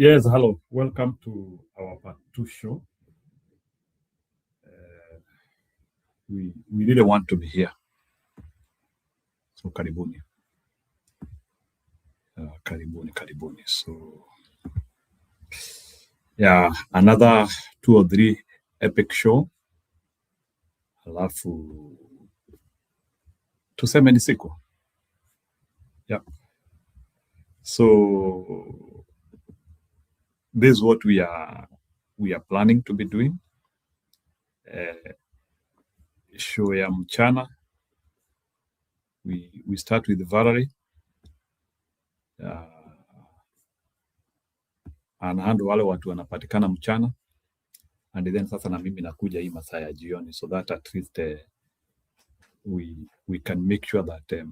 Yes, hello. Welcome to our part 2 show. We really want to be here. So karibuni. Karibuni. So yeah, another 2 or 3 epic show. Alafu tuseme ni siku. Yeah. So this is what we are planning to be doing. Show ya mchana. We start with Valerie. Anahandle wale watu wanapatikana mchana, and then sasa na mimi nakuja hii masaa ya jioni, so that at least we can make sure that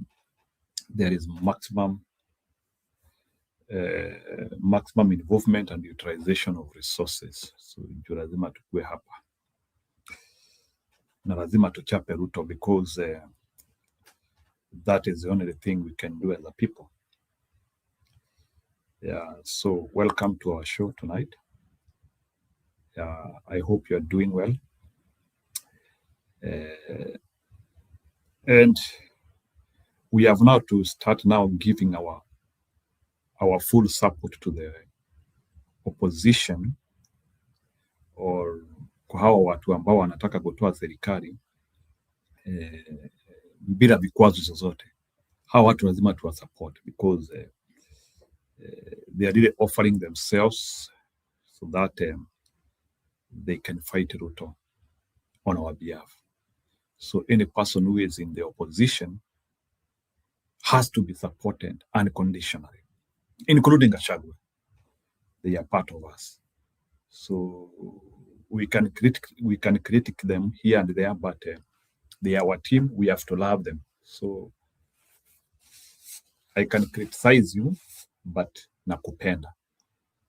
there is maximum involvement and utilization of resources. So ndio lazima tukue hapa na lazima tuchape Ruto, because that is the only thing we can do as a people. Yeah, so welcome to our show tonight. I hope you are doing well. And we have now to start now giving our full support to the opposition, or kwa hawa watu ambao wanataka kutoa serikali bila vikwazo zozote. Hawa watu lazima tuwa support, because they are really offering themselves so that they can fight Ruto on our behalf. So any person who is in the opposition has to be supported unconditionally, including Gachagua. They are part of us. So we can critic them here and there, but they are our team. We have to love them. So I can criticize you, but nakupenda.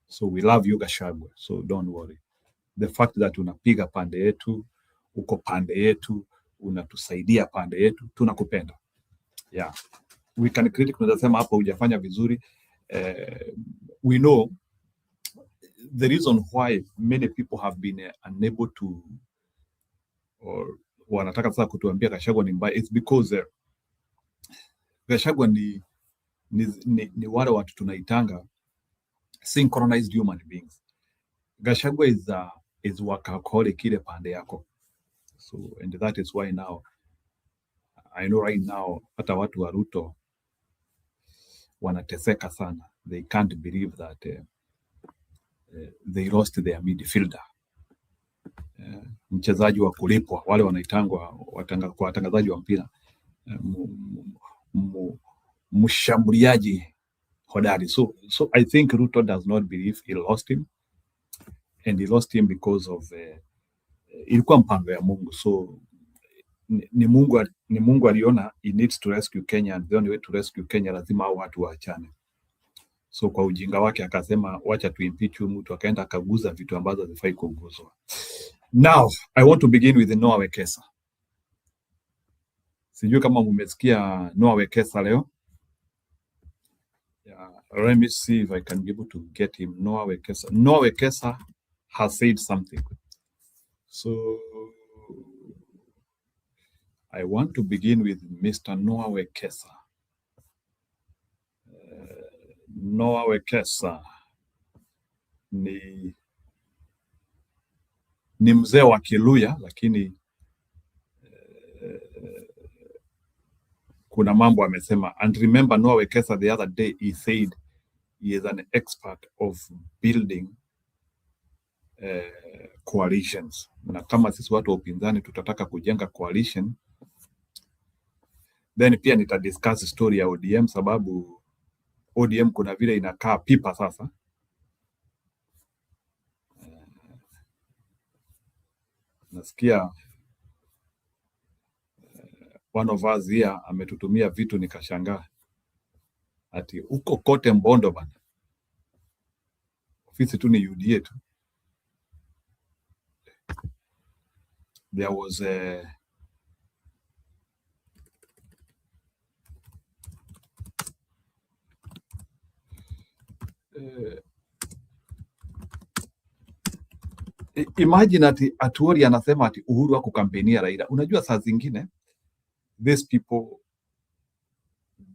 So we love you, Gachagua. So don't worry. The fact that unapiga pande yetu, uko pande yetu, unatusaidia pande yetu, tunakupenda. Yeah. We can critic, tunasema hapa hujafanya vizuri. We know the reason why many people have been unable to, or wanataka sasa kutuambia Gachagua ni mbaya, it's because Gachagua ni wale watu tunaitanga synchronized human beings. Gachagua is workaholic ile pande yako. So, and that is why now, I know right now, hata watu wa Ruto wanateseka sana. They can't believe that they lost their midfielder. Mchezaji wa kulipwa, wale wanaitangwa watangazaji wa mpira, mshambuliaji hodari. So I think Ruto does not believe he lost him, and he lost him because of ilikuwa mpango ya Mungu. So ni Mungu aliona he needs to rescue Kenya, and the only way to rescue Kenya lazima hao watu waachane. So kwa ujinga wake akasema wacha tu impeach mtu, akaenda akaguza vitu ambazo hazifai kuguzwa. Now I want to begin with Noah Wekesa. Sijui kama mmesikia Noah Wekesa leo. Yeah, let me see if I can be able to get him. Noah Wekesa has said something. So I want to begin with Mr. Noah Wekesa. Noah Wekesa ni mzee wa Kiluya, lakini kuna mambo amesema. And remember Noah Wekesa the other day, he said he is an expert of building coalitions. Na kama sisi watu wa upinzani tutataka kujenga coalition, then pia nitadiscuss story ya ODM, sababu ODM kuna vile inakaa pipa sasa. Nasikia one of us here ametutumia vitu nikashangaa. Ati uko kote Mbondo bana. Ofisi tu ni UDA tu. There was Imagine ati Atuori anasema ati Uhuru wako kampenia Raila. Unajua saa zingine these people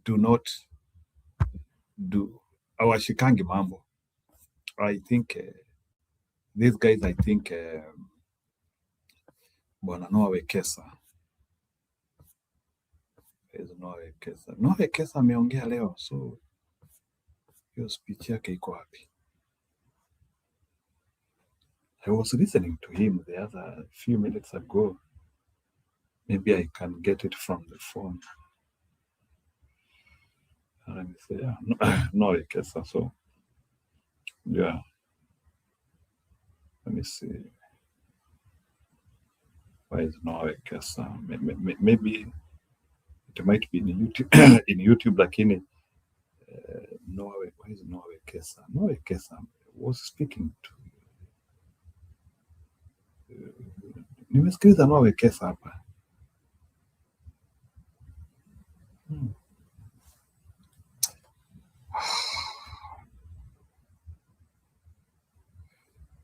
do not do awashikangi mambo. I think these guys, I think Bwana Noah Wekesa Noah Wekesa ameongea leo, so hiyo speech yake iko wapi? I was listening to him the other few minutes ago. Maybe I can get it from the phone. Let me say, yeah, Noah Wekesa. So, yeah. Let me see. Why is Noah Wekesa? Maybe it might be in YouTube, in YouTube, lakini why is Noah Wekesa? Noah Wekesa was speaking to nimesikiliza Noah Wekesa hapa.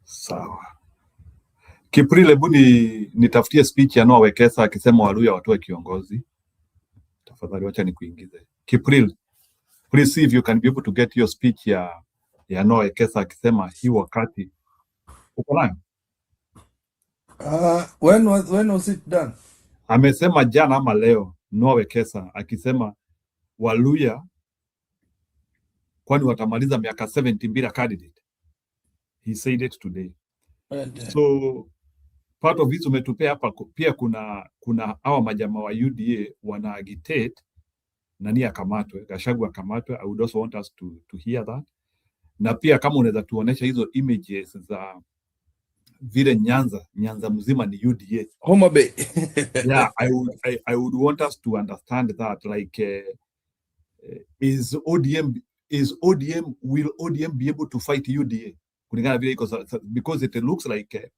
Sawa. Kipril, hebu nitafutie speech ya Noah Wekesa akisema Waluya watoe kiongozi. Tafadhali wacha nikuingize. Kipril, please see if you can be able to get your speech ya Noah Wekesa akisema hii wakati. Uko nayo? When was it done? Amesema jana ama leo Noah Wekesa akisema Waluya kwani watamaliza miaka 70 bila candidate. He said it today. So part of this umetupea hapa pia kuna hawa majamaa wa UDA wana agitate nani akamatwe, Gachagua akamatwe. I would also want us to hear that. Na pia kama unaweza tuonesha hizo images za vile Nyanza mzima ni UDA. Homa Bay. Yeah, I would want us to understand that, like will ODM be able to fight UDA? Because it looks like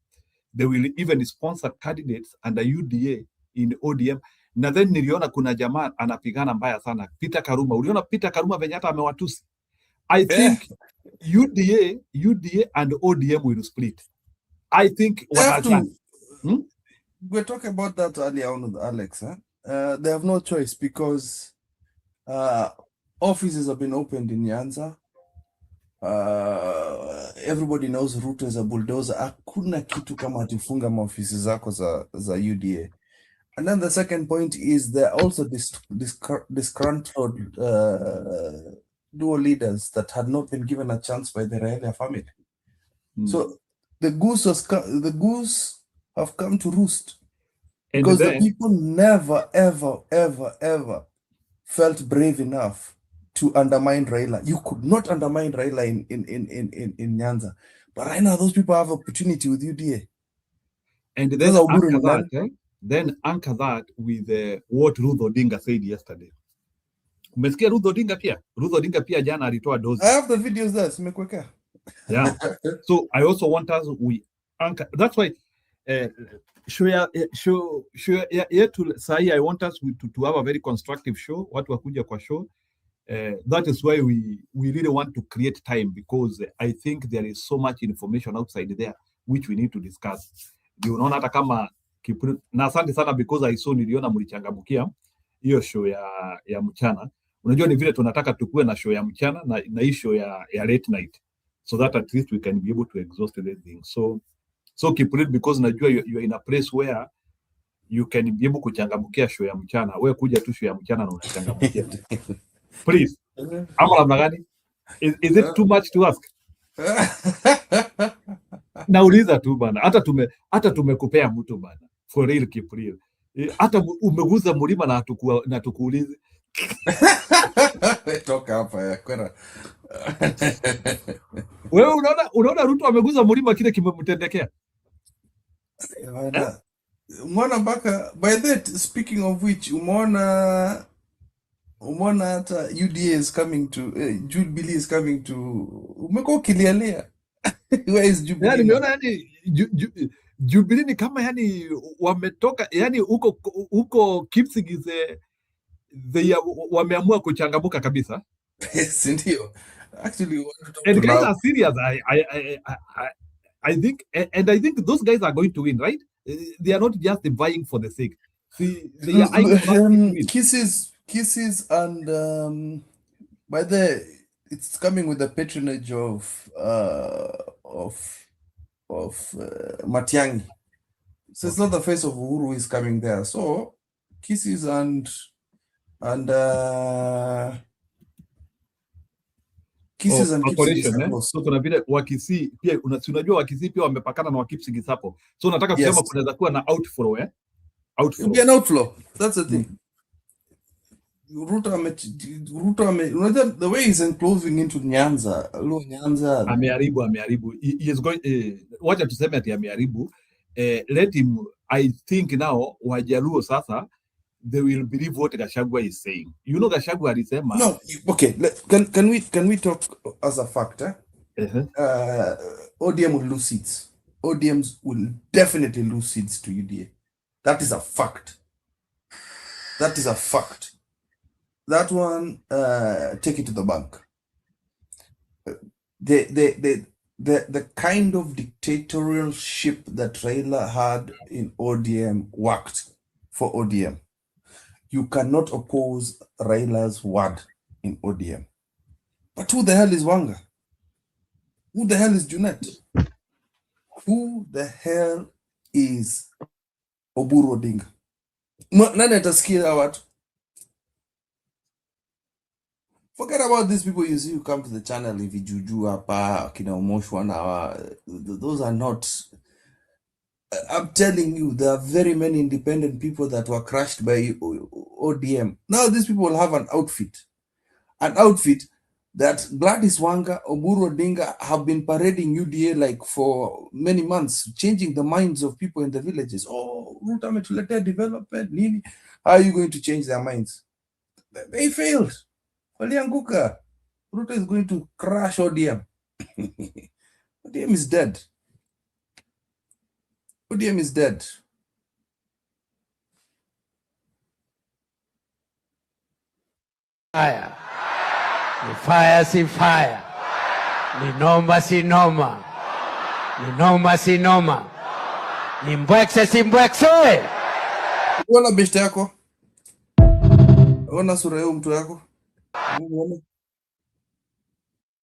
they will even sponsor candidates under UDA in ODM. Na then niliona kuna jamaa anapigana mbaya sana, Peter Karuma. Uliona Peter Karuma venye hata amewatusi. I think UDA and ODM will split. I think we're talking about that earlier on with Alex. They have no choice because offices have been opened in Nyanza. Everybody knows Ruto is a bulldozer. Hakuna kitu kama atifunga maofisi zako za UDA. And then the second point is they're also disgruntled dual leaders that had not been given a chance by the Raila family. So the goose have come to roost. And because the people never, ever, ever, ever felt brave enough to undermine Raila. You could not undermine Raila in Nyanza. But right now, those people have opportunity with UDA. And then anchor that with what Ruto Odinga said yesterday. Umesikia Ruto Odinga pia? Ruto Odinga pia jana alitoa dozi. I have the videos there, simekweka. Yeah. So I also want us, we anchor. That's why show yetu sahi, I want us to have a very constructive show. Watu wakuja kwa show. That is why we really want to create time, because I think there is so much information outside there which we need to discuss. Unaona hata kama na asante sana because I saw niliona mlichangamkia hiyo show ya mchana. Unajua ni vile tunataka tukue na show ya mchana na hii show ya late night, so that at least we can be able to exhaust the thing. So keep it, because najua you are in a place where you can be able kuchangamkia show ya mchana. Wewe kuja tu show ya mchana na unachangamkia. Please. Ama namna gani? Is it too much to ask? Nauliza tu bana. Hata tumekupea mtu bana. For real, keep real. Hata umeguza mlima na tukuulize. Toka hapa ya kwera. Wewe unaona Ruto ameguza mlima kile kimemtendekea? Umeona mpaka by that, speaking of which, umeona hata UDA is coming to Jubilee is coming to umeko kilialia. Where is Jubilee? Yani nimeona yani Jubilee ni kama yani wametoka yani huko Kipsigis wameamua kuchangamuka kabisa. Yes, ndio. Actually, and guys are serious. I think, and I think those guys are going to win, right? They are not just vying for the sake. See, they are eyeing for us to win. Kisses, and by the it's coming with the patronage of Matiang'i. So it's not the face of Uhuru is coming there. So Kisses and Kisses and Kipsigis are close. So kuna vile Wakisii pia unajua Wakisii pia wamepakana na Wakipsigis hapo. So unataka kusema kunaweza kuwa na outflow, outflow. It'll be an outflow. That's the thing. Ruto, the way he's enclosing into Nyanza. Ameharibu. He is going, wacha tuseme ati ameharibu. Let him, I think now, Wajaluo sasa, they will believe what Gachagua is saying. You know Gachagua alisema. No, okay. Can we talk as a factor? ODM will lose seats. ODMs will definitely lose seats to UDA. That is a fact. That one, take it to the bank. The kind of dictatorialship that Raila had in ODM worked for ODM. You cannot oppose Raila's word in ODM. But who the hell is Wanga? Who the hell is Junet? Who the hell is Oburu Odinga? Nani atasikia watu? Forget about these people you see who come to the channel, if Juju hapa, kina Omoshwa na those are not. I'm telling you, there are very many independent people that were crushed by ODM. Now these people will have an outfit that Gladys Wanga, Oburu Odinga have been parading UDA like for many months, changing the minds of people in the villages. Oh, Ruto ametuletea development, nini? How are you going to change their minds? They failed. Walianguka. Ruto is going to crash ODM. ODM is dead. ODM is dead. Fire. Ni fire si fire. Ni noma si noma. Ni noma si noma. Ni mbwekse si mbwekse. Uona beshte yako? Uona sura ya mtu yako?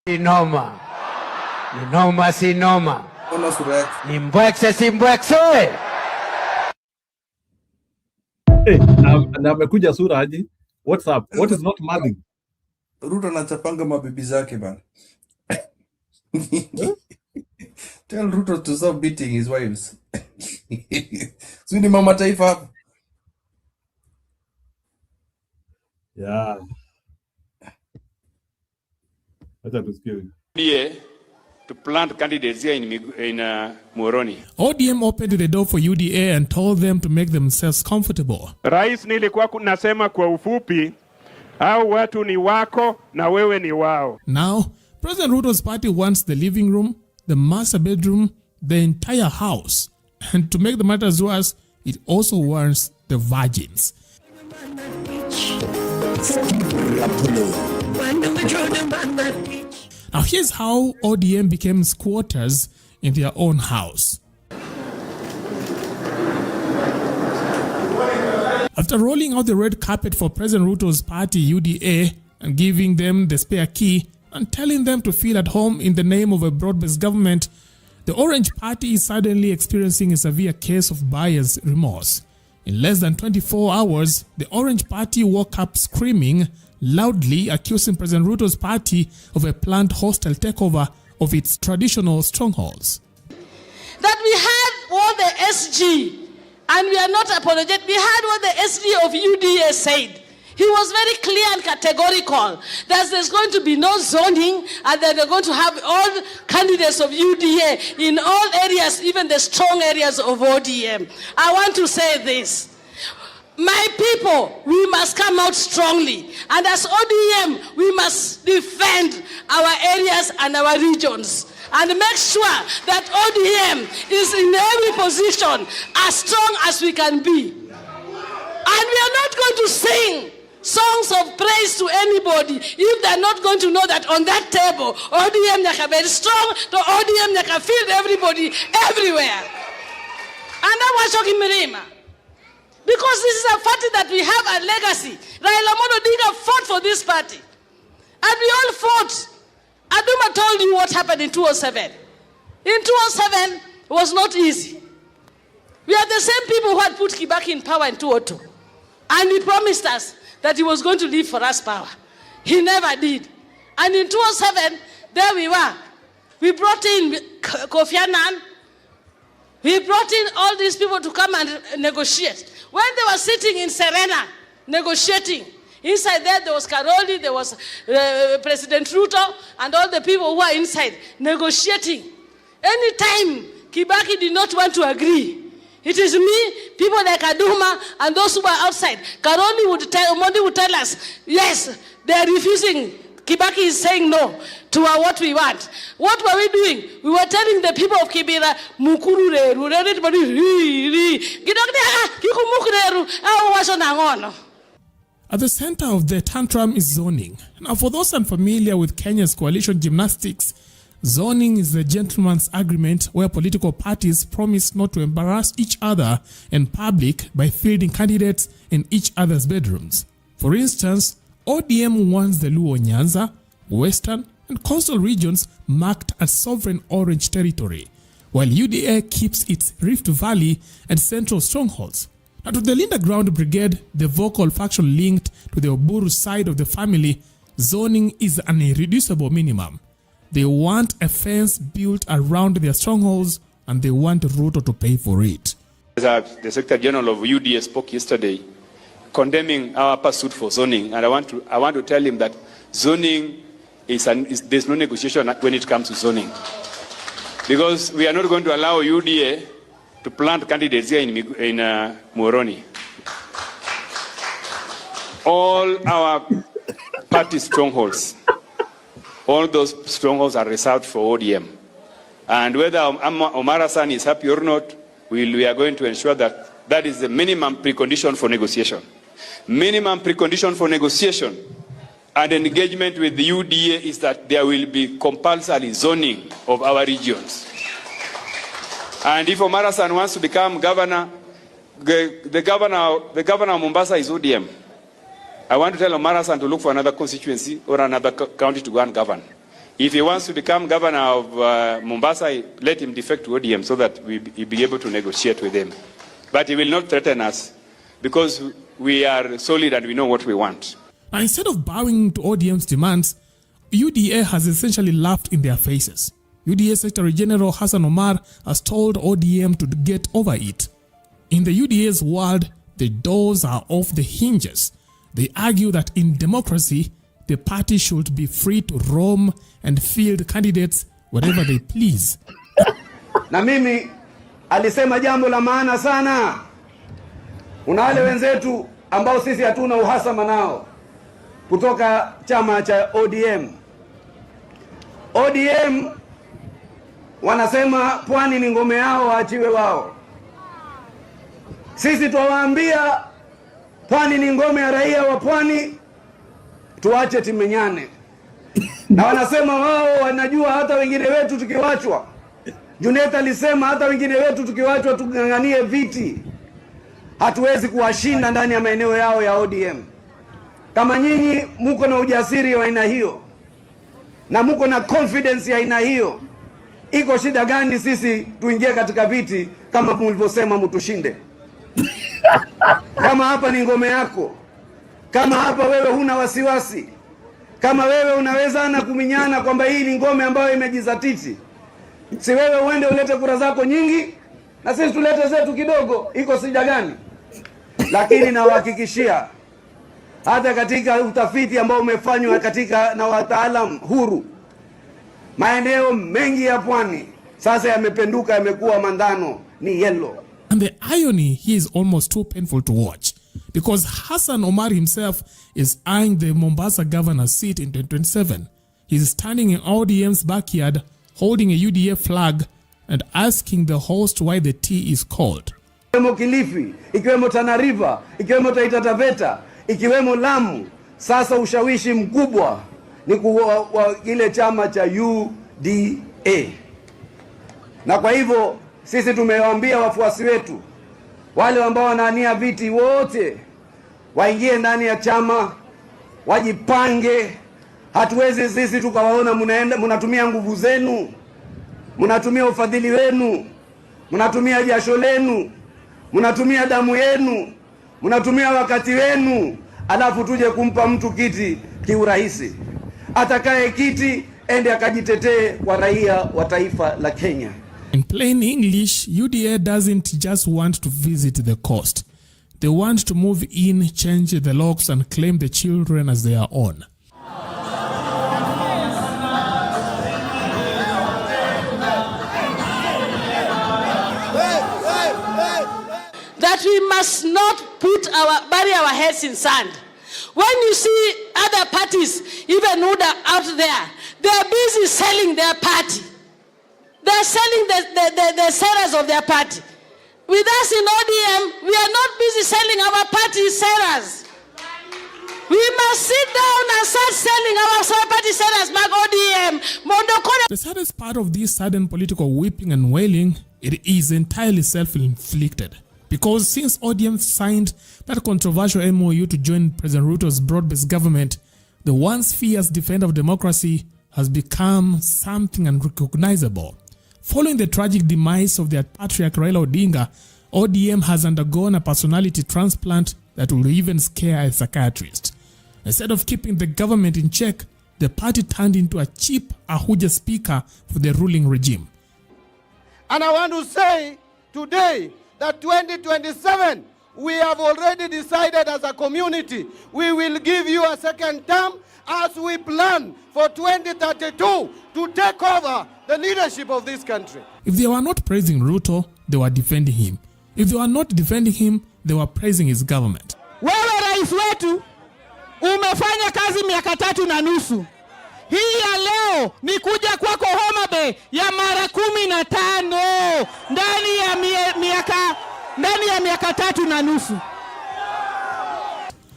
Si noma. Ni noma si noma. Uona sura yako? Ni mbwekse si mbwekse. Na amekuja sura aje? What's up? What is not mathing? Ruto anachapanga mabibi zake bana. Tell Ruto to stop beating his wives. Sini mama taifa hapa. Yeah. Acha tusikie. UDA to plant candidates here in Muhoroni. ODM opened the door for UDA and told them to make themselves comfortable. Rais, nilikuwa nasema kwa ufupi, hao watu ni wako na wewe ni wao. Now, President Ruto's party wants the living room, the master bedroom, the entire house. And to make the matters worse, it also wants the virgins. Now here's how ODM became squatters in their own house. After rolling out the red carpet for President Ruto's party UDA and giving them the spare key and telling them to feel at home in the name of a broad-based government, the Orange Party is suddenly experiencing a severe case of buyer's remorse. In less than 24 hours, the Orange Party woke up screaming, loudly accusing President Ruto's party of a planned hostile takeover of its traditional strongholds. That we had all the SG, and we are not apologetic, we had what the SG of UDA said. He was very clear and categorical that there's going to be no zoning and that they're going to have all candidates of UDA in all areas, even the strong areas of ODM. I want to say this. My people, we must come out strongly. And as ODM, we must defend our areas and our regions. And make sure that ODM is in every position as strong as we can be. And we are not going to sing songs of praise to anybody if they're not going to know that on that table, ODM nyaka very strong, to ODM nyaka filled everybody everywhere. And I was talking Mirima. Because this is a party that we have a legacy. Raila Amolo Odinga fought for this party. And we all fought. Aduma told you what happened in 2007. In 2007, it was not easy. We are the same people who had put Kibaki in power in 2002. And he promised us that he was going to leave for us power. He never did. And in 2007, there we were. We brought in Kofi Annan. We brought in all these people to come and negotiate. When they were sitting in Serena, negotiating, inside there was Karoli, there was President Ruto, and all the people who are inside negotiating. Anytime Kibaki did not want to agree, it is me, people like Aduma, and those who were outside. Karoli Omondi would tell us, yes, they are refusing. Kibaki is saying no to what we want. What were we doing? We were telling the people of Kibera, Mukurureru, At the center of the tantrum is zoning. Now, for those unfamiliar with Kenya's coalition gymnastics, zoning is the gentleman's agreement where political parties promise not to embarrass each other in public by fielding candidates in each other's bedrooms. For instance, ODM wants the Luo Nyanza, Western, and coastal regions marked as sovereign orange territory, while UDA keeps its Rift Valley and central strongholds. Now, to the Linda Ground Brigade, the vocal faction linked to the Oburu side of the family, zoning is an irreducible minimum. They want a fence built around their strongholds, and they want Ruto to pay for it. The Secretary General of UDA spoke yesterday, condemning our pursuit for zoning, and I want to tell him that zoning there's no negotiation when it comes to zoning, because we are not going to allow UDA to plant candidates here in Muhoroni. All our party strongholds, all those strongholds are reserved for ODM, and whether Omar Hassan is happy or not, we are going to ensure that that is the minimum precondition for negotiation. Minimum precondition for negotiation and engagement with the UDA is that there will be compulsory zoning of our regions. And if Omar Hassan wants to become governor, the governor of Mombasa is ODM. I want to tell Omar Hassan to look for another constituency or another county to go and govern. If he wants to become governor of Mombasa, let him defect to ODM so that we'll be able to negotiate with him. But he will not threaten us because we are solid and we know what we want. Now, instead of bowing to ODM's demands, UDA has essentially laughed in their faces. UDA Secretary General Hassan Omar has told ODM to get over it. In the UDA's world, the doors are off the hinges. They argue that in democracy, the party should be free to roam and field candidates wherever they please. Na mimi alisema jambo la maana sana. Una wale wenzetu ambao sisi hatuna uhasama nao kutoka chama cha ODM. ODM wanasema pwani ni ngome yao, waachiwe wao. Sisi tuwaambia pwani ni ngome ya raia wa pwani, tuache timenyane. Na wanasema wao wanajua hata wengine wetu tukiwachwa. Junet alisema hata wengine wetu tukiwachwa tunganganie viti, hatuwezi kuwashinda ndani ya maeneo yao ya ODM. Kama nyinyi muko na ujasiri wa aina hiyo na muko na confidence ya aina hiyo, iko shida gani sisi tuingie katika viti kama mlivyosema mtushinde? Kama hapa ni ngome yako, kama hapa wewe huna wasiwasi, kama wewe unaweza na kuminyana kwamba hii ni ngome ambayo imejizatiti, si wewe uende ulete kura zako nyingi na sisi tulete zetu kidogo, iko shida gani? Lakini nawahakikishia hata katika utafiti ambao umefanywa katika na wataalam huru, maeneo mengi ya pwani sasa yamependuka, yamekuwa mandano, ni yellow. And the irony here is almost too painful to watch, because Hassan Omar himself is eyeing the Mombasa governor's seat in 2027. He's standing in ODM's backyard holding a UDA flag and asking the host why the tea is cold. Ikiwemo Kilifi, ikiwemo Tana River, ikiwemo Taita Taveta, ikiwemo Lamu. Sasa ushawishi mkubwa ni kwa kile chama cha UDA, na kwa hivyo sisi tumewaambia wafuasi wetu wale ambao wanaania viti wote waingie ndani ya chama, wajipange. Hatuwezi sisi tukawaona mnatumia nguvu zenu, mnatumia ufadhili wenu, mnatumia jasho lenu, mnatumia damu yenu, mnatumia wakati wenu, alafu tuje kumpa mtu kiti kiurahisi. Atakaye kiti ende akajitetee kwa raia wa taifa la Kenya. In plain English, UDA doesn't just want to visit the coast. They want to move in, change the locks and claim the children as their own. That we must not bury our heads in sand. When you see other parties, even UDA out there, they are busy selling their party. They are selling the sellers of their party. With us in ODM, we are not busy selling our party sellers. We must sit down and start selling our party sellers back ODM. The saddest part of this sudden political weeping and wailing, it is entirely self-inflicted. Because since ODM signed that controversial MOU to join President Ruto's broad-based government, the once fierce defender of democracy has become something unrecognizable. Following the tragic demise of their patriarch Raila Odinga, ODM has undergone a personality transplant that will even scare a psychiatrist. Instead of keeping the government in check, the party turned into a cheap Ahuja speaker for the ruling regime. And I want to say today that 2027, we have already decided as a community, we will give you a second term as we plan for 2032 to take over the leadership of this country. If they were not praising Ruto, they were defending him. If they were not defending him, they were praising his government. Wewe rais wetu, umefanya kazi miaka 3.5. Hii ya leo ni kuja kwako Homa Bay ya mara 15 ndani ya miaka 3.5.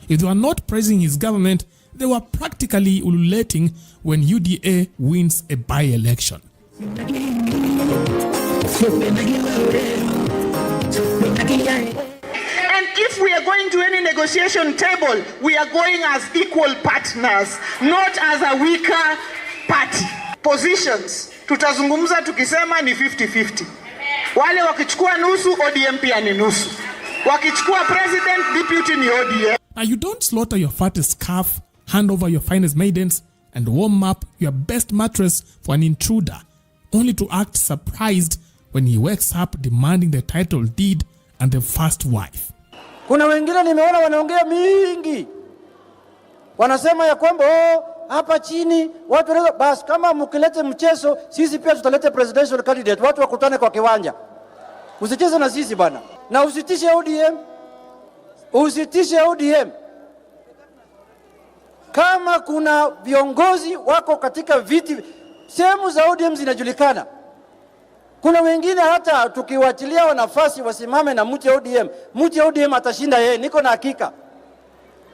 If they were not praising his government, they were practically ululating when UDA wins a by-election. And if we are going to any negotiation table, we are going as equal partners, not as a weaker party. Positions, tutazungumza tukisema ni 50-50. Wale wakichukua nusu, ODM pia ni nusu. Wakichukua president, deputy ni ODM. Now you don't slaughter your fattest calf, hand over your finest maidens, and warm up your best mattress for an intruder, only to act surprised when he wakes up demanding the title deed and the first wife. Kuna wengine nimeona wanaongea mingi. Wanasema ya kwamba hapa chini watu wanaweza basi kama mkilete mchezo sisi pia tutalete presidential candidate, watu wakutane kwa kiwanja. Usicheze na sisi bana. Na usitishe ODM. Usitishe ODM. Kama kuna viongozi wako katika viti, sehemu za ODM zinajulikana. Kuna wengine hata tukiwachilia nafasi wasimame na mtu ODM atashinda yeye, niko na hakika.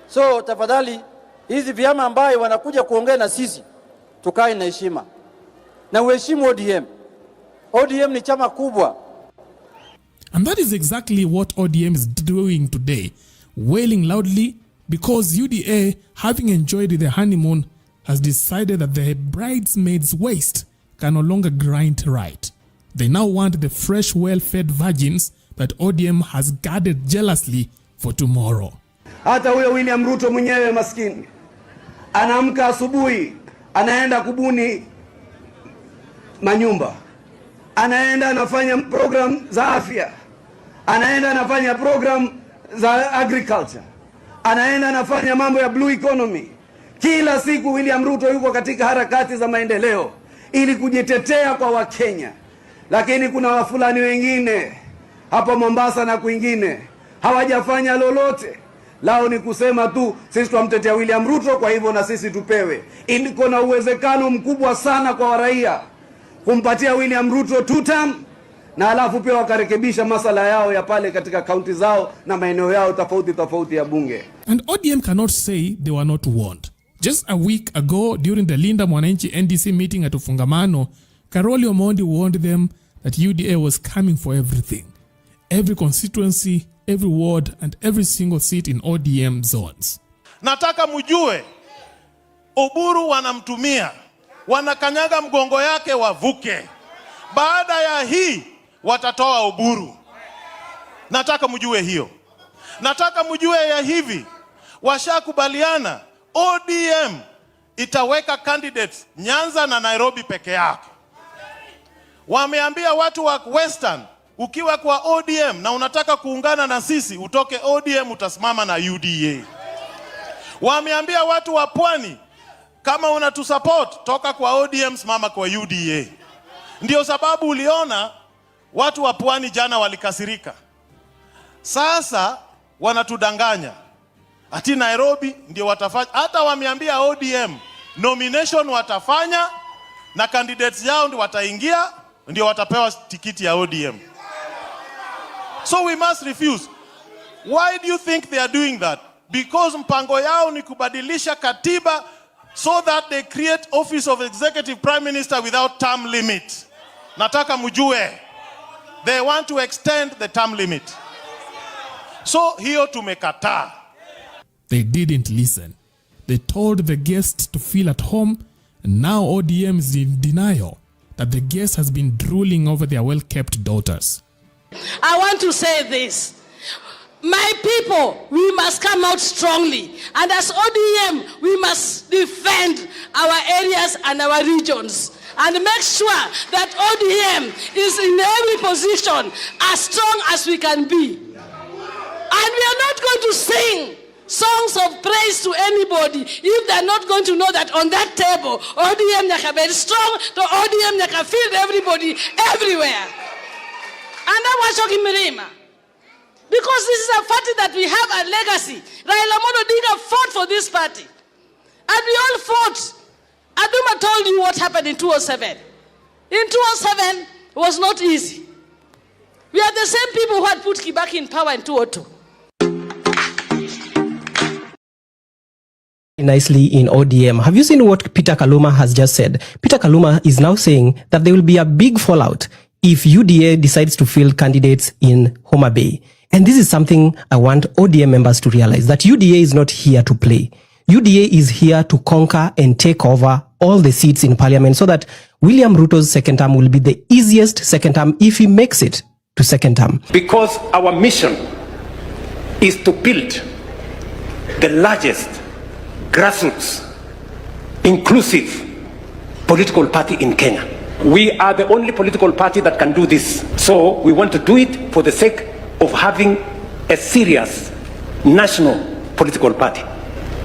So tafadhali hizi vyama ambayo wanakuja kuongea na sisi tukae na heshima. Na uheshimu ODM. ODM ni chama kubwa. And that is exactly what ODM is doing today, wailing loudly because UDA, having enjoyed the honeymoon, has decided that the bridesmaids' waist can no longer grind right. They now want the fresh, well-fed virgins that ODM has guarded jealously for tomorrow. Hata huyo William Ruto mwenyewe maskini anaamka asubuhi, anaenda kubuni manyumba, anaenda anafanya program za afya, anaenda anafanya program za agriculture, anaenda anafanya mambo ya blue economy. Kila siku William Ruto yuko katika harakati za maendeleo ili kujitetea kwa Wakenya. Lakini kuna wafulani wengine hapa Mombasa na kwingine hawajafanya lolote. Lao ni kusema tu sisi tumtetea William Ruto, kwa hivyo na sisi tupewe. Iko na uwezekano mkubwa sana kwa raia kumpatia William Ruto 2 term na alafu pia wakarekebisha masala yao ya pale katika kaunti zao na maeneo yao tofauti ya bunge. And ODM cannot say they were not warned. Just a week ago, during the Linda Mwananchi NDC meeting at Ufungamano, Karoli Omondi warned them that UDA was coming for everything. Every constituency, every ward, and every single seat in ODM zones. Nataka mjue, Oburu wanamtumia, wanakanyaga mgongo yake wavuke. Baada ya hii, watatoa Oburu. Nataka mjue hiyo. Nataka mjue ya hivi, washakubaliana, ODM itaweka candidates Nyanza na Nairobi peke yake. Wameambia watu wa Western, ukiwa kwa ODM na unataka kuungana na sisi, utoke ODM utasimama na UDA. Wameambia watu wa Pwani, kama unatusupport, toka kwa ODM simama kwa UDA. Ndio sababu uliona watu wa Pwani jana walikasirika. Sasa wanatudanganya ati Nairobi ndio watafanya. Hata wameambia ODM nomination watafanya na candidates yao ndio wataingia, ndio watapewa tikiti ya ODM. So we must refuse. Why do you think they are doing that? Because mpango yao ni kubadilisha katiba so that they create office of executive prime minister without term limit. Nataka mjue, they want to extend the term limit. So hiyo tumekataa. They didn't listen. They told the guests to feel at home, and now ODM is in denial that the guest has been drooling over their well-kept daughters. I want to say this. My people, we must come out strongly. And as ODM, we must defend our areas and our regions. And make sure that ODM is in every position as strong as we can be. And we are not going to sing songs of praise to anybody if they're not going to know that on that table, ODM is very strong, the ODM can feed everybody everywhere. And I was talking Mirima. Because this is a party that we have a legacy. Raila Amolo Odinga fought for this party. And we all fought. Aduma told you what happened in 2007. In 2007, it was not easy. We are the same people who had put Kibaki in power in 2002. Nicely in ODM. Have you seen what Peter Kaluma has just said? Peter Kaluma is now saying that there will be a big fallout if UDA decides to field candidates in Homa Bay. And this is something I want ODM members to realize, that UDA is not here to play. UDA is here to conquer and take over all the seats in parliament so that William Ruto's second term will be the easiest second term if he makes it to second term. Because our mission is to build the largest grassroots inclusive political party in Kenya. We are the only political party that can do this. So we want to do it for the sake of having a serious national political party,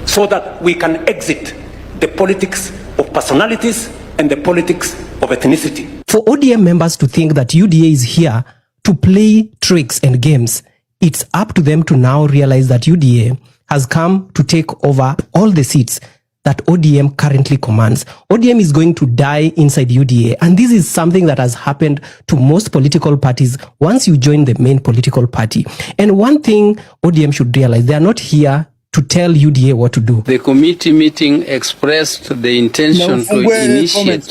so that we can exit the politics of personalities and the politics of ethnicity. For ODM members to think that UDA is here to play tricks and games, it's up to them to now realize that UDA has come to take over all the seats that ODM currently commands. ODM is going to die inside UDA, and this is something that has happened to most political parties once you join the main political party. And one thing ODM should realize, they are not here to tell UDA what to do. The committee meeting expressed the intention to initiate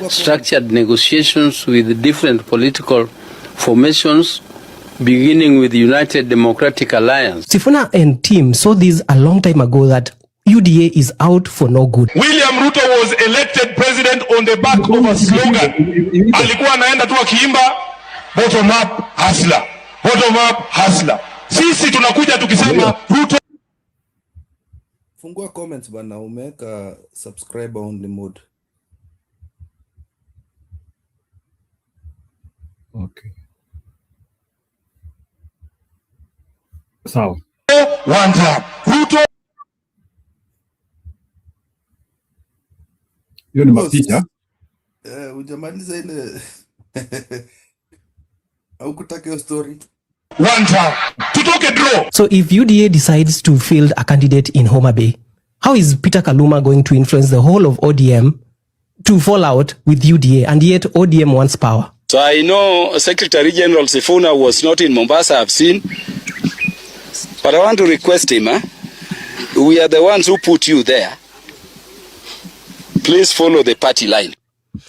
structured negotiations with different political formations, beginning with the United Democratic Alliance. Sifuna and team saw this a long time ago, that UDA is out for no good. William Ruto was elected president on the back of a slogan. Alikuwa anaenda tu akiimba bottom up hustler, bottom up hustler. Sisi tunakuja tukisema Ruto. Fungua comments bana, umeweka subscriber only mode. Okay. Sawa. One time. Ruto. Hiyo ni mapicha. Hujamaliza ile. Haukutaka hiyo story. One time. Tutoke draw. So if UDA decides to field a candidate in Homa Bay, how is Peter Kaluma going to influence the whole of ODM to fall out with UDA, and yet ODM wants power? So I know Secretary General Sifuna was not in Mombasa, I've seen. But I want to request him, we are the ones who put you there. Please follow the party line.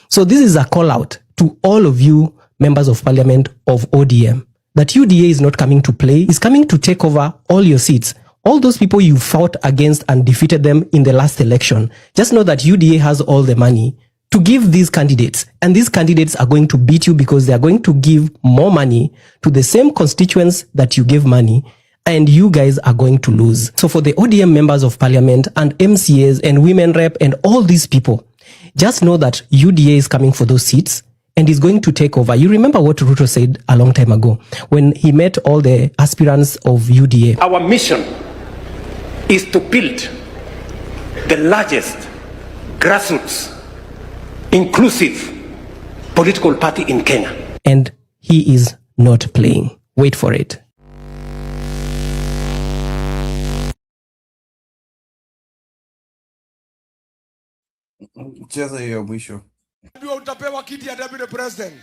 So this is a call out to all of you members of parliament of ODM that UDA is not coming to play, is coming to take over all your seats. All those people you fought against and defeated them in the last election, just know that UDA has all the money to give these candidates. And these candidates are going to beat you because they are going to give more money to the same constituents that you gave money, and you guys are going to lose. So for the ODM members of parliament and MCAs and women rep and all these people, just know that UDA is coming for those seats and is going to take over. You remember what Ruto said a long time ago when he met all the aspirants of UDA. Our mission is to build the largest grassroots inclusive political party in Kenya. And he is not playing. Wait for it. Cheza hiyo mwisho. Ndio utapewa kiti ya deputy president.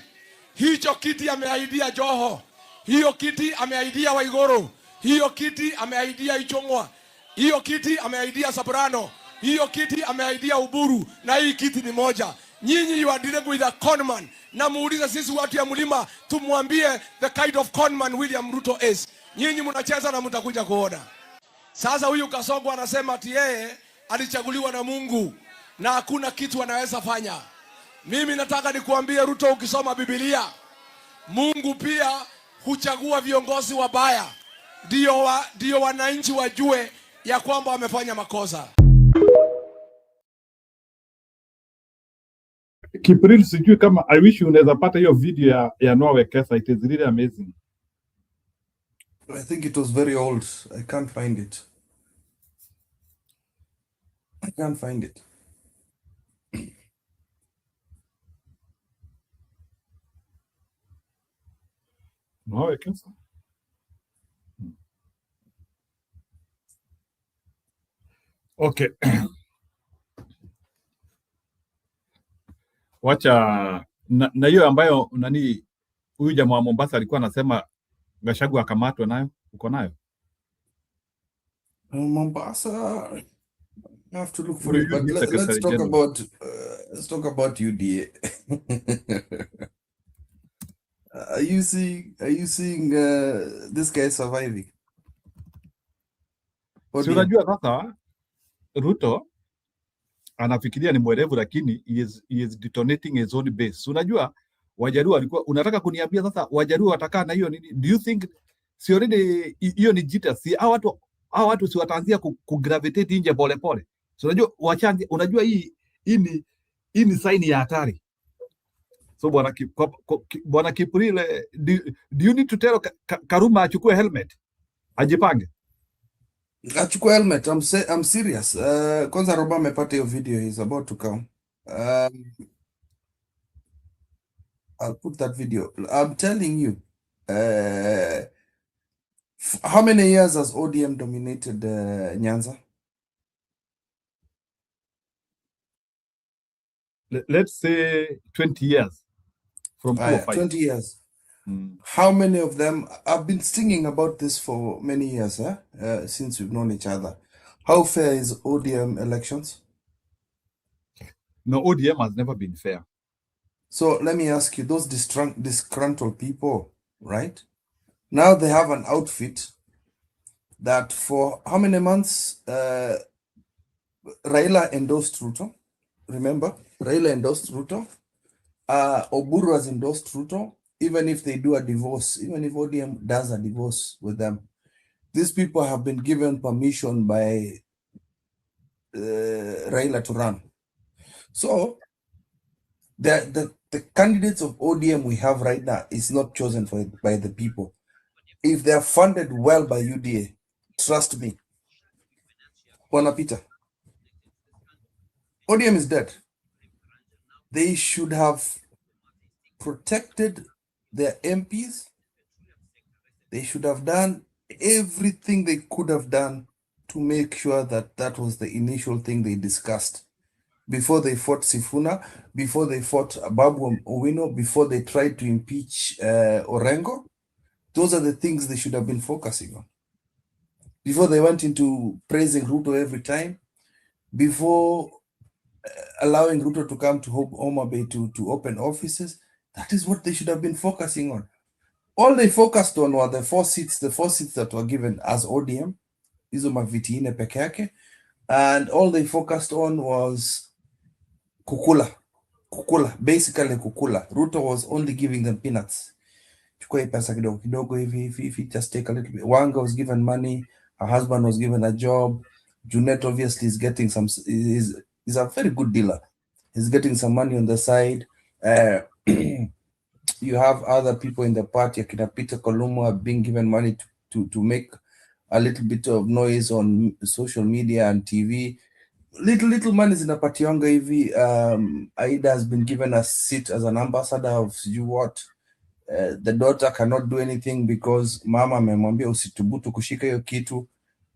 Hicho kiti ameahidia Joho. Hiyo kiti ameahidia Waiguru. Hiyo kiti ameahidia Ichung'wa. Hiyo kiti ameahidia Soprano. Hiyo kiti ameahidia Uburu. Na hii kiti ni moja. Nyinyi you are dealing with a conman. Na muulize sisi watu ya mlima tumwambie the kind of conman William Ruto is. Nyinyi mnacheza na mtakuja kuona. Sasa huyu Kasongo anasema ati yeye alichaguliwa na Mungu na hakuna kitu anaweza fanya. Mimi nataka nikuambie Ruto, ukisoma Biblia, Mungu pia huchagua viongozi wabaya. Ndio wananchi wajue ya kwamba wamefanya makosa. Kipril, sijui kama I wish unaweza pata hiyo video ya Noah Wekesa. It is really amazing. I think it was very old. I can't find it. I can't find it. Noah Wekesa. Okay. Wacha na hiyo ambayo nani huyu jamaa wa Mombasa alikuwa anasema Gachagua akamatwe nayo, uko nayo? Mombasa, I have to look for it, but let's talk about UDA. Are you seeing this guy surviving? Si unajua sasa Ruto anafikiria ni mwerevu, lakini he is detonating his own base. Unajua Wajaruo walikuwa, unataka kuniambia sasa Wajaruo watakaa na hiyo nini? Do you think si already hiyo ni jita? Si hao watu si wataanzia kugravitate nje pole pole. So unajua wachanje, unajua hii ni sign ya hatari. So bwana Kiprile, do you need to tell Karuma achukue helmet, ajipange achukue helmet? I'm serious. Kwanza Roba amepata hiyo video, he's about to come. I'll put that video. I'm telling you, how many years has ODM dominated Nyanza? Let's say 20 years. From 20 years. How many of them? I've been singing about this for many years, since we've known each other. How fair is ODM elections? No, ODM has never been fair. So let me ask you, those disgruntled people, right? Now they have an outfit that for how many months Raila endorsed Ruto. Remember, Raila endorsed Ruto. Oburu has endorsed Ruto. Even if they do a divorce, even if ODM does a divorce with them, these people have been given permission by Raila to run. So the candidates of ODM we have right now is not chosen by the people. If they are funded well by UDA, trust me, Bwana Peter, ODM is dead. They should have protected their MPs. They should have done everything they could have done to make sure that that was the initial thing they discussed. before they fought Sifuna, before they fought Babu Owino, before they tried to impeach Orengo. Those are the things they should have been focusing on. Before they went into praising Ruto every time, before allowing Ruto to come to Homa Bay to open offices, that is what they should have been focusing on. All they focused on were the four seats that were given as ODM, hizo maviti ine peke yake, and all they focused on was kukula, basically kukula. Ruto was only giving them peanuts. Chukua pesa kidogo kidogo hivi, just take a little bit. Wanga was given money, her husband was given a job. Junet obviously is getting some, is a very good dealer. He's getting some money on the side. You have other people in the party, Akina Peter Kolumo, are being given money to make a little bit of noise on social media and TV. Little money is in a party yanga hivi. Aida has been given a seat as an ambassador of you what. The daughter cannot do anything because mama amemwambia usitubutu kushika hiyo kitu.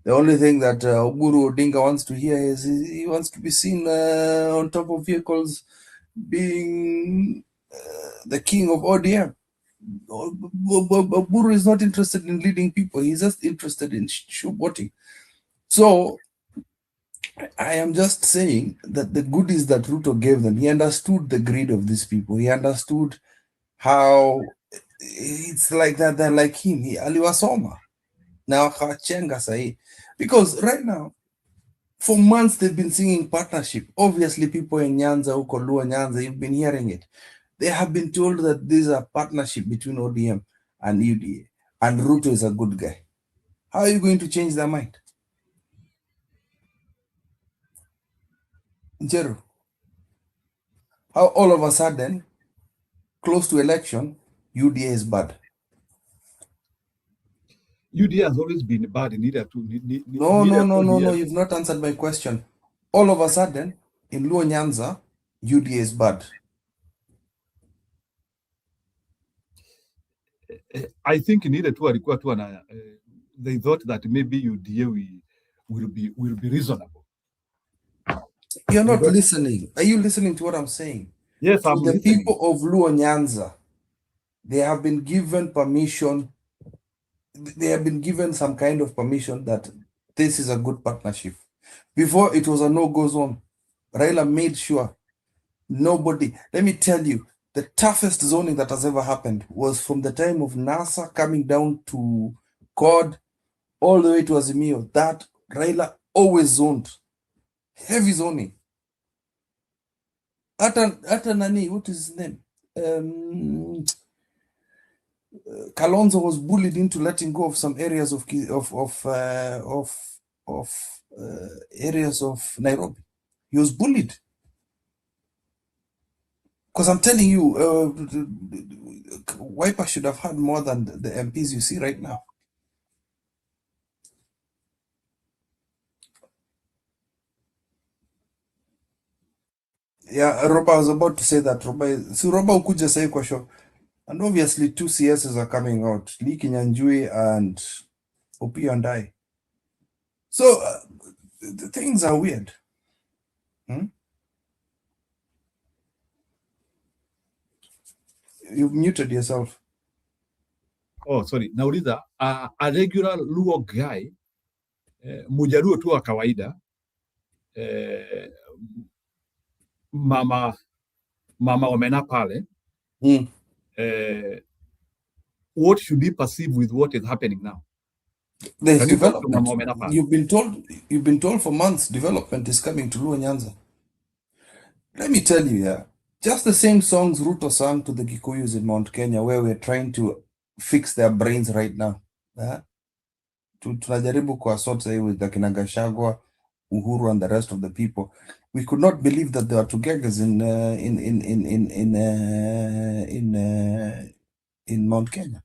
The only thing that Oburu Odinga wants to hear is he wants to be seen on top of vehicles being the king of ODM. Oburu is not interested in leading people. He's just interested in showboating. So I am just saying that the goodies that Ruto gave them, he understood the greed of these people. He understood how it's like that they're like him. Aliwasoma. Now akawachenga sahi. Because right now, for months they've been singing partnership. Obviously, people in Nyanza, huko Luo Nyanza, you've been hearing it. They have been told that this is a partnership between ODM and UDA, and Ruto is a good guy. How are you going to change their mind? Njeru, how all of a sudden, close to election, UDA is bad? UDA has always been bad. No, you've not answered my question. All of a sudden, in Luo Nyanza, UDA is bad. I think needed to alikuwa tu they thought that maybe UDA will be reasonable. You're not listening. Are you listening to what I'm saying? Yes, I'm the listening. People of Luo Nyanza, they have been given permission. They have been given some kind of permission that this is a good partnership. Before, it was a no-go zone. Raila made sure nobody. Let me tell you, the toughest zoning that has ever happened was from the time of NASA coming down to COD all the way to Azimio. That Raila always zoned. Heavy zoning. Ata nani, what is his name? Kalonzo was bullied into letting go of some areas of areas of Nairobi. He was bullied. Because I'm telling you, Wiper should have had more than the MPs you see right now. Yeah, Roba was about to say that. Roba ukuja say kwa show. And obviously 2 CSs are coming out. Lee Kinyanjui and Opio and I. So the things are weird. You've muted yourself. Oh, sorry. Nauliza, a regular Luo guy, Mujaluo tu wa kawaida, mama Omena pale, what should he perceive with what is happening now? There's development. You've been told for months development is coming to Luo Nyanza. Let me tell you, yeah, just the same songs Ruto sang to the Kikuyus in Mount Kenya, where we're trying to fix their brains right now. Tunajaribu kuwasort with the kina Gachagua, Uhuru, and the rest of the people. We could not believe that there are Tugegers in Mount Kenya.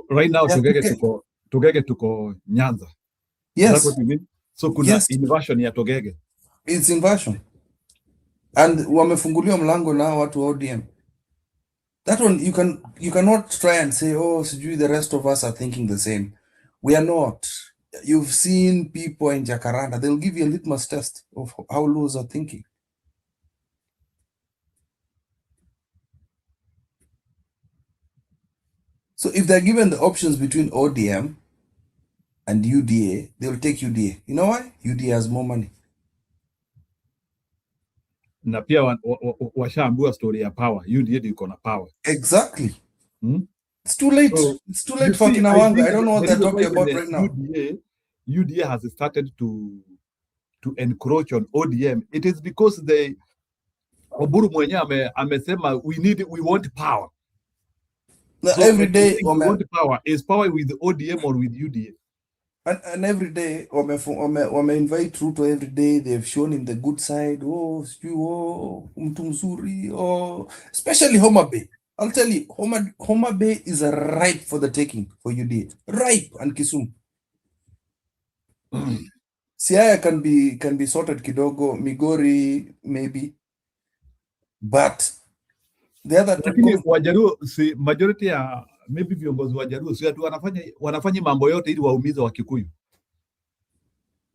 Right now, Tugege tuko Nyanza. Yes. Is that what you mean? So kuna inversion ya Tugege. It's inversion. And wamefunguliwa mlango na watu wa ODM. That one, you cannot try and say, oh, the rest of us are thinking the same. We are not. You've seen people in Jacaranda, they'll give you a litmus test of how Luos are thinking. So if they're given the options between ODM and UDA, they'll take UDA. You know why? UDA has more money. Na pia washaambiwa story ya power. UDA iko na power. Exactly. It's too late. So, it's too late for Kinawanga. I don't know what they're talking about right now. UDA has started to encroach on ODM. It is because Oburu mwenyewe amesema we want power. So every day we want power. Is power with ODM or with UDA? And every day invite Ruto every day. They've shown him the good side. Oh, mtu mzuri. Oh, especially Homa Bay. I'll tell you, Homa Bay is ripe for the taking for UDA. Ripe, and Kisumu. Siaya can be sorted kidogo, Migori maybe, but the other lakini Wajaruo si majority ya maybe viongozi wa Wajaruo si watu wanafanya mambo yote ili waumize Wakikuyu.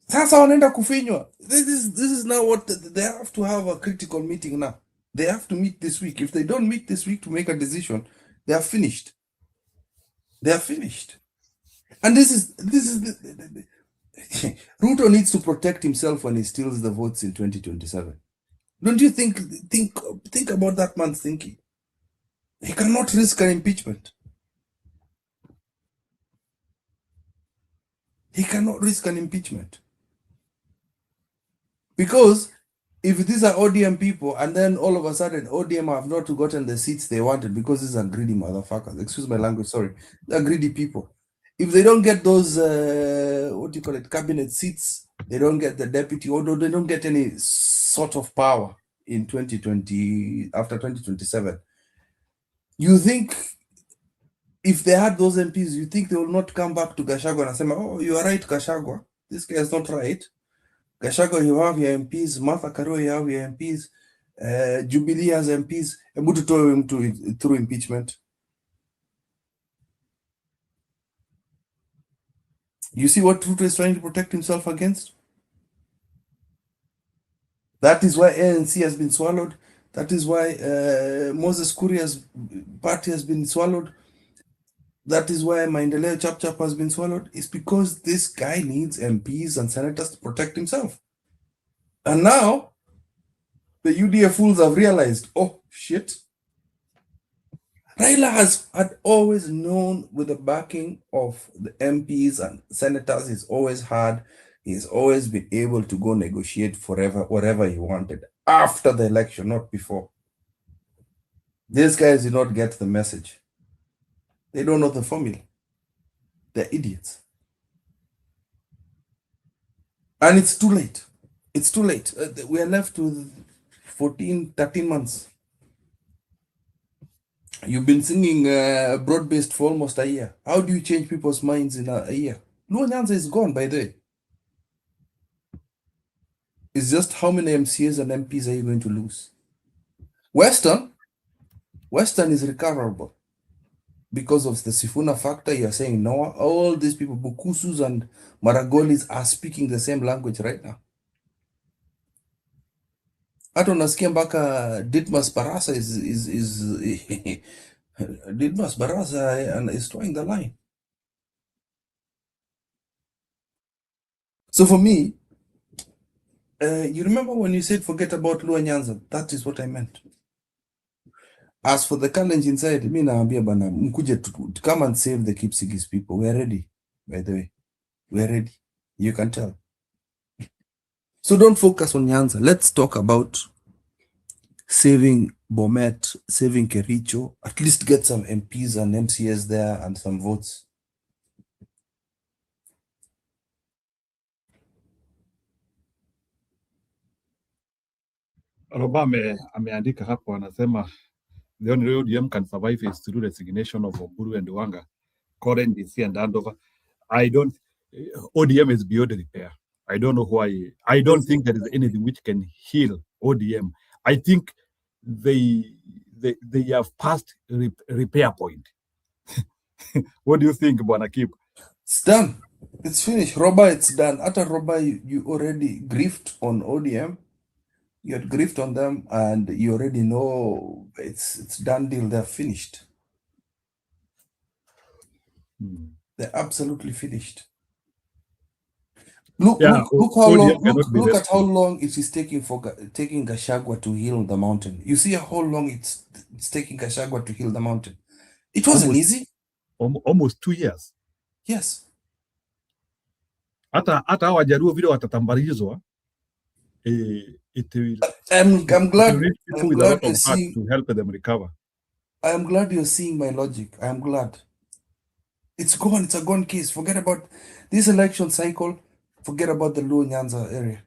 Sasa wanaenda kufinywa. This is now what they have to have a critical meeting now. They have to meet this week. If they don't meet this week to make a decision, they are finished. They are finished. And this is Ruto needs to protect himself when he steals the votes in 2027. Don't you think about that man's thinking? He cannot risk an impeachment. He cannot risk an impeachment. Because if these are ODM people and then all of a sudden ODM have not gotten the seats they wanted because these are greedy motherfuckers, excuse my language, sorry, they're greedy people. If they don't get those, cabinet seats, they don't get the deputy, or they don't get any sort of power in 2020, after 2027, you think if they had those MPs, you think they will not come back to Gachagua and say, oh, you are right, Gachagua. This guy is not right. Gachagua, you have your MPs. Martha Karua, you have your MPs. Jubilee has MPs. And to throw him through impeachment. You see what Ruto is trying to protect himself against? That is why ANC has been swallowed. That is why Moses Kuria's party has been swallowed. That is why Maendeleo Chap has been swallowed. It's because this guy needs MPs and senators to protect himself. And now, the UDA fools have realized, oh, shit. Raila had always known with the backing of the MPs and senators he's always been able to go negotiate forever, whatever he wanted, after the election, not before. These guys did not get the message. They don't know the formula. They're idiots. And it's too late. It's too late. We are left with 13 months. You've been singing broad-based for almost a year. How do you change people's minds in a year? Luo Nyanza is gone, by the way. It's just how many MCAs and MPs are you going to lose? Western is recoverable. Because of the Sifuna factor, you're saying no. All these people, Bukusus and Maragolis, are speaking the same language right now. Hata unasikia mpaka Ditmas Barasa is Ditmas Barasa and is towing the line. So for me, you remember when you said forget about Luo Nyanza? That is what I meant. As for the challenge inside, mi naambia bana, mkuje to come and save the Kipsigis people. We are ready, by the way. We are ready. You can tell. So don't focus on Nyanza. Let's talk about saving Bomet, saving Kericho, at least get some MPs and MCS there and some votes. Roba ameandika hapo, anasema the only way ODM can survive is through resignation of Oburu and Wanga, current DC and handover. ODM is beyond repair. I don't know why. I don't think there is anything which can heal ODM. I think they have passed repair point. What do you think, Bwana Kip? It's done. It's finished. Roba, it's done. After Roba, you already griefed on ODM. You had griefed on them, and you already know it's done deal. They're finished. They're absolutely finished. Look how long. Look at how long it is taking for taking Gachagua to heal the mountain. You see how long it's taking Gachagua to heal the mountain. It wasn't easy. Almost 2 years. Yes. Hata Wajaruo vile watatambarizwa, it will. I'm glad. People with a lot of heart to help them recover. I am glad you're seeing my logic. I am glad. It's gone. It's a gone case. Forget about this election cycle. Forget about the Luo Nyanza area.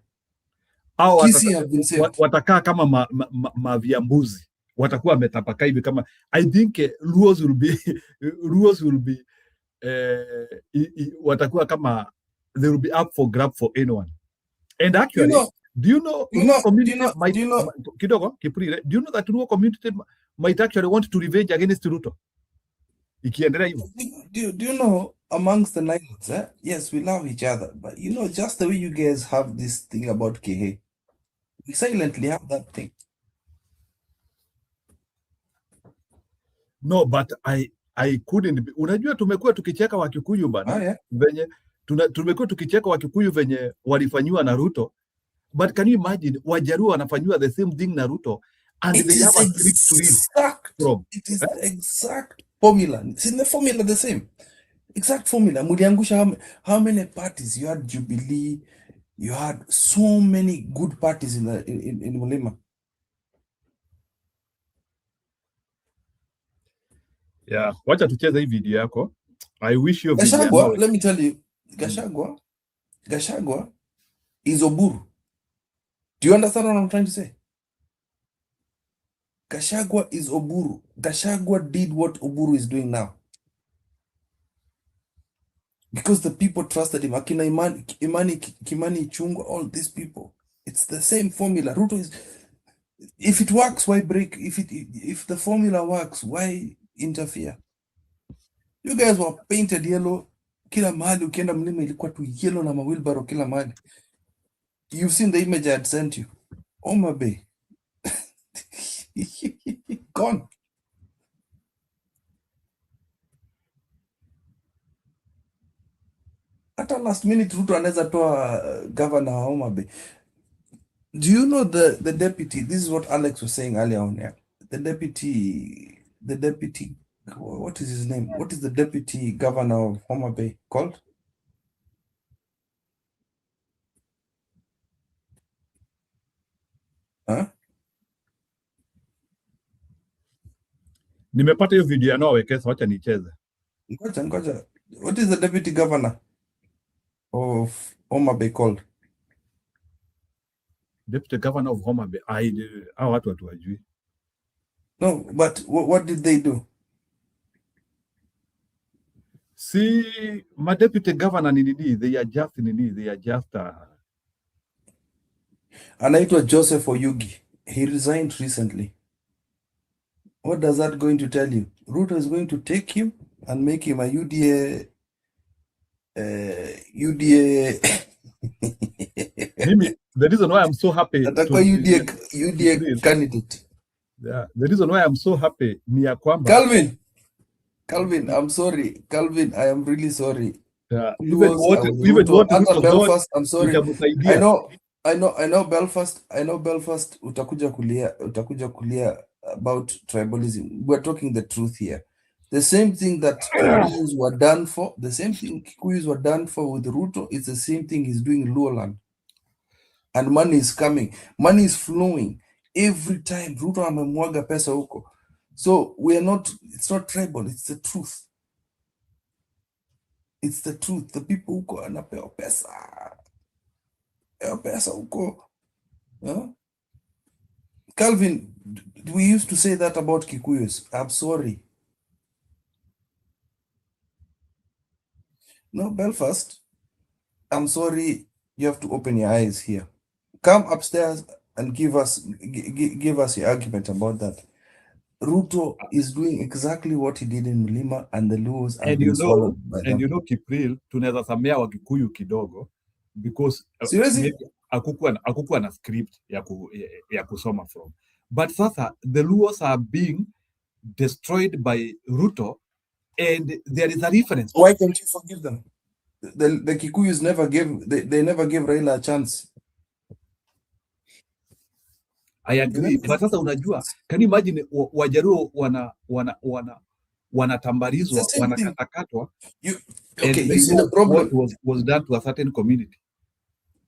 Watakaa kama maviambuzi, watakuwa wametapakaa hivi kama. I think Luos will be watakuwa kama they will be up for grab for anyone. And actually, do you know that Luo community might actually want to revenge against Ruto? Ikiendelea hivyo. Do you know, amongst the Nilots, yes, we love each other, but you know, just the way you guys have this thing about Kehe, we silently have that thing. No, but I couldn't be. Unajua tumekuwa tukicheka Wakikuyu bana, venye tumekuwa tukicheka Wakikuyu venye walifanywa na Ruto, but can you imagine Wajaruo wanafanywa the same thing na Ruto, and they have a script to read from. It is the exact formula. It's in the formula the same. Exact formula. Muliangusha how many parties? You had Jubilee, you had so many good parties in Mulima. Yeah, wacha tucheze hii video yako. I wish you Gachagua, let me tell you, Gachagua is Oburu. Do you understand what I'm trying to say? Gachagua is Oburu. Gachagua did what Oburu is doing now. Because the people trusted him. Akina Kimani Ichung'wah, all these people. It's the same formula. Ruto is, if it works, why break? If the formula works, why interfere? You guys were painted yellow. Kila mahali ukienda mlima ilikuwa tu yellow na mawilbaro kila mahali. You've seen the image I had sent you. Homa Bay. Gone. Hata last minute Ruto anaweza toa governor wa Homa Bay. Do you know the deputy? This is what Alex was saying earlier on here. The deputy, what is his name? What is the deputy governor of Homa Bay called? Huh? Nimepata hiyo video ya Noah Wekesa, wacha nicheze. Ngoja. What is the deputy governor of Homa Bay called? Deputy governor of Homa Bay. Hao watu hatuwajui. No, but what did they do? See, my deputy governor nini, they are just Anaitwa Joseph Oyugi. He resigned recently. What does that going to tell you? Ruto is going to take him and make him a UDA the reason why I'm so happy UDA candidate. Yeah, the reason why I'm so happy ni ya kwamba Calvin, I'm sorry. Calvin, I am really sorry. Yeah, even what Belfast, I'm sorry. I know Belfast utakuja kulia about tribalism. We're talking the truth here. The same thing that Kikuyus were done for, with Ruto, it's the same thing he's doing in Luoland. And money is coming. Money is flowing. Every time Ruto amemwaga pesa huko. So it's not tribal, it's the truth. It's the truth. The people huko anapewa pesa. Pesa huko. Huh? Calvin, we used to say that about Kikuyus. I'm sorry. No, Belfast, I'm sorry. You have to open your eyes here. Come upstairs and give us your argument about that. Ruto is doing exactly what he did in Mlima, and the Luos have And been you know, swallowed by them. and you know, Kipril, tunaweza samea Wakikuyu kidogo because Seriously? maybe hakukuwa na script ya kusoma from. But sasa the Luos are being destroyed by Ruto, and there is a reference. Why can't you forgive them? The Kikuyus never gave they never gave Raila a chance. I agree. But sasa unajua, can you imagine Wajaruo wanatambarizwa, wanakatakatwa, Okay, and you see the problem what was done to a certain community.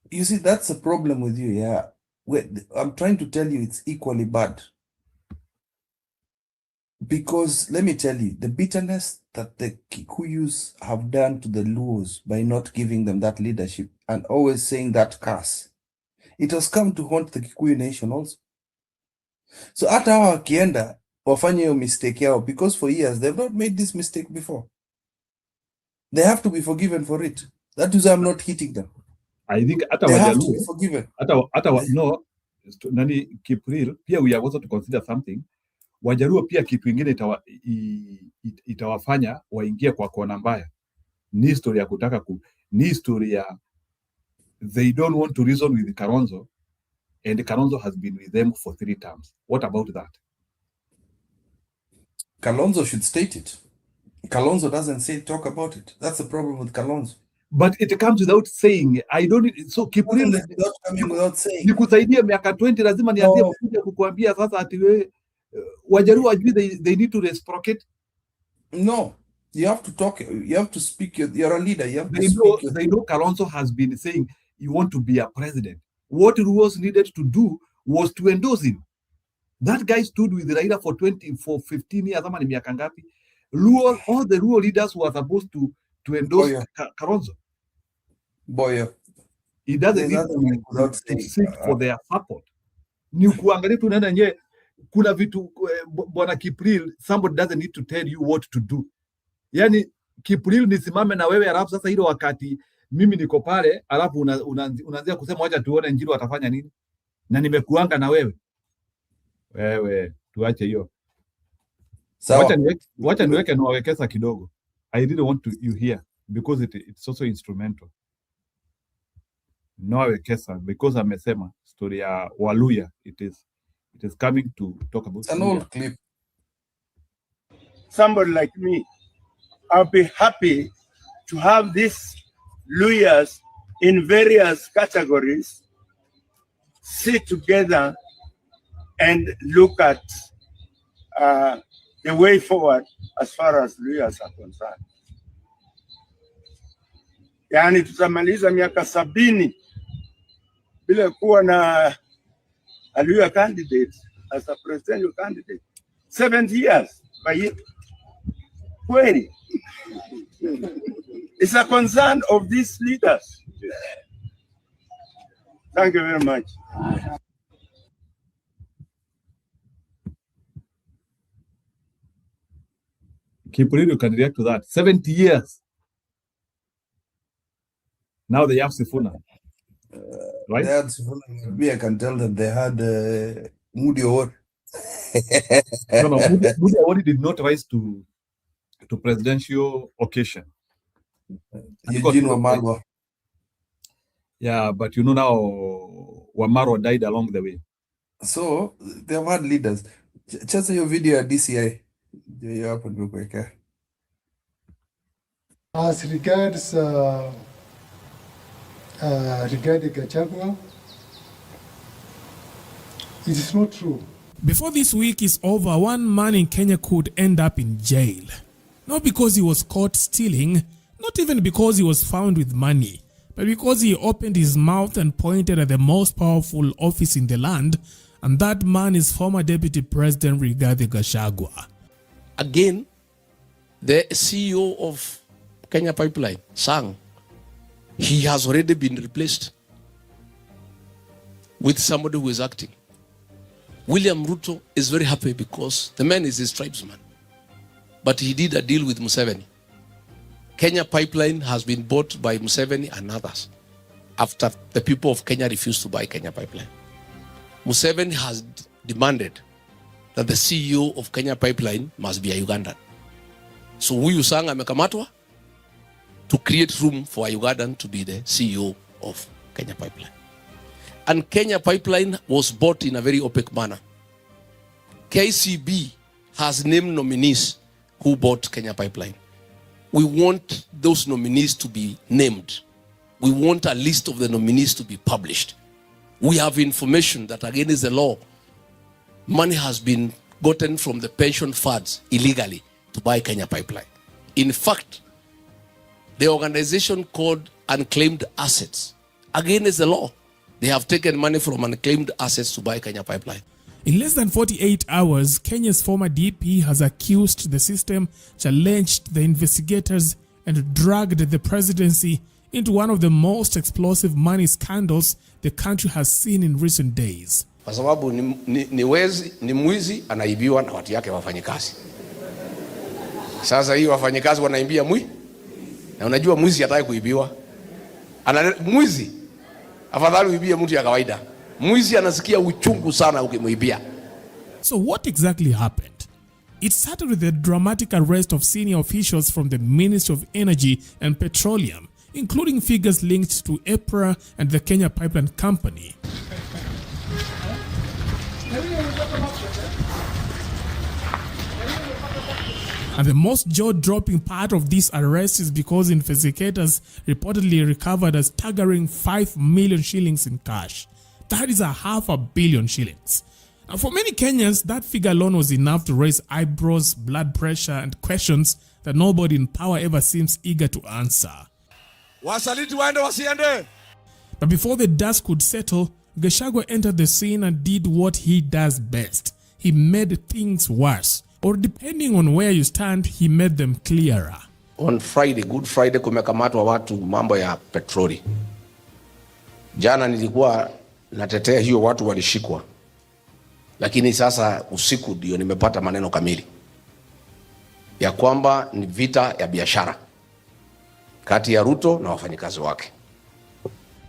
You see, that's the problem with you, yeah. I'm trying to tell you it's equally bad. Because let me tell you, the bitterness that the Kikuyus have done to the Luos by not giving them that leadership and always saying that curse, it has come to haunt the Kikuyu nation also. So hata hawa wakienda wafanye hiyo mistake yao, because for years they've not made this mistake before. They have to be forgiven for it. That is why I'm not hitting them. I think hata they have to be Wajaluo, forgiven. no, nani Kipril, pia we are also to consider something. Wajaluo pia kitu ingine itawafanya waingie kwa kona mbaya. Ni historia ya kutaka ni historia they don't want to reason with Kalonzo, and Kalonzo has been with them for 3 terms. What about that? Kalonzo should state it. Kalonzo doesn't talk about it. That's the problem with Kalonzo. But it comes without saying. I don't. So Kipril, without coming without saying. Nikusaidia miaka 20 lazima nianzie kuja kukuambia sasa ati wewe Wajaruo wajui they need to reciprocate. No, you have to talk. You have to speak. You're a leader. You have to speak. They know Kalonzo has been saying you want to be a president. What Luos needed to do was to endorse him. That guy stood with Raila for 15 years. Ama ni miaka ngapi? All the Luo leaders were supposed to endorse Kalonzo. Boyo. He doesn't need to seek for their support. Ni kuangalia tu nenda nje kuna vitu bwana Kipril, somebody doesn't need to tell you what to do. Yani Kipril nisimame na wewe alafu sasa ile wakati mimi niko pale alafu unaanzia kusema wacha tuone Njiru atafanya nini? Na nimekuanga na wewe. Wewe tuache hiyo. Wacha niweke na wawekeza kidogo. I really want you here because it's also instrumental. No wekesa because amesema story ya Waluya it is coming to talk about an old clip. Somebody like me, I'll be happy to have these lawyers in various categories sit together and look at the way forward as far as lawyers are concerned. Yani tutamaliza miaka 70 bila kuwa na a lawyer candidate as a presidential candidate. 70 years by year. Query. It's a concern of these leaders. Thank you very much. Kipril, you can react to that. 70 years. Now they have Sifuna. Right? They had Sifuna. Maybe I can tell them they had Moody Award. No, Moody Award did not rise to presidential occasion. Eugene Wamalwa. Yeah, but you know now Wamalwa died along the way. So they have had leaders. Just your video at DCI. As regards regarding Gachagua, it is not true. Before this week is over, one man in Kenya could end up in jail. Not because he was caught stealing, not even because he was found with money, but because he opened his mouth and pointed at the most powerful office in the land, and that man is former Deputy President Rigathi Gachagua. Again, the CEO of Kenya Pipeline, Sang, he has already been replaced with somebody who is acting. William Ruto is very happy because the man is his tribesman. But he did a deal with Museveni. Kenya Pipeline has been bought by Museveni and others after the people of Kenya refused to buy Kenya Pipeline. Museveni has demanded that the CEO of Kenya Pipeline must be a Ugandan. So huyu Sang amekamatwa to create room for a Ugandan to be the CEO of Kenya Pipeline. And Kenya Pipeline was bought in a very opaque manner. KCB has named nominees who bought Kenya Pipeline. We want those nominees to be named. We want a list of the nominees to be published. We have information that against the law, money has been gotten from the pension funds illegally to buy Kenya Pipeline. In fact, the organization called Unclaimed Assets, against the law, they have taken money from unclaimed assets to buy Kenya Pipeline. In less than 48 hours, Kenya's former DP has accused the system, challenged the investigators, and dragged the presidency into one of the most explosive money scandals the country has seen in recent days. Kwa sababu ni mwizi anaibiwa na watu yake wafanyikazi. Sasa hii wafanyikazi wanaibia na unajua mwizi hataki kuibiwa. Mwizi afadhali uibie mtu ya kawaida. Mwizi anasikia uchungu sana ukimuibia. So what exactly happened? It started with the dramatic arrest of senior officials from the Ministry of Energy and Petroleum, including figures linked to EPRA and the Kenya Pipeline Company. And the most jaw-dropping part of this arrest is because investigators reportedly recovered a staggering 5 million shillings in cash. That is 500 million shillings. And for many Kenyans, that figure alone was enough to raise eyebrows, blood pressure, and questions that nobody in power ever seems eager to answer. Wasaliti waende wasiende. But before the dust could settle, Gachagua entered the scene and did what he does best. He made things worse. Or depending on where you stand, he made them clearer. On Friday, Good Friday, kumekamatwa watu mambo ya petroli. Jana nilikuwa natetea hiyo watu walishikwa. Lakini sasa usiku ndio nimepata maneno kamili ya kwamba ni vita ya biashara kati ya Ruto na wafanyikazi wake.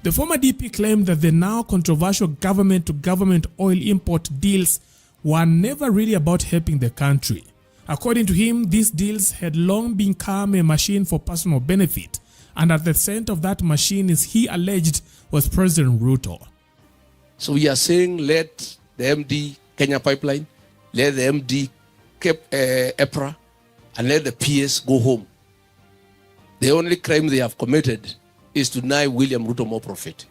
The former DP claimed that the now controversial government-to-government oil import deals were never really about helping the country. According to him, these deals had long become a machine for personal benefit, and at the center of that machine, as he alleged, was President Ruto. So we are saying let the MD Kenya Pipeline, let the MD EPRA, and let the PS go home. The only crime they have committed is to deny William Ruto more profit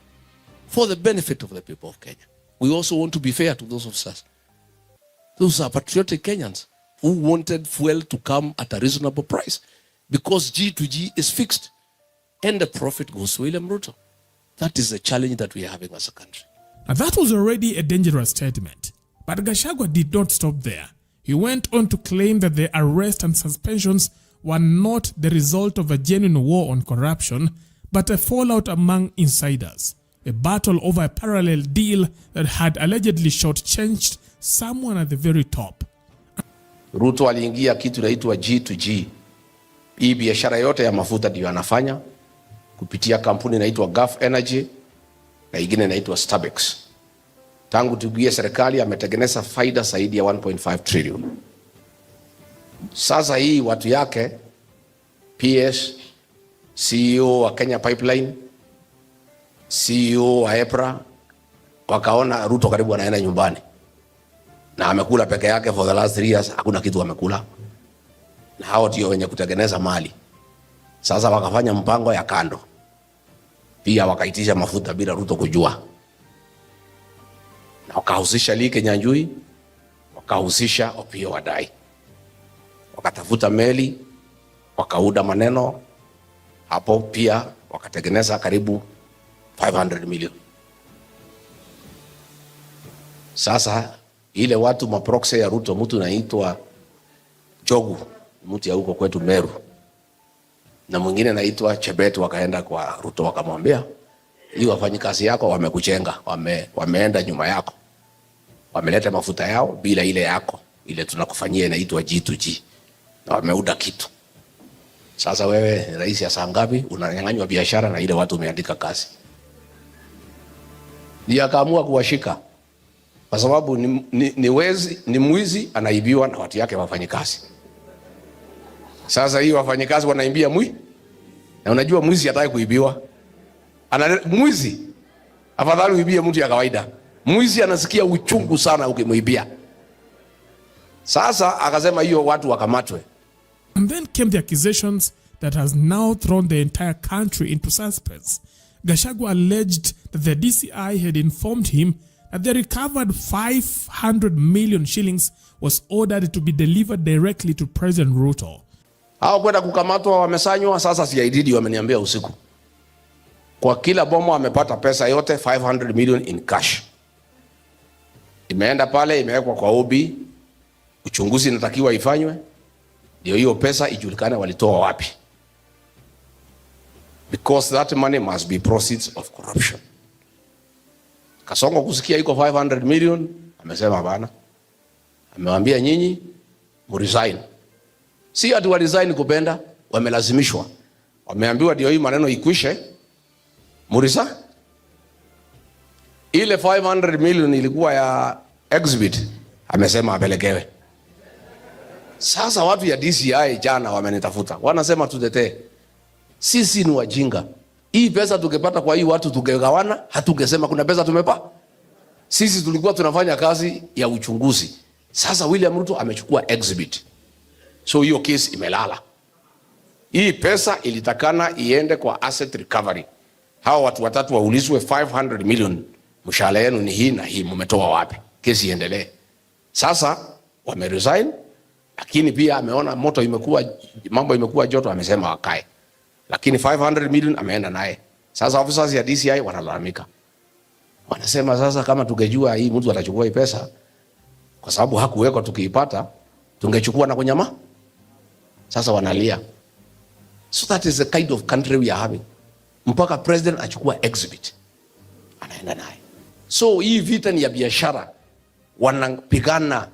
for the benefit of the people of Kenya. We also want to be fair to those officers. Those are patriotic Kenyans who wanted fuel to come at a reasonable price because G2G is fixed and the profit goes to William Ruto. That is the challenge that we are having as a country. And that was already a dangerous statement. But Gachagua did not stop there. He went on to claim that the arrest and suspensions were not the result of a genuine war on corruption, but a fallout among insiders. A battle over a parallel deal that had allegedly shortchanged someone at the very top. Ruto aliingia kitu inaitwa G2G. Hii biashara yote ya mafuta ndio anafanya kupitia kampuni inaitwa Gulf Energy na ingine inaitwa Starbex. Tangu tuingie serikali ametengeneza faida zaidi ya 1.5 trillion. Sasa hii watu yake PS, CEO wa Kenya Pipeline, CEO wa EPRA wakaona Ruto karibu anaenda nyumbani. Na amekula peke yake for the last 3 years, hakuna kitu amekula. Na hao ndio wenye kutengeneza mali. Sasa wakafanya mpango ya kando. Pia wakaitisha mafuta bila Ruto kujua. Na wakahusisha Like Nyanjui, wakahusisha Opiyo Wandayi. Wakatafuta meli, wakauda maneno. Hapo pia wakatengeneza karibu 500 million. Sasa ile watu maproxy ya Ruto, mtu naitwa Jogu, mtu ya huko kwetu Meru, na mwingine naitwa Chebet, wakaenda kwa Ruto wakamwambia, hii wafanyikazi yako wamekuchenga, wameenda nyuma yako, wameleta mafuta yao bila ile yako, ile tunakufanyia inaitwa G2G, na wameuda kitu. Sasa wewe rais ya saa ngapi unanyang'anywa biashara na ile watu umeandika kazi? Ndio akaamua kuwashika kwa sababu ni mwizi anaibiwa na watu yake wafanyikazi. Sasa hii wafanyikazi wanaimbia na unajua mwizi hataki kuibiwa. Mwizi afadhali uibie mtu ya kawaida. Mwizi anasikia uchungu sana ukimuibia. Sasa akasema hiyo watu wakamatwe. And then came the accusations that has now thrown the entire country into suspense. Gachagua alleged that the DCI had informed him that the recovered 500 million shillings was ordered to be delivered directly to President Ruto. Hao kwenda kukamatwa wamesanywa. Sasa CID wameniambia usiku, kwa kila bomo amepata pesa yote 500 million in cash. Imeenda pale, imewekwa kwa OB, uchunguzi inatakiwa ifanywe, ndio hiyo pesa ijulikane walitoa wapi, because that money must be proceeds of corruption. Kasongo kusikia iko 500 million, amesema bana, amewaambia nyinyi mresign. Si ati wa resign kupenda, wamelazimishwa. Wameambiwa ndio hii maneno ikwishe, mresign. Ile 500 million ilikuwa ya exhibit, amesema apelekewe. Sasa watu ya DCI jana wamenitafuta, wanasema tutetee. Sisi ni wajinga. Hii pesa tukipata kwa hii watu tungegawana, hatungesema kuna pesa tumepa. Sisi tulikuwa tunafanya kazi ya uchunguzi. Sasa William Ruto amechukua exhibit. So hiyo case imelala. Hii pesa ilitakana iende kwa asset recovery. Hao watu watatu waulizwe 500 million. Mshahara yenu ni hii na hii, mmetoa wapi? Kesi iendelee. Sasa wameresign, lakini pia ameona moto imekuwa, mambo imekuwa joto, amesema wakae. Lakini 500 million ameenda naye. Sasa officers ya DCI wanalalamika. Wanasema sasa kama tungejua hii mtu atachukua hii pesa, kwa sababu hakuwekwa tukiipata, tungechukua na kunyama. Sasa wanalia. So that is the kind of country we are having. Mpaka president achukua exhibit, anaenda naye. So hii vita ni ya biashara, wanapigana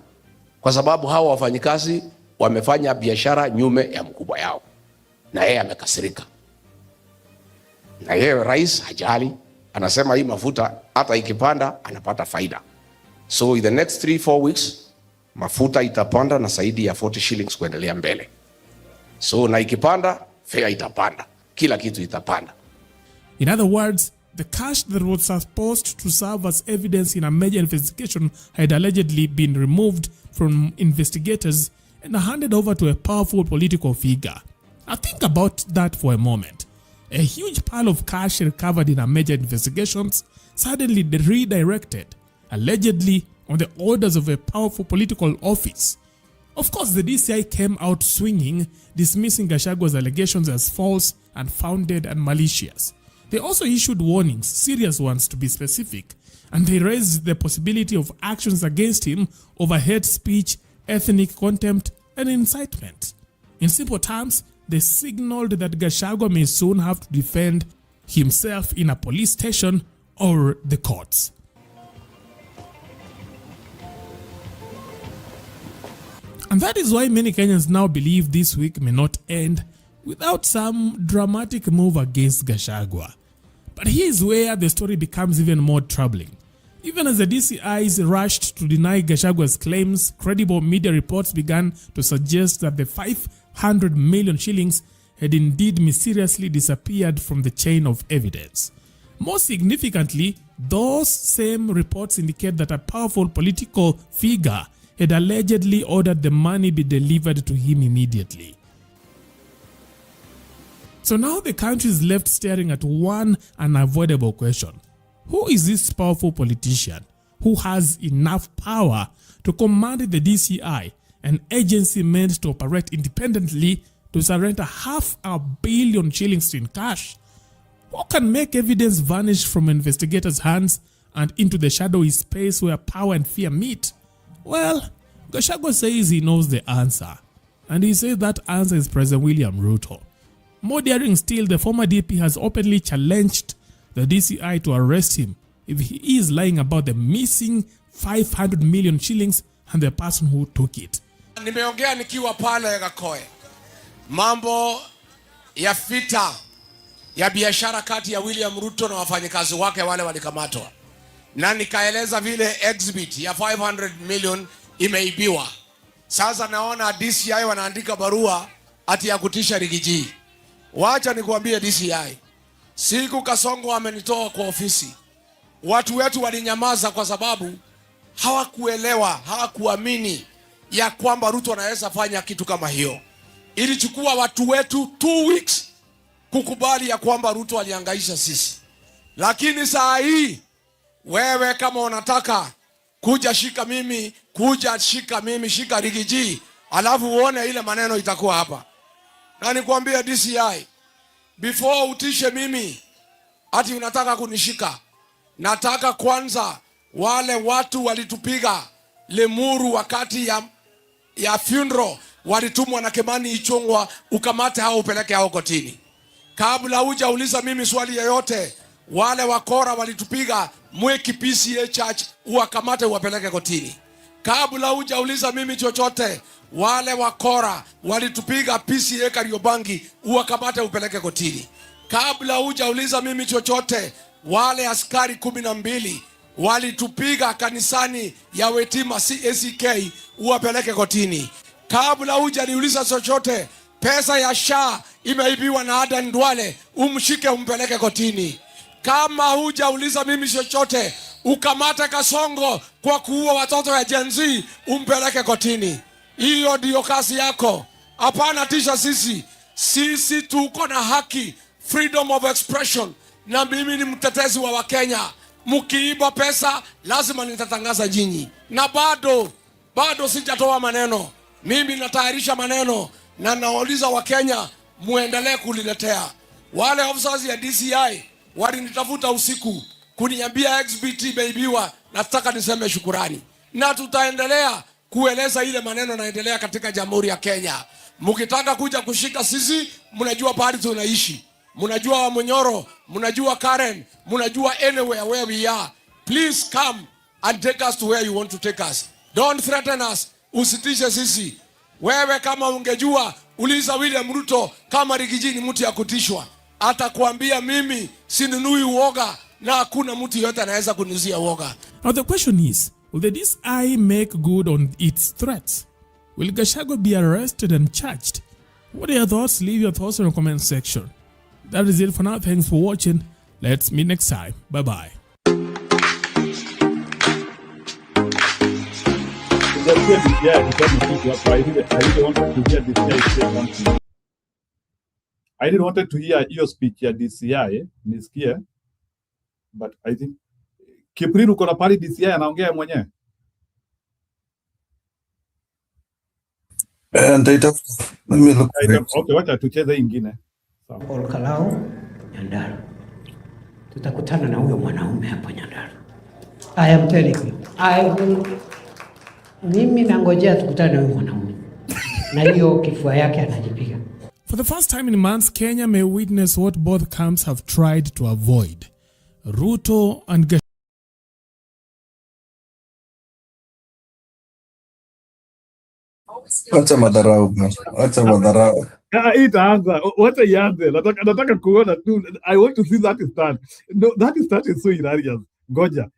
kwa sababu hawa wafanyikazi wamefanya biashara nyume ya mkubwa yao, na yeye amekasirika. Na yeye rais hajali, anasema hii mafuta hata ikipanda anapata faida. So in the next 3-4 weeks mafuta itapanda na zaidi ya 40 shillings kuendelea mbele. So na ikipanda fare itapanda, kila kitu itapanda. In other words, the cash that was supposed to serve as evidence in a major investigation had allegedly been removed from investigators and handed over to a powerful political figure. Now think about that for a moment. A huge pile of cash recovered in a major investigations suddenly redirected, allegedly on the orders of a powerful political office. Of course, the DCI came out swinging, dismissing Gachagua's allegations as false, unfounded, and malicious. They also issued warnings, serious ones to be specific, and they raised the possibility of actions against him over hate speech, ethnic contempt, and incitement. In simple terms, they signaled that Gachagua may soon have to defend himself in a police station or the courts. And that is why many Kenyans now believe this week may not end without some dramatic move against Gachagua. But here's where the story becomes even more troubling. Even as the DCIs rushed to deny Gachagua's claims, credible media reports began to suggest that the 500 million shillings had indeed mysteriously disappeared from the chain of evidence. More significantly, those same reports indicate that a powerful political figure had allegedly ordered the money be delivered to him immediately. So now the country is left staring at one unavoidable question. Who is this powerful politician who has enough power to command the DCI, an agency meant to operate independently, to surrender 500 million shillings in cash? Who can make evidence vanish from investigators' hands and into the shadowy space where power and fear meet? Well, Gachagua says he knows the answer, and he says that answer is President William Ruto. More daring still, the former DP has openly challenged the DCI to arrest him if he is lying about the missing 500 million shillings and the person who took it. Nimeongea nikiwa pale Gakoe. Mambo ya vita ya biashara kati ya William Ruto na wafanyikazi wake wale walikamatwa. na nikaeleza vile exhibit ya 500 million imeibiwa. Sasa naona DCI wanaandika barua ati ya kutisha Rigiji. Wacha nikuambie DCI, siku Kasongo amenitoa kwa ofisi, watu wetu walinyamaza kwa sababu hawakuelewa, hawakuamini ya kwamba Ruto anaweza fanya kitu kama hiyo. Ilichukua watu wetu 2 weeks kukubali ya kwamba Ruto alihangaisha sisi. Lakini saa hii wewe kama unataka kuja shika mimi, shika Rigiji, alafu uone ile maneno itakuwa hapa. Na nikwambia DCI, before utishe mimi ati unataka kunishika, nataka kwanza wale watu walitupiga Lemuru wakati ya funeral, walitumwa na Kimani Ichung'wah, ukamate hao upeleke hao kotini. Kabla hujauliza mimi swali yoyote, wale wakora walitupiga Mweki PCA Church, uwakamate uwapeleke kotini. Kabla hujauliza mimi chochote, wale wakora walitupiga PCA Kariobangi, uwakamate upeleke kotini. Kabla hujauliza mimi chochote, wale askari 12 walitupiga kanisani ya Wetima CACK, uwapeleke kotini. Kabla hujaniuliza chochote, pesa ya SHA imeibiwa na Adan Duale, umshike umpeleke kotini. Kama hujauliza mimi chochote, ukamate Kasongo kwa kuua watoto ya Gen Z, umpeleke kotini. Hiyo ndio kazi yako. Hapana tisha sisi. Sisi tuko na haki, freedom of expression, na mimi ni mtetezi wa Wakenya. Mkiiba pesa lazima nitatangaza jinyi. Na bado sijatoa maneno. Mimi natayarisha maneno na nauliza Wakenya muendelee kuliletea. Wale officers ya DCI walinitafuta usiku kuniambia exhibit imeibiwa, nataka niseme shukurani. Na tutaendelea kueleza ile maneno naendelea katika Jamhuri ya Kenya. Mkitaka kuja kushika sisi, mnajua pahali tunaishi. Mnajua Wamunyoro, mnajua Karen, mnajua anywhere where we are. Please come and take us to where you want to take us. Don't threaten us. Usitishe sisi. Wewe kama ungejua, uliza William Ruto kama Rigiji ni mtu ya kutishwa. Atakwambia mimi sinunui uoga na hakuna mtu yote anaweza kunuzia uoga. Now the question is, will the DCI make good on its threats? Will Gachagua be arrested and charged? What are your thoughts? Leave your thoughts in the comment section. That is it for now. Thanks for watching. Let's meet next time. Bye-bye. I didn't want to hear your speech ya DCI, nisikie, but I think Kipri uko na pali DCI anaongea mwenyewe. Okay, wacha tucheze ingine. Olkalao Nyandarua. Tutakutana na huyo mwanaume hapo Nyandarua. I am telling you. Mimi nangojea tukutane na huyo mwanaume. Na hiyo kifua yake anajipiga. For the first time in months, Kenya may witness what both camps have tried to avoid. Ruto and Gachagua. Acha madarau. Itaanza. Wacha ianze. Nataka kuona tu. I want to see that start. No, that start is so hilarious. Goja.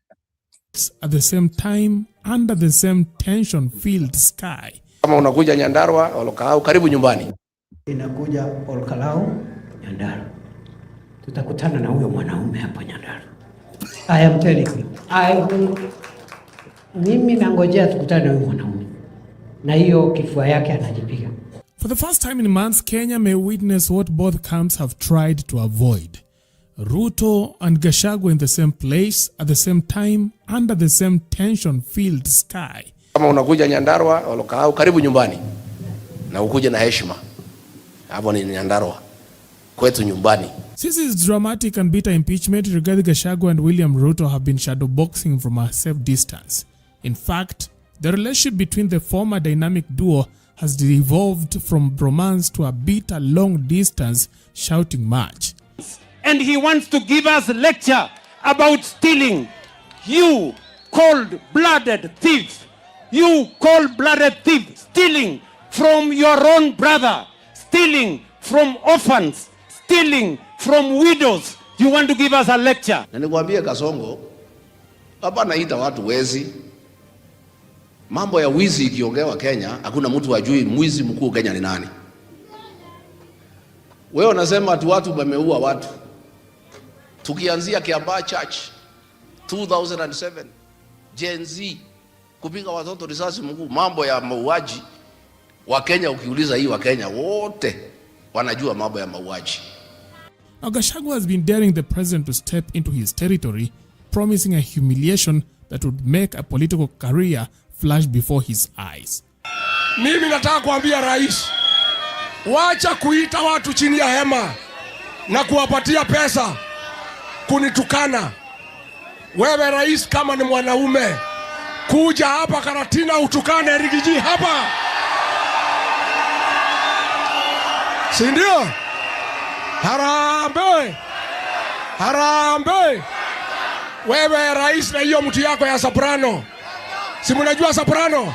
At the same time, under the same tension-filled sky. Kama unakuja Nyandarua, Olkalao, karibu nyumbani. Inakuja Olkalao Nyandarua. Tutakutana na huyo mwanaume hapo Nyandarua. I am telling you. Mimi nangojea tukutane na huyo mwanaume. Na hiyo kifua yake anajipiga. For the first time in months, Kenya may witness what both camps have tried to avoid. Ruto and Gachagua in the same place, at the same time, under the same tension-filled sky. Kama unakuja Nyandarua, Olkalao, karibu nyumbani. Na ukuje na heshima. Hapo ni Nyandarua. Kwetu nyumbani. Since his dramatic and bitter impeachment, Rigathi Gachagua and William Ruto have been shadowboxing from a safe distance. In fact, the relationship between the former dynamic duo has devolved from bromance to a bitter long-distance shouting match. And he wants to give us a lecture about stealing. You cold-blooded thief. You cold-blooded thief, stealing from your own brother, stealing from orphans, stealing from widows. You want to give us a lecture? Na nikwambie Kasongo, Hapa naita watu wezi. Mambo ya wizi ikiongewa Kenya, hakuna mtu hajui mwizi mkuu Kenya ni nani. Wewe unasema ati watu wameua watu. Tukianzia Kiambaa Church 2007, Gen Z kupiga watoto risasi mkuu, mambo ya mauaji wa Kenya, ukiuliza hii wa Kenya wote wanajua mambo ya mauaji. Now, Gachagua has been daring the president to step into his territory, promising a humiliation that would make a political career flash before his eyes. Mimi nataka kuambia rais, wacha kuita watu chini ya hema na kuwapatia pesa kunitukana. Wewe rais, kama ni mwanaume, kuja hapa Karatina utukane Rigiji hapa. Si ndio? Harambe! Harambe! Wewe rais na hiyo mtu yako ya soprano. Si mnajua soprano?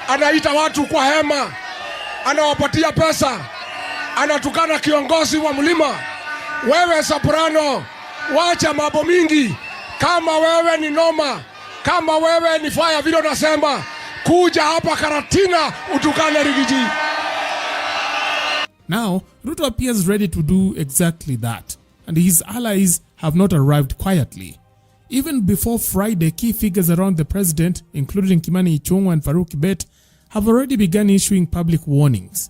Anaita watu kwa hema, anawapatia pesa, anatukana kiongozi wa mlima. Wewe soprano, wacha mambo mingi. Kama wewe ni noma, kama wewe ni fire vile unasema, kuja hapa Karatina utukane Rigiji. Now, Ruto appears ready to do exactly that, and his allies have not arrived quietly. Even before Friday, key figures around the president, including Kimani Ichung'wah and Farouk Kibet, have already begun issuing public warnings.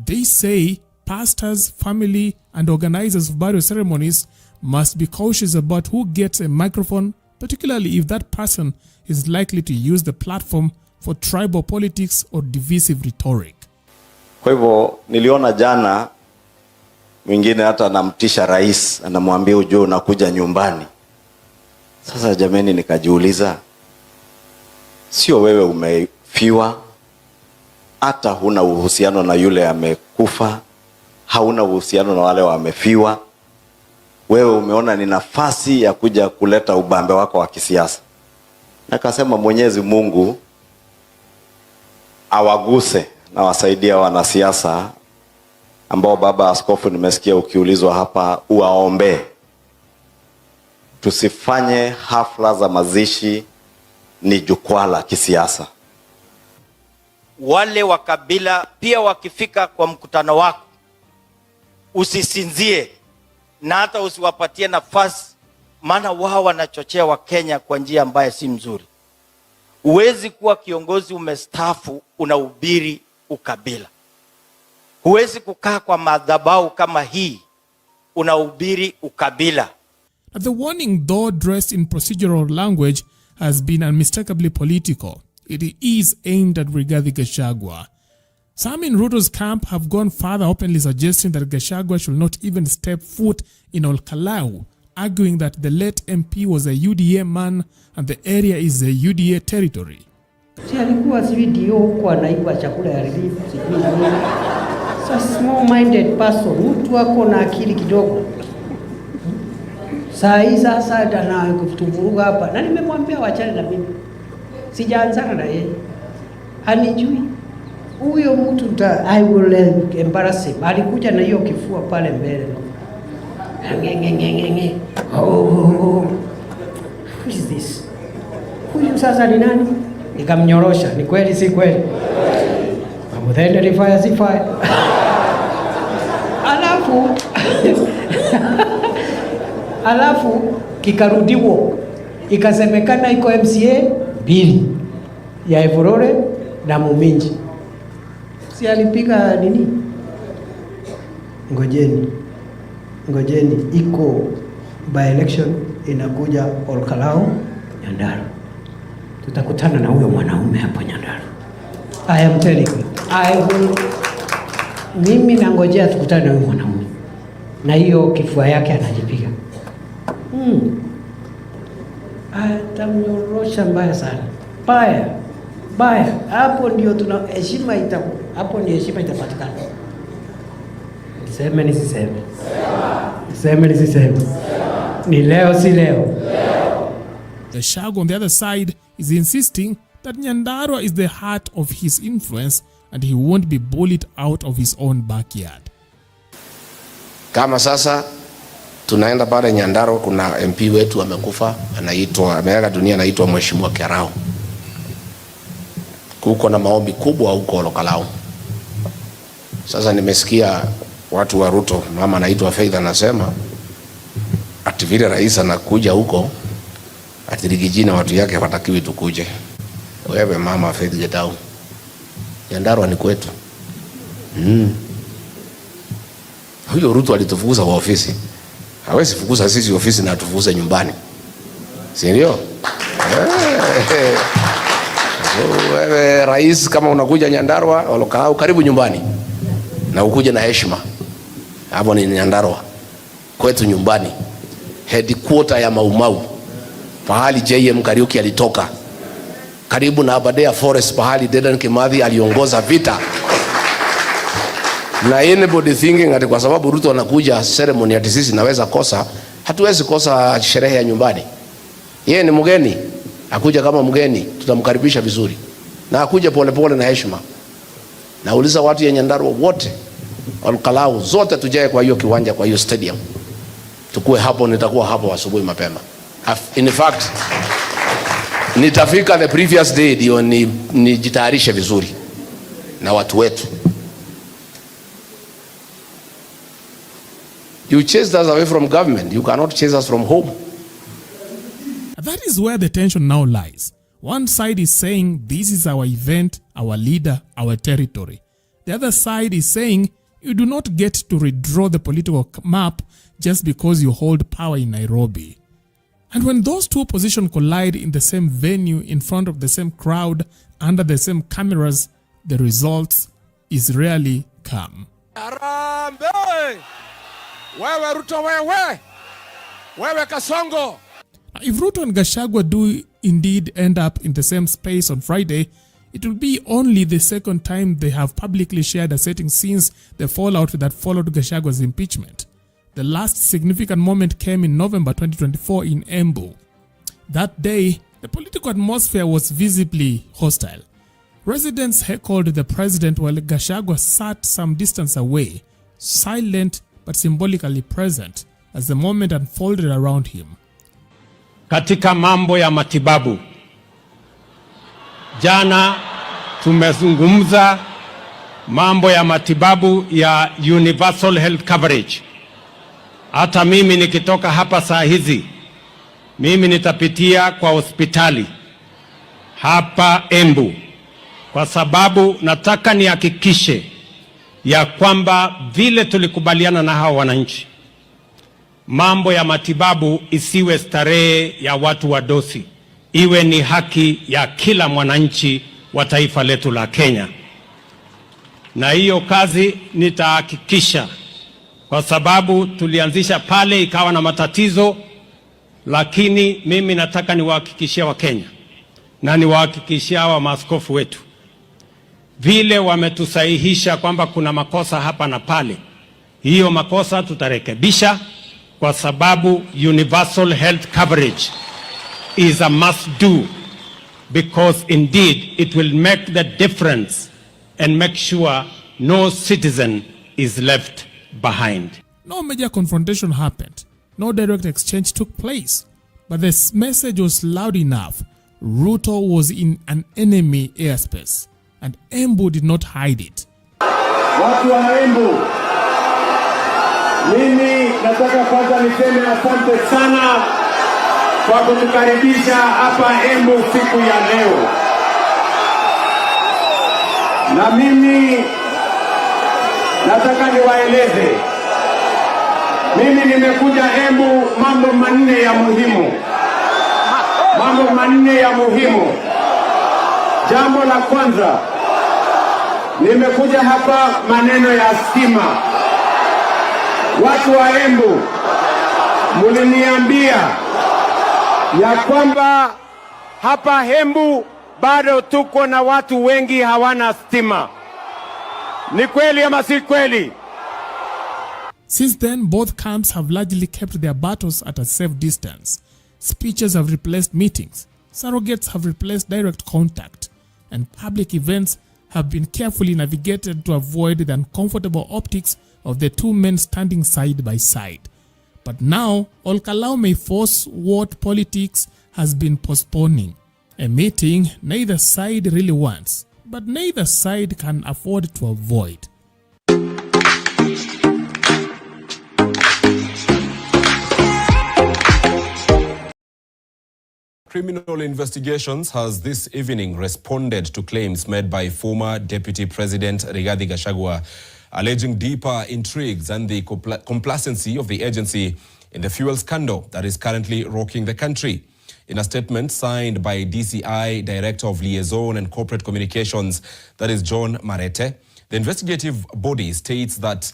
They say pastors, family, and organizers of burial ceremonies must be cautious about who gets a microphone, particularly if that person is likely to use the platform for tribal politics or divisive rhetoric. Kwa hivyo niliona jana mwingine hata anamtisha rais, anamwambia ujue unakuja nyumbani. Sasa jameni, nikajiuliza, sio wewe umefiwa, hata huna uhusiano na yule amekufa, hauna uhusiano na wale wamefiwa. Wewe umeona ni nafasi ya kuja kuleta ubambe wako wa kisiasa. Nakasema Mwenyezi Mungu awaguse na wasaidia wanasiasa ambao baba askofu nimesikia ukiulizwa hapa uwaombe. Tusifanye hafla za mazishi ni jukwaa la kisiasa. Wale wa kabila pia wakifika kwa mkutano wako, usisinzie na hata usiwapatie nafasi, maana wao wanachochea Wakenya kwa njia ambayo si mzuri. Huwezi kuwa kiongozi umestaafu unahubiri ukabila. Huwezi kukaa kwa madhabahu kama hii unahubiri ukabila. The warning, though dressed in procedural language, has been unmistakably political. It is aimed at Rigathi Gachagua. Some in Ruto's camp have gone further, openly suggesting that Gachagua should not even step foot in Ol-Kalou, arguing that the late MP was a UDA man and the area is a UDA territory. Si alikuwa CDO huko anaiba chakula ya relief. So small-minded person, mtu ako na akili kidogo. Saa hii sasa na kutuvuruga hapa. Na nimemwambia wachane na mimi. Sijaanzana na yeye. Hanijui. Huyo mtu I will embarrass him. Alikuja na hiyo kifua pale mbele. Ngengengengenge. Oh. Who is this? Huyu sasa ni nani? Nikamnyorosha. Ni kweli si kweli? Mamudhende ni fire si fire. Alafu kikarudiwo. Ikasemekana iko MCA 2 ya Evorore na Muminji. Si alipiga nini? Ngojeni iko by election inakuja Ol-Kalou Nyandarua. Tutakutana na huyo mwanaume hapo Nyandarua. I am telling you. Mimi nangojea tukutane na huyo mwanaume. Na hiyo kifua yake anajipiga. Atamnyorosha mbaya sana. Baya. Hapo ndio tuna heshima hapo ndio heshima itapatikana. Niseme nisiseme. Ni leo si leo. Gachagua on the other side is insisting that Nyandarua is the heart of his influence and he won't be bullied out of his own backyard. Kama sasa Tunaenda pale Nyandarua, kuna MP wetu amekufa, ameaga dunia, anaitwa Mheshimiwa Kerao. Kuko na maombi kubwa huko Lokalao. Sasa nimesikia watu wa Ruto, mama anaitwa Faith anasema ati vile rais anakuja huko ati Rigiji na watu yake hawatakiwi tukuje. Wewe mama Faith Getau, Nyandarua ni kwetu. Huyo Ruto alitufukuza kwa ofisi. Hawezi fukuza sisi ofisi na atufukuze nyumbani. Si ndio? So, wewe rais kama unakuja Nyandarua, Olokau karibu nyumbani. Na ukuje na heshima. Hapo ni Nyandarua. Kwetu nyumbani. Headquarter ya Maumau. Pahali JM Kariuki alitoka. Karibu na Aberdare Forest, pahali Dedan Kimathi aliongoza vita. Na anybody thinking ati kwa sababu Ruto anakuja ceremony ati sisi naweza kosa, hatuwezi kosa sherehe ya nyumbani. Yeye ni mgeni, akuja kama mgeni, tutamkaribisha vizuri. Na akuja polepole na heshima. Nauliza watu ya Nyandarua wote, Olkalau zote tujae kwa hiyo kiwanja, kwa hiyo stadium. Tukue hapo, nitakuwa hapo asubuhi mapema. In fact, nitafika the previous day ndio nijitayarishe vizuri na watu wetu. You chased us away from government. You cannot chase us from home. That is where the tension now lies. One side is saying this is our event, our leader, our territory. The other side is saying you do not get to redraw the political map just because you hold power in Nairobi. And when those two positions collide in the same venue, in front of the same crowd, under the same cameras, the results is rarely calm. Arambe! Wewe Ruto wewe! Wewe Kasongo! If Ruto and Gachagua do indeed end up in the same space on Friday, it will be only the second time they have publicly shared a setting since the fallout that followed Gachagua's impeachment. The last significant moment came in November 2024 in Embu. That day, the political atmosphere was visibly hostile. Residents heckled the president while Gachagua sat some distance away, silent but symbolically present as the moment unfolded around him. Katika mambo ya matibabu, jana tumezungumza mambo ya matibabu ya universal health coverage. Hata mimi nikitoka hapa saa hizi, mimi nitapitia kwa hospitali hapa Embu, kwa sababu nataka nihakikishe ya kwamba vile tulikubaliana na hao wananchi, mambo ya matibabu isiwe starehe ya watu wadosi, iwe ni haki ya kila mwananchi wa taifa letu la Kenya. Na hiyo kazi nitahakikisha, kwa sababu tulianzisha pale ikawa na matatizo, lakini mimi nataka niwahakikishie wa Kenya na niwahakikishie wa maaskofu wetu, vile wametusahihisha kwamba kuna makosa hapa na pale, hiyo makosa tutarekebisha, kwa sababu universal health coverage is a must do, because indeed it will make the difference and make sure no citizen is left behind. No major confrontation happened. No direct exchange took place. But this message was loud enough. Ruto was in an enemy airspace. And Embu did not hide it. Watu wa Embu, mimi nataka kwanza niseme asante sana kwa kutukaribisha hapa Embu siku ya leo. Na mimi nataka niwaeleze, mimi nimekuja Embu mambo manne ya muhimu. Mambo manne ya muhimu. Jambo la kwanza, nimekuja hapa maneno ya stima. Watu wa Embu, muliniambia ya kwamba hapa Embu bado tuko na watu wengi hawana stima. Ni kweli ama si kweli? Since then, both camps have largely kept their battles at a safe distance. Speeches have replaced meetings, surrogates have replaced direct contact, and public events have been carefully navigated to avoid the uncomfortable optics of the two men standing side by side. But now, Olkalau may force what politics has been postponing. A meeting neither side really wants, but neither side can afford to avoid. Criminal Investigations has this evening responded to claims made by former Deputy President Rigathi Gachagua, alleging deeper intrigues and the complacency of the agency in the fuel scandal that is currently rocking the country. In a statement signed by DCI Director of Liaison and Corporate Communications, that is John Marete, the investigative body states that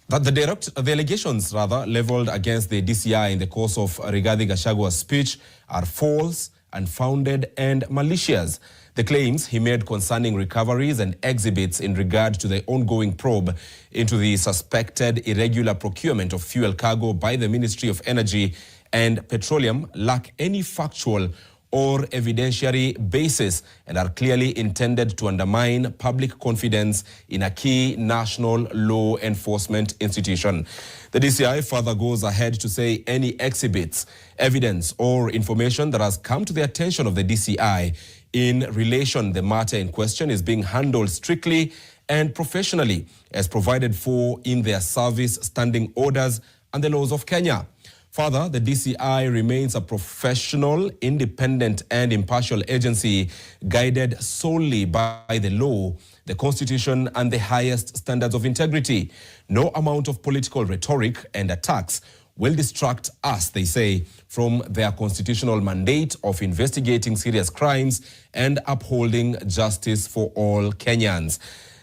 the allegations leveled against the DCI in the course of Rigathi Gachagua's speech are false, unfounded, and malicious. The claims he made concerning recoveries and exhibits in regard to the ongoing probe into the suspected irregular procurement of fuel cargo by the Ministry of Energy and Petroleum lack any factual or evidentiary basis and are clearly intended to undermine public confidence in a key national law enforcement institution. The DCI further goes ahead to say any exhibits, evidence, or information that has come to the attention of the DCI in relation to the matter in question is being handled strictly and professionally as provided for in their service standing orders and the laws of Kenya. Further, the DCI remains a professional, independent, and impartial agency guided solely by the law, the Constitution, and the highest standards of integrity. No amount of political rhetoric and attacks will distract us, they say, from their constitutional mandate of investigating serious crimes and upholding justice for all Kenyans.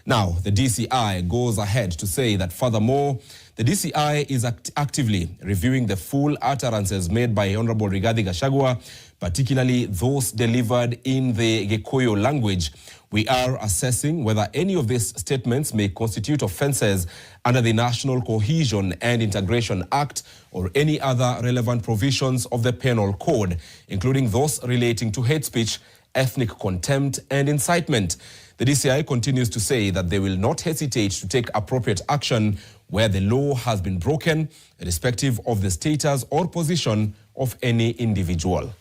Now, the DCI goes ahead to say that furthermore, the DCI is actively reviewing the full utterances made by Honorable Rigathi Gachagua, particularly those delivered in the Gikuyu language. We are assessing whether any of these statements may constitute offences under the National Cohesion and Integration Act or any other relevant provisions of the Penal Code, including those relating to hate speech, ethnic contempt, and incitement. The DCI continues to say that they will not hesitate to take appropriate action where the law has been broken, irrespective of the status or position of any individual.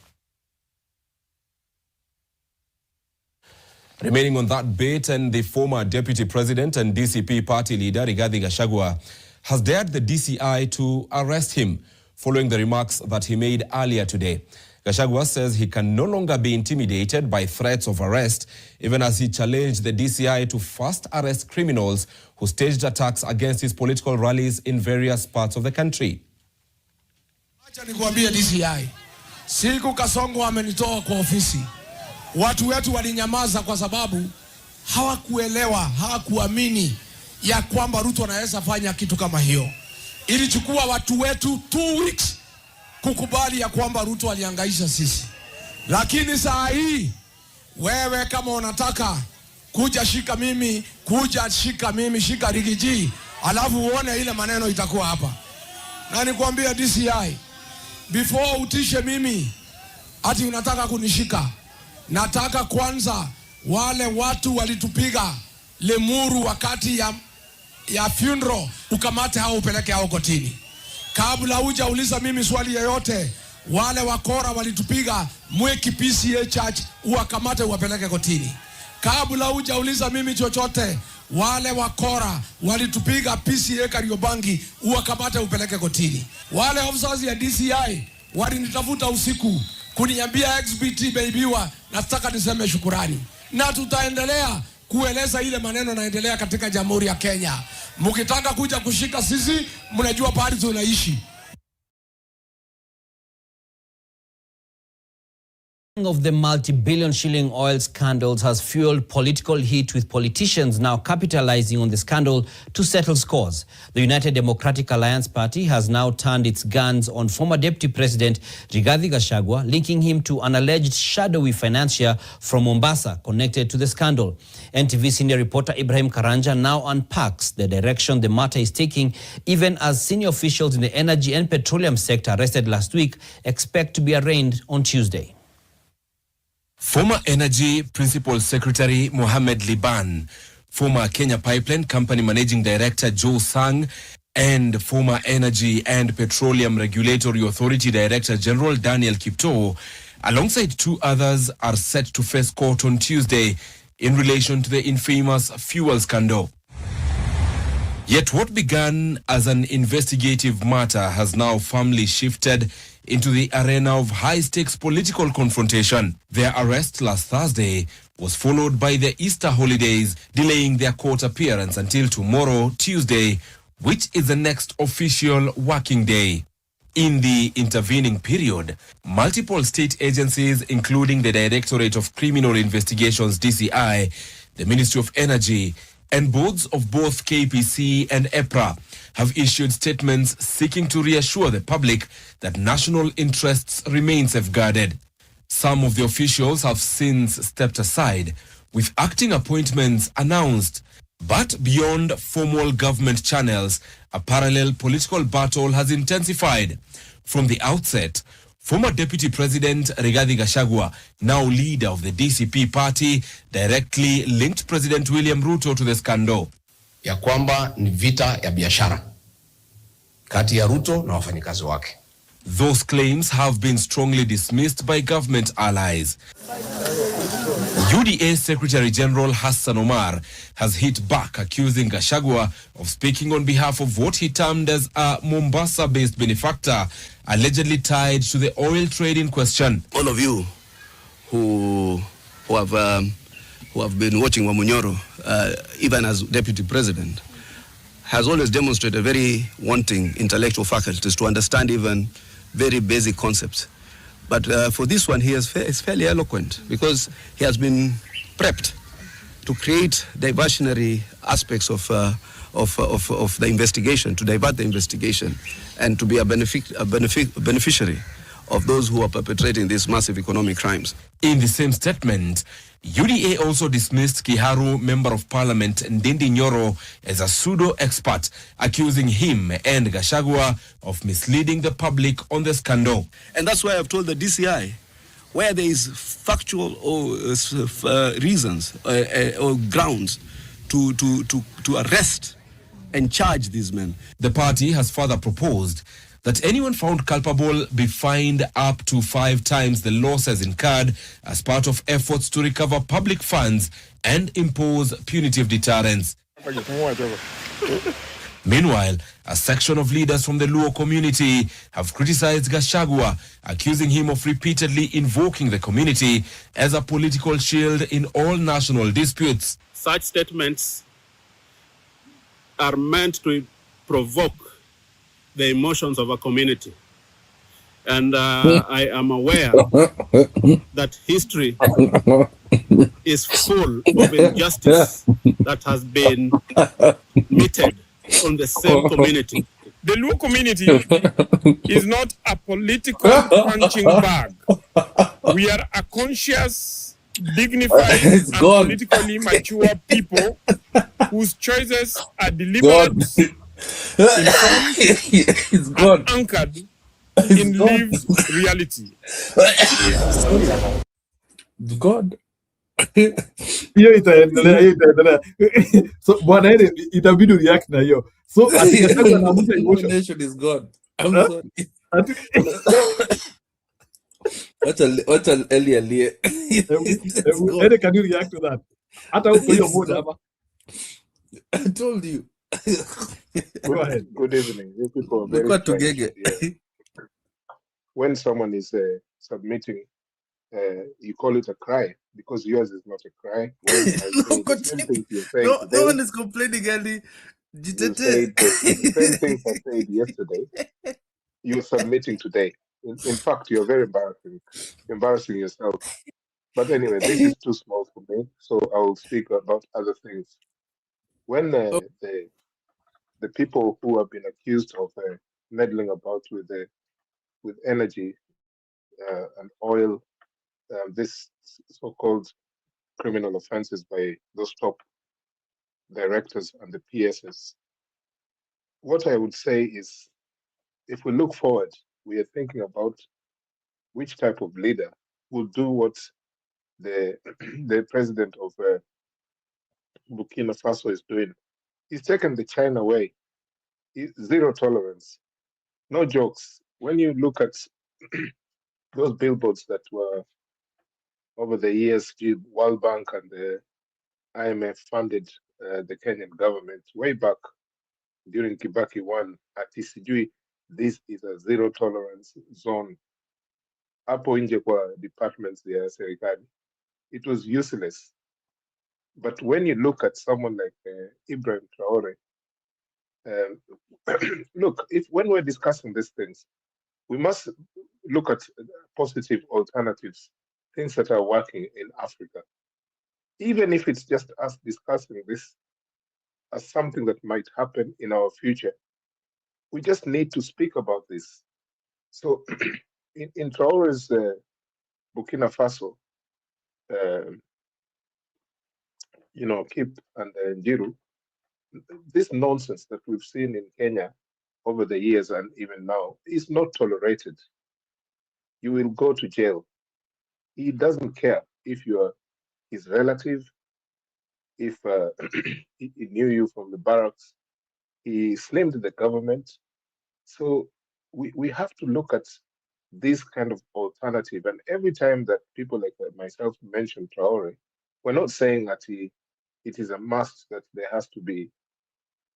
Remaining on that bit, and the former Deputy President and DCP party leader Rigathi Gachagua has dared the DCI to arrest him following the remarks that he made earlier today. Gachagua says he can no longer be intimidated by threats of arrest, even as he challenged the DCI to first arrest criminals who staged attacks against his political rallies in various parts of the country. Acha nikuambie DCI, siku Kasongo amenitoa kwa ofisi, watu wetu walinyamaza kwa sababu hawakuamini ya kwamba Ruto anaweza fanya kitu kama hiyo. Ilichukua watu wetu 2 weeks kukubali ya kwamba Ruto alihangaisha sisi. Lakini saa hii, wewe kama unataka kuja shika mimi, shika Rigiji, alafu uone ile maneno itakuwa hapa. Na nikwambia DCI, before utishe mimi, ati unataka kunishika, nataka kwanza wale watu walitupiga Lemuru wakati ya funeral, ukamate hao upeleke hao kotini. Kabla hujauliza mimi swali yoyote, wale wakora walitupiga Mweki PCA Church, uwakamate uwapeleke kotini. Kabla hujauliza mimi chochote, wale wakora walitupiga PCA Kariobangi, uwakamate upeleke kotini. Wale officers ya DCI walinitafuta usiku kuniambia XBT baibiwa, nataka niseme shukurani. Na tutaendelea kueleza ile maneno naendelea katika Jamhuri ya Kenya. Mkitaka kuja kushika sisi, mnajua pahali tunaishi. Of the multi-billion shilling oil scandals has fueled political heat, with politicians now capitalizing on the scandal to settle scores. The United Democratic Alliance Party has now turned its guns on former Deputy President Rigathi Gachagua, linking him to an alleged shadowy financier from Mombasa connected to the scandal. NTV senior reporter Ibrahim Karanja now unpacks the direction the matter is taking, even as senior officials in the energy and petroleum sector arrested last week expect to be arraigned on Tuesday. Former Energy Principal Secretary Mohamed Liban, former Kenya Pipeline Company Managing Director Joe Sang, and former Energy and Petroleum Regulatory Authority Director General Daniel Kiptoo, alongside two others, are set to face court on Tuesday in relation to the infamous fuel scandal. Yet what began as an investigative matter has now firmly shifted into the arena of high-stakes political confrontation. Their arrest last Thursday was followed by the Easter holidays, delaying their court appearance until tomorrow, Tuesday, which is the next official working day. In the intervening period, multiple state agencies, including the Directorate of Criminal Investigations, DCI, the Ministry of Energy, and boards of both KPC and EPRA have issued statements seeking to reassure the public that national interests remain safeguarded. Some of the officials have since stepped aside, with acting appointments announced. But beyond formal government channels, a parallel political battle has intensified. From the outset, former Deputy President Rigathi Gachagua, now leader of the DCP party, directly linked President William Ruto to the scandal. Ya kwamba ni vita ya biashara kati ya Ruto na wafanyikazi wake. Those claims have been strongly dismissed by government allies. UDA Secretary General Hassan Omar has hit back, accusing Gachagua of speaking on behalf of what he termed as a Mombasa-based benefactor, allegedly tied to the oil trade in question. All of you who have been watching Wamunyoro, even as Deputy President, has always demonstrated very wanting intellectual faculties to understand even very basic concepts. But for this one, he is fairly eloquent because he has been prepped to create diversionary aspects of the investigation, to divert the investigation, and to be a beneficiary of those who are perpetrating these massive economic crimes. In the same statement, UDA also dismissed Kiharu Member of Parliament Ndindi Nyoro as a pseudo-expert, accusing him and Gachagua of misleading the public on the scandal. And that's why I've told the DCI, where there is factual or reasons or grounds to arrest and charge these men. The party has further proposed that anyone found culpable be fined up to 5 times the losses incurred as part of efforts to recover public funds and impose punitive deterrence. Meanwhile, a section of leaders from the Luo community have criticized Gachagua, accusing him of repeatedly invoking the community as a political shield in all national disputes. Such statements are meant to provoke the emotions of a community. And I am aware that history is full of injustice that has been meted on the same community. The Luo community is not a political punching bag. We are a conscious, dignified, and politically mature people whose choices are deliberate, informed, and anchored in lived reality. God. Hiyo itaendelea. So bwana ile itabidi react na hiyo. So atikataka na mtu emotion. Nation is God. I'm sorry. What's an earlier? Can you react to that? Hata huko hiyo moja hapa. I told you. Go ahead. Good evening. You people are very strange. When someone is submitting, you call it a cry because yours is not a cry. No one is complaining, Andy. You said the same things I said yesterday. You're submitting today. In fact, you're very embarrassing yourself. But anyway, this is too small for me, so I will speak about other things. When the people who have been accused of meddling about with energy and oil, this so-called criminal offenses by those top directors and the PSs, what I would say is, if we look forward, we are thinking about which type of leader will do what the president of Burkina Faso is doing. He's taken the China way. zero tolerance, no jokes. When you look at those billboards that were over the years, the World Bank and the IMF funded the Kenyan government way back during Kibaki 1 at Isijui, this is a zero tolerance zone. Hapo nje kwa departments ya serikali. It was useless. But when you look at someone like Ibrahim Traore, look, when we're discussing these things, we must look at positive alternatives, things that are working in Africa. Even if it's just us discussing this as something that might happen in our future, we just need to speak about this. So in Traore's Burkina Faso, Kip and Njiru, this nonsense that we've seen in Kenya over the years and even now is not tolerated. You will go to jail. He doesn't care if you are his relative, if he knew you from the barracks. He slimmed the government. So we have to look at this kind of alternative. And every time that people like myself mention Traore, we're not saying that it is a must that there has to be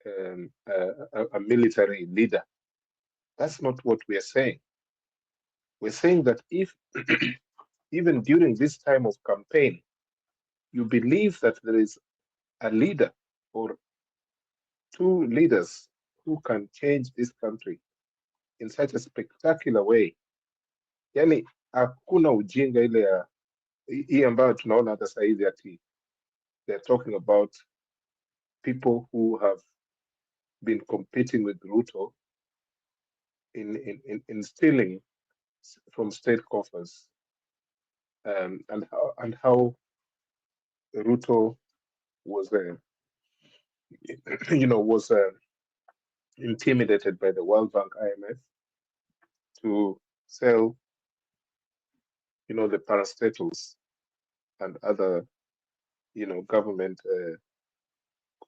a military leader. That's not what we are saying. We're saying that if even during this time of campaign, you believe that there is a leader or two leaders who can change this country in such a spectacular way, yani hakuna ujinga ile ya hii ambayo tunaona hata saizi ati they're talking about people who have been competing with Ruto in stealing from state coffers, and how Ruto was was intimidated by the World Bank, IMF, to sell the parastatals and other government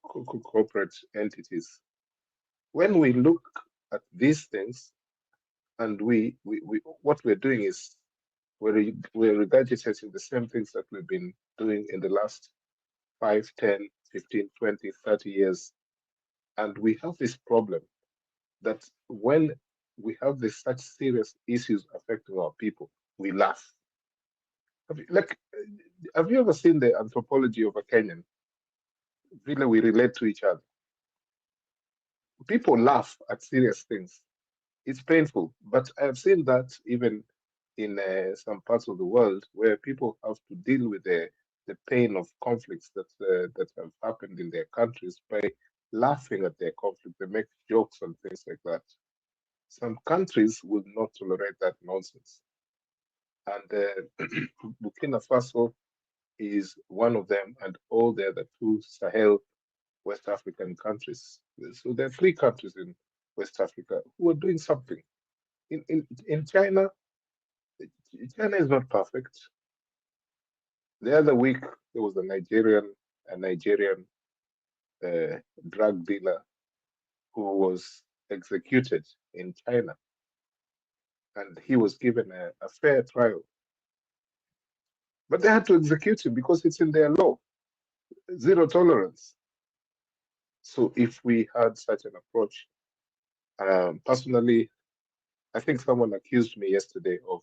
corporate entities. When we look at these things, and we what we're doing is we're regurgitating the same things that we've been doing in the last 5, 10, 15, 20, 30 years. And we have this problem that when we have such serious issues affecting our people, we laugh. Have you ever seen the anthropology of a Kenyan? Really, we relate to each other. People laugh at serious things. It's painful, but I've seen that even in some parts of the world where people have to deal with the pain of conflicts that have happened in their countries by laughing at their conflict. They make jokes and things like that. Some countries will not tolerate that nonsense. And Burkina Faso is one of them, and all the other two Sahel West African countries. So there are 3 countries in West Africa who are doing something. In China, China is not perfect. The other week, there was a Nigerian drug dealer who was executed in China, and he was given a fair trial. But they had to execute him because it's in their law, zero tolerance. So if we had such an approach, personally, I think someone accused me yesterday of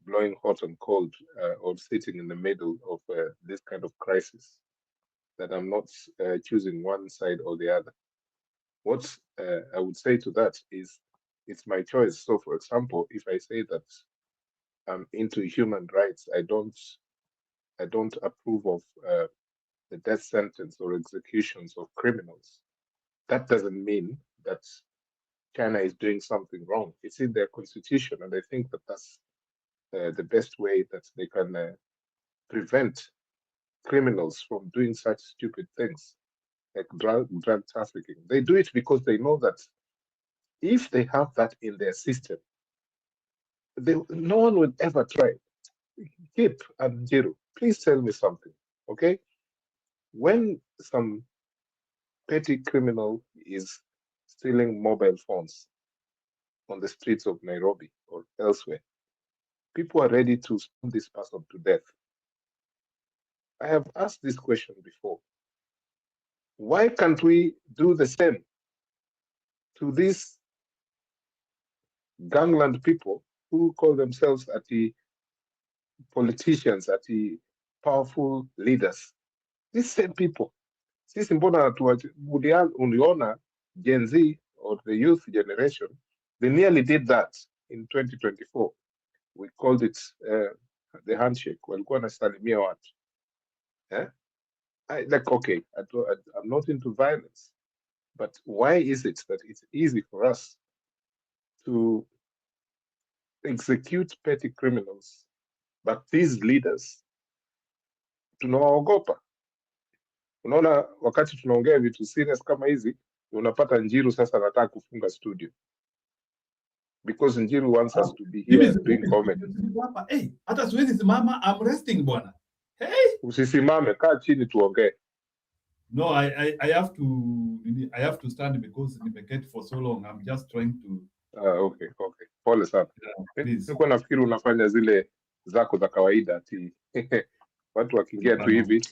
blowing hot and cold or sitting in the middle of this kind of crisis, that I'm not choosing one side or the other. What I would say to that is it's my choice. So, for example, if I say that I'm into human rights, I don't approve of the death sentence or executions of criminals. That doesn't mean that China is doing something wrong. It's in their constitution, and I think that that's the best way that they can prevent criminals from doing such stupid things like drug trafficking. They do it because they know that if they have that in their system, no one will ever try. Kip and Jiru, please tell me something, okay? When some petty criminal is stealing mobile phones on the streets of Nairobi or elsewhere. People are ready to stone this person to death. I have asked this question before. Why can't we do the same to these gangland people who call themselves politicians, powerful leaders? These same people. Sisi mbona uliona Gen Z or the youth generation, they nearly did that in 2024. We called it the handshake. Walikuwa nasalimia watu. Okay, I'm not into violence, but why is it that it's easy for us to execute petty criminals, but these leaders tunawaogopa? Unaona, wakati tunaongea vitu serious kama hizi, unapata Njiru sasa anataka kufunga studio because Njiru wants us to be here doing comedy. Hey, hata siwezi simama, I'm resting bwana. Hey, usisimame, kaa chini tuongee. No, I have to stand because nimeketi for so long. I'm just trying to. Okay. Pole sana. Nilikuwa nafikiri unafanya zile zako za kawaida ati watu wakiingia tu hivi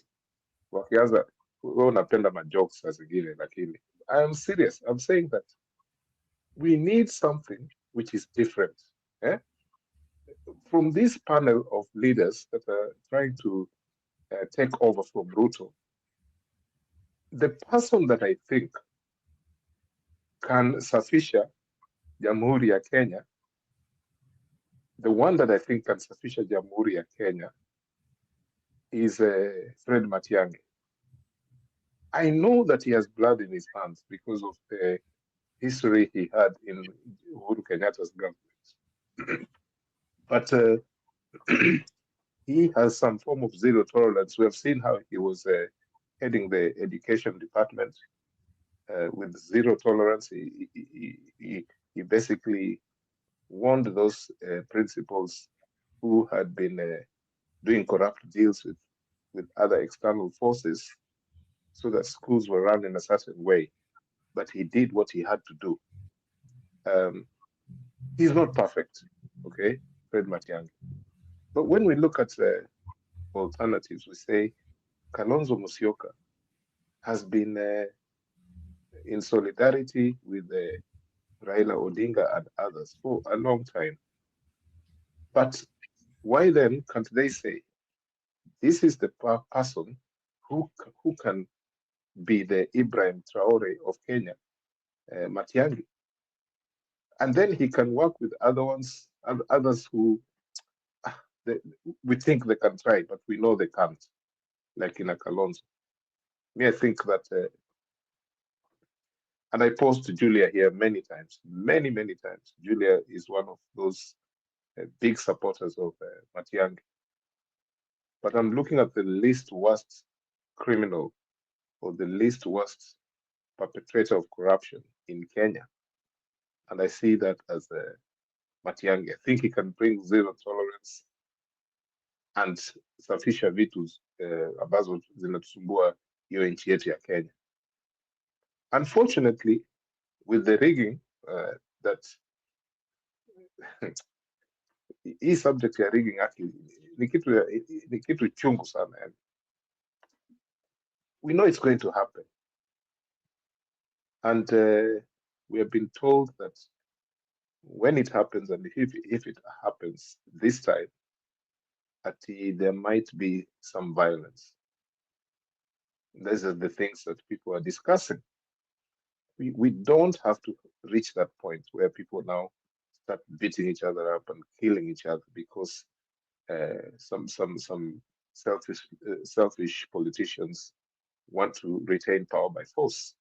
wakianza, wewe unapenda majokes saa zingine, lakini I am serious. I'm saying that we need something which is different. From this panel of leaders that are trying to take over from Ruto, the person that I think can safisha Jamhuri ya Kenya, the one that I think can safisha Jamhuri ya Kenya is Fred Matiang'i. I know that he has blood in his hands because of the history he had in Uhuru Kenyatta's government. But he has some form of zero tolerance. We have seen how he was heading the education department with zero tolerance. He basically warned those principals who had been doing corrupt deals with other external forces so that schools were run in a certain way. But he did what he had to do. He's not perfect, okay, Fred Matiang'i. But when we look at the alternatives, we say Kalonzo Musyoka has been in solidarity with Raila Odinga and others for a long time. But why then can't they say, this is the person who can be the Ibrahim Traore of Kenya, Matiang'i? And then he can work with others who we think they can try, but we know they can't, like in a Kalonzo. I think that, and I posed Julia here many times. Julia is one of those big supporters of Matiang'i. But I'm looking at the least worst criminal or the least worst perpetrator of corruption in Kenya. And I see that as Matiang'i. I think he can bring zero tolerance and safisha vitu ambazo zinatusumbua hiyo nchi yetu ya Kenya. Unfortunately, with the rigging that hii subject ya rigging actually ni kitu chungu sana yani. We know it's going to happen. And we have been told that when it happens, and if it happens this time, there might be some violence. These are the things that people are discussing. We don't have to reach that point where people now start beating each other up and killing each other because some selfish politicians want to retain power by force.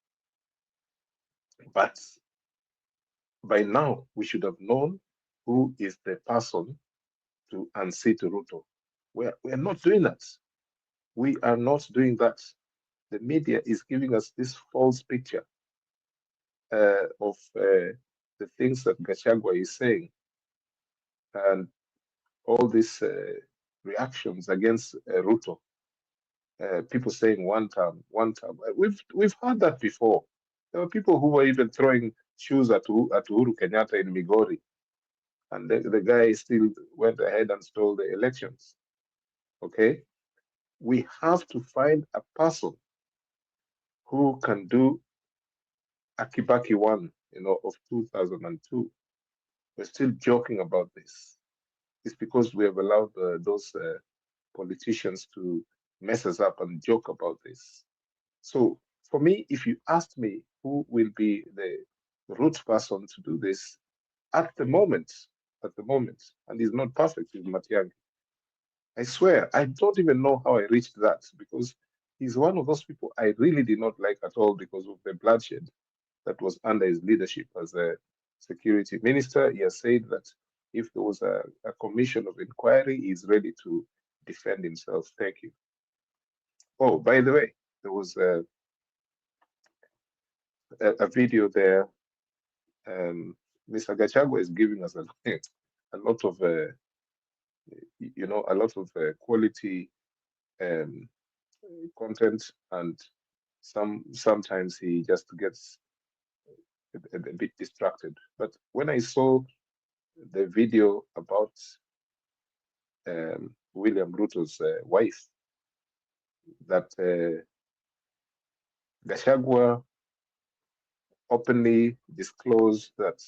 But by now, we should have known who is the person to unseat Ruto. We are not doing that. We are not doing that. The media is giving us this false picture of the things that Gachagua is saying and all these reactions against Ruto. People saying one term. We've heard that before. There were people who were even throwing shoes at Uhuru Kenyatta in Migori. And the guy still went ahead and stole the elections. Okay? We have to find a person who can do a Kibaki one, of 2002. We're still joking about this. It's because we have allowed those politicians to mess us up and joke about this. So for me, if you asked me who will be the root person to do this, at the moment, and he's not perfect, he's Matiang'i. I swear, I don't even know how I reached that, because he's one of those people I really did not like at all because of the bloodshed that was under his leadership as a security minister. He has said that if there was a commission of inquiry, he's ready to defend himself. Thank you. Oh, by the way, there was a video there. Mr. Gachagua is giving us a lot of, quality content, and sometimes he just gets a bit distracted. But when I saw the video about William Ruto's wife, that Gachagua openly disclosed that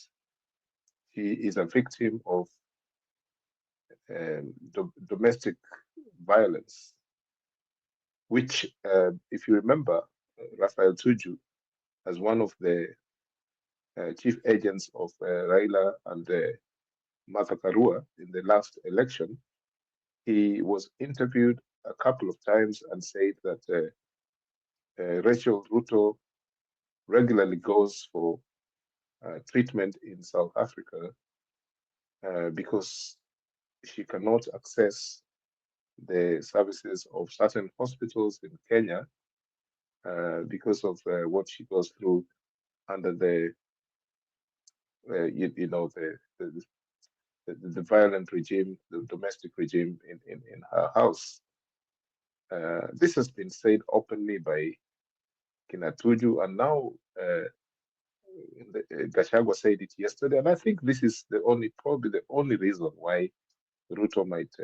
he is a victim of domestic violence, which, if you remember, Raphael Tuju, as one of the chief agents of Raila and Martha Karua in the last election, he was interviewed a couple of times and said that Rachel Ruto regularly goes for treatment in South Africa because she cannot access the services of certain hospitals in Kenya because of what she goes through under the the violent regime, the domestic regime in her house. This has been said openly by Kinatuju, and now Gachagua said it yesterday, and I think this is probably the only reason why Ruto might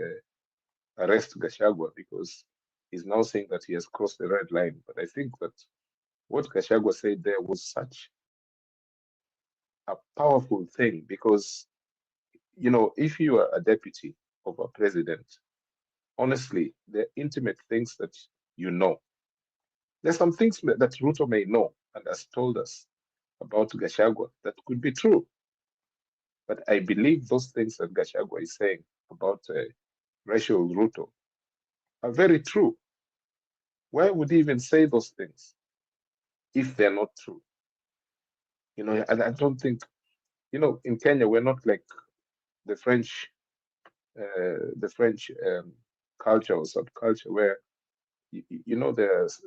arrest Gachagua, because he's now saying that he has crossed the red line. But I think that what Gachagua said there was such a powerful thing, because if you are a deputy of a president, honestly, the intimate things that there's some things that Ruto may know and has told us about Gachagua that could be true. But I believe those things that Gachagua is saying about Rachel Ruto are very true. Why would he even say those things if they're not true? And I don't think, in Kenya, we're not like the French culture or subculture where, there's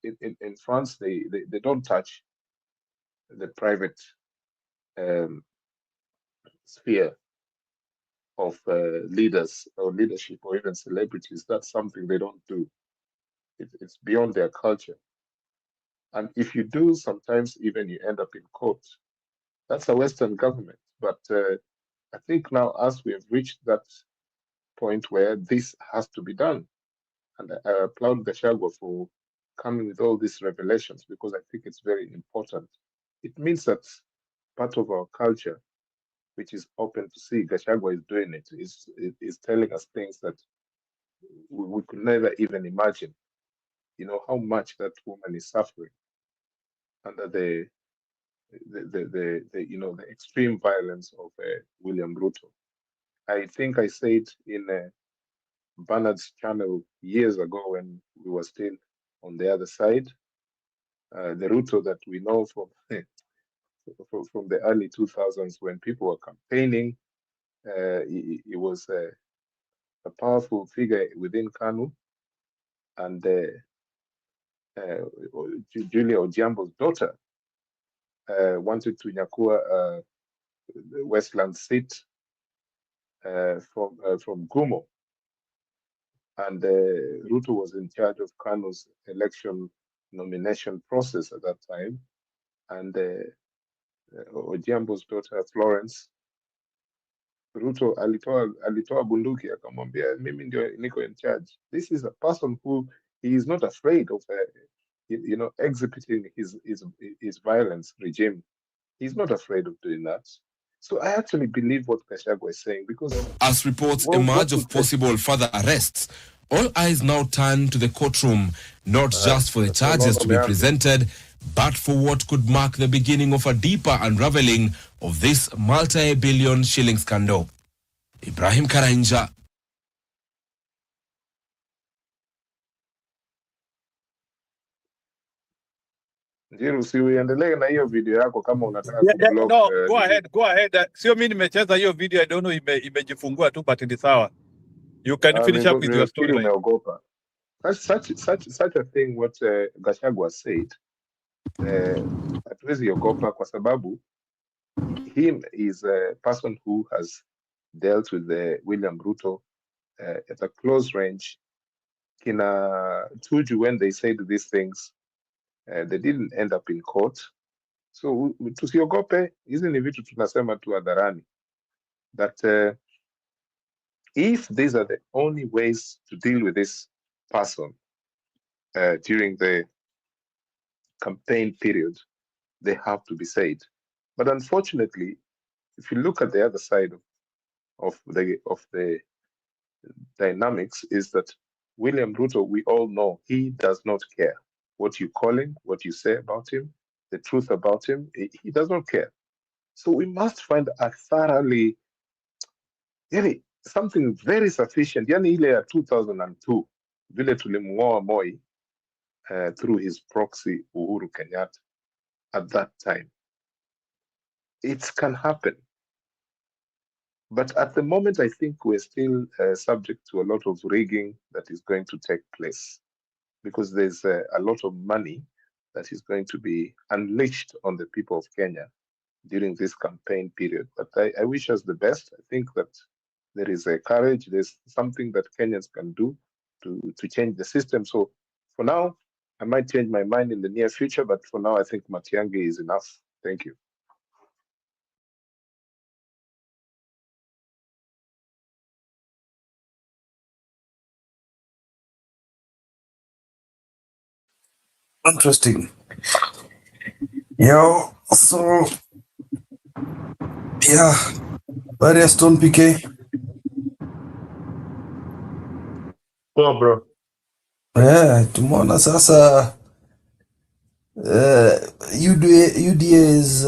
in France, they don't touch the private sphere of leaders or leadership or even celebrities. That's something they don't do. It's beyond their culture. And if you do, sometimes even you end up in court. That's a Western government. But I think now, as we have reached that point where this has to be done, and I applaud Gachagua for coming with all these revelations, because I think it's very important. It means that part of our culture, which is open to see Gachagua is doing it, is telling us things that we could never even imagine. How much that woman is suffering under the extreme violence of William Ruto. I think I said in Bernard's channel years ago, when we were still on the other side, the Ruto that we know from from the early 2000s, when people were campaigning, he was a powerful figure within KANU, and Julia Ojiambo's daughter wanted to nyakua Westland seat from Gumo, and Ruto was in charge of KANU's election nomination process at that time. and Ojiambo's daughter Florence, Ruto alitoa bunduki akamwambia mimi ndio niko in charge. This is a person who he is not afraid of executing his violence regime. He's not afraid of doing that. So I actually believe what Gachagua is saying, because as reports emerge of possible further arrests, all eyes now turn to the courtroom, not just for the charges to be presented, but for what could mark the beginning of a deeper unraveling of this multi-billion shilling scandal. Ibrahim Karanja. Njiru, usiendelee na hiyo video yako kama unataka kublock. No, go ahead. Sio mimi nimecheza hiyo video, I don't know imejifungua tu, but ni sawa. You can finish up with your story. Umeogopa. Such a thing what Gachagua said, hatuwezi ogopa kwa sababu him is a person who has dealt with William Ruto at a close range. Kina Tuju, when they said these things, they didn't end up in court. So tusiogope, hizi ni vitu tunasema tu hadharani. That if these are the only ways to deal with this person during the campaign period, they have to be said. But unfortunately, if you look at the other side of the dynamics, is that William Ruto, we all know, he does not care what you call him, what you say about him, the truth about him. He does not care. So we must find a thoroughly, something very sufficient. Yani ile ya 2002, vile tulimngoa Moi through his proxy Uhuru Kenyatta at that time. It can happen. But at the moment, I think we're still subject to a lot of rigging that is going to take place, because there's a lot of money that is going to be unleashed on the people of Kenya during this campaign period. But I wish us the best. I think that there is a courage, there's something that Kenyans can do to change the system. So for now, I might change my mind in the near future, but for now, I think Matiang'i is enough. Thank you. Interesting. So yeah, where is Stone PK? Oh, bro. Yeah, tumeona sasa UDA is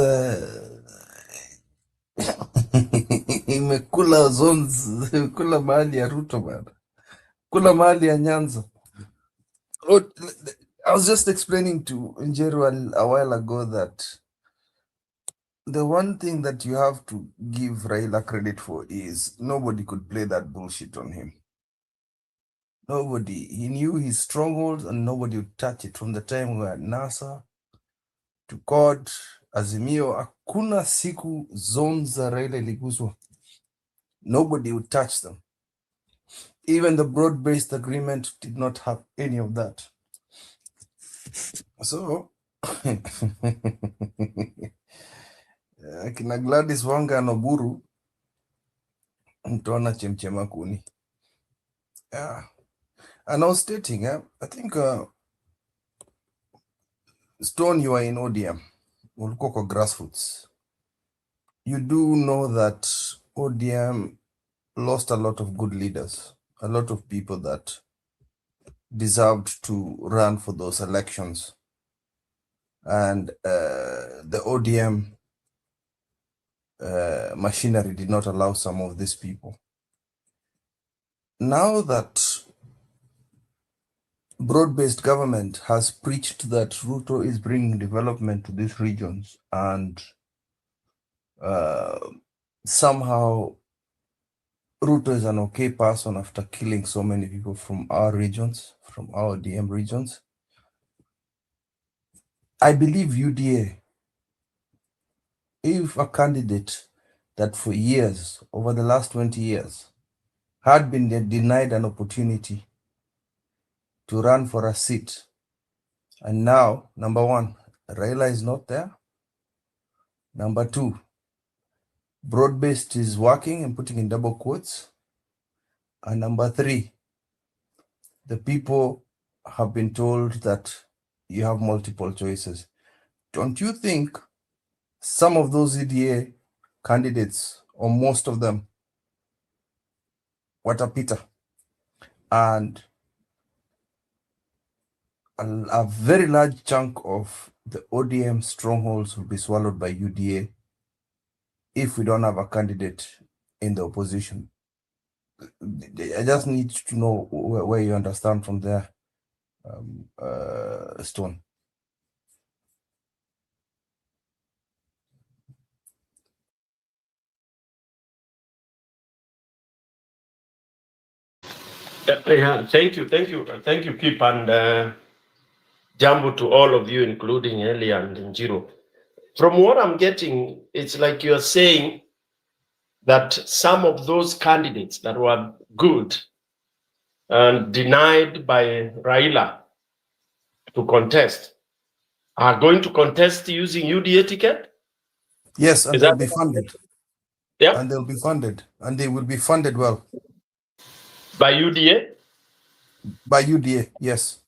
imekula zones, imekula mahali ya Ruto bana, kula mahali ya Nyanza. I was just explaining to Njeru a while ago that the one thing that you have to give Raila credit for is nobody could play that bullshit on him. Nobody. He knew his strongholds and nobody would touch it. From the time we were at NASA to CORD, Azimio, hakuna siku zones za Raila iliguzwa. Nobody would touch them. Even the broad-based agreement did not have any of that. So, kina Gladys Wanga na Oburu, mtaona chemchema kuni. Yeah. And I was stating, I think Stone, you are in ODM, ulikuwa grassroots. You do know that ODM lost a lot of good leaders, a lot of people that deserved to run for those elections. And the ODM machinery did not allow some of these people. Now that broad-based government has preached that Ruto is bringing development to these regions, and somehow Ruto is an okay person after killing so many people from our regions, from our DM regions. I believe UDA, if a candidate that for years, over the last 20 years, had been denied an opportunity to run for a seat, and now, number one, Raila is not there, Number 2, broad-based is working and putting in double quotes. And number 3, the people have been told that you have multiple choices. Don't you think some of those UDA candidates, or most of them, watapita, and a very large chunk of the ODM strongholds will be swallowed by UDA if we don't have a candidate in the opposition? I just need to know where you understand from there, Stone. Yeah, thank you, Kip, and Jambo to all of you, including Eli and Njiro. From what I'm getting, it's like you're saying that some of those candidates that were good and denied by Raila to contest are going to contest using UDA ticket? Yes, and they'll be funded. Yeah. And they'll be funded, and they will be funded well. By UDA? By UDA, yes.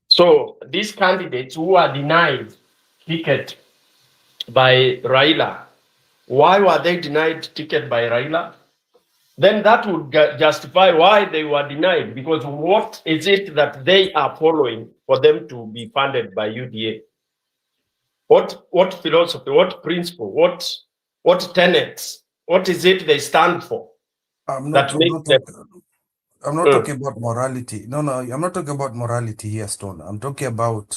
So these candidates who are denied ticket by Raila, why were they denied ticket by Raila? Then that would justify why they were denied, because what is it that they are following for them to be funded by UDA? What philosophy, what principle, what tenets, what is it they stand for? I'm not talking about morality. No, I'm not talking about morality here, Stone. I'm talking about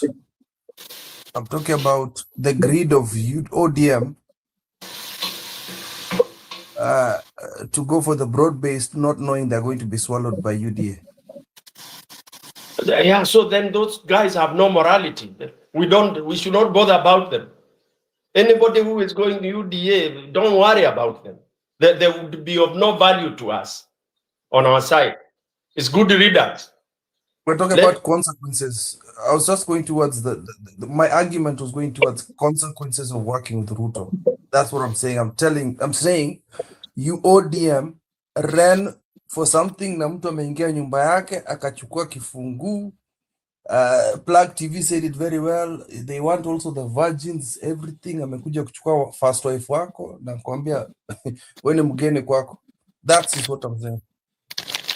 the greed of ODM to go for the broad-based, not knowing they're going to be swallowed by UDA. Yeah, so then those guys have no morality. We should not bother about them. Anybody who is going to UDA, don't worry about them. They would be of no value to us on our side. It's good readers. We're talking about consequences. I was just going towards my argument was going towards consequences of working with Ruto. That's what I'm saying. I'm saying you ODM ran for something na mtu ameingia nyumba yake akachukua kifunguu. Plug TV said it very well. They want also the virgins, everything. Amekuja kuchukua first wife wako na kuambia wewe ni mgeni kwako. That is what I'm saying.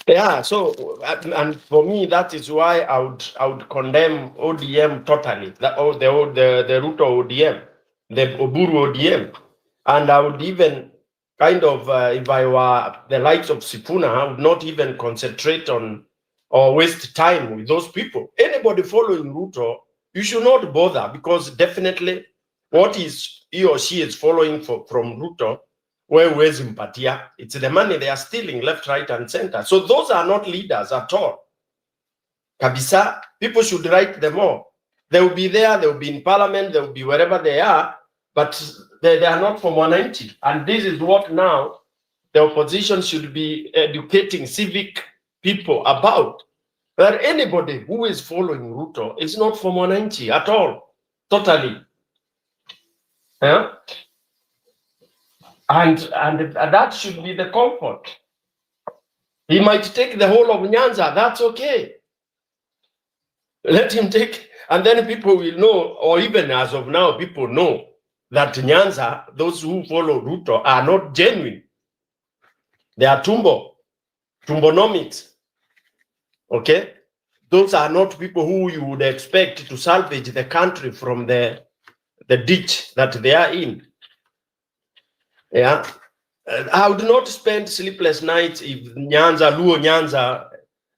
Yeah, so and for me that is why I would condemn ODM totally. The Ruto ODM, the Oburu ODM, and I would even kind of if I were the likes of Sifuna, I would not even concentrate on or waste time with those people. Anybody following Ruto, you should not bother, because definitely what he or she is following from Ruto, where is Mpatia? It's the money they are stealing left, right, and center. So those are not leaders at all. Kabisa, people should write them all. They will be there, they will be in parliament, they will be wherever they are, but they are not from 190. And this is what now the opposition should be educating civic people about. That anybody who is following Ruto is not from 190 at all, totally. Yeah? And that should be the comfort. He might take the whole of Nyanza, that's okay. Let him take, and then people will know, or even as of now, people know that Nyanza, those who follow Ruto, are not genuine. They are tumbonomics. Okay? Those are not people who you would expect to salvage the country from the ditch that they are in. Yeah. I would not spend sleepless nights if Luo Nyanza,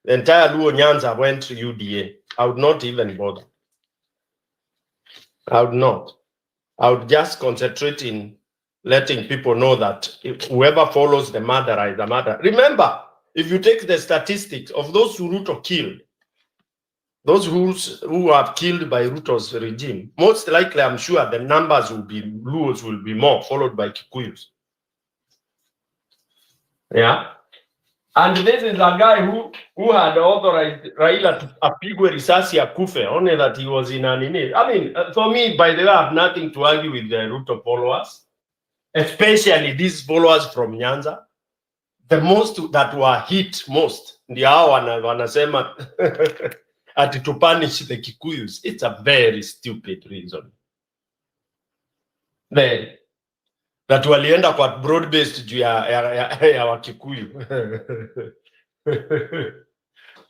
the entire Luo Nyanza went to UDA. I would not even bother. I would not. I would just concentrate in letting people know that if whoever follows the murderer is a murderer. Remember, if you take the statistics of those who Ruto killed, those who are killed by Ruto's regime, most likely, I'm sure the numbers will be, Luos will be more, followed by Kikuyus. Yeah. And this is a guy who had authorized Raila to apigwe risasi akufe, only that he was in an init. I mean, for me, by the way, I have nothing to argue with the Ruto followers, especially these followers from Nyanza. The most that were hit most, ndio hao wanasema ati to punish the Kikuyus. It's a very stupid reason. Very. That walienda kwa broad based juu ya Wakikuyu.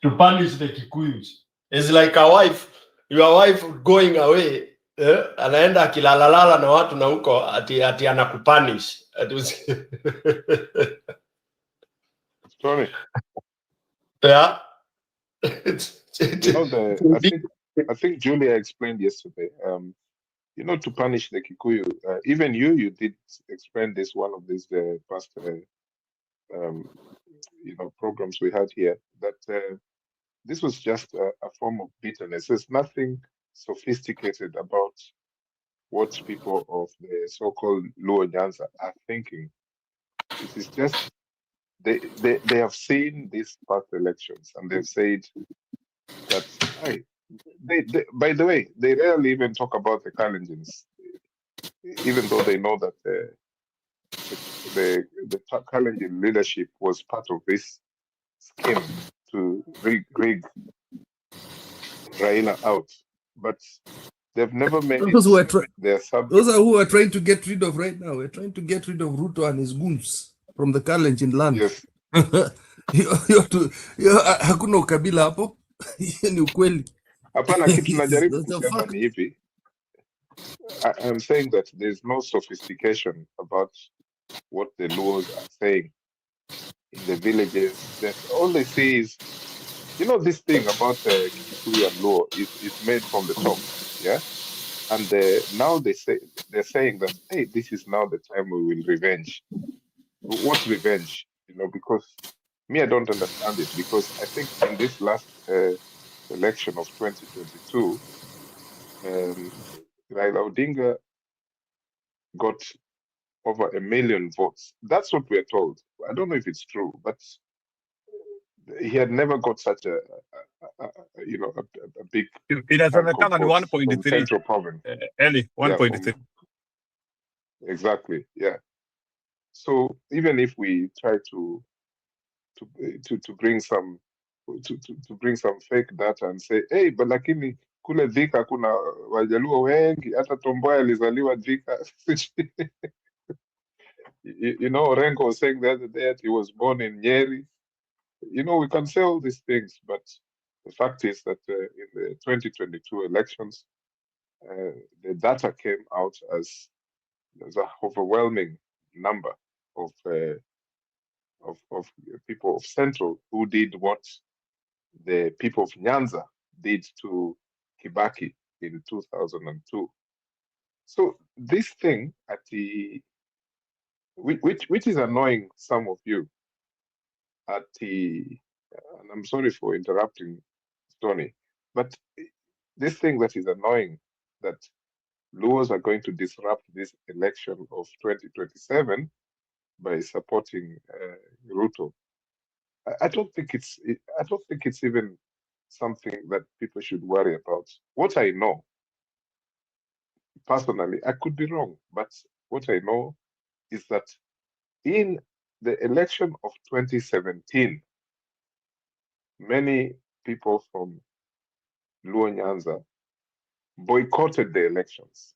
To punish the Kikuyus. It's like a wife, your wife going away, anaenda akilalalala na watu na huko ati anakupunish. Sorry. Yeah. You know, I think Julia explained yesterday. You know, to punish the Kikuyu. Even you did explain this one of these past programs we had here, that this was just a form of bitterness. There's nothing sophisticated about what people of the so-called Luo Nyanza are thinking. It is just they have seen these past elections and they've said that they by the way, they rarely even talk about the Kalenjins, even though they know that the Kalenjin leadership was part of this scheme to rig Raila out, but they've never made Those who are those are who are trying to get rid of right now. We're trying to get rid of Ruto and his goons from the Kalenjin land. Yes. Hakuna ukabila hapo. Ni ukweli. Hapana, kitu najaribu kusema ni hivi. I'm saying that there's no sophistication about what the Luos are saying in the villages. That all they see is, you know, this thing about Kikuyu and Luo is made from the top, yeah. And now they're saying that, hey, this is now the time we will revenge. What revenge? You know, because me, I don't understand it, because I think in this last election of 2022, Raila Odinga got over 1 million votes. That's what we're told. I don't know if it's true, but he had never got such a big Inasemekana ni from 1.3 Central Province. Eli 1.3. Exactly, yeah. So even if we try to bring some bring some fake data and say, hey, but lakini kule Thika kuna Wajaluo wengi, hata Tomboya alizaliwa Thika. You know, Orengo was saying the other day that he was born in Nyeri. You know, we can say all these things, but the fact is that in the 2022 elections, the data came out as there's an overwhelming number of people of Central who did what the people of Nyanza did to Kibaki in 2002. So this thing at the which is annoying some of you at the and I'm sorry for interrupting, Tony, but this thing that is annoying, that Luos are going to disrupt this election of 2027 by supporting Ruto. I don't think it's even something that people should worry about. What I know, personally, I could be wrong, but what I know is that in the election of 2017, many people from Luo Nyanza boycotted the elections.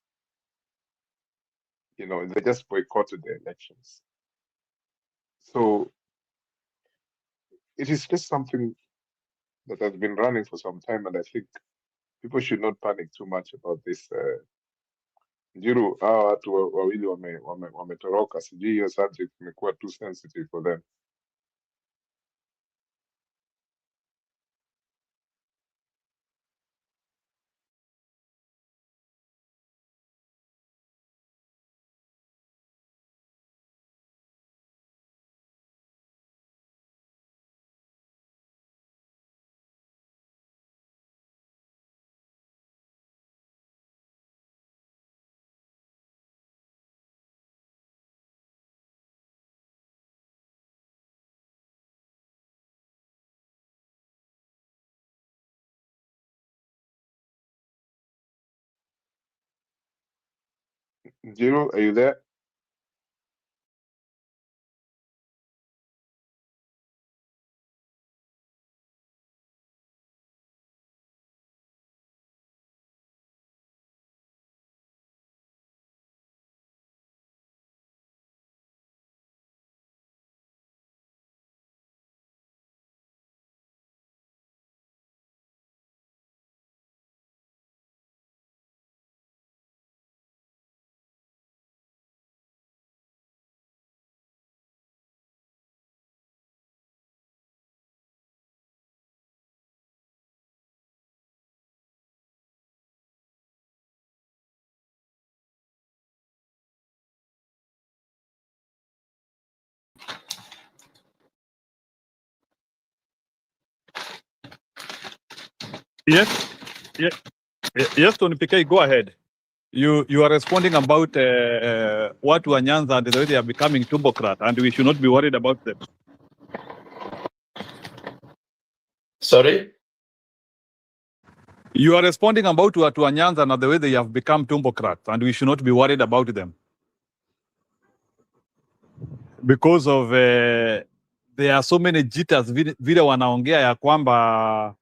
You know, they just boycotted the elections. So it is just something that has been running for some time, and I think people should not panic too much about this. Njiru, hawa watu wawili wametoroka, sijui hiyo subject imekuwa too sensitive for them. Jiro, are you there? Yes, yes, Tony PK, go ahead. You are responding about what Nyanza and the way they are becoming tumbocrat, and we should not be worried about them. Sorry? You are responding about what Nyanza and the way they have become tumbocrats, and we should not be worried about them. Because of there are so many jitters vile wanaongea ya kwamba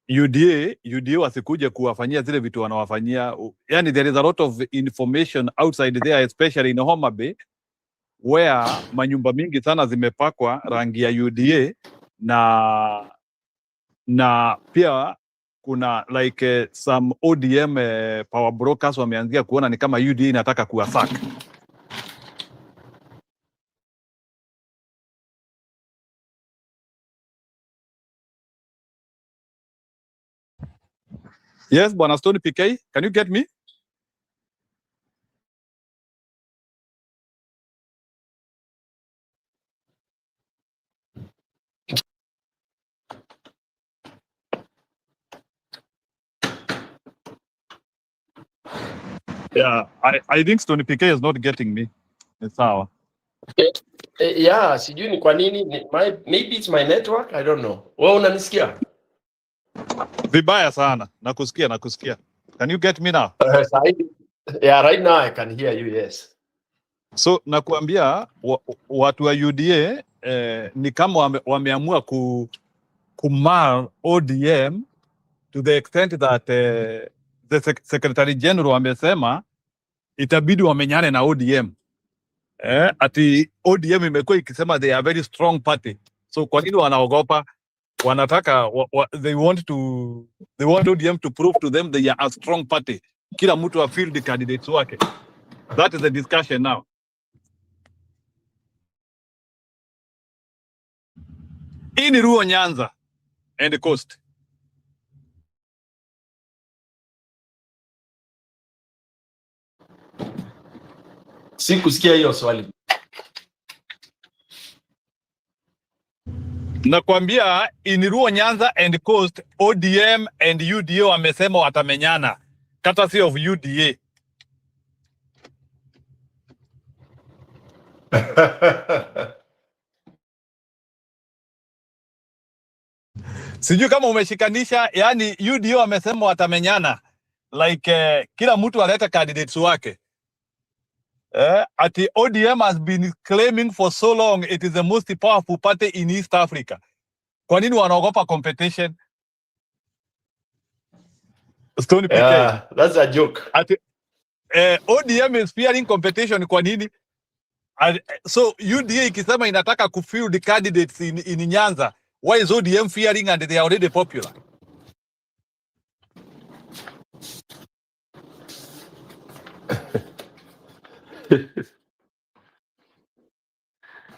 UDA wasikuje kuwafanyia zile vitu wanawafanyia. Yani there is a lot of information outside there, especially in Homa Bay, where manyumba mingi sana zimepakwa rangi ya UDA na pia kuna like some ODM power brokers wameanzia kuona ni kama UDA inataka kuwasaka. Yes, Bwana Stone PK, can you get me? Yeah, I think Stone PK is not getting me. It's sawa. Yeah, sijui ni kwa nini. Maybe it's my network, I don't know. Wewe unanisikia? Vibaya sana. Nakusikia. Can you get me now? Yeah, right now I can hear you, yes. So nakuambia watu wa UDA ni kama wameamua kumar ODM to the extent that the Secretary General amesema itabidi wamenyane na ODM. Ati ODM imekuwa ikisema they are very strong party. So kwa nini wanaogopa? Wanataka they want ODM to prove to them they are a strong party. Kila mtu wa field candidates wake. That is the discussion now. Hii ni Ruo Nyanza and Coast. Sikusikia hiyo swali. Nakwambia in Ruo Nyanza and Coast, ODM and UDA wamesema watamenyana. Courtesy of UDA. Sijui kama umeshikanisha, yani UDA wamesema watamenyana. Like kila mtu aleta candidates wake. Ati ODM has been claiming for so long it is the most powerful party in East Africa. Kwa nini wanaogopa competition? Stony PK. Yeah, that's a joke. Ati ODM is fearing competition kwa nini? So UDA ikisema inataka kufield candidates in Nyanza, why is ODM fearing and they are already popular?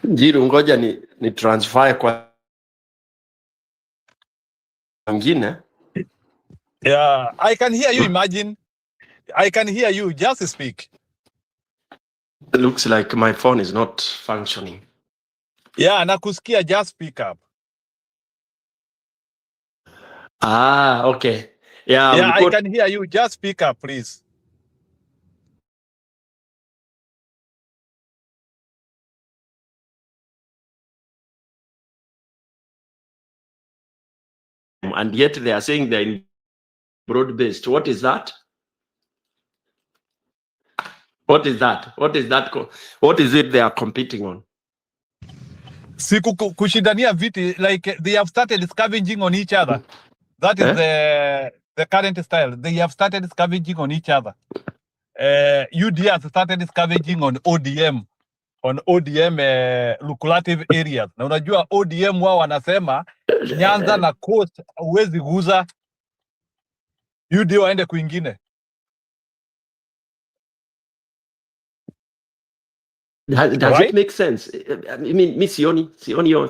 Jiru, ngoja ni transfer kwa mwingine. Yeah, I can hear you. Imagine, I can hear you. Just speak. It looks like my phone is not functioning. Yeah, nakusikia. Just speak up. Okay. Yeah, I can hear you. Just speak up, please. And yet they are saying they're broad-based. What is that? What is that? What is that? What is it they are competing on? Kushindania viti, like they have started scavenging on each other. That is the current style. They have started scavenging on each other. UDA has started scavenging on ODM lucrative areas. Na unajua ODM wao wanasema Nyanza na Coast huwezi guza, UDA waende kwingine. Does it make sense? I mean, Miss Sioni,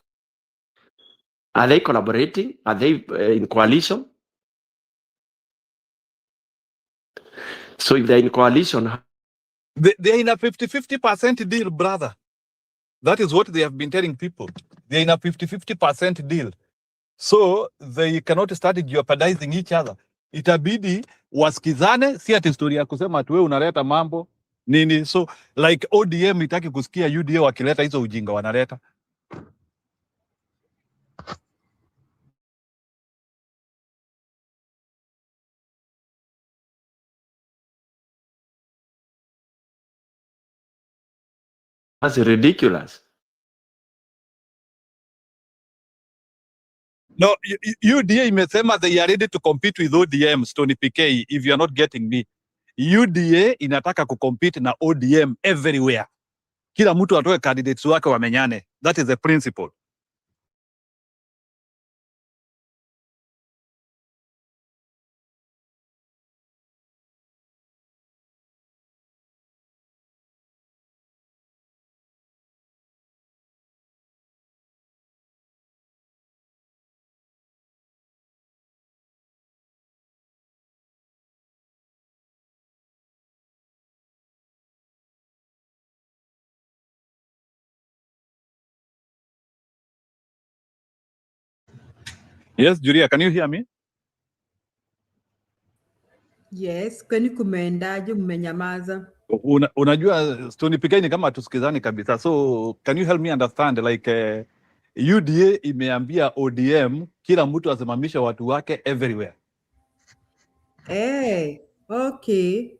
are they collaborating? Are they in coalition? So if they're in coalition, they're in a 50-50% deal, brother. That is what they have been telling people. They're in a 50-50% deal. So they cannot start jeopardizing each other. Itabidi wasikizane, si ati historia kusema tu wewe unaleta mambo nini. So like ODM itaki kusikia UDA wakileta hizo ujinga wanaleta. that's ridiculous. No, UDA imesema they are ready to compete with ODM, Stony PK, if you are not getting me. UDA inataka kucompete na ODM everywhere. Kila mtu atoe candidates wake wamenyane. That is the principle. Yes, Julia, can you hear me? Yes, kwani kumeendaje mmenyamaza? Unajua Stony PK ni kama tusikizani kabisa. So can you help me understand like UDA imeambia ODM kila mtu asimamisha watu wake everywhere. Okay.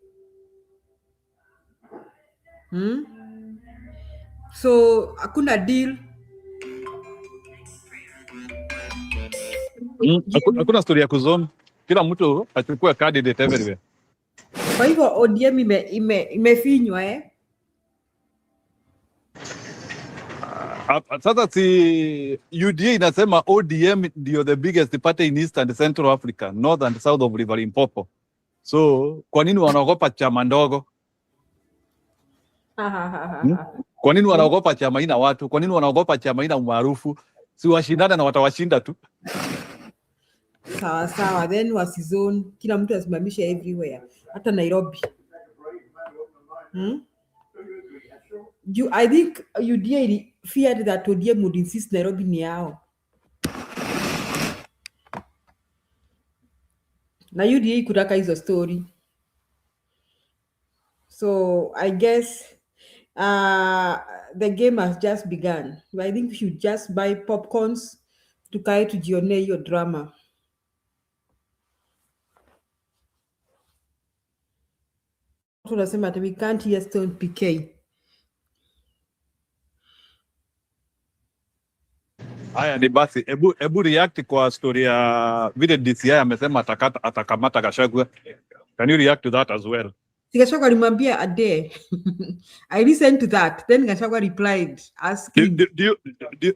So hakuna deal. Hakuna story ya kuzone. Kila mtu achukue candidate everywhere. Kwa hivyo ODM imefinywa Sasa si UDA inasema ODM ndio the biggest party in East and Central Africa, North and South of River Limpopo. So kwa nini wanaogopa chama ndogo? Kwa nini wanaogopa chama ina watu? Kwa nini wanaogopa chama ina umaarufu? Si washindane na watawashinda tu. Sawa, then wasizone, kila mtu asimamisha everywhere, hata Nairobi. I think UDA feared that ODM would insist Nairobi ni yao. Na UDA kutaka hizo story. So I guess the game has just begun. I think we should just buy popcorns tukae tujione hiyo drama. Tunasema we can't hear Stone PK. Haya ni basi, ebu react kwa story ya vile DCI amesema atakamata Gachagua. Can you react to that as well? Gachagua alimwambia a day. I listened to that. Then Gachagua replied asking, Do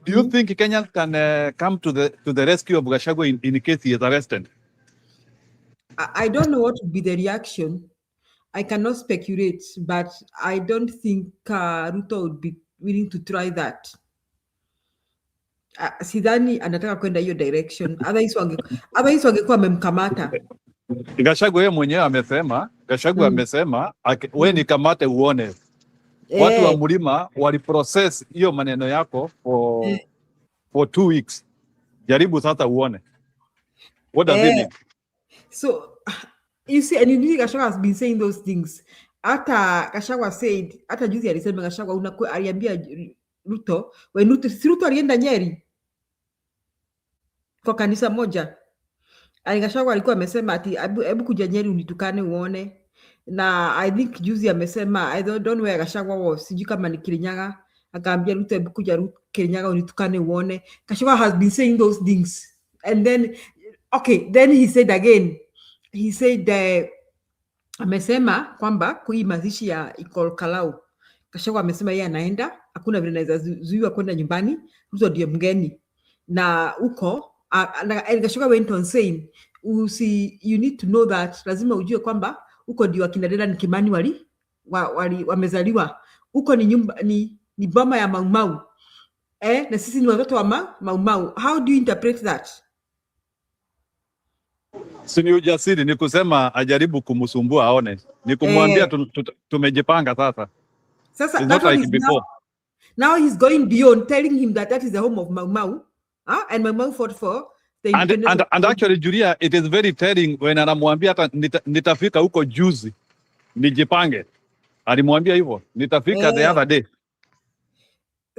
you think Kenyans can come to the rescue of Gachagua in case he is arrested? I don't know what would be the reaction. I cannot speculate, but I don't think Ruto would be willing to try that. Sidhani anataka kwenda hiyo direction. Otherwise wangekuwa wamemkamata. Gachagua yeye mwenyewe amesema, wewe nikamate uone. Watu wa mlima waliprocess hiyo maneno yako for 2 weeks. Jaribu sasa uone. What does it mean? So you see, and you Gachagua has been saying those things. Hata Gachagua said, hata juzi alisema Gachagua aliambia Ruto, when Ruto alienda Nyeri kwa kanisa moja. Gachagua alikuwa amesema ati hebu kuja Nyeri unitukane uone. na I think juzi amesema, I don't know where Gachagua was, sijui kama ni Kirinyaga, akaambia Ruto hebu kuja Kirinyaga unitukane uone. Gachagua has been saying those things, and then then he said again, he said amesema kwamba hii mazishi ya Kalau, Gachagua amesema yeye anaenda, hakuna vile anaweza zuiwa kwenda nyumbani, Ruto ndiye mgeni na huko. Gachagua went on saying, you need to know that, lazima ujue kwamba huko ndio akina Dedan Kimani wamezaliwa, huko ni nyumba ni boma ya Maumau, na sisi ni watoto wa Maumau. How do you interpret that? Si ni ujasiri, ni kusema ajaribu kumsumbua aone, ni kumwambia tumejipanga sasa. Sasa that one is now he's going beyond, telling him that is the home of Maumau, and Maumau fought for the independence. And actually, Julia, it is very telling when anamwambia hata nitafika huko juzi nijipange. Alimwambia hivyo, nitafika the other day.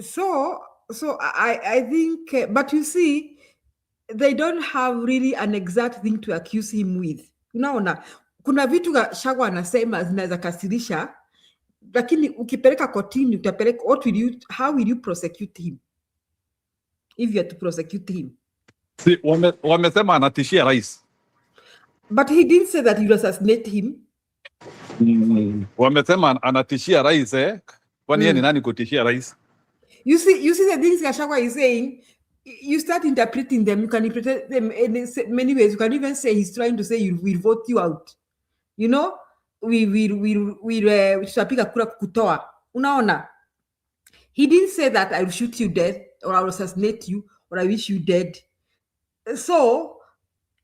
So I think, but you see, they don't have really an exact thing to accuse him with. Unaona, kuna vitu Gachagua anasema zinaweza kasirisha, lakini ukipeleka kotini utapeleka, how will you prosecute him if you have to prosecute him? Si wamesema anatishia rais. But he didn't say that he will assassinate him. Wamesema anatishia rais kwani yeye ni nani kutishia rais? You see the things Gachagua is saying, you start interpreting them, you can interpret them in many ways. You can even say he's trying to say we'll vote you out. You know, tutapiga kura kukutoa. Unaona? He didn't say that I will shoot you dead or I will assassinate you or I wish you dead. So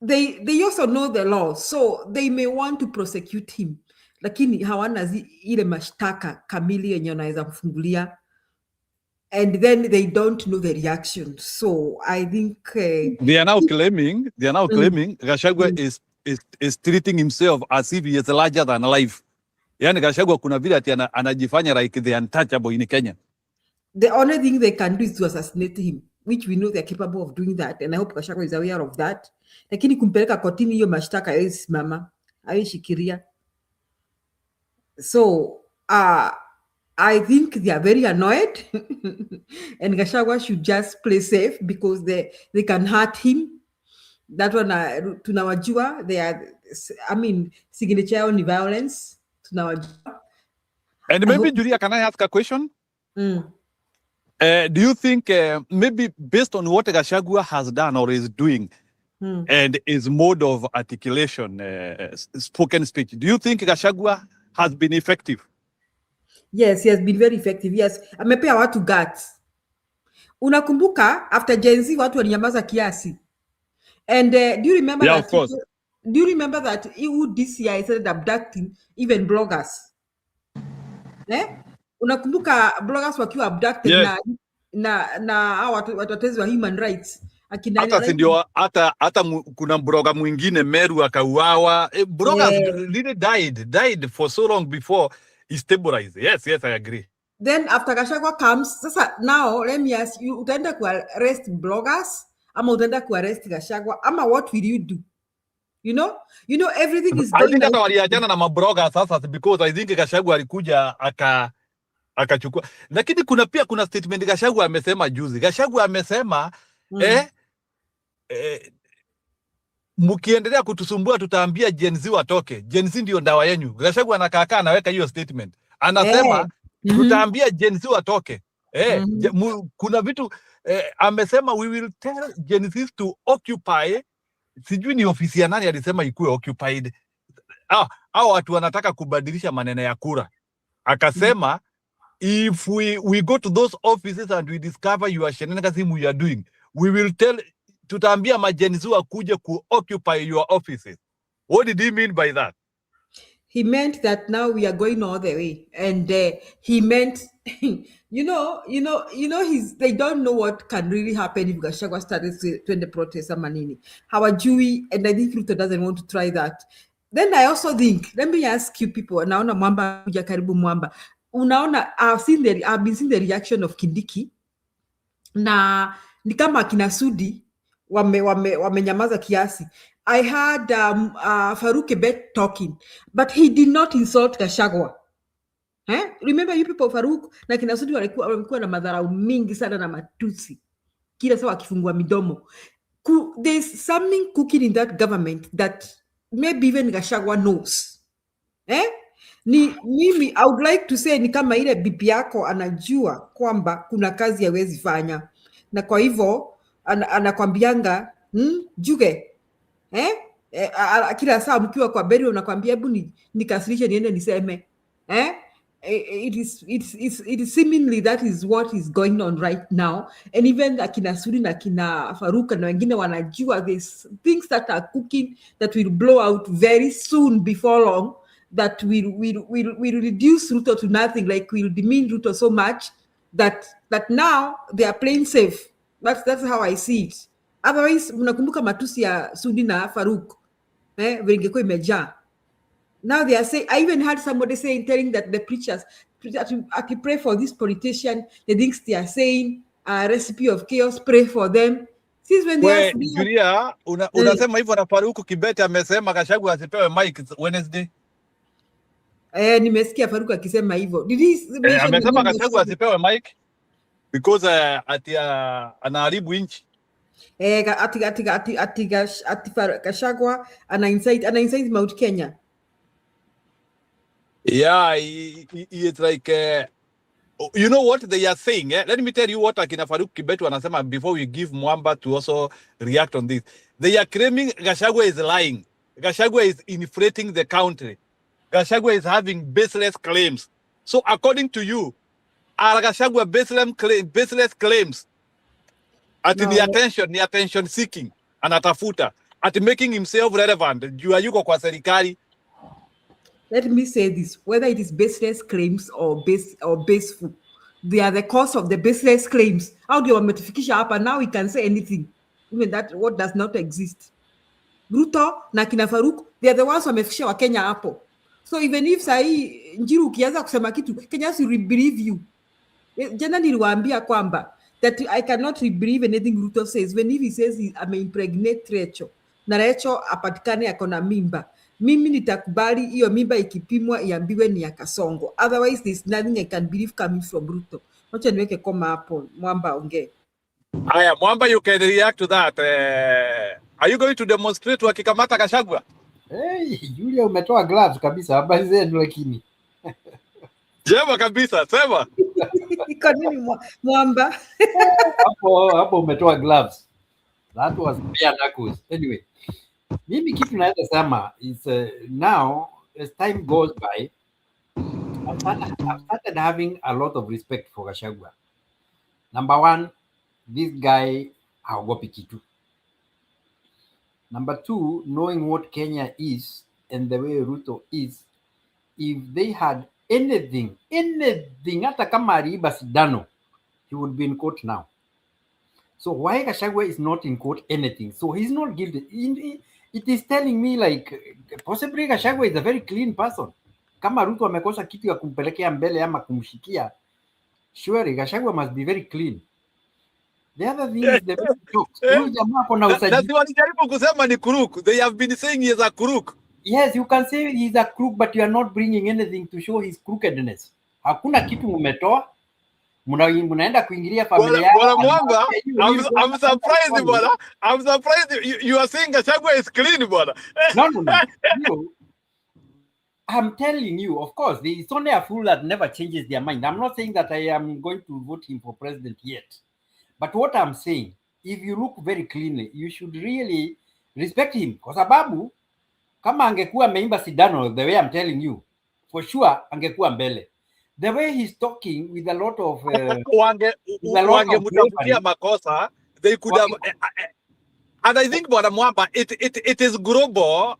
they also know the law, so they may want to prosecute him, lakini hawana ile mashtaka kamili yenye wanaweza kufungulia, and then they don't know the reaction. So I think they are now claiming Gachagua is treating himself as if he is larger than life. Yani Gachagua kuna vile ati anajifanya like the untouchable in Kenya. The only thing they can do is to assassinate him, which we know they're capable of doing that, and I hope Gachagua is aware of that. Lakini kumpeleka kotini hiyo mashtaka haiwezi simama, haiwezi shikilia. So I think they are very annoyed and Gachagua should just play safe because they can hurt him. That one tunawajua, they are, I mean, signature yao ni violence, tunawajua. And maybe Julia, can I ask a question? Do you think maybe based on what Gachagua has done or is doing and his mode of articulation, spoken speech, do you think Gachagua has been effective? Yes, he has been very effective. Yes, amepea watu guts. Unakumbuka after Gen Z watu walinyamaza kiasi. And do you remember that? Of course. Do you remember that DCI started abducting even bloggers? Unakumbuka bloggers wakiwa abducted? Yes. na watetezi wa human rights. Hata si ndio, hata kuna blogger mwingine Meru akauawa. Bloggers really died for so long before he stabilized. Yes, I agree. Then after Gachagua comes, sasa now let me ask you, utaenda ku arrest bloggers ama utaenda ku arrest Gachagua ama what will you do? You know everything is going. I think hata waliachana na mabloggers sasa because I think Gachagua alikuja akachukua. Lakini kuna statement Gachagua amesema juzi. Gachagua amesema mkiendelea kutusumbua tutaambia Gen Z watoke. Gen Z ndio ndawa yenu. Gachagua anakaa anaweka hiyo statement. Anasema tutaambia Gen Z watoke. Kuna vitu amesema we will tell Gen Z to occupy. Sijui ni ofisi ya nani alisema ikuwe occupied. Hao watu wanataka kubadilisha maneno ya kura. Akasema if we go to those offices and we discover you are shenanigans you are doing, we will tell, tutaambia majenzi wakuje ku occupy your offices. What did he mean by that? He meant that now we are going all the way, and he meant, they don't know what can really happen if Gachagua started to the protest manini. Hawajui, and I think Ruto doesn't want to try that. Then I also think, let me ask you people, naona Mwamba kuja karibu Mwamba. Unaona, I've been seeing the reaction of Kindiki na ni kama akina Sudi wamenyamaza kiasi. I heard Farouk Kibet talking, but he did not insult Gachagua. Remember you people, Farouk na kina Sudi walikuwa na madharau mingi sana na matusi kila saa wakifungua midomo. There's something cooking in that government that maybe even Gachagua knows. Mimi I would like to say ni kama ile bibi yako anajua kwamba kuna kazi hawezi fanya, na kwa hivyo anakwambianga Juge kila saa mkiwa kwa beri unakwambia hebu nikasirishe niende niseme it is seemingly that is what is going on right now, and even akina Sudi na kina Faruka na wengine wanajua there's things that are cooking that will blow out very soon before long, that will reduce Ruto to nothing, like will demean Ruto so much that now they are playing safe. That's how I see it. Otherwise, mnakumbuka matusi ya Sudi na Faruk vingekuwa imejaa. Now they are saying, I even heard somebody telling that the preachers that you pray for this politician, the things they are saying, a recipe of chaos, pray for them. Since when they Julia, unasema hivyo na Faruku Kibete amesema Gachagua asipewe mic Wednesday. Nimesikia Faruku akisema hivyo. Amesema Gachagua asipewe mic because anaharibu nchi. Ati Gachagua ana incite Mount Kenya. Yeah, it's like you know what they are saying. Let me tell you what akina Farouk Kibet wanasema before we give Mwamba to also react on this. They are claiming Gachagua is lying. Gachagua is inflating the country. Gachagua is having baseless claims. So according to you, are Gachagua baseless claims? Ati ni attention seeking, anatafuta. Ati making himself relevant. Juu yuko kwa serikali. Let me say this, whether it is baseless claims or baseful, they are the cause of the baseless claims. How do you want to fikisha hapa? Now we can say anything, even that what does not exist. Ruto na kina Faruk, they are the ones wamefikisha wa Kenya hapo. So even if sahi Njiru ukianza kusema kitu, Kenyans will believe you. Jana niliwaambia kwamba that I cannot believe anything Ruto says when he says he ameimpregnate Rachel na Rachel apatikane ako na mimba. Mimi nitakubali hiyo mimba ikipimwa iambiwe ni ya Kasongo. Otherwise there's nothing I can believe coming from Ruto. Wacha niweke koma hapo. Mwamba ongee. Aya, Mwamba, you can react to that. Are you going to demonstrate wakikamata Gachagua? Hey, Julia umetoa gloves kabisa. Habari zenu lakini. Jema kabisa, sema. Iko nini Mwamba? Hapo umetoa gloves. That was bare knuckles. Anyway, mimi kitu naweza sema is now as time goes by, I've started having a lot of respect for Gachagua. Number one, this guy haogopi kitu. Number two, knowing what Kenya is and the way Ruto is, if they had anything, hata kama aliiba sidano, he would be in court now. So why Gachagua is not in court anything? So he's not guilty. It is telling me like possibly Gachagua is a very clean person. Kama Ruto amekosa kitu ya kumpelekea mbele ama kumshikia, surely Gachagua must be very clean. The other thing is the jokes. Kusema ni crook. They have been saying he is a crook. Yes, you can say he's a crook, but you are not bringing anything to show his crookedness. Hakuna kitu mmetoa. Munaenda kuingilia familia yao. Bwana Mwamba, I'm surprised bwana. I'm surprised you are saying Gachagua is clean bwana. No. I'm telling you, of course, there is only a fool that never changes their mind. I'm not saying that I am going to vote him for president yet. But what I'm saying, if you look very cleanly, you should really respect him. Kwa sababu, kama angekuwa ameimba sidano, the way I'm telling you, for sure, angekuwa mbele. The way he's talking with a lot of makosa, they could have and I think bwana Mwamba, it is global.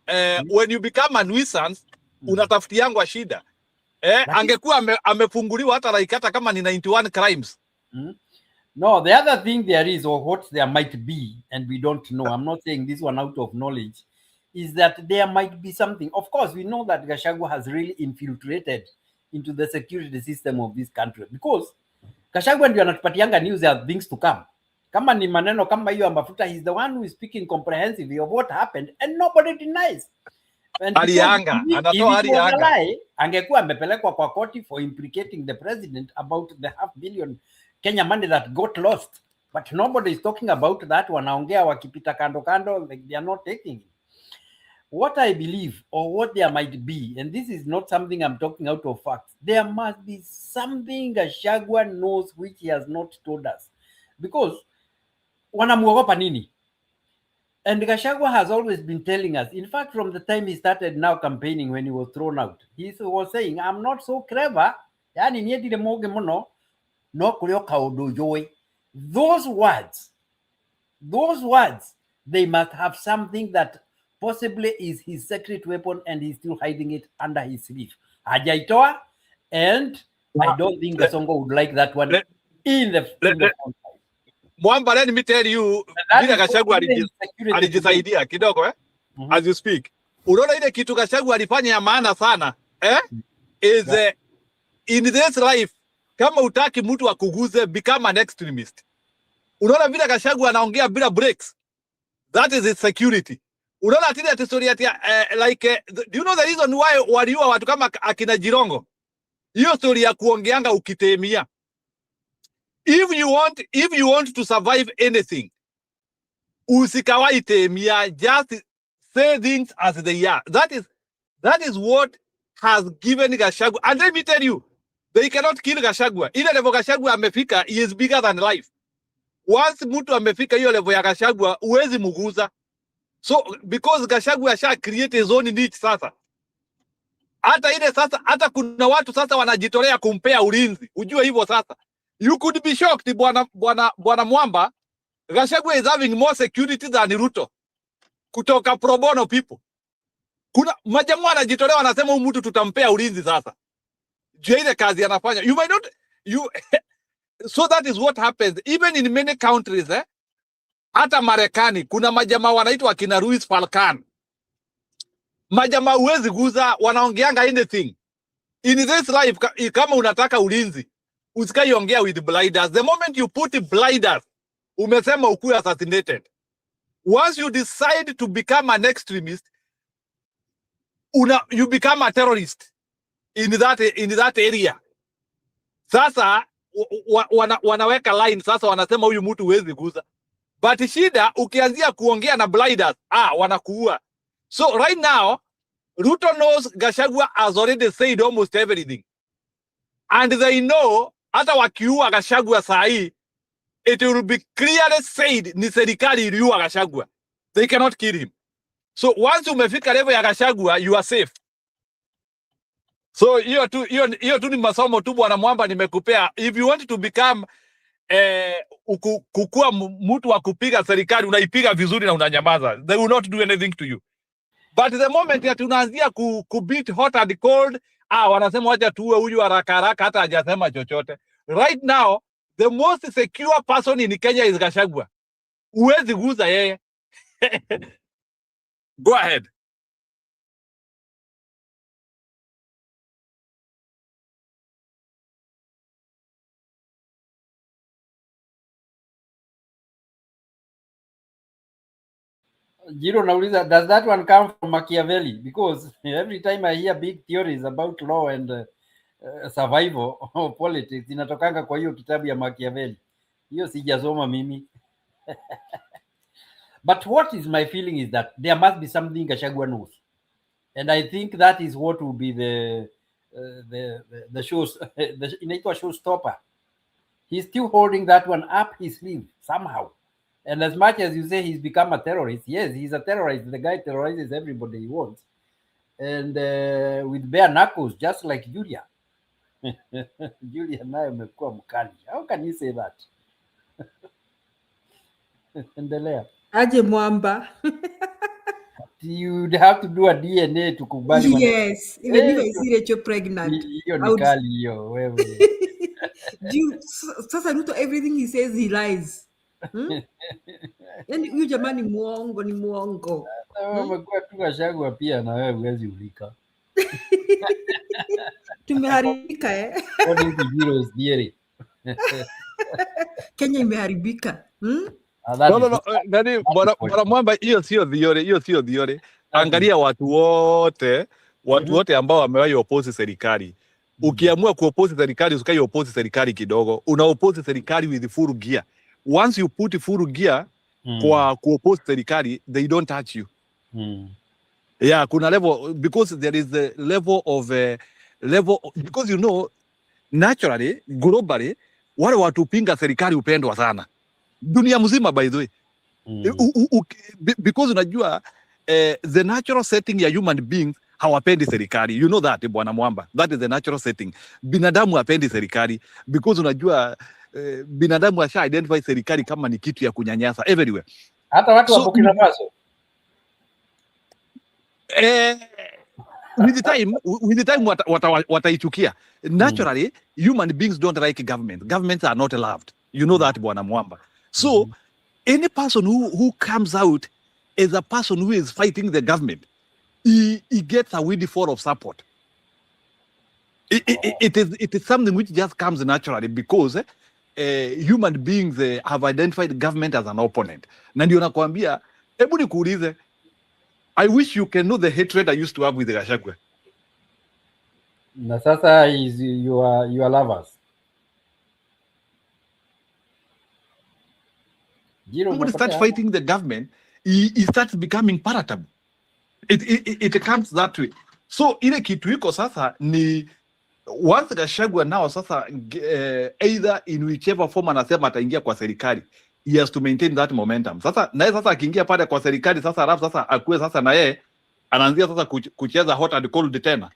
When you become a nuisance, unatafutiangwa shida. Angekuwa amefunguliwa hata kama ni 91 crimes. No, the other thing there is, or what there might be, and we don't know, I'm not saying this one out of knowledge, is that there might be something. Of course, we know that Gachagua has really infiltrated into the security system of this country, because Gachagua ndio anatupatianga news of things to come. Kama ni maneno kama hiyo ya mafuta, he's the one who is speaking comprehensively of what happened and nobody denies. And Alianga, anatoa if it was a alianga. lie, angekuwa amepelekwa kwa koti for implicating the president about the $500 million Kenya money that got lost. But nobody is talking about that. Wanaongea wakipita kando kando, like they are not taking it. What I believe, or what there might be, and this is not something I'm talking out of facts, there must be something Gachagua knows which he has not told us. Because wanamuogopa nini? And Gachagua has always been telling us, in fact, from the time he started now campaigning when he was thrown out, he was saying, I'm not so clever. Yani niye moge mono, no kulio kaudo joy. Those words, they must have something that possibly is his secret weapon and he's still hiding it under his sleeve. Hajaitoa, and I don't think Gasongo would like that one in the Mwamba, let me tell you, vile Gachagua alijisaidia kidogo as you speak. Unaona ile kitu Gachagua alifanya ya maana sana is in this life, kama utaki mtu akuguze, become an extremist. Unaona vile Gachagua anaongea bila breaks, that is his security. Unaona ati story ati do you know the reason why waliua watu kama akina Jirongo? Hiyo story ya kuongeanga ukitemia. If you want to survive anything, usikawai temia, just say things as they are. That is what has given Gachagua. And let me tell you, they cannot kill Gachagua. Ile level Gachagua amefika, he is bigger than life. Once mtu amefika hiyo level ya Gachagua, uwezi muguza. So because Gachagua sha create his own niche sasa. Hata kuna watu sasa wanajitolea kumpea ulinzi. Ujue hivyo sasa. You could be shocked, bwana Mwamba. Gachagua is having more security than Ruto. Kutoka pro bono people. Kuna majamaa wanajitolea wanasema huyu mtu tutampea ulinzi sasa. Juu ile kazi anafanya. You might not so that is what happens even in many countries hata Marekani kuna majamaa wanaitwa kina Ruiz Falcán. Majamaa uwezi guza, wanaongeanga anything. In this life kama unataka ulinzi, usikai ongea with blinders. The moment you put blinders, umesema ukuwe assassinated. Once you decide to become an extremist, you become a terrorist in that area. Sasa wanaweka line sasa, wanasema huyu mtu huwezi guza. But shida ukianzia kuongea na blinders, wanakuua. So right now, Ruto knows Gachagua has already said almost everything. And they know hata wakiua Gachagua saa hii, it will be clearly said ni serikali iliua Gachagua. They cannot kill him. So once umefika level ya Gachagua, you are safe. So hiyo tu ni masomo tu bwana Mwamba nimekupea. If you want to become kukua mtu wa kupiga serikali, unaipiga vizuri na unanyamaza. They will not do anything to you. But the moment ya tunaanzia beat hot and cold, wanasema wacha tuwe huyu haraka haraka, hata hajasema chochote. Right now, the most secure person in Kenya is Gachagua. Uwezi guza yeye. Go ahead. Jiro nauliza, does that one come from Machiavelli? Because every time I hear big theories about law and survival of politics, inatokanga kwa hiyo kitabu ya Machiavelli. Hiyo sijasoma mimi. But what is my feeling is that there must be something Gachagua knows. And I think that is what will be the showstopper. He's still holding that one up his sleeve somehow. And as much as you say he's become a terrorist, yes, he's a terrorist. The guy terrorizes everybody he wants. And with bare knuckles, just like Julia. Julia naye amekuwa mkali. How can you say that? Endelea. Aje Mwamba. You'd have to do a DNA to kubali. Yes, even if I see that you're pregnant. Hiyo ni kali hiyo, wewe. Sasa Ruto, everything he says he lies. Yaani huyu jamani muongo ni muongo. Umekuwa tu Gachagua pia na wewe huwezi ulika. Tumeharibika What is the hero's theory? Kenya imeharibika. No. Nani bwana Mwamba, hiyo sio theory. Angalia watu wote ambao wamewahi oppose serikali. Ukiamua kuoppose serikali, usikai oppose serikali kidogo. Una oppose serikali with full gear. Once you put full gear kwa kuoppose serikali, they don't touch you. Yeah, kuna level, because there is a level of because naturally, globally, wale watu pinga serikali upendwa sana dunia mzima, by the way. Because unajua the natural setting ya human beings hawapendi serikali. You know that, bwana Mwamba. That is the natural setting. Binadamu hapendi serikali because unajua binadamu asha identify serikali kama ni kitu ya kunyanyasa everywhere. Hata watu wa Burkina Faso. With the time wataichukia. Naturally, human beings don't like government. Governments are not loved. You know that, bwana Mwamba. So any person who comes out as a person who is fighting the government, he gets a windfall of support. It is something which just comes naturally because human beings have identified government as an opponent. Na ndio nakwambia, hebu nikuulize, I wish you can know the hatred I used to have with Gachagua. Na sasa is your lovers. When he starts fighting the government, he starts becoming palatable. It comes that way. So ile kitu iko sasa ni once Gachagua now sasa either in whichever form anasema ataingia kwa serikali, he has to maintain that momentum. Sasa naye sasa akiingia pale kwa serikali sasa alafu sasa akue sasa na yeye anaanzia sasa kucheza hot and cold tena,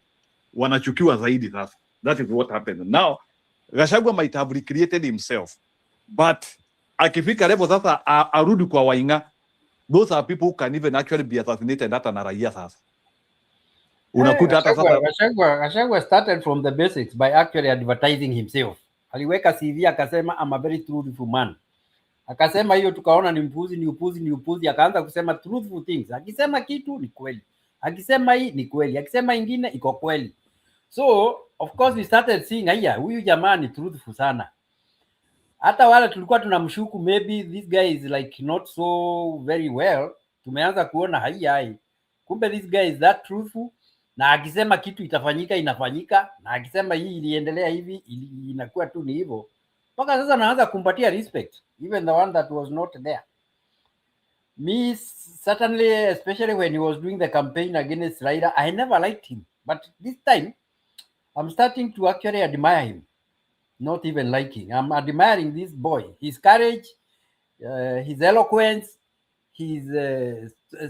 wanachukiwa zaidi sasa. That is what happened. Now Gachagua might have recreated himself, but akifika level sasa arudi kwa Wainga, those are people who can even actually be assassinated hata na raia sasa. Unakuta hata sasa Gachagua started from the basics by actually advertising himself. Aliweka CV akasema I'm a very truthful man. Akasema hiyo tukaona ni upuzi, akaanza kusema truthful things. Akisema kitu ni kweli. Akisema hii ni kweli. Akisema ingine iko kweli. So, of course we started seeing haya, huyu jamaa ni truthful sana. Hata wale tulikuwa tunamshuku maybe this guy is like not so very well, tumeanza kuona hai. Kumbe this guy is that truthful, na akisema kitu itafanyika inafanyika, na akisema hii iliendelea hivi inakuwa tu ni hivyo. Mpaka sasa naanza kumpatia respect, even the one that was not there. Me certainly, especially when he was doing the campaign against Raila, I never liked him, but this time I'm starting to actually admire him. Not even liking. I'm admiring this boy. His courage, his eloquence, his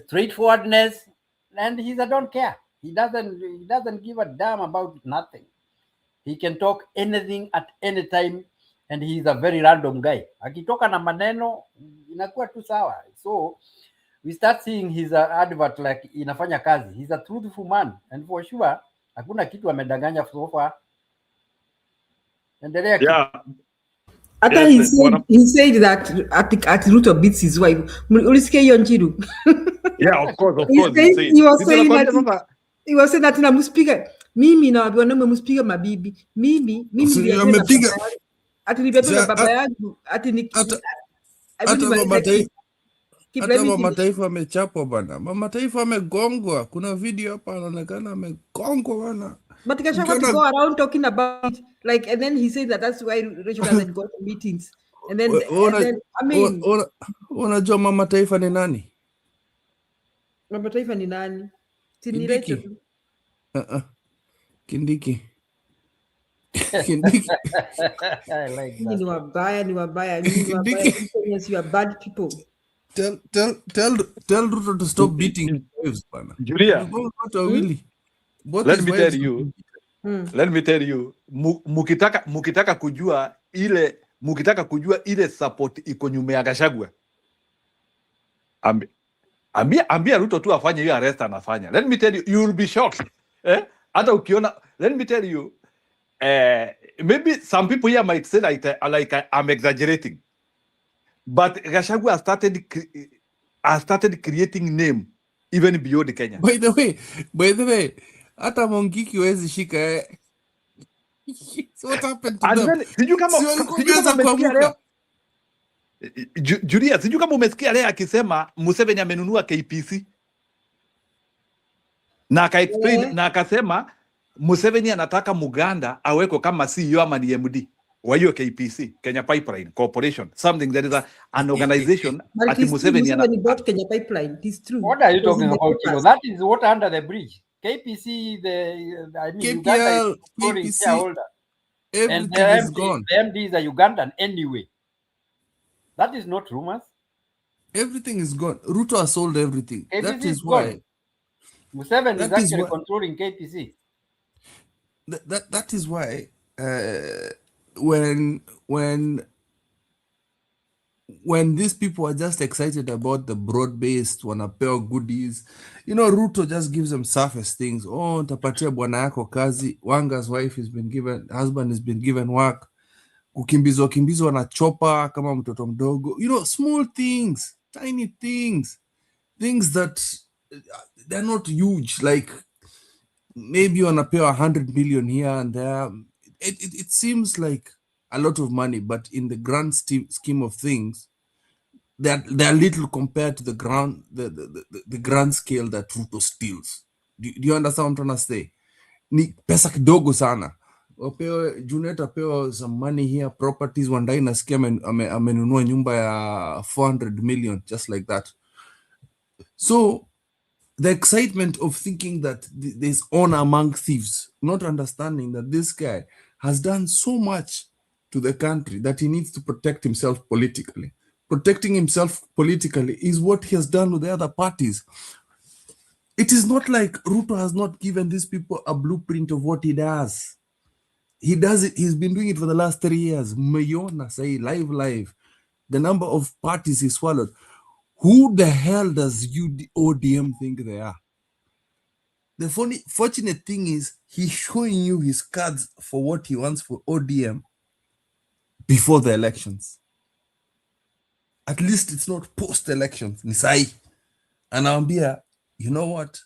straightforwardness, and he's a don't care. He doesn't give a damn about nothing. He can talk anything at any time, and he's a very random guy. Akitoka na maneno inakuwa tu sawa. So we start seeing his advert like inafanya kazi. He's a truthful man, and for sure hakuna kitu amedanganya so far. Yeah. After he said that at Ruto beats his wife. Ulisikia hiyo Njiru? Yeah, of course. He was saying that namuspiga mimi na wanaume muspiga mabibi. Mimi amepiga ati nibebe baba yangu ati hata mama taifa amechapwa bana. Mama taifa amegongwa. Kuna video hapa anaonekana amegongwa bana. But Gachagua to go around talking about it, like, and then he said that that's why Rachel doesn't go to meetings. And then I mean, unajua mama taifa ni nani? Mama taifa ni nani? Tini Rachel. Kindiki. I like that. Ni wabaya. Yes, you are bad people. Tell Ruto to stop beating wives, bana. Julia. Let me tell you, mukitaka kujua ile support iko nyuma ya Gachagua, ambia Ruto tu afanye hiyo arrest anafanya. Let me tell you, you will be shocked. Hata ukiona, let me tell you, maybe some people here might say like I'm exaggerating, but Gachagua started creating name even beyond Kenya. By the way, hata Mongiki wezi shika So what happened to them? Sijui kama Julia, sijui kama umesikia leo akisema Museveni amenunua KPC na explain na akasema Museveni anataka Muganda aweko kama CEO ama ni MD wa hiyo KPC, Kenya Pipeline Corporation, something that is an organization But ati it is true, Museveni bought Kenya Pipeline. It is true. What are you It was talking in the about, Chilo? papers. That is water under the bridge. KPC, Uganda is controlling KPC, shareholder. And everything is gone. the MD is a Ugandan anyway. That is not rumors. Everything is gone. Ruto has sold everything. KPC That is is why. gone. Museveni is That is actually why. controlling KPC. That is why. When these people are just excited about the broad-based wanapewa goodies, you know, Ruto just gives them surface things. Oh, ntapatia bwana yako kazi. Wanga's husband has been given work. Kukimbizwa na chopa kama mtoto mdogo. You know, small things, tiny things that they're not huge. Like maybe wanapewa 100 million here and there. It seems like a lot of money, but in the grand scheme of things, they're little compared to the grand scale that Ruto steals. Do you understand what I'm trying to say? Ni pesa kidogo sana. Wapewe Junet apewa some money here, properties. One day nasikia amenunua nyumba ya 400 million, just like that. So the excitement of thinking that there's honor among thieves, not understanding that this guy has done so much to the country that he needs to protect himself politically. Protecting himself politically is what he has done with the other parties. It is not like Ruto has not given these people a blueprint of what he does. He does it. He's been doing it for the last 3 years. Mayona say live. The number of parties he swallowed. Who the hell does ODM think they are? The fortunate thing is he's showing you his cards for what he wants for ODM before the elections. At least it's not post-elections. Nisai. And Ambia, you know what?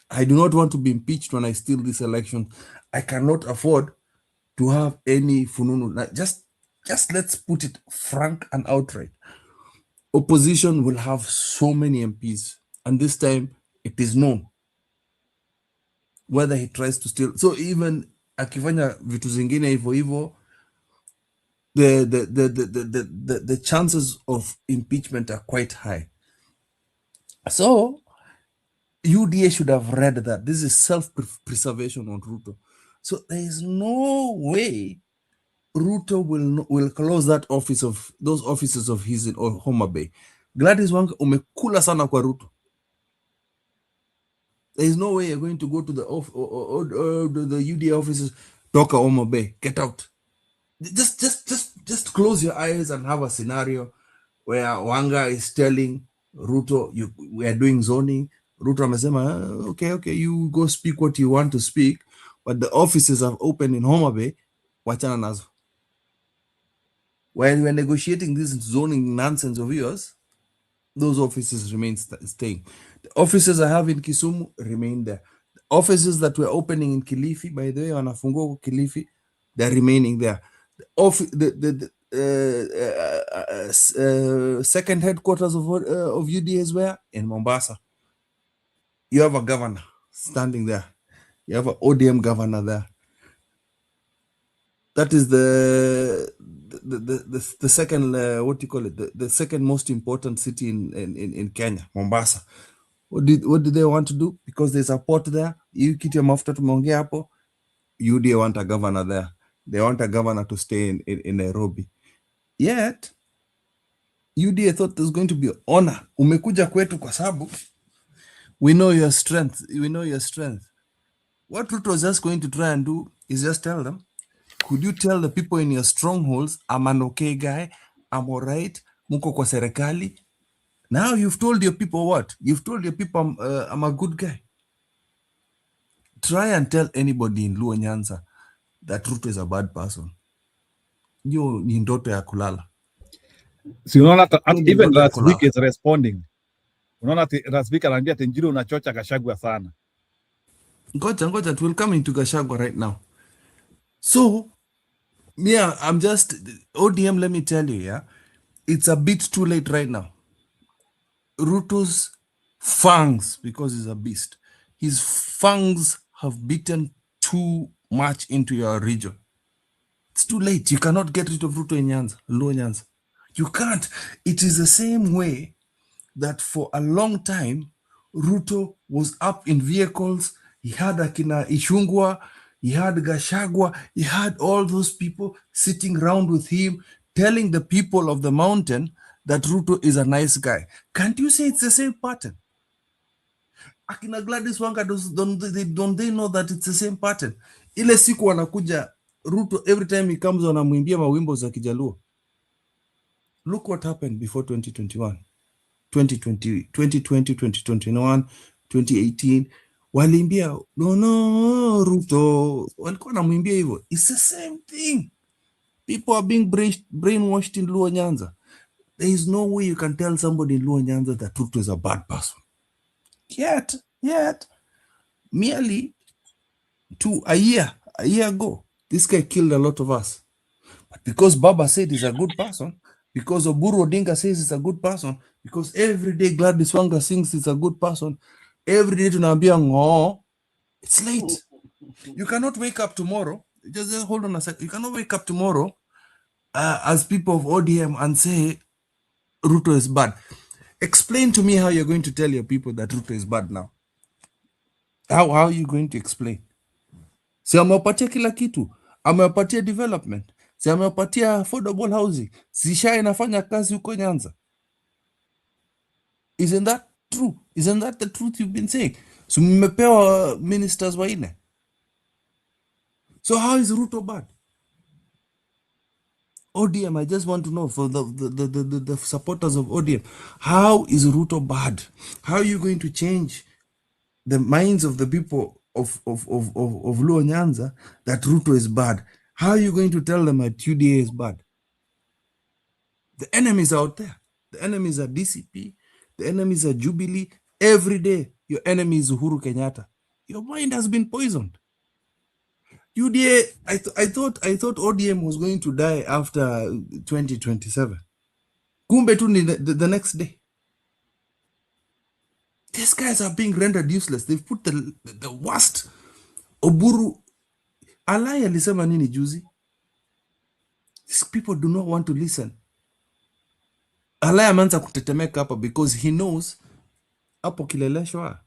I do not want to be impeached when I steal this election. I cannot afford to have any fununu. Just let's put it frank and outright. Opposition will have so many MPs, and this time it is known whether he tries to steal. So even akifanya vitu zingine hivyo, the chances of impeachment are quite high. So UDA should have read that this is self-preservation on Ruto. So there is no way Ruto will close those offices of his in Homa Bay. Gladys Wanga umekula sana kwa Ruto. There is no way you're going to go to the UDA offices, toka Homa Bay, get out. Just close your eyes and have a scenario where Wanga is telling Ruto, we are doing zoning. Ruto amesema, okay, you go speak what you want to speak, but the offices are open in Homa Bay, wachana nazo. While we're negotiating this zoning nonsense of yours, those offices remain staying. The offices I have in Kisumu remain there. The offices that we're opening in Kilifi, by the way, wanafungua Kilifi, they're remaining there. The second headquarters of UDA is where? In Mombasa. You have a governor standing there. You have an ODM governor there. That is the second, what do you call it? The second most important city in Kenya, Mombasa. What did they want to do? Because there's a port there. You kitu ya mafuta tumeongea hapo. UDA want a governor there. They want a governor to stay in Nairobi. Yet, UDA thought there's going to be honor. Umekuja kwetu kwa sababu we know your strength. What Ruto is just going to try and do is just tell them, could you tell the people in your strongholds, I'm an okay guy, I'm all right, muko kwa serikali. Now you've told your people what? You've told your people I'm a good guy. Try and tell anybody in Luo Nyanza that Ruto is a bad person. Yo ni ndoto ya kulala. Si unaona even Rasvik is responding. Unaona Rasvik anaambia Tenjiri unachocha Gachagua sana. Ngoja, it will come into Gachagua right now. So, yeah, I'm just ODM, let me tell you, yeah. it's a bit too late right now. Ruto's fangs, because he's a beast, his fangs have bitten too much into your region. It's too late. You cannot get rid of Ruto in Nyanza, Luo Nyanza. You can't. It is the same way that for a long time, Ruto was up in vehicles. He had Akina Ishungwa, he had Gachagua, he had all those people sitting around with him, telling the people of the mountain that Ruto is a nice guy. Can't you say it's the same pattern? Akina Gladys Wanga, don't they know that it's the same pattern? Ile siku wanakuja Ruto, every time he comes on amwimbia mawimbo za Kijaluo. Look what happened before 2021. 2020, 2021, 2018, walimbia no Ruto, walikuwa namwimbia hivyo. It's the same thing. People are being brainwashed in Luo Nyanza. There is no way you can tell somebody in Luo Nyanza that Ruto is a bad person. Yet, merely a year ago, this guy killed a lot of us. But because Baba said he's a good person, because Oburu Odinga says he's a good person, because every day Gladys Wanga sings he's a good person, every day tunaambia ngo, it's late. You cannot wake up tomorrow, just hold on a second, you cannot wake up tomorrow as people of ODM and say Ruto is bad. Explain to me how you're going to tell your people that Ruto is bad now. How are you going to explain? Si amewapatia kila kitu, amewapatia development, si amewapatia affordable housing, si SHA inafanya kazi huko Nyanza. Isn't that true? Isn't that the truth you've been saying? So mmepewa ministers waine. So how is Ruto bad? ODM, I just want to know for the supporters of ODM, how is Ruto bad? How are you going to change the minds of the people of Luo Nyanza that Ruto is bad? How are you going to tell them that UDA is bad? The enemies out there. The enemies are DCP. The enemies are Jubilee. Every day, your enemy is Uhuru Kenyatta. Your mind has been poisoned. UDA, I thought ODM was going to die after 2027. Kumbe tu ni the next day. These guys are being rendered useless. They've put the worst. Oburu, Alai alisema nini juzi? These people do not want to listen. Alai ameanza kutetemeka hapa because he knows hapo kileleshwa.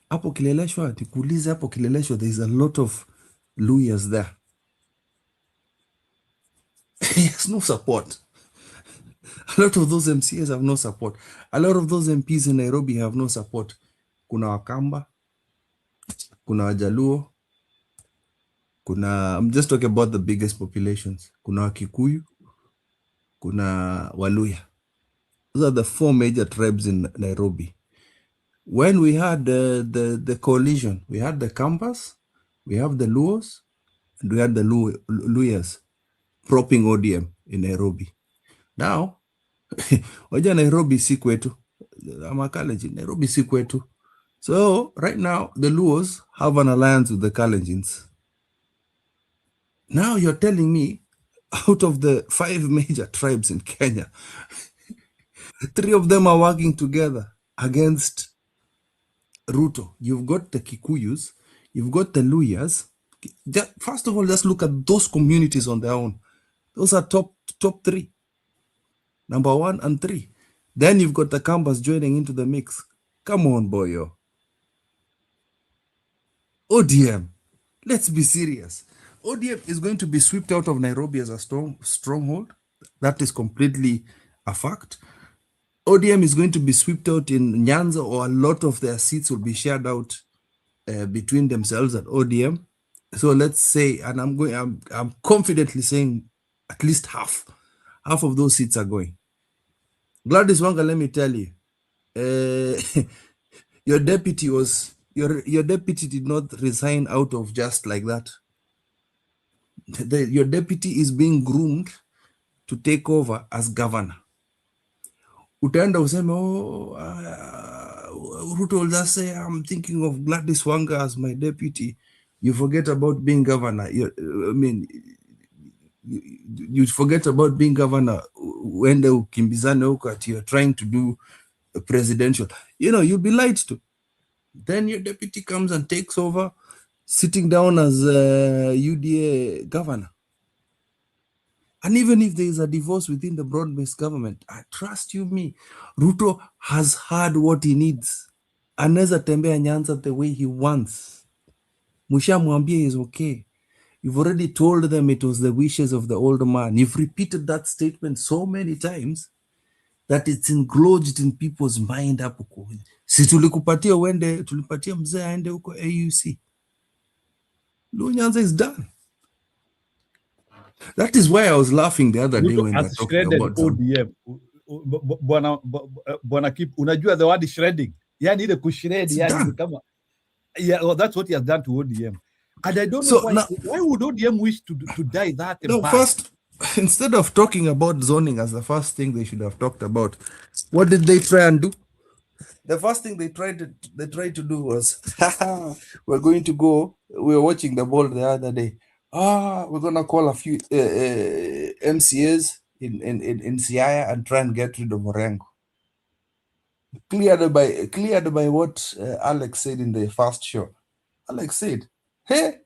Hapo kileleshwa, nikuulize hapo kileleshwa, there is a lot of lawyers there. He has no support. A lot of those MCAs have no support. A lot of those MPs in Nairobi have no support. Kuna Wakamba, kuna Wajaluo, I'm just talking about the biggest populations. Kuna Wakikuyu, kuna Waluya. Those are the 4 major tribes in Nairobi. When we had the coalition, we had the Kambas, we have the Luos, and we had the Luyas propping ODM in Nairobi. Now, waja Nairobi si kwetu. Nairobi si kwetu. So, right now, the Luos have an alliance with the Kalenjins. Now you're telling me, out of the 5 major tribes in Kenya, 3 of them are working together against Ruto. You've got the Kikuyus, you've got the Luyas. First of all, just look at those communities on their own. Those are top 3. Number 1 and 3. Then you've got the Kambas joining into the mix. Come on, boyo. ODM, let's be serious. ODM is going to be swept out of Nairobi as a stronghold. That is completely a fact. ODM is going to be swept out in Nyanza, or a lot of their seats will be shared out between themselves at ODM. So let's say, and I'm confidently saying at least half of those seats are going. Gladys Wanga, let me tell you, your deputy did not resign out of just like that. Your deputy is being groomed to take over as governor. Utaenda useme, Ruto will just say, I'm thinking of Gladys Wanga as my deputy. You forget about being governor. You forget about being governor when the ukimbizane huko at you're trying to do a presidential. You'll be lied to. Then your deputy comes and takes over, sitting down as UDA governor. And even if there is a divorce within the broad-based government, I trust you me, Ruto has had what he needs. Anaweza tembea Nyanza the way he wants. Mushamwambia is okay. You've already told them it was the wishes of the old man. You've repeated that statement so many times that it's engorged in people's mind hapo. Si tulikupatia uende, tulipatia mzee aende huko AUC. Nyanza is done. That is why I was laughing the other day when they were talking about ODM. Bwana Kip, unajua the word shredding. Yani ile kushred, yani kama that's what he has done to ODM. And I don't know why would ODM wish to die that bad? First, instead of talking about zoning as the first thing they should have talked about, what did they try and do? The first thing they tried to do was, we were watching the ball the other day. We're gonna call a few MCAs in Siaya and try and get rid of Orengo. Cleared by what Alex said in the first show. Alex said, hey,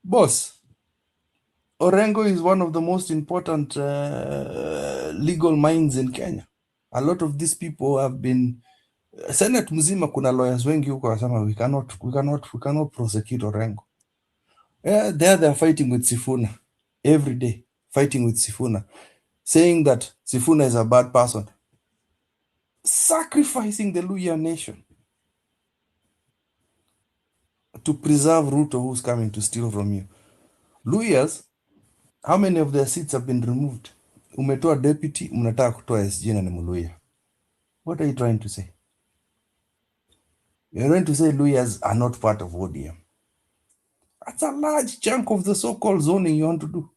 boss, Orengo is one of the most important legal minds in Kenya. A lot of these people have been Senate mzima, kuna lawyers wengi huko wasema we cannot prosecute Orengo. They're fighting with Sifuna every day, fighting with Sifuna, saying that Sifuna is a bad person, sacrificing the Luhya nation to preserve Ruto, who's coming to steal from you. Luhyas, how many of their seats have been removed? Umetoa deputy, mnataka kutoa SG na ni Mluhya. What are you trying to say? You're trying to say Luhyas are not part of ODM. That's a large chunk of the so-called zoning you want to do.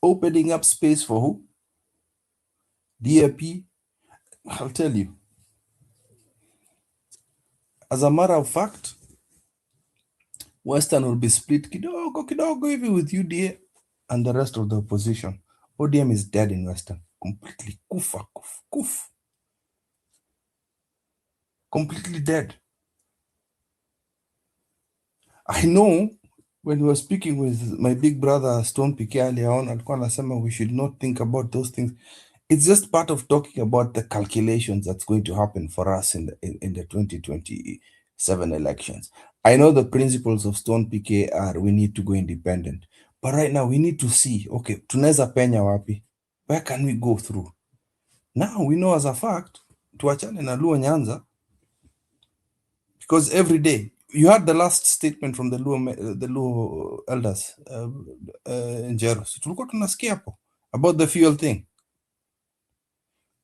Opening up space for who? DAP. I'll tell you. As a matter of fact, Western will be split kidogo hivi with UDA and the rest of the opposition. ODM is dead in Western. Completely kufa. Completely dead. I know when we were speaking with my big brother Stone Pike earlier on, alikuwa anasema we should not think about those things. It's just part of talking about the calculations that's going to happen for us in the 2027 elections. I know the principles of Stone Pike are we need to go independent. But right now we need to see, okay, tunaweza penya wapi? Where can we go through? Now we know as a fact, tuachane na Luo Nyanza, because every day, you had the last statement from the Luo elders in Jeros. Tulikuwa tunasikia hapo about the fuel thing.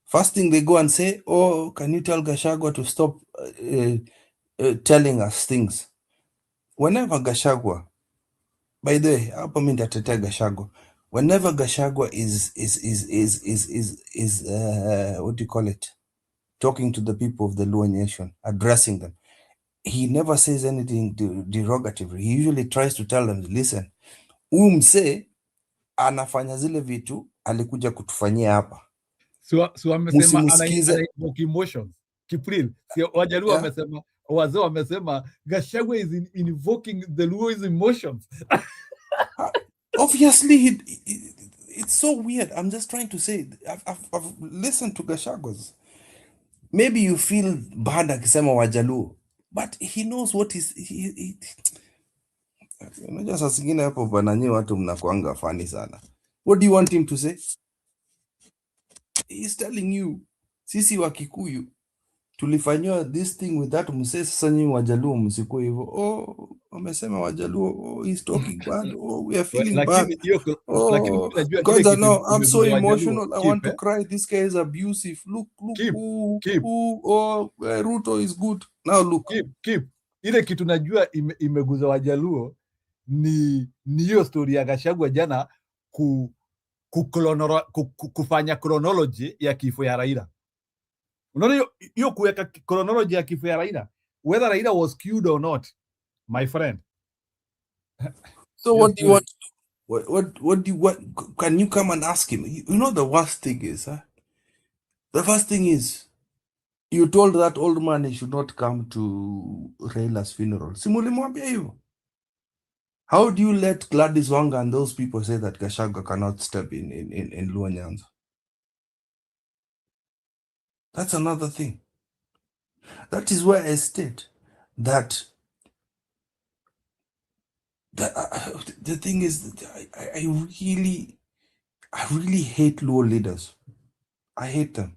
First thing they go and say, oh, can you tell Gachagua to stop telling us things? Whenever Gachagua, by the way, hapo mimi nitatetea Gachagua. Whenever Gachagua is what do you call it? Talking to the people of the Luo nation, addressing them, he never says anything derogatory. He usually tries to tell them, listen, mse anafanya zile vitu alikuja kutufanyia hapa. So amesema ana emotions. Kipril, si Wajaluo wamesema, wazee wamesema Gachagua is invoking the Luo's emotions. Obviously, it's so weird. I'm just trying to say, I've listened to Gachagua's. Maybe you feel bad akisema Wajaluo, but he knows what is unajua saa zingine hapo bananyi watu mnakuanga funny sana. What do you want him to say? He's telling you, sisi wa Kikuyu tulifanywa this thing with that mse, sasa nyinyi Wajaluo msikuwe hivyo. Oh, wamesema Wajaluo, oh, he's talking bad. Oh, we are feeling bad. Oh, God, no, I'm so emotional. I want to cry. This guy is abusive. Look, oh, Ruto is good. Now look. Keep. Ile kitu najua imeguza Wajaluo ni hiyo story ya Gachagua jana kufanya chronology ya kifo ya Raila. Unaona hiyo kuweka chronology ya kifo ya Raila, whether Raila was killed or not, my friend. So what do you want to do? What can you come and ask him? You know the worst thing is, the first thing is, you told that old man he should not come to Raila's funeral. Simulimwambia hivyo. How do you let Gladys Wanga and those people say that Gachagua cannot step in Luo Nyanza? That's another thing. That is where I state that the thing is that I really hate Luo leaders. I hate them.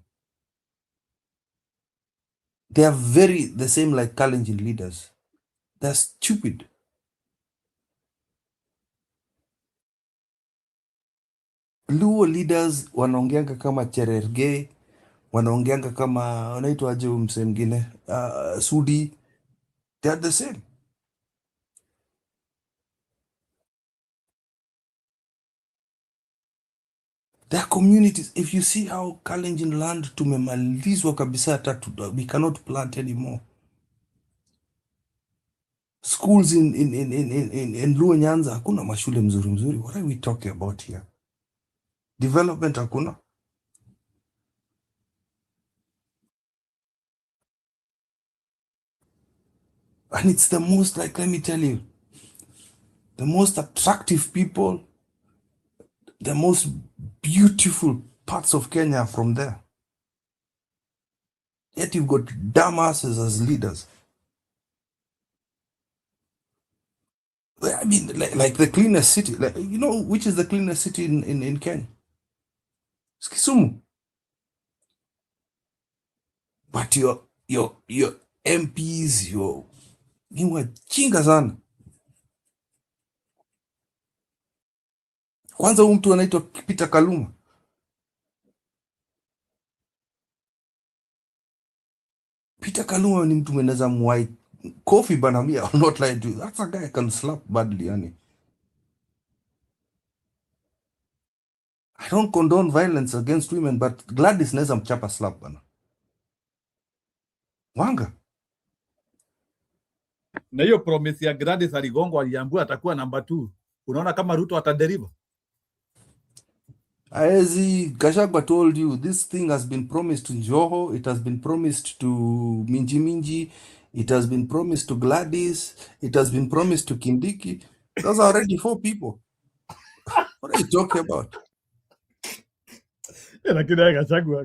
They are very the same like Kalenjin leaders. They're stupid. Luo leaders wanaongeanga kama Cherergei, wanaongeanga kama wanaitwa aje msee mwingine, Sudi. They are the same. Their communities, if you see how Kalenjin land tumemalizwa kabisa, hata we cannot plant anymore. Schools in Luo Nyanza hakuna mashule mzuri. What are we talking about here? Development hakuna. And it's the most, like, let me tell you, the most attractive people, the most beautiful parts of Kenya are from there. Yet you've got dumbasses as leaders. I mean, like the cleanest city, like, you know, which is the cleanest city in Kenya? It's Kisumu. But your MPs, ni wajinga sana. Kwanza huyu mtu anaitwa Peter Kaluma. Peter Kaluma ni mtu mweneza mwai coffee bana, me, I'll not lie to you. That's a guy I can slap badly, yani. I don't condone violence against women, but Gladys neza mchapa slap bana. Wanga. Na hiyo promise ya Gladys aligongo aliambiwa atakuwa number 2. Unaona kama Ruto ataderiva? As Gachagua told you, this thing has been promised to Joho, it has been promised to Minji, it has been promised to Gladys, it has been promised to Kindiki. Those are already 4 people. What are you talking about? Lakini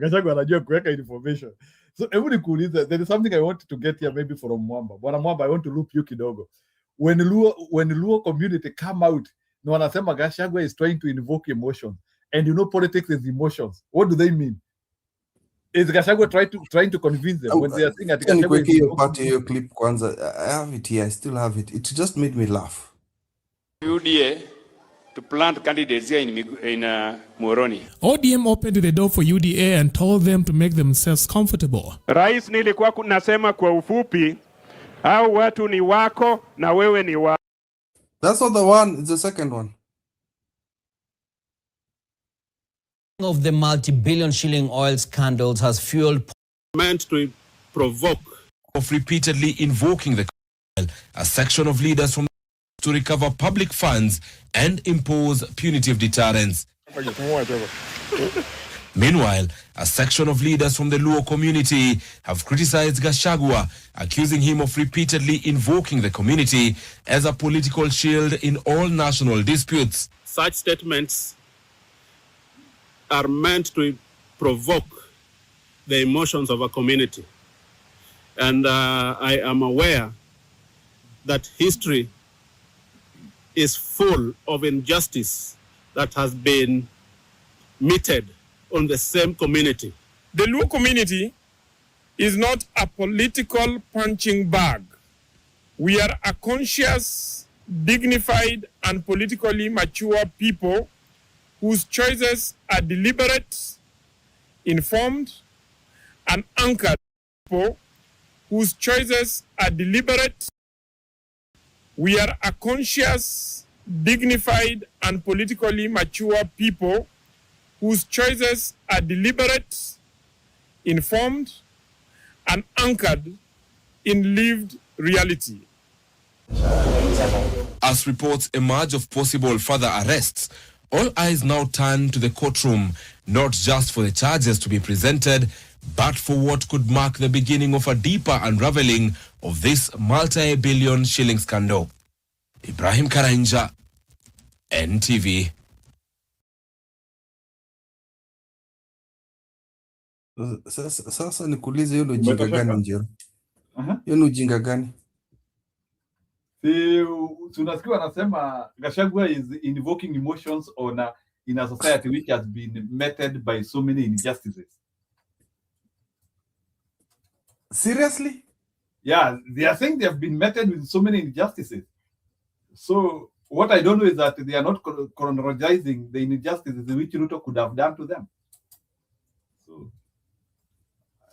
Gachagua anajua kuweka information. So every kuuliza, there is something I want to get here maybe from Mwamba. Bwana Mwamba, I want to loop you kidogo. When Luo community come out, na wanasema Gachagua is trying to invoke emotions. And you know politics is emotions. What do they mean? Is Gachagua trying to convince them when they are saying that Gachagua is your clip kwanza. I have it here. I still have it. It just made me laugh. UDA to plant candidates here in Muhoroni. ODM opened the door for UDA and told them to make themselves comfortable. Rais, nilikuwa nasema kwa ufupi, hao watu ni wako na wewe ni wako. That's not the one, it's the second one. Of the multi-billion shilling oil scandals has fueled meant to provoke of repeatedly invoking the a section of leaders from to recover public funds and impose punitive deterrence. Meanwhile, a section of leaders from the Luo community have criticized Gachagua, accusing him of repeatedly invoking the community as a political shield in all national disputes. Such statements are meant to provoke the emotions of a community. And I am aware that history is full of injustice that has been meted on the same community. The Luo community is not a political punching bag. We are a conscious, dignified, and politically mature people whose choices are deliberate, informed, and anchored. People whose choices are deliberate. We are a conscious, dignified, and politically mature people whose choices are deliberate, informed, and anchored in lived reality. As reports emerge of possible further arrests, all eyes now turn to the courtroom, not just for the charges to be presented, but for what could mark the beginning of a deeper unraveling of this multi-billion shilling scandal. Ibrahim Karanja, NTV. Sasa nikuulize, hiyo ni ujinga gani Njero? Hiyo ni ujinga gani? Tunasikia wanasema Gachagua is invoking emotions in a society which has been meted by so many injustices. Seriously? Yeah, they are saying they have been meted with so many injustices. So what I don't know is that they are not chronologizing the injustices which Ruto could have done to them. So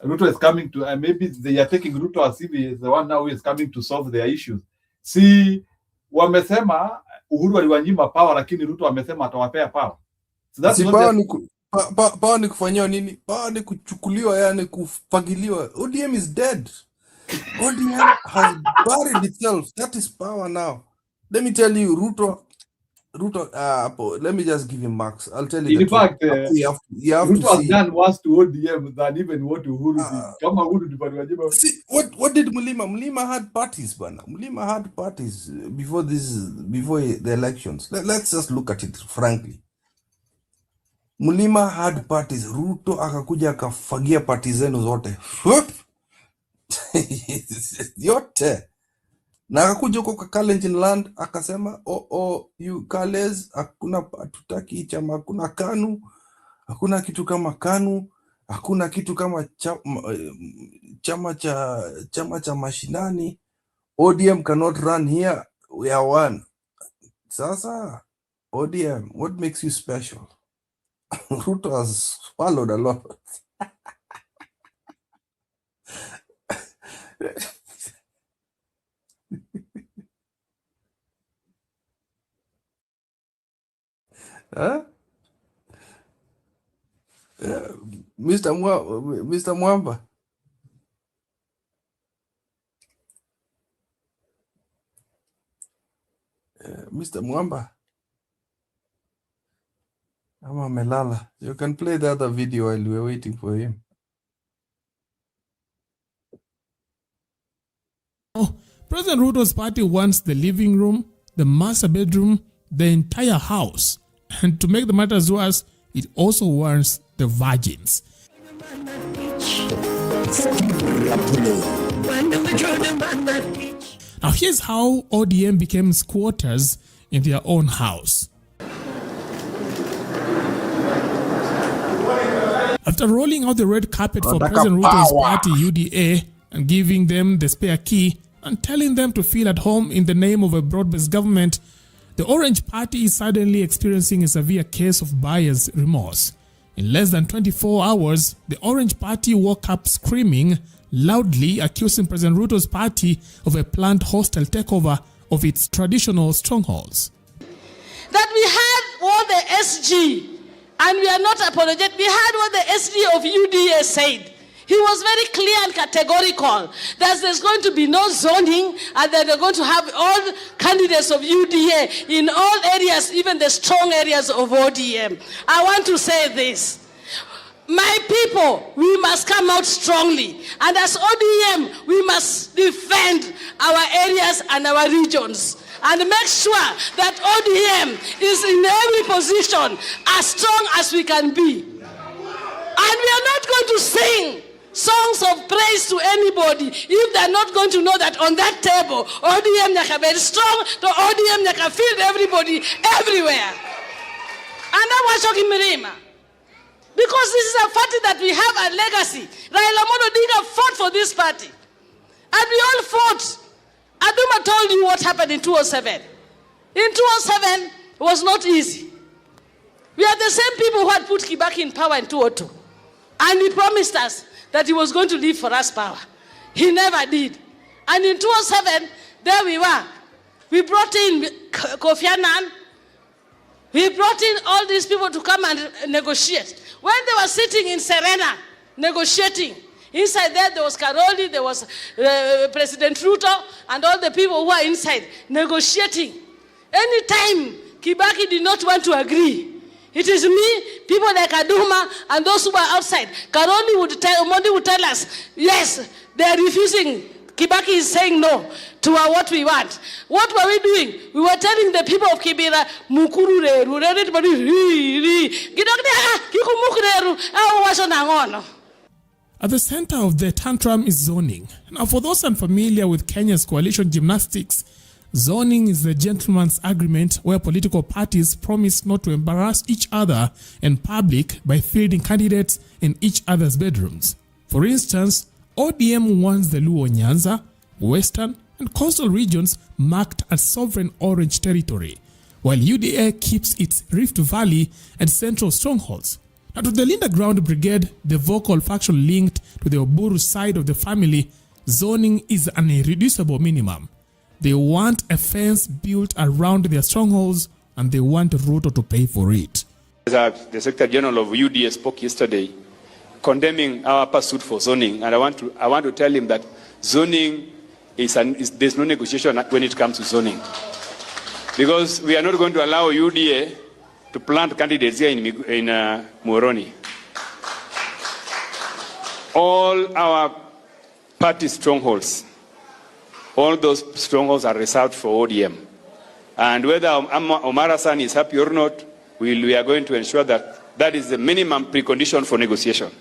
Ruto is coming to, maybe they are taking Ruto as if he is the one now who is coming to solve their issues. Si wamesema Uhuru aliwanyima power, lakini Ruto amesema atawapea power. So that's power ni kufanywa nini? Power ni kuchukuliwa, yani kufagiliwa. ODM is dead. ODM has buried itself. That is power now. Let me tell you, Ruto, let me just give him marks. I'll tell you. In fact, you have Ruto to has see. done worse to ODM than even what Uhuru did. Kama Uhuru did. See, what did Mulima? Mulima had parties, bana. Mulima had parties before the elections. Let's just look at it frankly. Mulima had parties. Ruto akakuja akafagia parties zenu zote. Yote. Na akakuja huko kwa Kalenjin land akasema you Kales, hakuna tutaki chama, hakuna KANU, hakuna kitu kama KANU, hakuna kitu kama chama cha mashinani. ODM cannot run here, we are one. Sasa ODM, what makes you special? Ruto has swallowed a lot. Huh? Mr. Mwamba. Mr. Mwamba. Ama melala. You can play the other video while we're waiting for him. President Ruto's party wants the living room, the master bedroom, the entire house. And to make the matters worse, it also wants the virgins. Now here's how ODM became squatters in their own house. After rolling out the red carpet for President Ruto's party UDA and giving them the spare key and telling them to feel at home in the name of a broad-based government, the Orange Party is suddenly experiencing a severe case of buyer's remorse. In less than 24 hours, the Orange Party woke up screaming, loudly accusing President Ruto's party of a planned hostile takeover of its traditional strongholds. That we had what the SG, and we are not apologetic, we had what the SG of UDA said. He was very clear and categorical that there's going to be no zoning and that they're going to have all candidates of UDA in all areas, even the strong areas of ODM. I want to say this. My people, we must come out strongly. And as ODM, we must defend our areas and our regions and make sure that ODM is in every position as strong as we can be. And we are not going to sing songs of praise to anybody if they're not going to know that on that table, ODM is very strong, the ODM can feed everybody everywhere. And I was talking Mirima. Because this is a party that we have a legacy. Raila Amolo Odinga fought for this party. And we all fought. Aduma told you what happened in 2007. In 2007, it was not easy. We are the same people who had put Kibaki in power in 2002. And he promised us that he was going to leave for us power. He never did. And in 2007, there we were. We brought in Kofi Annan. We brought in all these people to come and negotiate. When they were sitting in Serena, negotiating, inside there was Karoli, there was President Ruto, and all the people who are inside negotiating. Anytime Kibaki did not want to agree, it is me, people like Aduma, and those who are outside. Karoli would tell us, yes, they are refusing. Kibaki is saying no to what we want. What were we doing? We were telling the people of Kibera, Mukurureru, At the center of the tantrum is zoning. Now, for those unfamiliar with Kenya's coalition gymnastics, zoning is the gentleman's agreement where political parties promise not to embarrass each other in public by fielding candidates in each other's bedrooms. For instance, ODM wants the Luo Nyanza, Western, and coastal regions marked as sovereign orange territory, while UDA keeps its Rift Valley and central strongholds. Now, to the Linda Ground Brigade, the vocal faction linked to the Oburu side of the family, zoning is an irreducible minimum. They want a fence built around their strongholds, and they want Ruto to pay for it. The Secretary General of UDA spoke yesterday, condemning our pursuit for zoning, and I want to tell him that zoning there's no negotiation when it comes to zoning, because we are not going to allow UDA to plant candidates here in Muhoroni. All our party strongholds, all those strongholds are reserved for ODM. And whether Omar Hassan is happy or not, we are going to ensure that that is the minimum precondition for negotiation.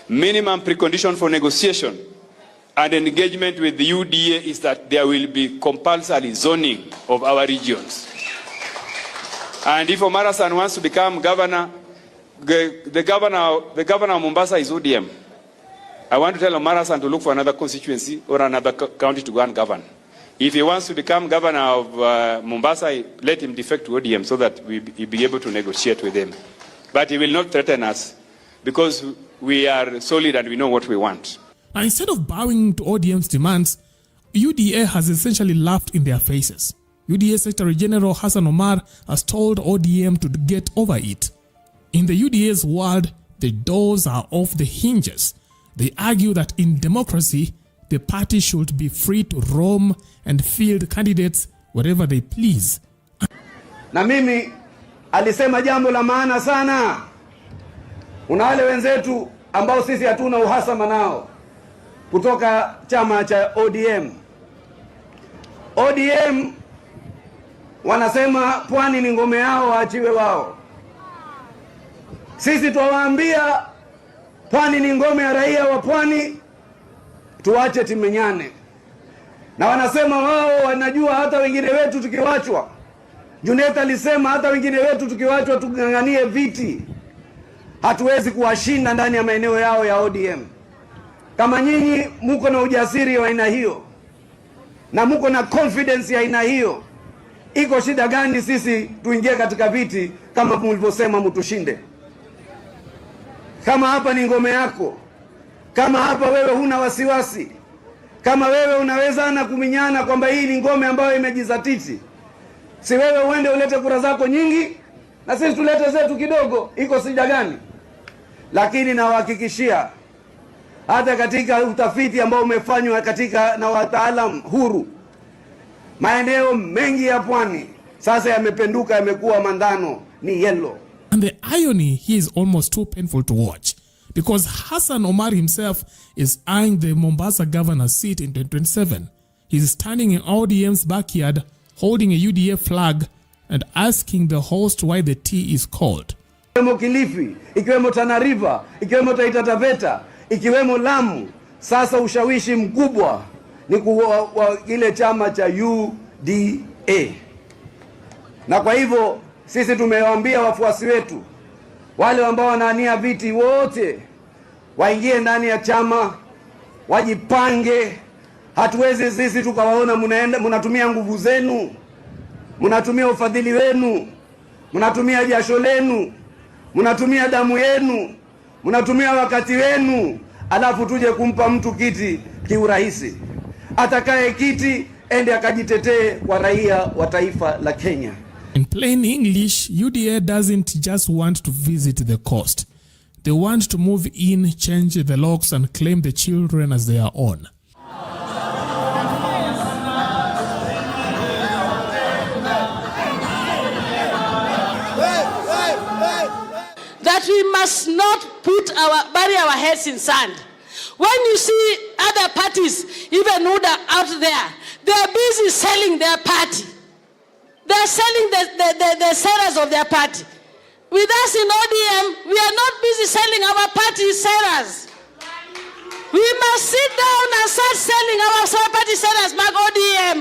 Minimum precondition for negotiation and engagement with the UDA is that there will be compulsory zoning of our regions. And if Omar Hassan wants to become governor, the governor of Mombasa is ODM. I want to tell Omar Hassan to look for another constituency or another county to go and govern. If he wants to become governor of Mombasa, let him defect to ODM so that we'll be able to negotiate with him. But he will not threaten us because we are solid and we know what we want. Now, instead of bowing to ODM's demands, UDA has essentially laughed in their faces. UDA Secretary General Hassan Omar has told ODM to get over it. In the UDA's world, the doors are off the hinges. They argue that in democracy, the party should be free to roam and field candidates wherever they please. Na mimi alisema jambo la maana sana. Kuna wale wenzetu ambao sisi hatuna uhasama nao kutoka chama cha ODM. ODM wanasema pwani ni ngome yao, waachiwe wao. Sisi tuwaambia pwani ni ngome ya raia wa pwani, tuache timenyane. Na wanasema wao wanajua hata wengine wetu tukiwachwa. Juneta alisema hata wengine wetu tukiwachwa tunganganie viti, hatuwezi kuwashinda ndani ya maeneo yao ya ODM. Kama nyinyi muko na ujasiri wa aina hiyo na muko na confidence ya aina hiyo, iko shida gani sisi tuingie katika viti kama mlivyosema mtushinde? Kama hapa ni ngome yako, kama hapa wewe huna wasiwasi, kama wewe unaweza na kuminyana kwamba hii ni ngome ambayo imejizatiti, si wewe uende ulete kura zako nyingi na sisi tulete zetu kidogo, iko shida gani? Lakini nawahakikishia hata katika utafiti ambao umefanywa katika na wataalam huru, maeneo mengi ya pwani sasa yamependuka, yamekuwa mandano, ni yellow. And the irony here is almost too painful to watch, because Hassan Omar himself is eyeing the Mombasa governor's seat in 2027. He's standing in ODM's backyard holding a UDA flag and asking the host why the tea is cold. Ikiwemo Kilifi, ikiwemo Tana River, ikiwemo Taita Taveta, ikiwemo Lamu, sasa ushawishi mkubwa ni kwa ile chama cha UDA. Na kwa hivyo sisi tumewaambia wafuasi wetu wale ambao wanaania viti wote waingie ndani ya chama, wajipange. Hatuwezi sisi tukawaona mnatumia nguvu zenu, mnatumia ufadhili wenu, mnatumia jasho lenu, mnatumia damu yenu, mnatumia wakati wenu, alafu tuje kumpa mtu kiti kiurahisi. Atakaye kiti ende akajitetee kwa raia wa taifa la Kenya. In plain English, UDA doesn't just want to visit the coast. They want to move in, change the locks, and claim the children as their own. we must not bury our heads in sand. When you see other parties, even UDA out there, they are busy selling their party. They are selling the sellers of their party. With us in ODM, we are not busy selling our party sellers. We must sit down and start selling our party sellers back ODM.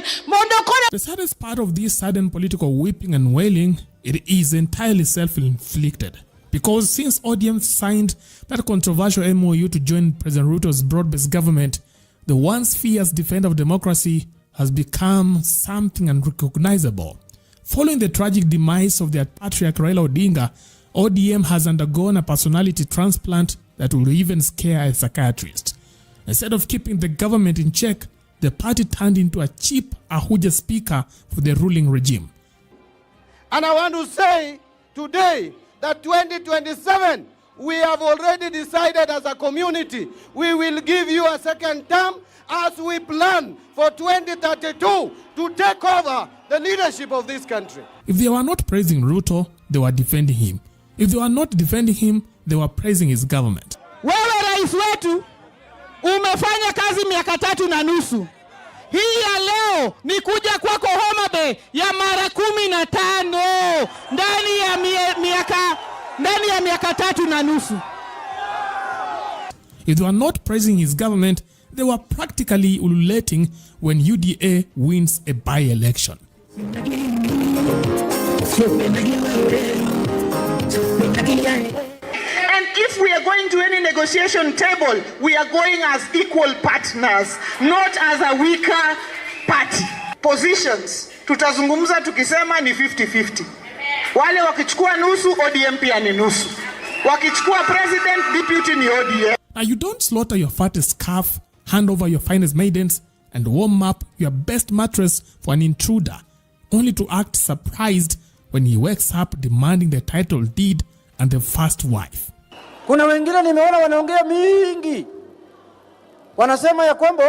The saddest part of this sudden political weeping and wailing, it is entirely self-inflicted. Because since ODM signed that controversial MOU to join President Ruto's broad-based government, the once fierce defender of democracy has become something unrecognizable. Following the tragic demise of their patriarch Raila Odinga, ODM has undergone a personality transplant that will even scare a psychiatrist. Instead of keeping the government in check, the party turned into a cheap Ahuja speaker for the ruling regime. And I want to say today that 2027, we have already decided as a community, we will give you a second term as we plan for 2032 to take over the leadership of this country. If they were not praising Ruto, they were defending him. If they were not defending him, they were praising his government. Wewe rais wetu, umefanya kazi miaka 3.5. Hii ya leo ni kuja kwako Homa Bay ya mara 15 ndani ya miaka 3.5. If they were not praising his government, they were practically ululating when UDA wins a by-election. And if we are going to any negotiation table, we are going as equal partners, not as a weaker party. Positions, tutazungumza tukisema ni 50-50. Wale wakichukua nusu, ODM pia ni nusu. Wakichukua president, deputy ni ODM. Now you don't slaughter your fattest calf, hand over your finest maidens, and warm up your best mattress for an intruder, only to act surprised when he wakes up demanding the title deed and the first wife. Kuna wengine nimeona wanaongea mingi. Wanasema ya kwamba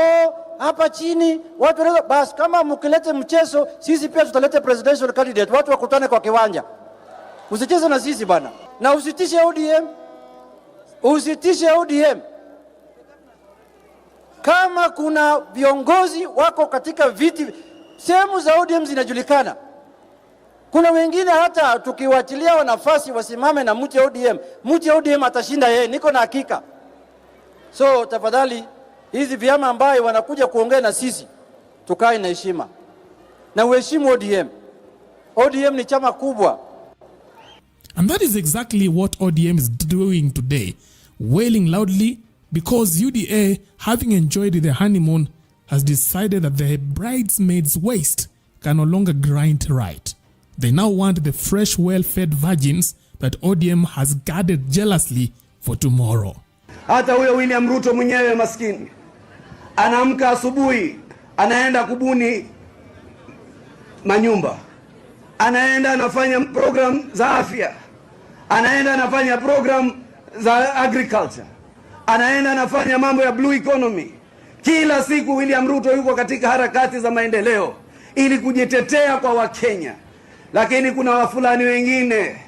hapa chini watu basi kama mkilete mchezo sisi pia tutalete presidential candidate, watu wakutane kwa kiwanja. Usicheze na sisi bana. Na usitishe ODM. Usitishe ODM. Kama kuna viongozi wako katika viti, sehemu za ODM zinajulikana. Kuna wengine hata tukiwachilia nafasi wasimame na mti ODM atashinda yeye, niko na hakika. So tafadhali hizi vyama ambayo wanakuja kuongea na sisi, tukae na heshima. Na uheshimu ODM. ODM ni chama kubwa. And that is exactly what ODM is doing today, wailing loudly because UDA, having enjoyed their honeymoon, has decided that the bridesmaids' waist can no longer grind right. They now want the fresh, well-fed virgins that ODM has guarded jealously for tomorrow. Hata huyo William Ruto mwenyewe maskini anaamka asubuhi, anaenda kubuni manyumba, anaenda anafanya program za afya, anaenda anafanya program za agriculture, anaenda anafanya mambo ya blue economy. Kila siku William Ruto yuko katika harakati za maendeleo ili kujitetea kwa Wakenya. Lakini kuna wafulani wengine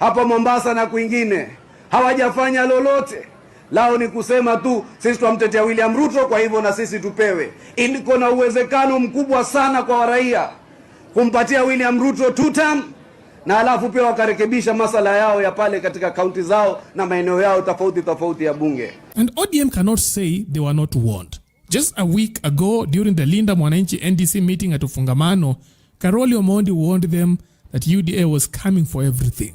hapa Mombasa na kwingine hawajafanya lolote. Lao ni kusema tu sisi tumtetea William Ruto, kwa hivyo na sisi tupewe. Iko na uwezekano mkubwa sana kwa raia kumpatia William Ruto 2 term na alafu pia wakarekebisha masala yao ya pale katika kaunti zao na maeneo yao tofauti ya bunge. And ODM cannot say they were not warned. Just a week ago, during the Linda Mwananchi NDC meeting at Ufungamano, Karoli Omondi warned them that UDA was coming for everything.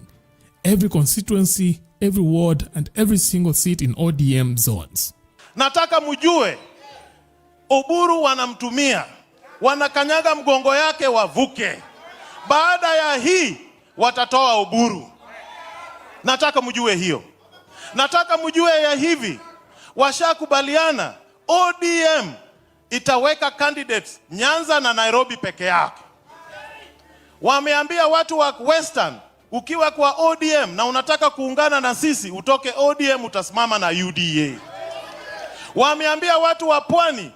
Every constituency, every ward, and every single seat in ODM zones. Nataka mjue, Oburu wanamtumia, wanakanyaga mgongo yake wavuke. Baada ya hii, watatoa Oburu. Nataka mjue hiyo. Nataka mjue ya hivi, washakubaliana, ODM itaweka candidates Nyanza na Nairobi peke yake. Wameambia watu wa Western, ukiwa kwa ODM na unataka kuungana na sisi, utoke ODM utasimama na UDA. Wameambia watu wa Pwani,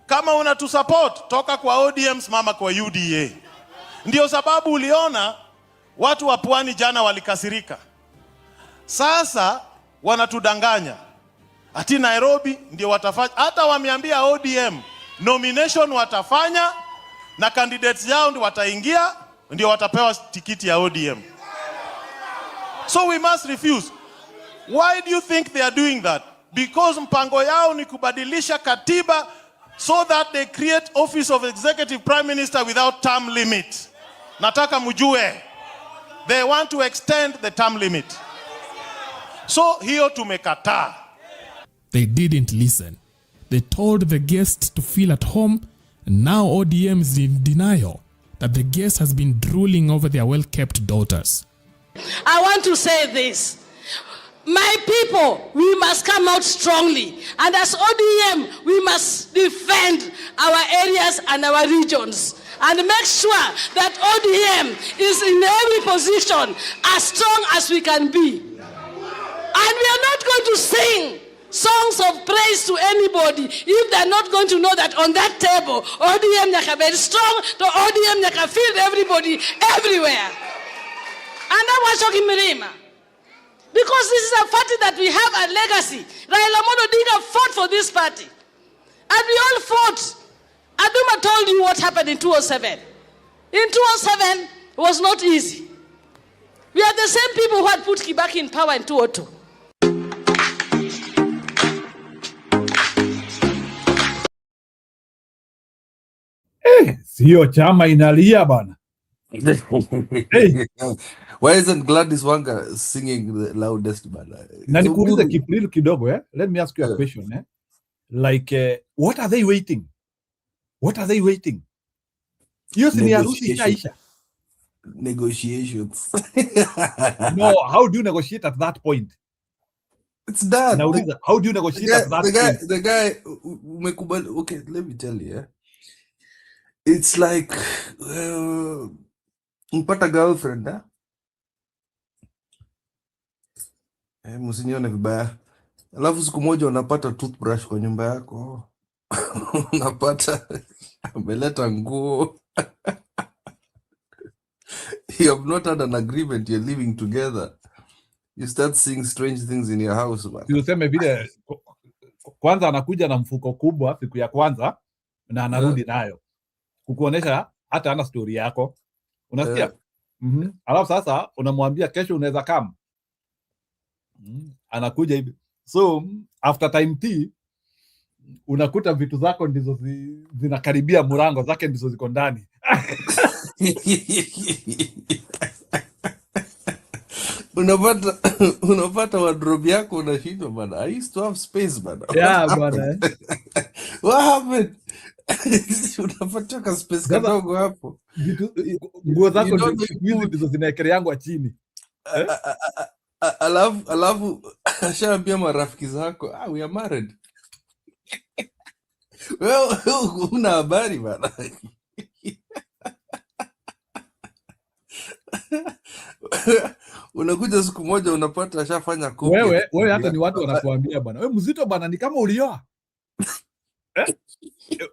kama unatusupport, toka kwa ODM simama kwa UDA. Ndio sababu uliona watu wa Pwani jana walikasirika. Sasa wanatudanganya ati Nairobi ndio watafanya, hata wameambia ODM nomination watafanya na candidates yao ndio wataingia, ndio watapewa tikiti ya ODM. So we must refuse. Why do you think they are doing that? Because mpango yao ni kubadilisha katiba so that they create office of executive prime minister without term limit. Nataka mjue, they want to extend the term limit. So hiyo tumekataa. They didn't listen. They told the guest to feel at home, and now ODM is in denial that the guest has been drooling over their well-kept daughters. I want to say this. My people, we must come out strongly. And as ODM, we must defend our areas and our regions. And make sure that ODM is in every position as strong as we can be. And we are not going to sing songs of praise to anybody if they're not going to know that on that table, ODM nyaka very strong, to ODM nyaka feel everybody everywhere. And I was talking Mirima. Because this is a party that we have a legacy. Raila Amolo Odinga fought for this party. And we all fought. Aduma told you what happened in 2007. In 2007, it was not easy. We are the same people who had put Kibaki in power in 2002. Sio chama inalia bana. Hey. Why isn't Gladys Wanga singing the loudest, man? Na nikuulize Kipril kidogo, eh? Let me ask you a question, eh? Like, what are they waiting? What are they waiting? Hiyo si ni harusi ishaisha. Negotiations. No, how do you negotiate at that point? It's done. Nauliza, how do you negotiate at that point? The guy, okay, let me tell you, it's like, mpata girlfriend, msinione vibaya. Alafu siku moja unapata toothbrush kwa nyumba yako. Unapata ameleta nguo. You have not had an agreement, you're living together. You start seeing strange things in your house, man. Tuseme vile kwanza anakuja na mfuko kubwa siku ya kwanza na anarudi nayo. Kukuonesha hata ana story yako. Unasikia? Alafu sasa unamwambia kesho unaweza kama. Anakuja hivi. So after time T unakuta vitu zako ndizo zinakaribia murango, zake ndizo ziko ndani. Unapata wardrobe yako unashindwa bana. I used to have space bana. Yeah bana. What happened? Unapata ka space kadogo hapo. Nguo zako ndizo zinaekeleangwa chini. Alafu ashaambia marafiki zako, we are married. Well, una habari bana. Unakuja siku moja unapata ashafanya kopi. Wewe hata ni watu wanakuambia bana, wewe mzito bana, ni kama ulioa.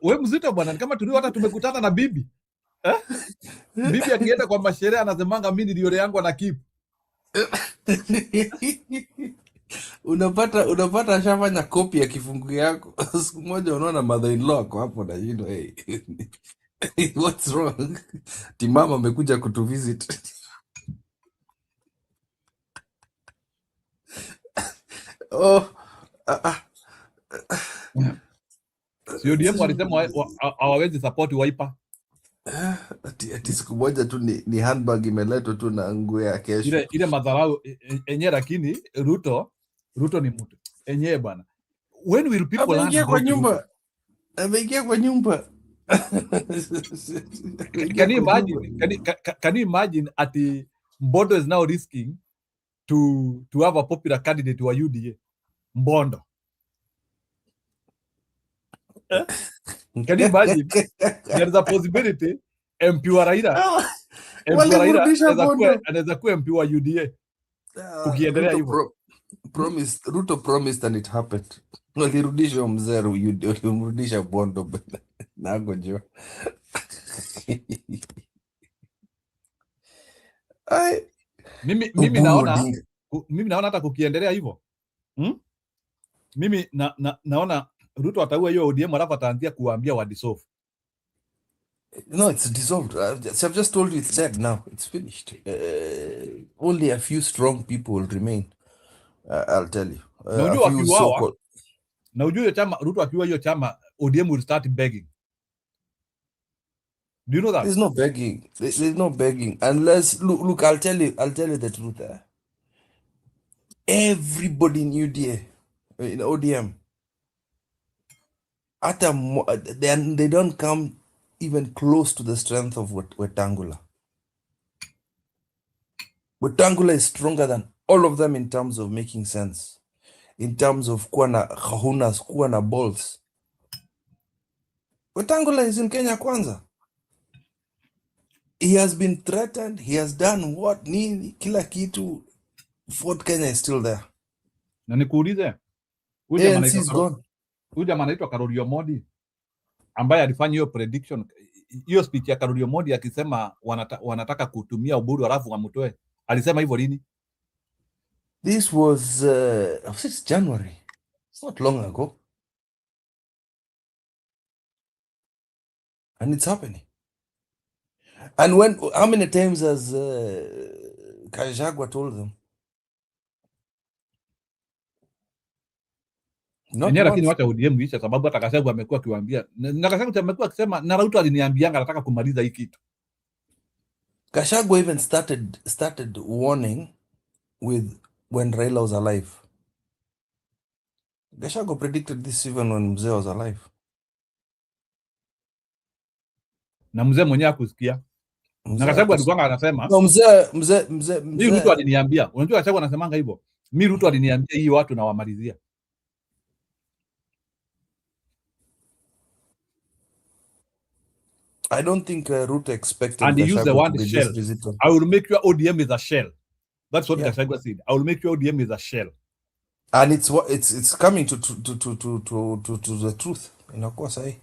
Wewe mzito bana, ni kama tulio hata tumekutana na bibi. Bibi akienda kwa masherehe anasemanga mimi ndio yangu na kipu. Unapata ashafanya kopi ya kifungu yako. Siku moja unaona mother in law ako hapo na hey. What's wrong? Timama amekuja kutuvisit. Sio DM walisema hawawezi support Wiper. Ati siku moja tu ni handbag imeletwa tu na nguo ya kesho. Ile madharau enyewe, lakini Ruto ni mtu enyewe bana. When will people ameingia kwa nyumba? Ameingia kwa nyumba. Can you imagine at Mbondo is now risking to have a popular candidate wa UDA? Mbondo. Can you imagine? There is a possibility MP wa Raila anaweza kuwa MP wa UDA. Ukiendelea hivyo. Ruto promised and it happened. Walirudisha mzee UDA, walimrudisha Bondo na ngojo. Mimi naona mimi naona hata kukiendelea hivyo mimi naona Ruto ataua hiyo ODM alafu ataanzia kuambia wa dissolve. No, it's dissolved. I've just told you it's dead now. It's finished. Only a few strong people will remain. I'll tell you. Na ujue wakiuawa, na ujue chama Ruto akiua hiyo chama, ODM will start begging. Do you know that? There's no begging. There's no begging unless look. I'll tell you the truth. Everybody in UDA, in ODM, they don't come even close to the strength of Wetangula. Wetangula is stronger than all of them in terms of making sense, in terms of kuwa na kahunas, kuwa na balls. Wetangula is in Kenya kwanza. He has been threatened. He has done what? Nini? Kila kitu. Fort Kenya is still there. Na nikuulize, ANC is gone. Huyu jamaa anaitwa Karurio Modi ambaye alifanya hiyo prediction, hiyo speech ya Karurio Modi akisema wanataka kutumia Uburu alafu wamtoe. Alisema hivyo lini? This was since January. It's not long ago. And it's happening. And how many times has Gachagua told them? Lakini wacha ODM isha, sababu hata Gachagua amekuwa akiwaambia, na Gachagua amekuwa akisema na Ruto aliniambianga anataka kumaliza hii kitu. Gachagua even started warning when Raila was alive. Gachagua predicted this even when Mzee was alive. Na Mzee mwenyewe hakusikia. Na Gachagua alikuwa anasema, no, Mzee mimi Ruto aliniambia. Unajua Gachagua anasemanga hivyo. Mimi Ruto aliniambia hii watu na wamalizia. I don't think Ruto expected. And he used the word shell. I will make your ODM is a shell. That's what Gachagua said. I will make your ODM is a shell. And it's coming to the truth. Inakuwa sahi.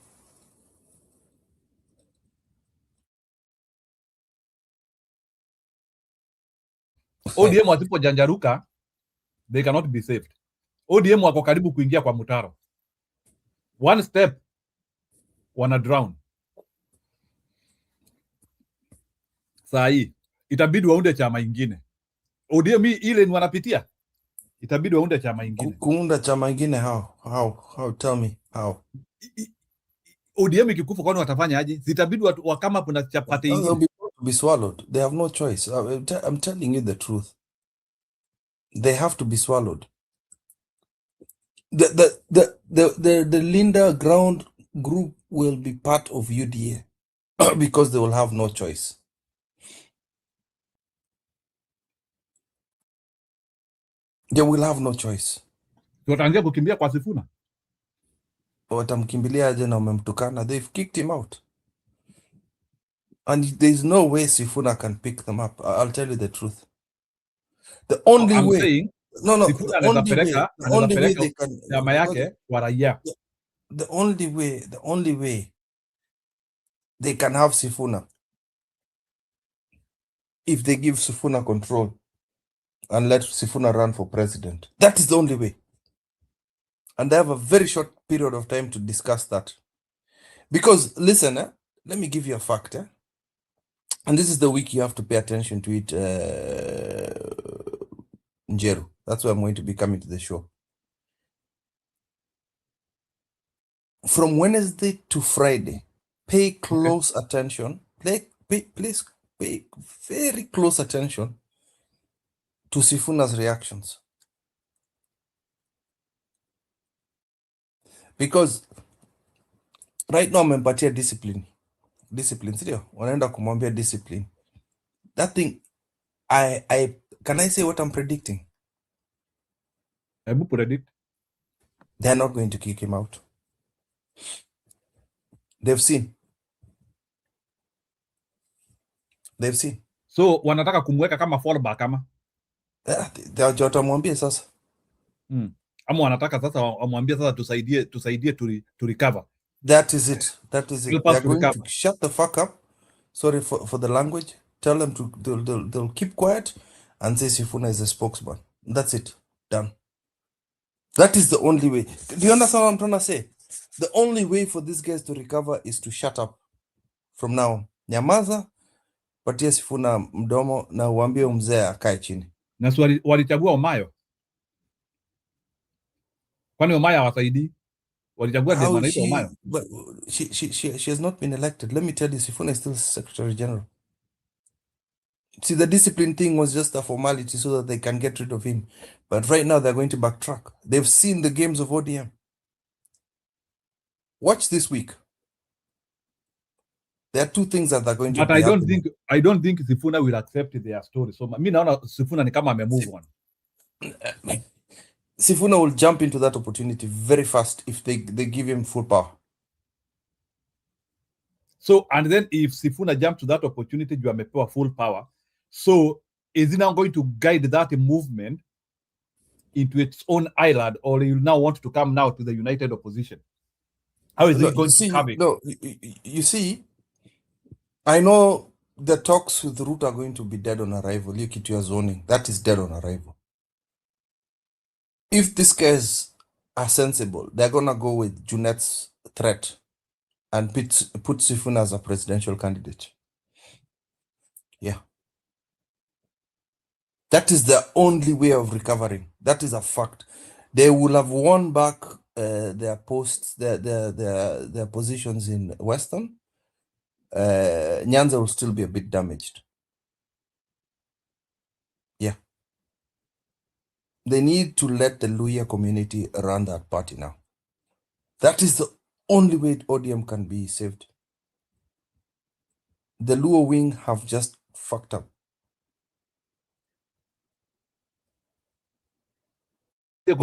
ODM wasipojanjaruka, they cannot be saved. ODM wako karibu kuingia kwa mtaro. One step wana drown. Saa hii itabidi waunde chama ingine. ODM ile ni wanapitia, itabidi waunde chama ingine. Kuunda chama ingine how tell me how? ODM ikikufa kwani watafanya aje? Zitabidi wakama kuna chapati ingine. Be swallowed. They have no choice. I'm telling you the truth. They have to be swallowed. The Linda ground group will be part of UDA because they will have no choice. They will have no choice. Wataanza kukimbia kwa Sifuna. Watamkimbilia aje na wamemtukana? They've kicked him out. And there's no way Sifuna can pick them up. I'll tell you the truth. The only way. Saying, no, Sifuna the only way they can. Chama yake kwa raia. The only way they can have Sifuna if they give Sifuna control and let Sifuna run for president. That is the only way. And they have a very short period of time to discuss that. Because, listen, let me give you a fact. And this is the week you have to pay attention to it, Njeru. That's why I'm going to be coming to the show. From Wednesday to Friday, pay close attention. Please pay very close attention to Sifuna's reactions. Because right now amempatia discipline, sio? Wanaenda kumwambia discipline. That thing, can I say what I'm predicting? Hebu predict. They're not going to kick him out. They've seen. So wanataka kumweka kama fallback kama? Watamwambia sasa. Ama wanataka sasa wamwambie sasa tusaidie to recover. That is it. They are going to shut the fuck up. Sorry for the language. Tell them they'll keep quiet and say Sifuna is a spokesman. That's it. Done. That is the only way. Do you understand what I'm trying to say? The only way for these guys to recover is to shut up from now. Nyamaza, patia Sifuna mdomo na uambie mzee akae chini. Na walichagua Omayo. Kwani Omayo hawasaidii? Walichagua dem anaitwa Omayo. But she has not been elected. Let me tell you, Sifuna is still Secretary General. See, the discipline thing was just a formality so that they can get rid of him. But right now they're going to backtrack. They've seen the games of ODM. Watch this week. There are two things that they're going to. But I don't think Sifuna will accept their story. So mi naona Sifuna ni kama move on. Sifuna will jump into that opportunity very fast if they give him full power. So, and then if Sifuna jumps to that opportunity, you amepewa full power. So, is he now going to guide that movement into its own island, or you now want to come now to the united opposition? How is he going to come in? No, you see, I know the talks with Ruto are going to be dead on arrival. You keep your zoning. That is dead on arrival. If these guys are sensible, they're going to go with Junet's threat and put Sifuna as a presidential candidate. Yeah. That is the only way of recovering. That is a fact. They will have won back their posts, their positions in Western. Nyanza will still be a bit damaged. Yeah. They need to let the Luhya community run that party now. That is the only way ODM can be saved. The Luo wing have just fucked up. They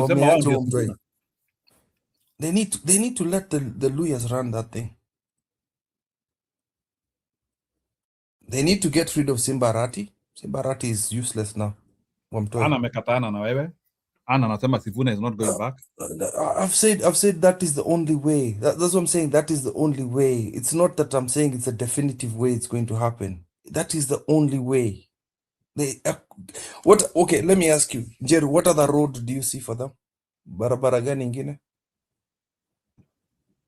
need to let the Luyas run that thing. They need to get rid of Simbarati. Simbarati is useless now. Ana amekatana na wewe. Ana anasema Sifuna is not going back. I've said that is the only way. That's what I'm saying. That is the only way. It's not that I'm saying it's a definitive way it's going to happen. That is the only way. Okay, let me ask you, Jerry, what other road do you see for them? Barabara gani ingine?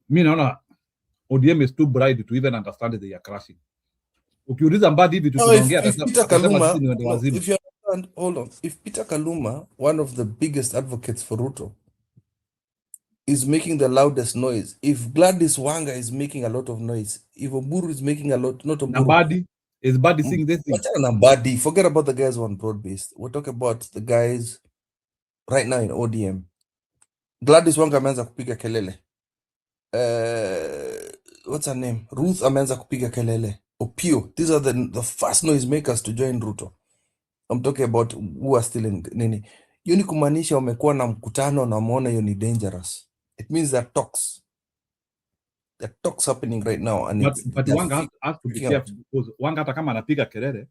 Mi naona ODM is too bright to even understand that they are crashing. Ukiuliza Mbadi hivi tunaongea if Peter Kaluma, if you understand, hold on. If Peter Kaluma, one of the biggest advocates for Ruto, is making the loudest noise, if Gladys Wanga is making a lot of noise, if Oburu is making a lot, not Oburu. Mbadi is Mbadi saying this thing. Mbadi, forget about the guys on broad-based. We're talking about the guys right now in ODM. Gladys Wanga ameanza kupiga kelele. What's her name? Ruth ameanza kupiga kelele. Opio. These are the first noise makers to join Ruto. I'm talking about who are still in nini. Yoni kumaanisha wamekuwa na mkutano na wameona hiyo ni dangerous. It means there are talks. There are talks happening right now. And but Wanga has to be careful because Wanga hata kama anapiga kelele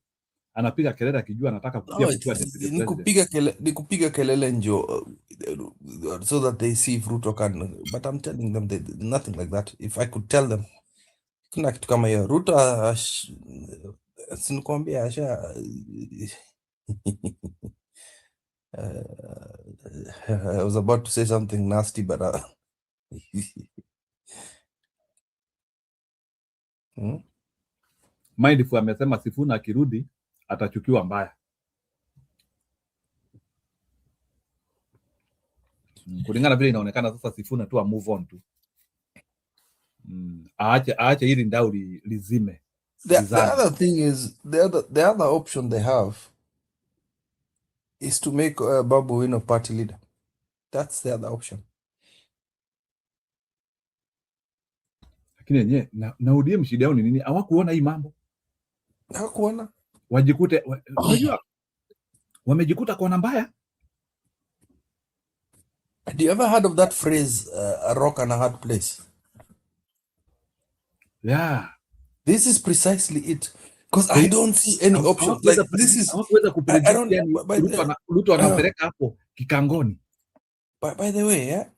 akijua anataka kupiga ni kupiga kelele njo so that they see if Ruto can. But I'm telling them nothing like that. If I could tell them, kuna kitu kama hiyo Ruto sinikwambia asha I was about to say something nasty but Mindful amesema Sifuna akirudi atachukiwa mbaya. Kulingana vile inaonekana sasa Sifuna tu move on tu. Aache hili ndao lizime. The other thing is the other option they have is to make Babu Wino party leader. That's the other option. Lakini yenyewe na ODM shida yao ni nini? Hawakuona hii mambo. Hawakuona. Wajikute unajua wamejikuta kwa mbaya. Have you ever heard of that phrase, a rock and a hard place? Yeah. This is precisely it. Because I don't see any option. Like this is I don't Ruto anapeleka hapo kikangoni. By the way, yeah,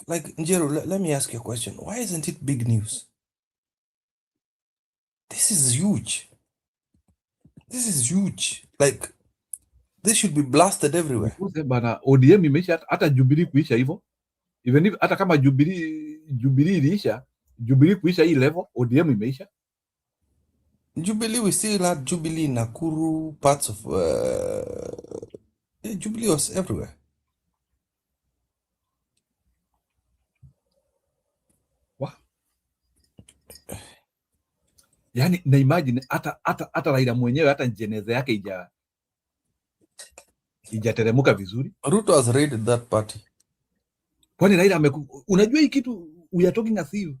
like Njero, let me ask you a question. Why isn't it big news? This is huge. This is huge. Like They should be blasted everywhere. Bana ODM imeisha, hata Jubilee kuisha hivyo. Even if hata kama Jubilee iliisha, Jubilee kuisha hii level, ODM imeisha. Jubilee, we still had Jubilee Nakuru, parts of Jubilee was everywhere. Wow. Yani na imagine hata Raila mwenyewe hata jeneza yake ijateremuka vizuri. Ruto has raided that party. Kwani Raila unajua hii kitu we are talking as if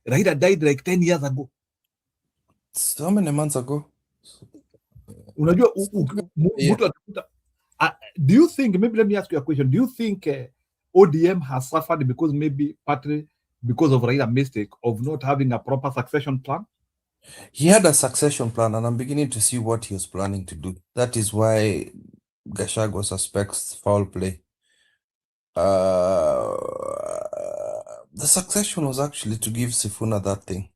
Raila died like 10 years ago. How many months ago? Unajua mtu atakuta. Do you think, maybe let me ask you a question, do you think ODM has suffered because maybe partly because of Raila's mistake of not having a proper succession plan? He had a succession plan, and I'm beginning to see what he was planning to do. That is why Gachagua suspects foul play. The succession was actually to give Sifuna that thing.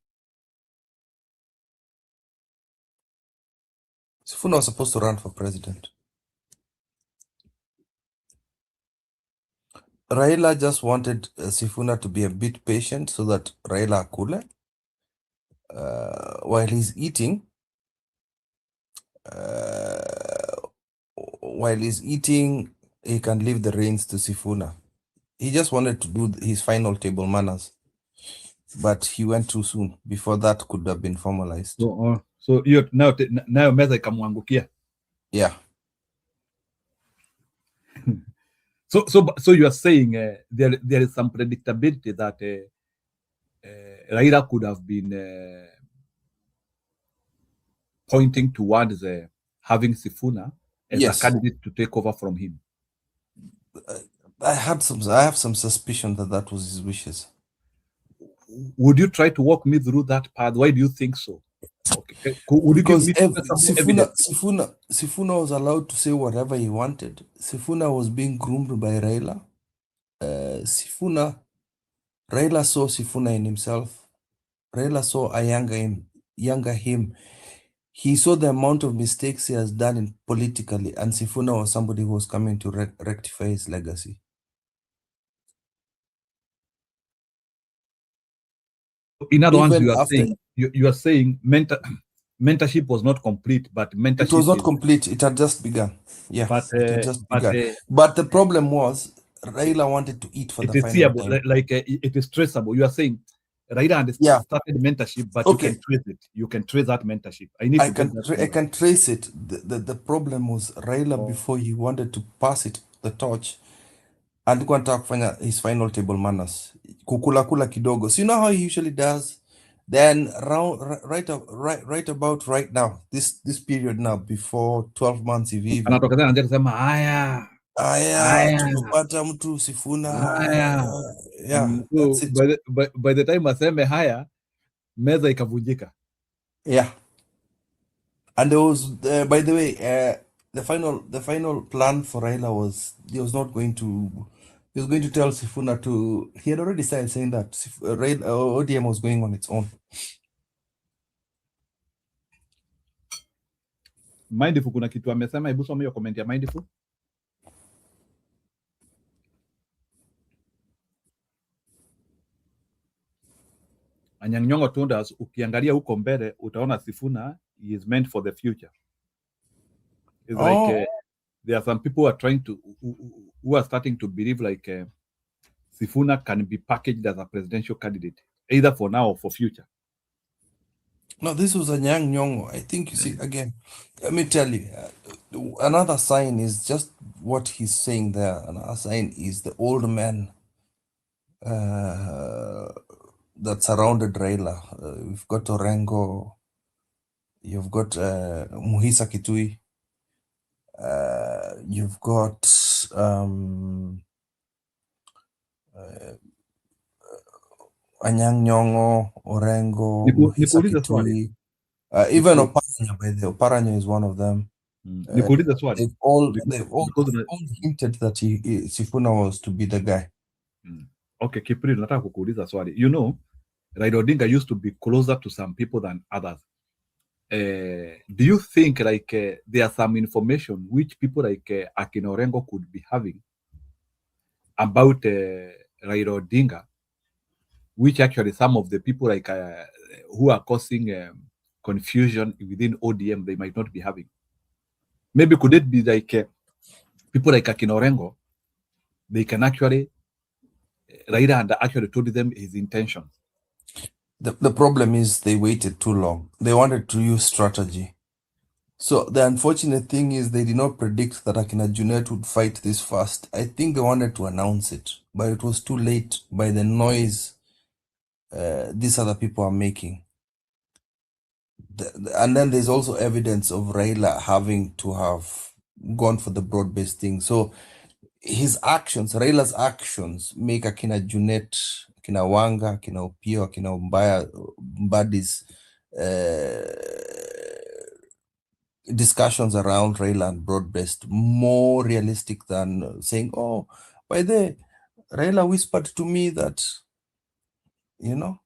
Sifuna was supposed to run for president. Raila just wanted Sifuna to be a bit patient so that Raila could, while he's eating, he can leave the reins to Sifuna. He just wanted to do his final table manners, but he went too soon before that could have been formalized. So you now meza ikamwangukia. Yeah. So you are saying there is some predictability that Raila could have been pointing towards having Sifuna as a candidate to take over from him. I have some suspicion that was his wishes. Would you try to walk me through that path? Why do you think so? Okay. Because Sifuna was allowed to say whatever he wanted. Sifuna was being groomed by Raila. Raila saw Sifuna in himself. Raila saw a younger him. He saw the amount of mistakes he has done politically, and Sifuna was somebody who was coming to rectify his legacy. In other words, you are saying mentorship was not complete, but mentorship. It was not complete. It had just begun. Yeah, it had just begun. But the problem was Raila wanted to eat for the final time. Like it is traceable. You are saying Raila started mentorship, but you can trace it. You can trace that mentorship. I can trace it. The problem was Raila, before he wanted to pass the torch, and wanted to his final table manners. Kukula kidogo. So you know how he usually does. Then right about right now, this period now, before 12 months hivi. Tumepata mtu Sifuna. Yeah. So by the time aseme haya, meza ikavunjika. Yeah. And there was by the way, the final plan for Raila was he was going to tell Sifuna to. He had already started saying that ODM was going on its own. Mindful, kuna kitu amesema, hebu soma hiyo comment ya Mindful. Anyang' Nyong'o told us, ukiangalia huko mbele utaona Sifuna is meant for the future. It's like there are some people who are starting to believe like Sifuna can be packaged as a presidential candidate, either for now or for future. No, this was Anyang' Nyong'o. I think, you see, again, let me tell you, another sign is just what he's saying there. Another sign is the old man that surrounded Raila. We've got Orengo, you've got Muhisa Kitui, you've got Anyang' Nyong'o, Orengo, Muhisa Kitui, even Oparanya, by the way. Oparanya is one of them. They've all hinted that Sifuna was to be the guy. Okay, Kipri, nataka kukuuliza swali. You know, Raila Odinga used to be closer to some people than others. do you think like there are some information which people like Akin Orengo could be having about Raila Odinga, which actually some of the people like who are causing confusion within ODM they might not be having? Maybe could it be like people like Akin Orengo, they can actually Raila and actually told them his intentions. The problem is they waited too long. They wanted to use strategy. So the unfortunate thing is they did not predict that Akina Junet would fight this fast. I think they wanted to announce it, but it was too late by the noise these other people are making. And then there's also evidence of Raila having to have gone for the broad-based thing. So his actions, Raila's actions, make Akina Junet, Akina Wanga, Akina Opio, Akina Mbadi's discussions around Raila and broad-based more realistic than saying, oh, by the Raila whispered to me that, you know.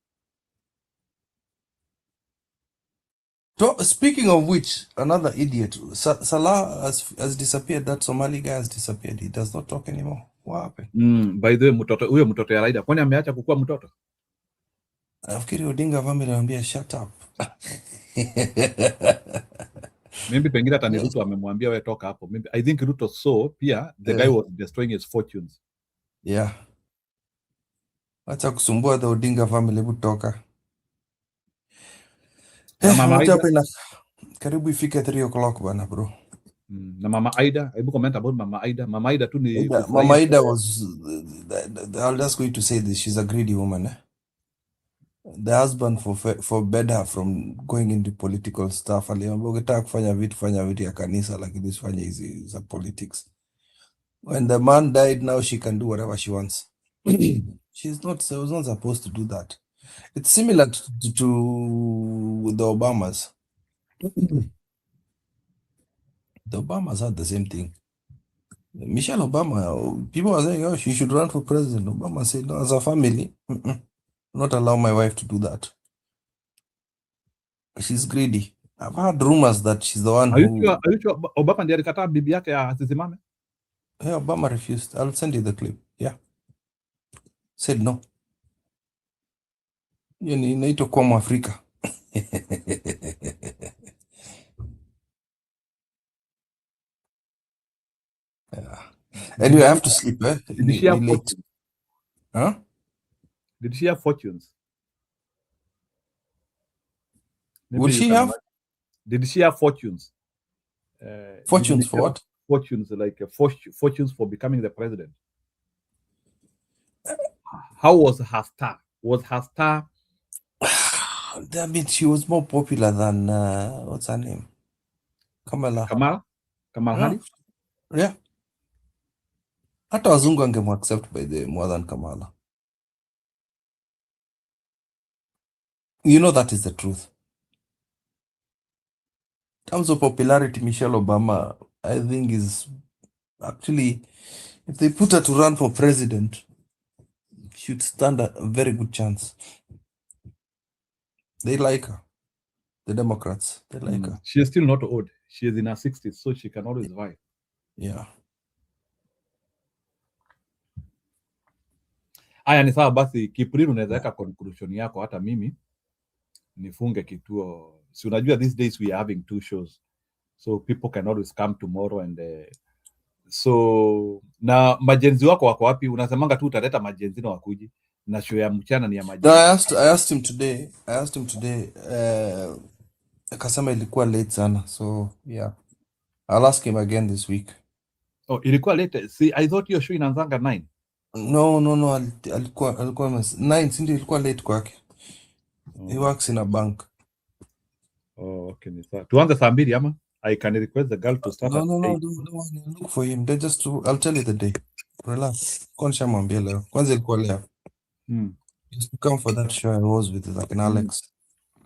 So, speaking of which, another idiot, Salah has disappeared. That Somali guy has disappeared. He does not talk anymore. What happened? By the way, huyo mtoto ya Raila, kwani ameacha kukua mtoto? Nafikiri Odinga family anamwambia shut up. Maybe pengine hata ni Ruto amemwambia wewe toka hapo. Maybe I think Ruto saw pia the guy was destroying his fortunes. Yeah. Acha kusumbua the Odinga family, hebu toka. Mama Aida, karibu ifike 3 o'clock bana bro. Na Mama Aida, hebu comment about Mama Aida. Mama Aida tu ni Mama Aida was, I'm just going to say this, she's a greedy woman. The husband forbade her from going into political stuff. Aliambia ukitaka kufanya vitu fanya vitu ya kanisa, lakini usifanye hizi za politics. When the man died, now she can do whatever she wants. She was not supposed to do that. It's similar to the Obamas. The Obamas had the same thing. Michelle Obama, people were saying, oh, she should run for president. Obama said, no, as a family, not allow my wife to do that. She's greedy. I've heard rumors that she's the one Are you sure Obama ndiye alikataa bibi yake asisimame? Yeah, Obama refused. I'll send you the clip. Yeah. Said no. Inaitwa kwa Mwafrika. Yeah. Anyway, I have to sleep. Did she have late. fortunes? Huh? Did she have fortunes? Would she have? Did she have fortunes? Fortunes for what? Fortunes, like fortunes for becoming the president. How was her star? Was her star? I mean, she was more popular than, what's her name? Kamala Harris? Yeah. Hata wazungu angemaccept by the more than Kamala. You know that is the truth. In terms of popularity, Michelle Obama, I think is actually, if they put her to run for president, she'd stand a very good chance. They like her. The Democrats, they like her. She is still not old. She is in her 60s, so she can always vie. Yeah. Aya, ni sawa basi. Kipriru, unaweza weka conclusion yako, hata mimi nifunge kituo. Si unajua these days we are having 2 shows, so people can always come tomorrow and so na majenzi wako wako wapi? Unasemanga tu utaleta majenzi na wakuji na show ya mchana ni ya majenzi. No, I asked him today. Akasema ilikuwa late sana, so yeah, I'll ask him again this week. Oh, ilikuwa late. See, I thought your show inaanzanga 9. No, alikuwa 9, si ndio ilikuwa late kwake. He works in a bank. Oh, okay, ni sawa. Tuanze saa 2 ama? I can request the girl to start at 8. No, don't look for him. I'll tell you the day. Relax. Kwanza mwambie leo. Kwanza ilikuwa leo. Just come for that show I was with like Alex.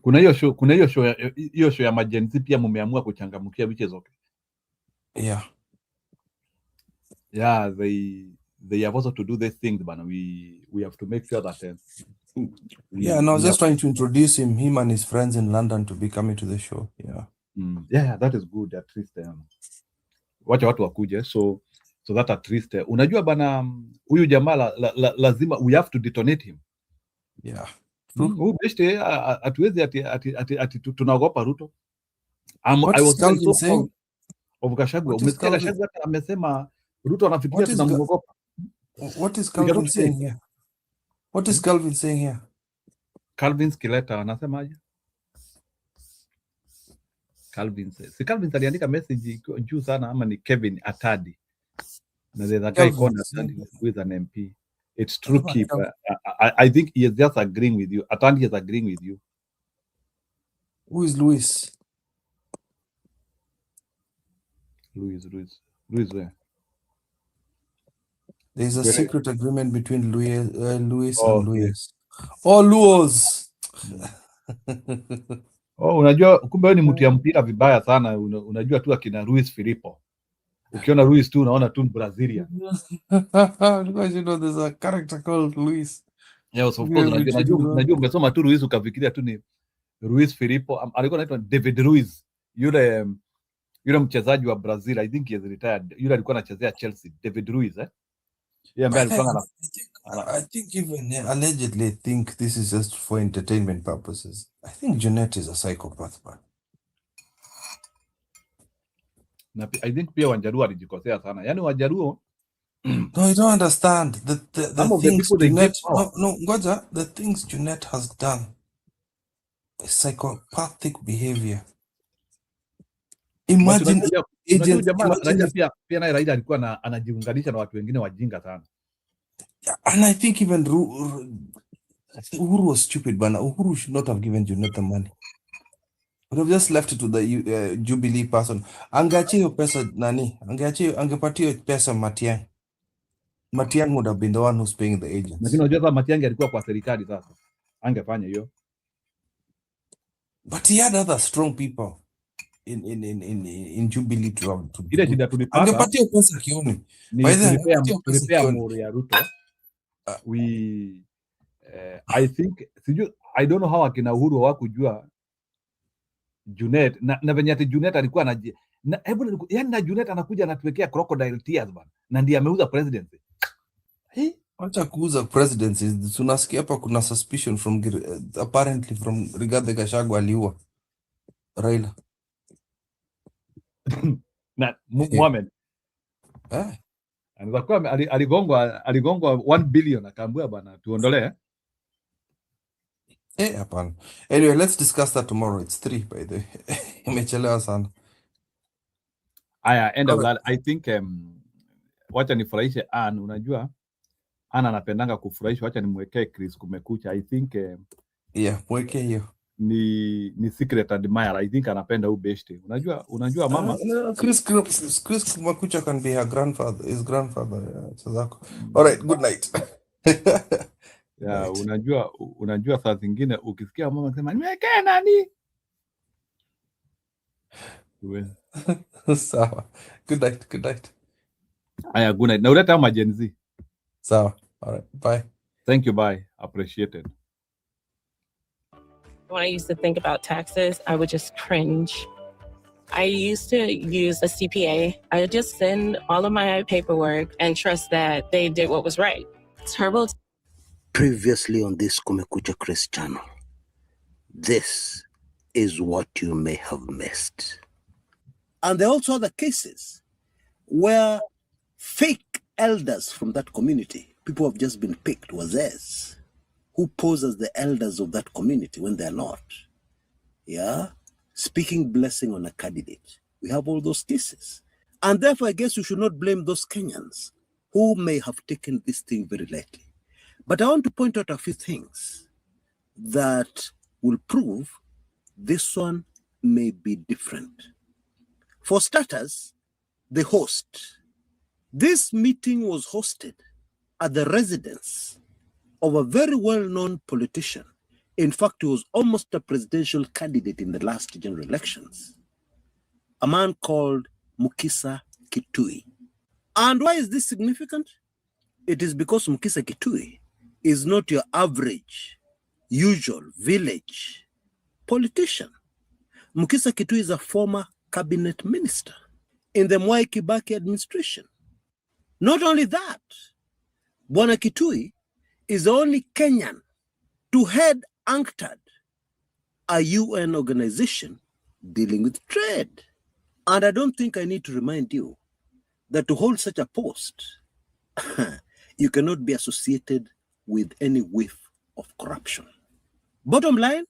Kuna hiyo show ya majenzi pia mumeamua kuchangamkia, which is okay. Yeah. Yeah, they have also to do these things, but we have to make sure that Yeah, and I was just trying to introduce him and his friends in London to be coming to the show. Yeah. Yeah, that is good at least. Wacha watu wakuje so that at least unajua bana huyu jamaa lazima we have to detonate him. Yeah. Beste atuwezi ati tunaogopa Ruto. What I is was Calvin saying? Of Gachagua. What is Umesikia Calvin? Gachagua amesema Ruto anafikiria tunamuogopa. What is Calvin saying here? What is Calvin saying here? Calvin Skileta anasemaje? Calvin says. Si Calvin aliandika message juu sana ama ni Kevin Atadi? Na there's a guy called Atadi who is an MP. It's true, Keep. I think he is just agreeing with you. Atadi is agreeing with you. Who is Luis? Luis where? There's a secret agreement between Luis and Luis. Oh, Luos. Unajua kumbe ni mtu ya mpira vibaya sana. Unajua tu akina Luis Filippo. Ukiona Luis tu unaona tu Brazilian. Because you know there's a character called Luis. Yes, of course. Unajua umesoma tu Luis ukafikiria tu ni Luis Filippo. Alikuwa anaitwa David Luiz. Yule mchezaji wa Brazil, I think he is retired. Yule alikuwa anachezea Chelsea, David Luiz, I think even allegedly think this is just for entertainment purposes. I think Jeanette is a psychopath, man. I think pia Wanjaruo alijikosea sana. Yaani Wanjaruo No, you don't understand the things Jeanette. No, Ngoja, the things Jeanette has done is psychopathic behavior. Imagine pia naye Raila alikuwa anajiunganisha na watu wengine wajinga sana. And I think even Uhuru was stupid, but Uhuru should not have given Jeanette the money. Would have just left it to the Jubilee person. Angeachia pesa nani? Angepatia pesa Matiang'i. Matiang'i would have been the one who's paying the agents. Lakini unajua Matiang'i alikuwa kwa serikali sasa. Angefanya hiyo. But he had other strong people in Jubilee to ile shida tulipata. Angepatia pesa kioni. By the tulipea more ya Ruto. I think I don't know how akina Uhuru hawakujua Junet na venye ati Junet alikuwa na Junet anakuja anatuwekea crocodile tears bana, na ndiye ameuza presidency. Acha kuuza presidency. Tunasikia hapa kuna suspicion from apparently from Rigathi Gachagua aliua Raila. Na Mohamed anaweza kuwa aligongwa 1 billion akaambiwa bana tuondolee. Hapana. Anyway, let's discuss that tomorrow. It's 3 by the way. Imechelewa sana. End of that. I think wacha nifurahishe Ann, unajua Ann anapendanga kufurahisha, wacha nimwekee Chris kumekucha. I think mwekee hiyo. Ni secret admirer. I think anapenda ubeshte. Unajua mama Chris kumekucha can be her grandfather, his grandfather. So all right, good night. Yeah, unajua saa zingine ukisikia mama anasema niwekee nani? Sawa. Good night. Good night. Na uleta emergency. Sawa. All right. Bye. Thank you. Bye. Appreciated. When I used to think about taxes, I would just cringe. I used to use a CPA. I would just send all of my paperwork and trust that they did what was right. Terrible. Previously on this Kumekucha Chris channel, this is what you may have missed. And there are also other cases where fake elders from that community, people who have just been picked, wazes, who pose as the elders of that community when they're not. Yeah? Speaking blessing on a candidate. We have all those cases. And therefore, I guess you should not blame those Kenyans who may have taken this thing very lightly. But I want to point out a few things that will prove this one may be different. For starters, the host. This meeting was hosted at the residence of a very well-known politician. In fact, he was almost a presidential candidate in the last general elections. A man called Mukisa Kitui. And why is this significant? It is because Mukisa Kitui is not your average usual village politician. Mukisa Kitui is a former cabinet minister in the Mwai Kibaki administration. Not only that, Bwana Kitui is the only Kenyan to head UNCTAD, a UN organization dealing with trade. And I don't think I need to remind you that to hold such a post, you cannot be associated with any whiff of corruption. Bottom line,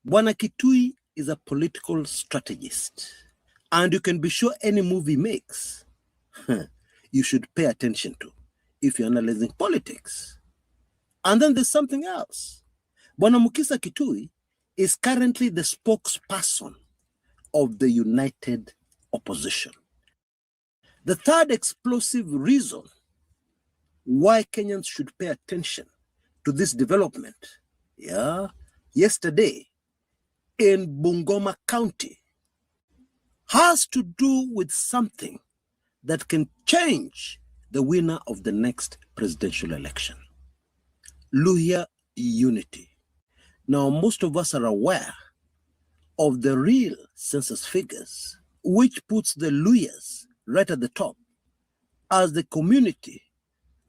Bwana Kitui is a political strategist. And you can be sure any move he makes, you should pay attention to if you're analyzing politics. And then there's something else. Bwana Mukisa Kitui is currently the spokesperson of the United Opposition. The third explosive reason why Kenyans should pay attention to this development, yesterday in Bungoma County, has to do with something that can change the winner of the next presidential election. Luhya unity. Now, most of us are aware of the real census figures, which puts the Luhyas right at the top as the community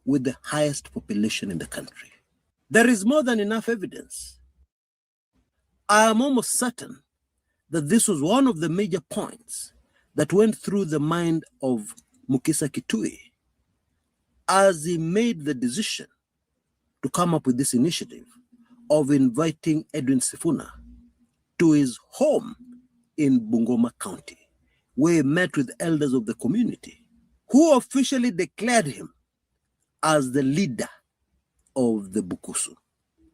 with the highest population in the country. There is more than enough evidence. I am almost certain that this was one of the major points that went through the mind of Mukisa Kitui as he made the decision to come up with this initiative of inviting Edwin Sifuna to his home in Bungoma County, where he met with elders of the community who officially declared him as the leader of the Bukusu.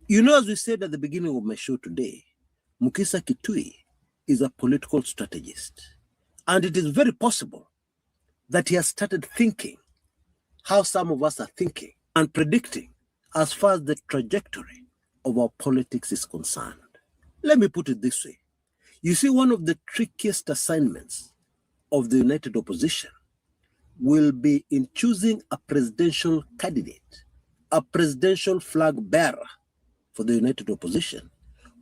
You know, as we said at the beginning of my show today, Mukisa Kitui is a political strategist. And it is very possible that he has started thinking how some of us are thinking and predicting as far as the trajectory of our politics is concerned. Let me put it this way. You see, one of the trickiest assignments of the United Opposition will be in choosing a presidential candidate, a presidential flag bearer for the United Opposition,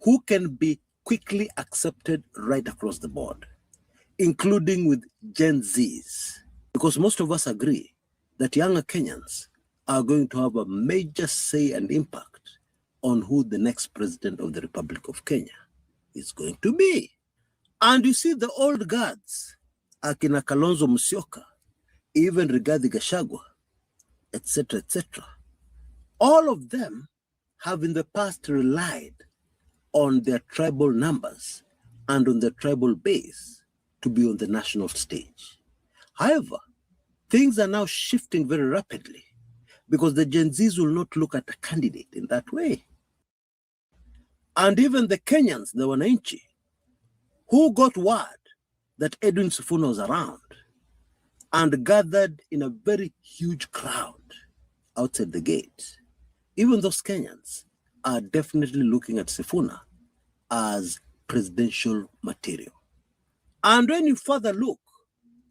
who can be quickly accepted right across the board, including with Gen Zs, because most of us agree that younger Kenyans are going to have a major say and impact on who the next president of the Republic of Kenya is going to be. And you see the old guards, Akina Kalonzo Musyoka, even Rigathi Gachagua, etc., all of them have in the past relied on their tribal numbers and on their tribal base to be on the national stage. However, things are now shifting very rapidly because the Gen Zs will not look at a candidate in that way. And even the Kenyans, the Wananchi, who got word that Edwin Sifuna was around and gathered in a very huge crowd outside the gate, even those Kenyans are definitely looking at Sifuna as presidential material. And when you further look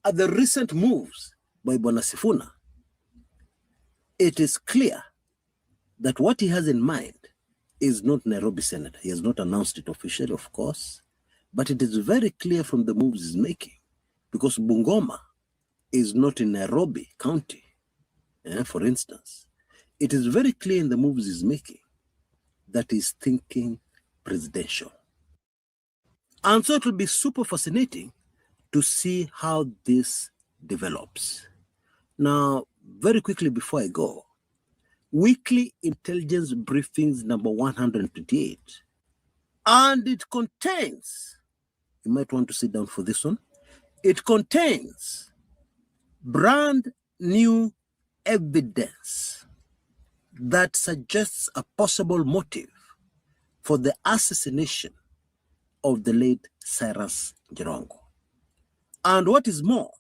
at the recent moves by Bwana Sifuna, it is clear that what he has in mind is not Nairobi Senate. He has not announced it officially, of course, but it is very clear from the moves he's making, because Bungoma is not in Nairobi County, for instance. It is very clear in the moves he's making that he's thinking presidential. And so it will be super fascinating to see how this develops. Now, very quickly before I go, Weekly Intelligence Briefings number 128, and it contains, you might want to sit down for this one, it contains brand new evidence that suggests a possible motive for the assassination of the late Cyrus Jirongo. And what is more,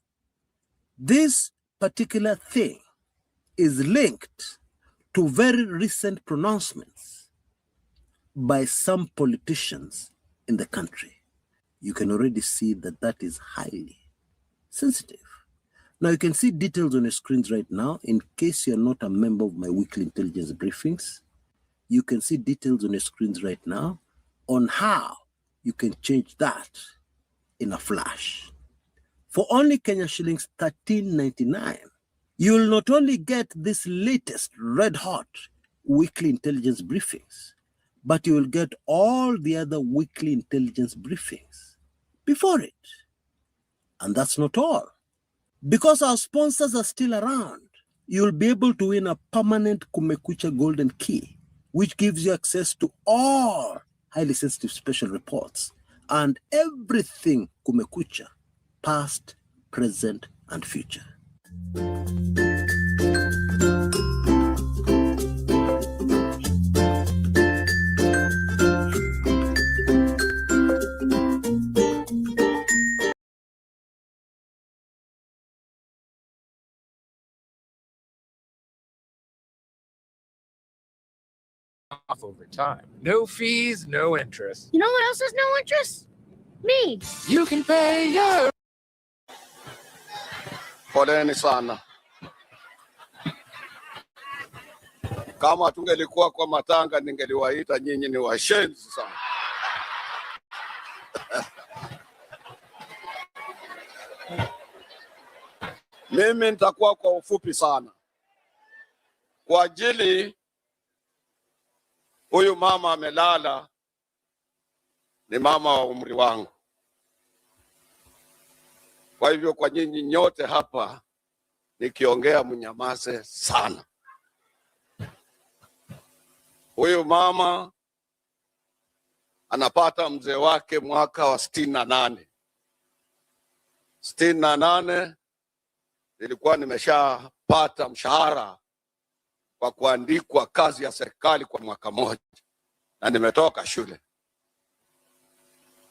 this particular thing is linked to very recent pronouncements by some politicians in the country. You can already see that that is highly sensitive. Now, you can see details on your screens right now. In case you're not a member of my weekly intelligence briefings, You can see details on your screens right now on how you can change that in a flash. For only Kenya shillings 13.99, you'll not only get this latest red-hot weekly intelligence briefings, but you will get all the other weekly intelligence briefings before it. And that's not all. Because our sponsors are still around, you'll be able to win a permanent Kumekucha Golden Key, which gives you access to all highly sensitive special reports and everything Kumekucha, past, present, and future. Off over time. No fees, no interest. You know what else has no interest? Me. You can pay your... Poleni sana. Kama tungelikuwa kwa matanga ningeliwaita nyinyi ni washenzi sana. Mimi nitakuwa kwa ufupi sana. Kwa ajili huyu mama amelala, ni mama wa umri wangu. Kwa hivyo kwa nyinyi nyote hapa nikiongea mnyamaze sana. Huyu mama anapata mzee wake mwaka wa 68. 68 nilikuwa nimeshapata mshahara kwa kuandikwa kazi ya serikali kwa mwaka mmoja na nimetoka shule.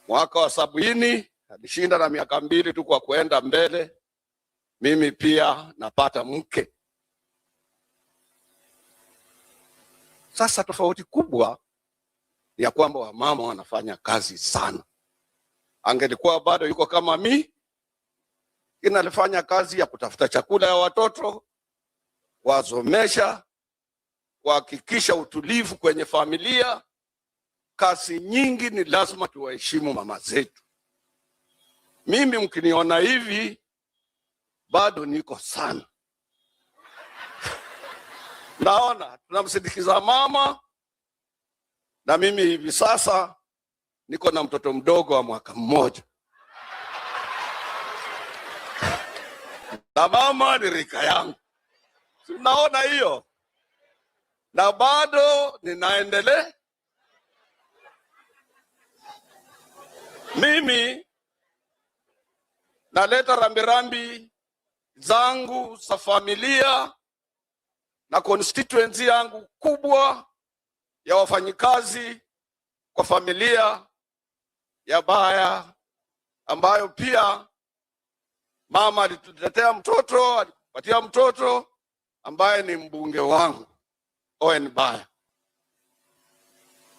Mwaka wa 70 alishinda na miaka 2 tu kwa kuenda mbele. Mimi pia napata mke. Sasa tofauti kubwa ni ya kwamba wamama wanafanya kazi sana. Angelikuwa bado yuko kama mimi, alifanya kazi ya kutafuta chakula ya watoto, kuwasomesha, kuhakikisha utulivu kwenye familia. Kazi nyingi, ni lazima tuwaheshimu mama zetu. Mimi mkiniona hivi bado niko sana. Naona tunamsindikiza mama, na mimi hivi sasa niko na mtoto mdogo wa mwaka mmoja. Na mama ni rika yangu. Tunaona hiyo. Na bado ninaendelea. Mimi naleta rambirambi zangu za familia na constituency yangu kubwa ya wafanyikazi kwa familia ya Baya, ambayo pia mama alitutetea mtoto, alipatia mtoto ambaye ni mbunge wangu ON Baya.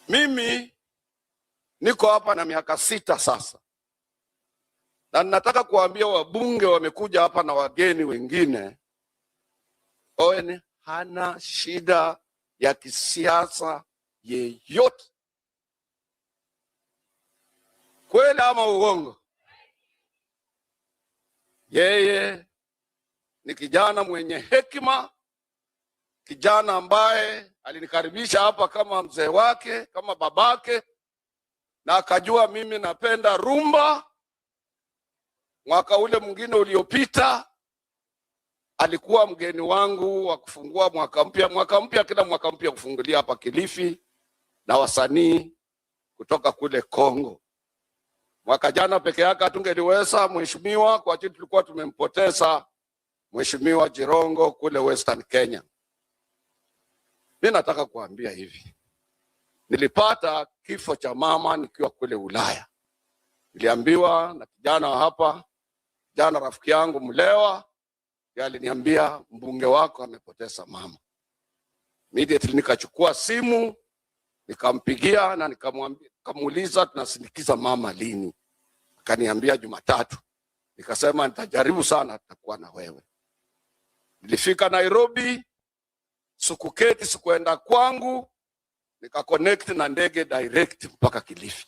Mimi niko hapa na miaka 6 sasa. Na nataka kuambia wabunge wamekuja hapa na wageni wengine, ON hana shida ya kisiasa yeyote. Kweli ama uongo? Yeye ni kijana mwenye hekima, kijana ambaye alinikaribisha hapa kama mzee wake, kama babake, na akajua mimi napenda rumba. Mwaka ule mwingine uliopita alikuwa mgeni wangu wa kufungua mwaka mpya, kila mwaka mpya kufungulia hapa Kilifi na wasanii kutoka kule Kongo. Mwaka jana peke yake hatungeliweza mheshimiwa, kwa ajili tulikuwa tumempoteza mheshimiwa Jirongo kule Western Kenya. Mimi nataka kuambia hivi. Nilipata kifo cha mama nikiwa kule Ulaya. Niliambiwa na kijana wa hapa, jana rafiki yangu Mlewa, aliniambia mbunge wako amepoteza mama. Immediately nikachukua simu, nikampigia na nikamuuliza tunasindikiza mama lini. Akaniambia Jumatatu. Nikasema nitajaribu sana, tutakuwa na wewe. Nilifika Nairobi, sikuketi, sikuenda kwangu. nika-connect na ndege direct mpaka Kilifi.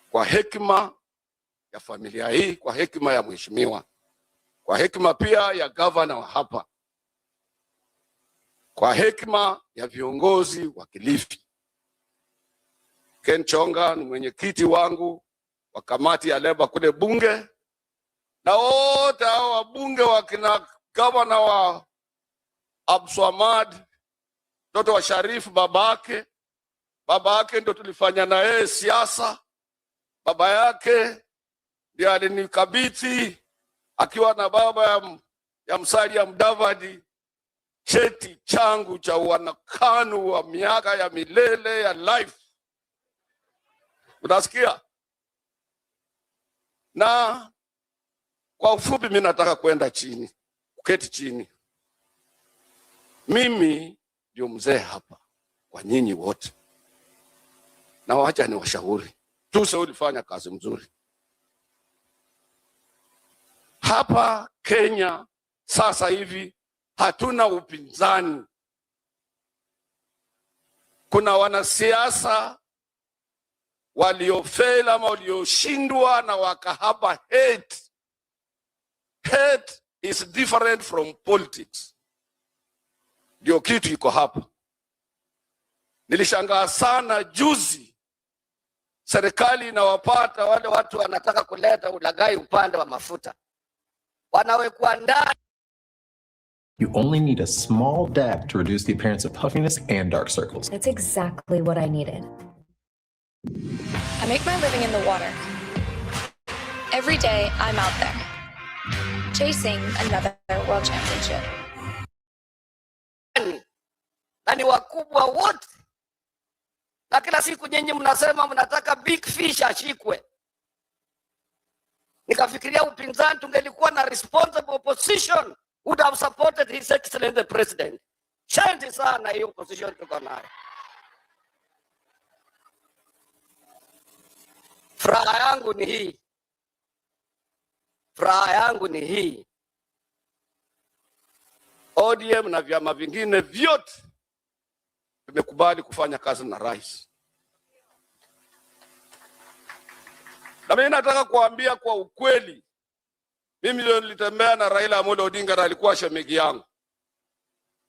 Kwa hekima ya familia hii, kwa hekima ya mheshimiwa, kwa hekima pia ya governor wa hapa, kwa hekima ya viongozi wa Kilifi. Ken Chonga ni mwenyekiti wangu wa kamati ya leba kule bunge, na wote hao wabunge wakina governor wa Abdulswamad, mtoto wa Sharifu, baba yake ndo tulifanya na yeye siasa. Baba yake ndiye alinikabidhi akiwa na baba ya Musalia Mudavadi cheti changu cha wanakanu wa miaka ya milele ya life. Unasikia? Na kwa ufupi mimi nataka kwenda chini, kuketi chini. Mimi ndio mzee hapa kwa nyinyi wote. Na wacha ni washauri. Tuse ulifanya kazi mzuri. Hapa Kenya sasa hivi hatuna upinzani. Kuna wanasiasa waliofeli ama walioshindwa na wakahaba hate. Hate is different from politics. Ndio kitu iko hapa. Nilishangaa sana juzi serikali inawapata wale watu wanataka kuleta ulaghai upande wa mafuta. Wanawekwa ndani. You only need a small dab to reduce the appearance of puffiness and dark circles. That's exactly what I needed. I make my living in the water. Every day I'm out there, chasing another world championship. Na ni wakubwa wote. Na kila siku nyinyi mnasema mnataka big fish ashikwe. Nikafikiria upinzani tungelikuwa na responsible opposition would have supported His Excellency the President. Chanti sana hiyo opposition tuko nayo. Furaha yangu ni hii. Furaha yangu ni hii. ODM na vyama vingine vyote vimekubali kufanya kazi na rais. Na mimi nataka kuambia kwa ukweli, mimi ndio nilitembea na Raila Amolo Odinga na alikuwa shemegi yangu.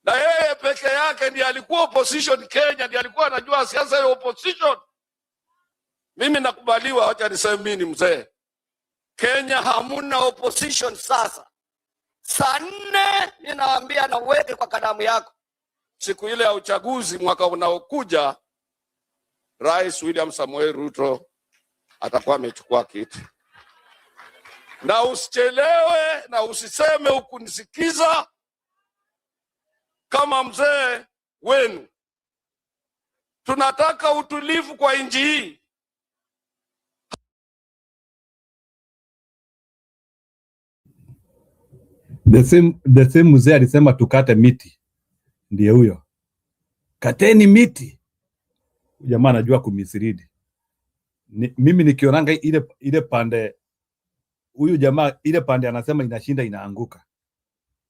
Na yeye peke yake ndiye alikuwa opposition Kenya, ndiye alikuwa anajua siasa ya opposition. Mimi nakubaliwa, acha niseme mimi ni mzee. Kenya hamuna opposition sasa. Saa 4 ninawaambia na uweke kwa kalamu yako. Siku ile ya uchaguzi mwaka unaokuja, Rais William Samoei Ruto atakuwa amechukua kiti. Na usichelewe na usiseme hukunisikiza kama mzee wenu. Tunataka utulivu kwa nchi hii. The same mzee alisema tukate miti. Ndiye huyo. Kateni miti. Jamaa anajua kumisiridi. Mimi nikionanga ile pande, huyu jamaa ile pande anasema inashinda inaanguka.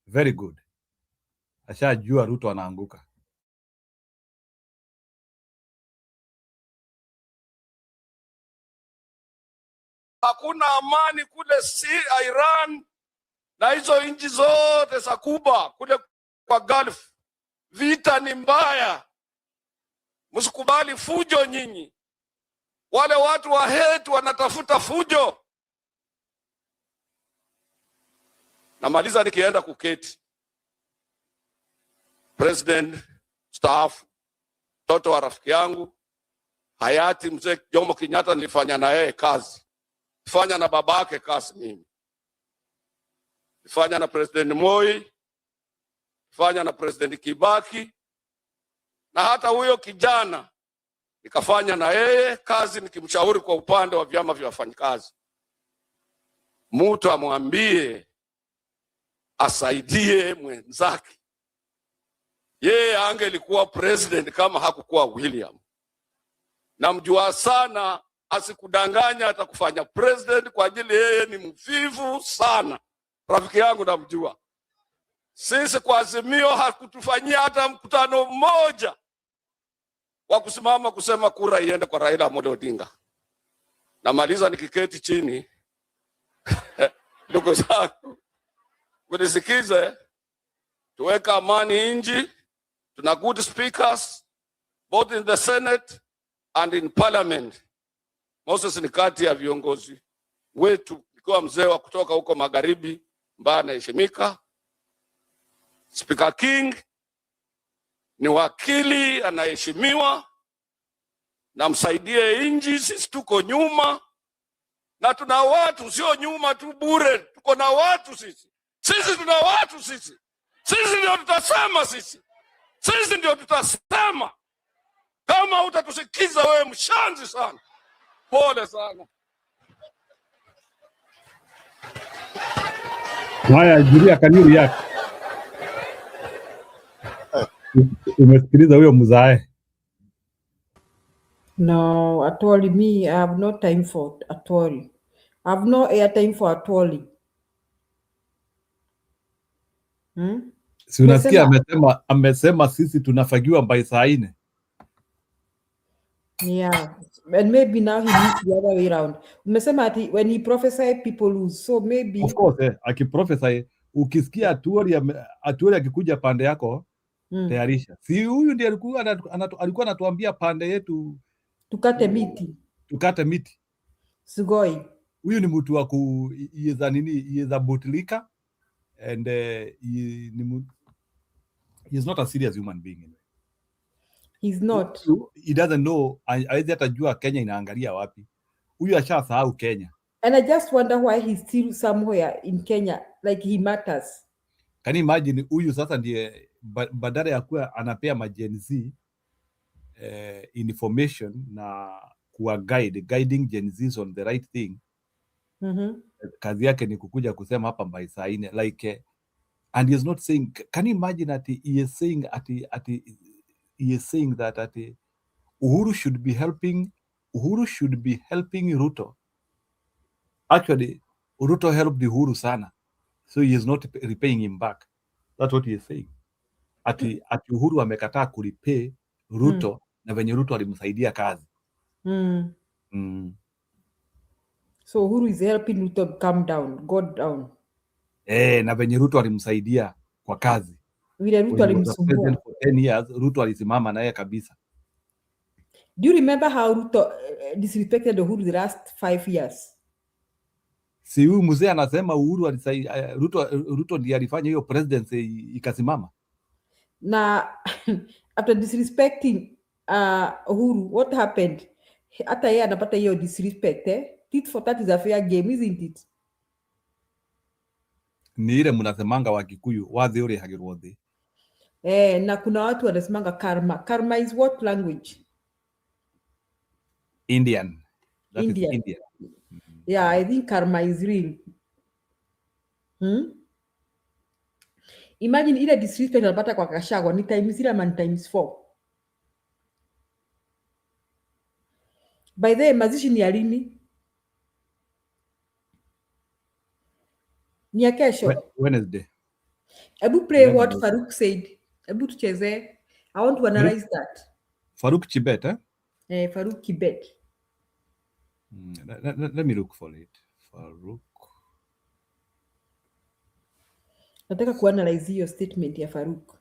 Very good. Ashajua Ruto anaanguka. Hakuna amani kule Iran na hizo nchi zote za Kuba kule kwa Gulf. Vita ni mbaya. Msikubali fujo nyinyi. Wale watu wa hate wanatafuta fujo. Namaliza nikienda kuketi. President staff, mtoto wa rafiki yangu hayati mzee Jomo Kenyatta, nilifanya na yeye kazi. Nilifanya na babake kazi mimi. Nilifanya na President Moi, nilifanya na President Kibaki, na hata huyo kijana nikafanya na yeye kazi nikimshauri kwa upande wa vyama vya wafanyikazi. Mtu amwambie asaidie mwenzake. Yeye angelikuwa president kama hakukuwa William. Namjua sana, asikudanganya atakufanya president kwa ajili yeye ni mvivu sana. Rafiki yangu namjua. Sisi kwa Azimio hakutufanyia hata mkutano mmoja. wa kusimama kusema kura iende kwa Raila Amolo Odinga. Namaliza nikiketi chini. Ndugu zangu, mnisikize, tuweka amani nchi. Tuna good speakers both in the Senate and in Parliament. Moses ni kati ya viongozi wetu, ikiwa mzee wa kutoka huko magharibi ambaye anaheshimika. Speaker King ni wakili anaheshimiwa, na msaidie nchi. Sisi tuko nyuma, na tuna watu, sio nyuma tu bure, tuko na watu sisi. Sisi tuna watu sisi. Sisi ndio tutasema sisi. Sisi ndio tutasema. Kama utatusikiza wewe mshanzi sana. Pole sana. Haya, Julia, can you react? Umesikiliza huyo mzae? No, at all. Me, I have no time for at all. I have no airtime for at all. Si unasikia amesema sisi tunafagiwa by saa 4. Yeah, and maybe now he needs the other way around. Umesema ati when he prophesy people lose, so maybe Of course, akiprophesy, ukisikia Atuoli akikuja pande yako, tayarisha. Si huyu ndiye alikuwa anatuambia pande yetu tukate miti. Sugoi. Huyu ni mtu wa yeza butlika, and he is not a serious human being. He's not. He doesn't know. Hawezi hata jua Kenya inaangalia wapi. Huyu ashasahau Kenya. And I just wonder why he's still somewhere in Kenya, like he matters. Can you imagine huyu sasa ndiye badala ya kuwa anapea majenzi information na kuwa guiding Gen Zs on the right thing. Kazi yake ni kukuja kusema hapa by saa 4, like and he is not saying, can you imagine that he is saying that Uhuru should be helping Ruto. Actually, Ruto helped Uhuru sana, so he is not repaying him back. That's what he is saying. Ati Uhuru amekataa kulipay Ruto na venye Ruto alimsaidia kazi. So Uhuru is helping Ruto go down. Na venye Ruto alimsaidia kwa kazi. Vile Ruto alimsumbua. For 10 years, Ruto alisimama naye kabisa. Do you remember how Ruto disrespected Uhuru the last 5 years? Si huyu mzee anasema Uhuru alisaidia Ruto ndiye alifanya hiyo presidency ikasimama. Na after disrespecting Uhuru, what happened? Hata yeye anapata hiyo disrespect, Tit for tat is a fair game, isn't it? Ni ile mnasemanga wa Kikuyu wathi uri hagirwo thi. Na kuna watu wanasemanga karma. Karma is what language? Indian. That Indian. is Indian. Yeah, I think karma is real. Imagine ile disrespect anapata kwa Gachagua ni times 3 and times 4. By the way, mazishi ni ya lini? Ni ya kesho. Wednesday. Ebu play what Farouk said. Ebu tucheze. I want to analyze that. Farouk Chibet, Farouk Kibet. Let me look for it. Farouk. Nataka kuanalyze hiyo statement ya Farouk.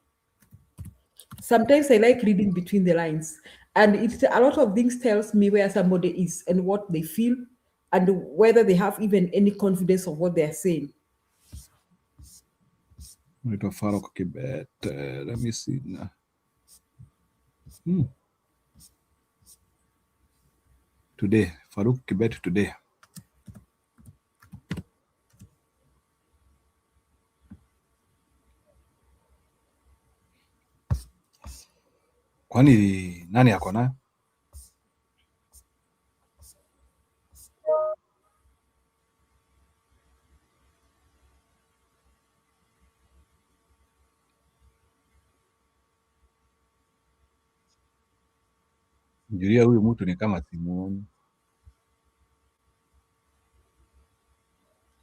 Sometimes I like reading between the lines, and a lot of things tells me where somebody is and what they feel and whether they have even any confidence of what they are saying. Farouk Kibet. Let me see now. Today, Farouk Kibet today. Kwani nani ako nayo? Julia, huyu mtu ni kama simuoni.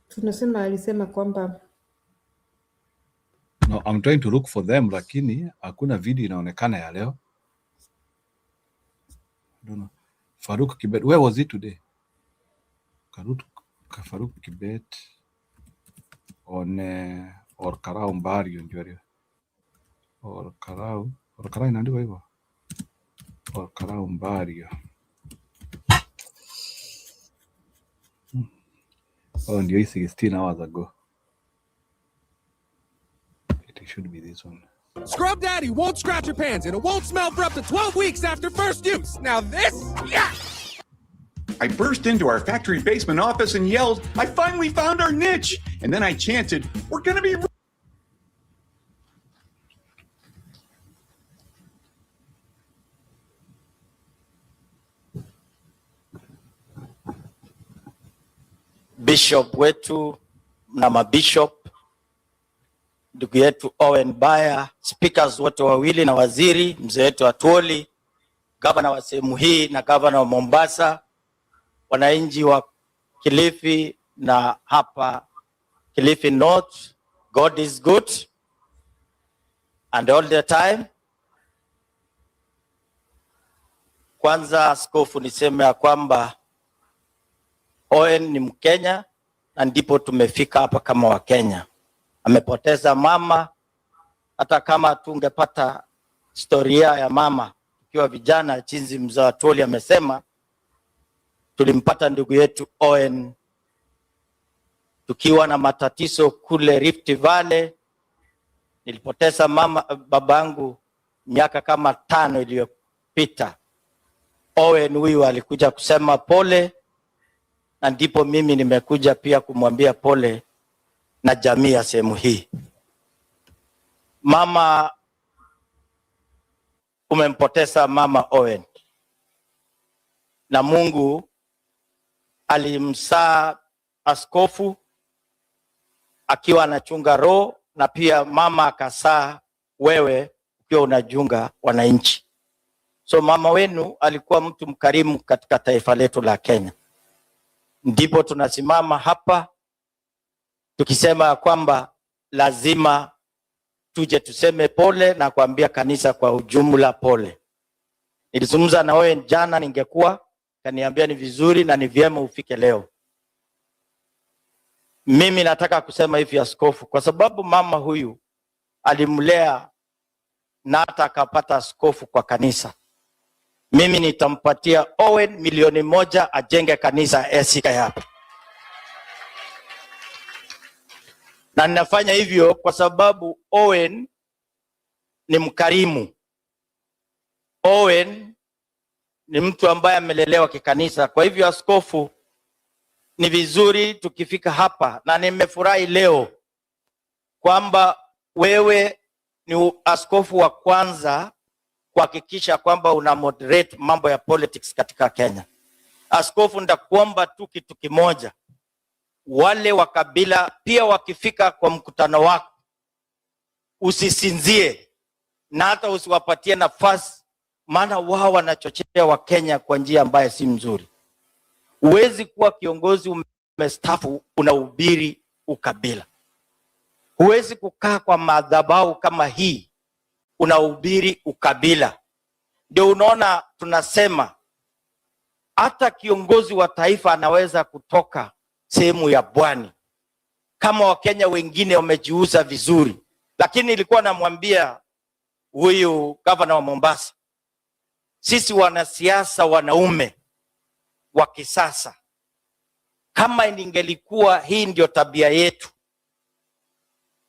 Tunasema alisema kwamba No, I'm trying to look for them, lakini hakuna video inaonekana ya leo. I don't know. Faruk Kibet, where was he today? Faruk Kibet on or Karau Mbari Njori. Or Karau inaandikwa hivyo. Or Karau Mbari. Oh, ndio 16 hours ago. It should be this one. Scrub Daddy won't scratch your pants and it won't smell for up to 12 weeks after first use. Now this, yeah! I burst into our factory basement office and yelled, "I finally found our niche!" And then I chanted, "We're gonna be..." Bishop wetu na mabishop, ndugu yetu Owen Baya, speakers wote wawili na waziri, mzee wetu Atuoli, gavana wa sehemu hii na gavana wa Mombasa, wananchi wa Kilifi na hapa Kilifi North, God is good and all the time. Kwanza askofu, niseme ya kwamba Owen ni Mkenya na ndipo tumefika hapa kama Wakenya. Amepoteza mama, hata kama tungepata historia ya mama tukiwa vijana, jinsi mzee Atuoli amesema, tulimpata ndugu yetu Owen tukiwa na matatizo kule Rift Valley. Nilipoteza babangu miaka kama 5 iliyopita. Owen huyu alikuja kusema pole, na ndipo mimi nimekuja pia kumwambia pole na jamii ya sehemu hii. Mama, umempoteza mama Owen, na Mungu alimsaa askofu akiwa anachunga roho, na pia mama akasaa wewe ukiwa unajunga wananchi. So mama wenu alikuwa mtu mkarimu katika taifa letu la Kenya. Ndipo tunasimama hapa tukisema kwamba lazima tuje tuseme pole na kuambia kanisa kwa ujumla pole. Nilizungumza na wewe jana, ningekuwa kaniambia ni vizuri na ni vyema ufike leo. Mimi nataka kusema hivi askofu, kwa sababu mama huyu alimlea na hata akapata askofu kwa kanisa. Mimi nitampatia Owen milioni 1 ajenge kanisa ACK hapa. Na ninafanya hivyo kwa sababu Owen ni mkarimu. Owen ni mtu ambaye amelelewa kikanisa. Kwa hivyo askofu, ni vizuri tukifika hapa, na nimefurahi leo kwamba wewe ni askofu wa kwanza kuhakikisha kwamba una moderate mambo ya politics katika Kenya. Askofu, ndakuomba tu kitu kimoja, wale wa kabila pia wakifika kwa mkutano wako usisinzie na hata usiwapatie nafasi, maana wao wanachochea wa Kenya kwa njia ambayo si mzuri. Huwezi kuwa kiongozi umestaafu unahubiri ukabila. Huwezi kukaa kwa madhabahu kama hii unahubiri ukabila. Ndio unaona tunasema hata kiongozi wa taifa anaweza kutoka sehemu ya Bwani kama Wakenya wengine wamejiuza vizuri. Lakini nilikuwa namwambia huyu gavana wa Mombasa, sisi wanasiasa wanaume wa kisasa, kama ningelikuwa hii ndio tabia yetu,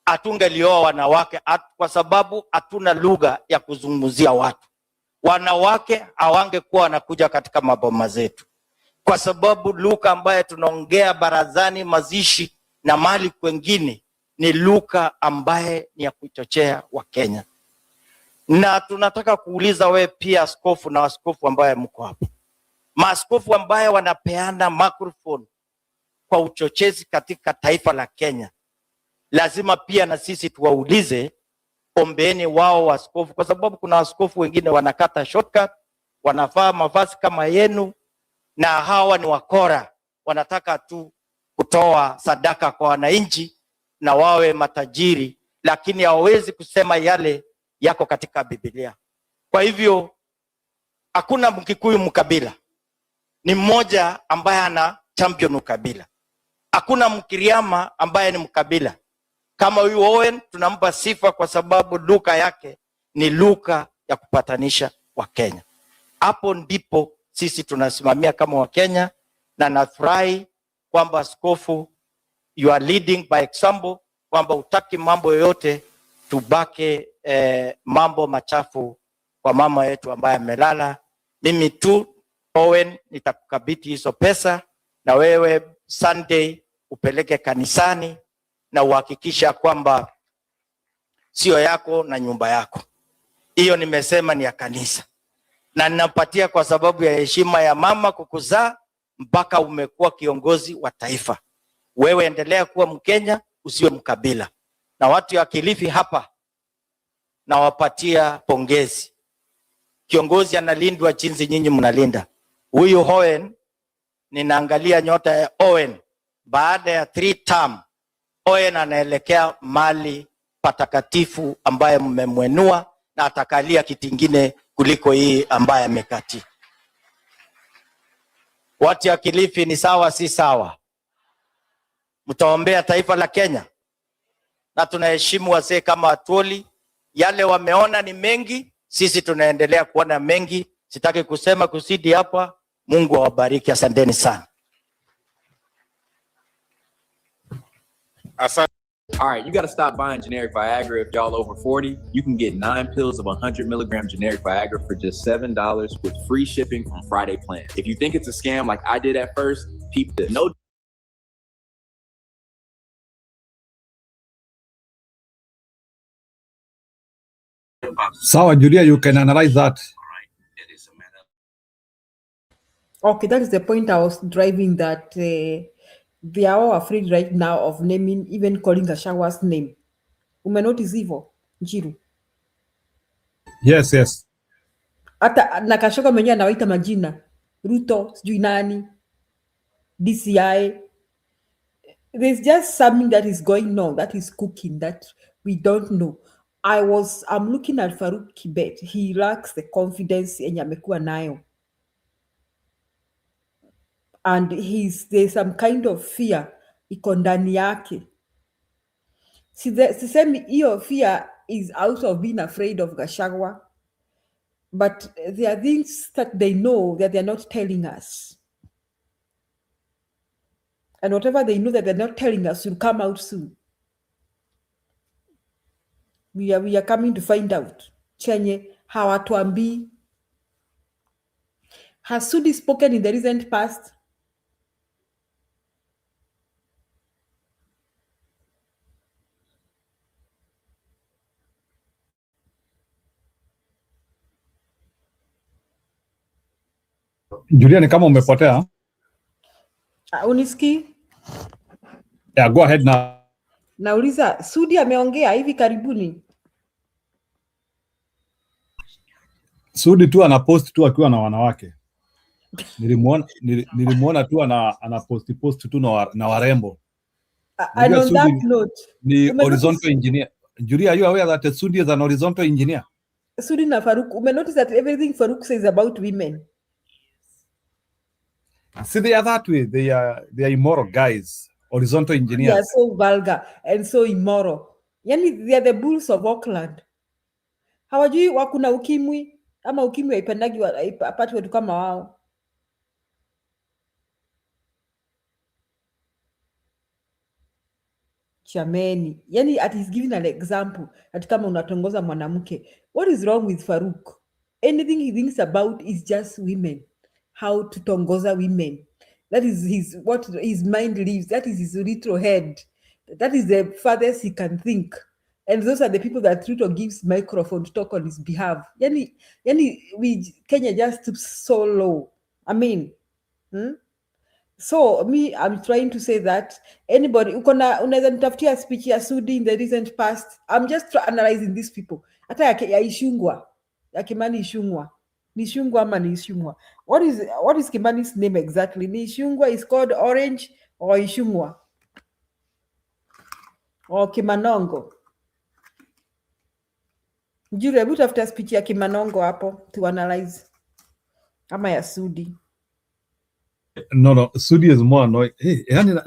hatungelioa wanawake, kwa sababu hatuna lugha ya kuzungumzia watu. Wanawake hawangekuwa wanakuja katika maboma zetu, kwa sababu lugha ambayo tunaongea barazani, mazishi na mahali kwengine ni lugha ambaye ni ya kuchochea wa Kenya. Na tunataka kuuliza wewe pia askofu na askofu ambaye mko hapa, maaskofu ambaye wanapeana microphone kwa uchochezi katika taifa la Kenya, lazima pia na sisi tuwaulize, ombeeni wao askofu, kwa sababu kuna askofu wengine wanakata shortcut, wanavaa mavazi kama yenu, na hawa ni wakora, wanataka tu kutoa sadaka kwa wananchi na wawe matajiri, lakini hawawezi kusema yale yako katika Biblia. Kwa hivyo Hakuna Mkikuyu mkabila, ni mmoja ambaye ana champion ukabila. Hakuna Mkiriama ambaye ni mkabila. Kama huyu Owen tunampa sifa kwa sababu lugha yake ni lugha ya kupatanisha Wakenya. Hapo ndipo sisi tunasimamia kama Wakenya, na nafurahi kwamba askofu, you are leading by example, kwamba utaki mambo yoyote tubake mambo machafu kwa mama yetu ambaye amelala. Mimi tu Owen nitakukabidhi hizo pesa, na wewe Sunday upeleke kanisani na uhakikisha kwamba sio yako na nyumba yako. Hiyo nimesema ni ya kanisa, na ninapatia kwa sababu ya heshima ya mama kukuzaa mpaka umekuwa kiongozi wa taifa. Wewe endelea kuwa Mkenya, usiwe mkabila. Na watu ya Kilifi hapa na wapatia pongezi. Kiongozi analindwa jinsi nyinyi mnalinda. Huyu Owen, ninaangalia nyota ya Owen, baada ya 3 term Owen anaelekea mali patakatifu ambaye mmemwenua, na atakalia kitingine kuliko hii ambaye amekati. Watu ya Kilifi ni sawa si sawa? Mtaombea taifa la Kenya, na tunaheshimu wazee kama Atwoli. Yale wameona ni mengi, sisi tunaendelea kuona mengi. Sitaki kusema kusidi hapa. Mungu awabariki, asanteni sana. All right, you got to stop buying generic Viagra if y'all over 40. You can get 9 pills of 100 milligram generic Viagra for just $7 with free shipping from Friday Plan. If you think it's a scam like I did at first, peep this. No. Sawa, Julia, you can analyze that. Okay, that is the point I was driving, that they are all afraid right now of naming, even calling Gachagua's name. Umenotice hivyo, Njiru? Yes, yes. Hata na Gachagua mwenyewe anawaita majina. Ruto, sijui nani, DCI. There's just something that is going on, that is cooking, that we don't know. I'm looking at Farouk Kibet. He lacks the confidence yenye amekuwa nayo. And there's some kind of fear iko ndani yake. Sisemi hiyo fear is out of being afraid of Gachagua, but there are things that they know that they're not telling us. And whatever they know that they're not telling us will come out soon. We are coming to find out. Chenye hawatuambii. Has Sudi spoken in the recent past? Julia, ni kama umepotea. Unisikii? Yeah, go ahead now. Nauliza, Sudi ameongea hivi karibuni? Sudi tu anapost tu akiwa na wanawake. Nilimuona tu ana post tu na warembo. And on that note, ni horizontal engineer. Julia, are you aware that Sudi is an horizontal engineer? Sudi na Farouk, notice that everything Farouk says about women. See, they are that way. They are immoral guys, horizontal engineers. They are so vulgar and so immoral. Yani, they are the bulls of Auckland. Hawajui wakuna ukimwi, ama ukimwi haipendagi apati watu kama wao. Chameni. Yani, he's giving an example that kama unatongoza mwanamke. What is wrong with Farouk? Anything he thinks about is just women. How to tongoza women. That is what his mind lives. That is his retro head. That is the farthest he can think. And those are the people that Ruto gives microphone to talk on his behalf. Yani Kenya just stoops so low. I mean, So I'm trying to say that anybody unaweza nitafutia speech ya Sudi in the recent past. I'm just analyzing these people. Hata ya Ishungwa, ya Kimani Ishungwa. Ni Ishungwa ama ni Ishungwa? What is Kimani's name exactly? Ni Ishungwa is called Orange or Ishungwa? Or Kimanongo? Jure, hebu tafuta speech ya Kimanongo hapo to analyze. Ama ya Sudi. No, Sudi is more annoying. Hey, yani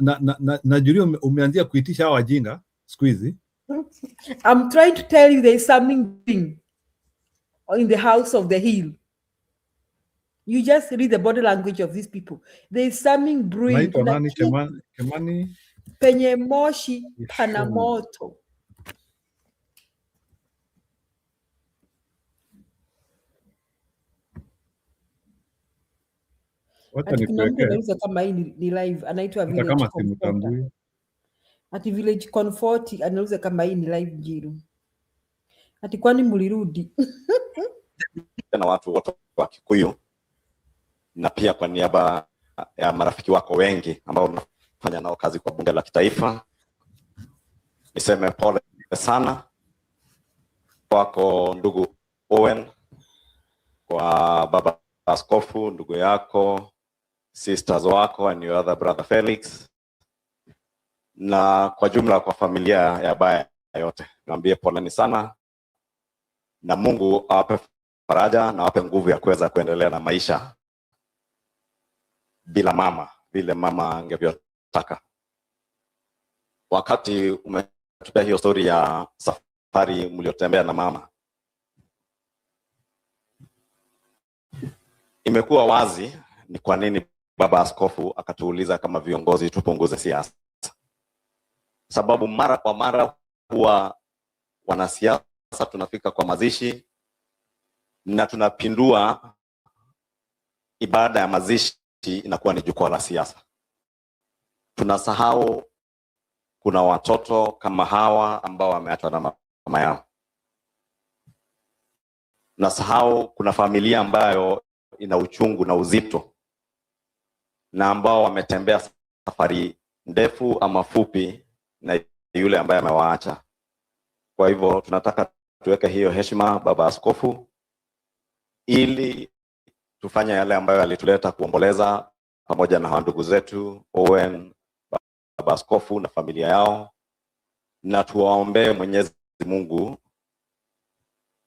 najuria umeanzia kuitisha hawa wajinga siku hizi. I'm trying to tell you there is something doing in the house of the hill. You just read the body language of these people. There is something brewing. Naitwa nani? Kemani? Penye moshi pana moto. Ati kuna mtu anauza kama hii ni live, anaitwa Village Comfort. Ati Village Comfort anauza kama hii ni live Jiru. Ati kwani mlirudi? Na watu wote wa Kikuyu na pia kwa niaba ya marafiki wako wengi ambao unafanya nao kazi kwa bunge la kitaifa, niseme pole sana kwako ndugu Owen, kwa baba askofu, ndugu yako, sisters wako and your other brother Felix, na kwa jumla kwa familia ya Baya yote. Niambie poleni sana na Mungu awape faraja na awape nguvu ya kuweza kuendelea na maisha bila mama, vile mama angevyotaka. Wakati umetupea hiyo story ya safari mliotembea na mama, imekuwa wazi ni kwa nini baba askofu akatuuliza kama viongozi tupunguze siasa. Sababu mara kwa mara huwa wanasiasa tunafika kwa mazishi na tunapindua ibada ya mazishi, inakuwa ni jukwaa la siasa. Tunasahau kuna watoto kama hawa ambao wameachwa na mama yao. Tunasahau kuna familia ambayo ina uchungu na uzito na ambao wametembea safari ndefu ama fupi na yule ambaye amewaacha. Kwa hivyo tunataka tuweke hiyo heshima baba askofu, ili tufanye yale ambayo alituleta kuomboleza pamoja na ndugu zetu Owen, baba askofu na familia yao, na tuwaombee Mwenyezi Mungu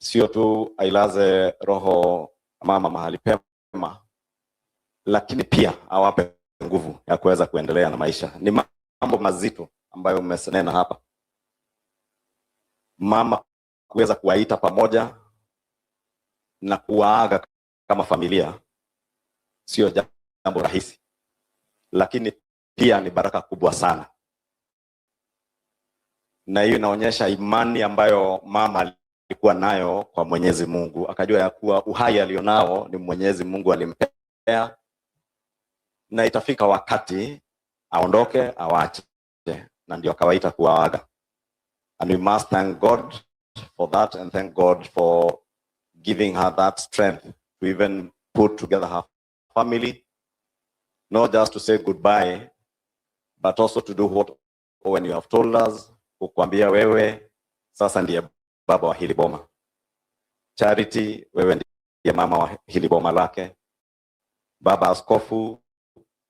sio tu ailaze roho mama mahali pema, lakini pia awape nguvu ya kuweza kuendelea na maisha. Ni mambo mazito ambayo umesenena hapa. Mama kuweza kuwaita pamoja na kuwaaga kama familia sio jambo rahisi, lakini pia ni baraka kubwa sana. Na hiyo inaonyesha imani ambayo mama alikuwa nayo kwa Mwenyezi Mungu. Akajua ya kuwa uhai alionao ni Mwenyezi Mungu alimpea, na itafika wakati aondoke awache, na ndio akawaita kuwaaga. And we must thank God for that, and thank God for giving her that strength to even put together her family, not just to say goodbye, but also to do what when you have told us, kukwambia wewe sasa ndiye baba wa hili boma. Charity, wewe ndiye mama wa hili boma lake. Baba askofu,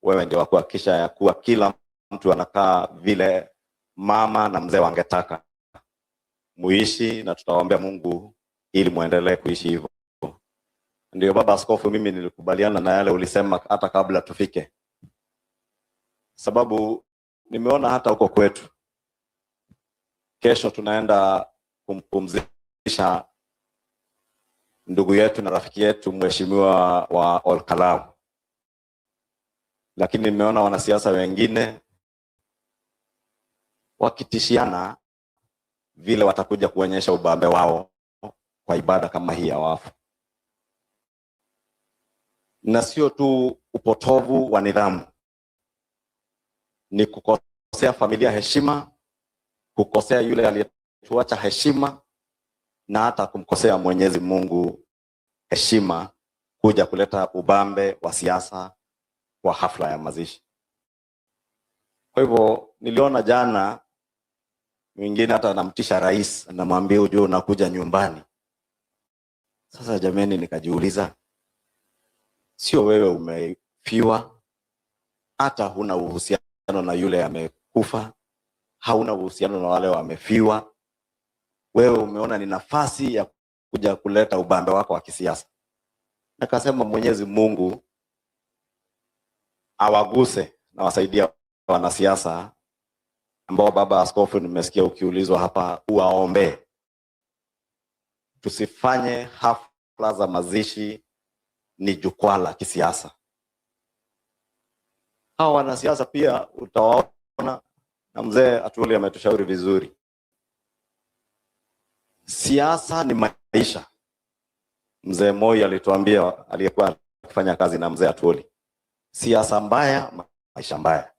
wewe ndiye wa kuhakikisha ya kuwa kila mtu anakaa vile mama na mzee wangetaka muishi, na tutawaombea Mungu ili muendelee kuishi hivyo. Ndio baba askofu, mimi nilikubaliana na yale ulisema hata kabla tufike, sababu nimeona hata huko kwetu kesho tunaenda kumpumzisha ndugu yetu na rafiki yetu mheshimiwa wa Olkalau, lakini nimeona wanasiasa wengine wakitishiana vile watakuja kuonyesha ubabe wao kwa ibada kama hii ya wafu. Na sio tu upotovu wa nidhamu, ni kukosea familia heshima, kukosea yule aliyetuacha heshima, na hata kumkosea Mwenyezi Mungu heshima, kuja kuleta ubambe wa siasa kwa hafla ya mazishi. Kwa hivyo niliona jana mwingine hata anamtisha rais, anamwambia ujue unakuja nyumbani. Sasa jameni, nikajiuliza, sio wewe umefiwa, hata huna uhusiano na yule amekufa, hauna uhusiano na wale wamefiwa. Wewe umeona ni nafasi ya kuja kuleta ubambe wako wa kisiasa. Nikasema Mwenyezi Mungu awaguse na wasaidia wanasiasa ambao baba askofu nimesikia ukiulizwa hapa uwaombe. Tusifanye hafla za mazishi ni jukwaa la kisiasa. Hao wanasiasa pia utawaona, na mzee Atwoli ametushauri vizuri. Siasa ni maisha. Mzee Moi alituambia, aliyekuwa akifanya kazi na mzee Atwoli, siasa mbaya, maisha mbaya.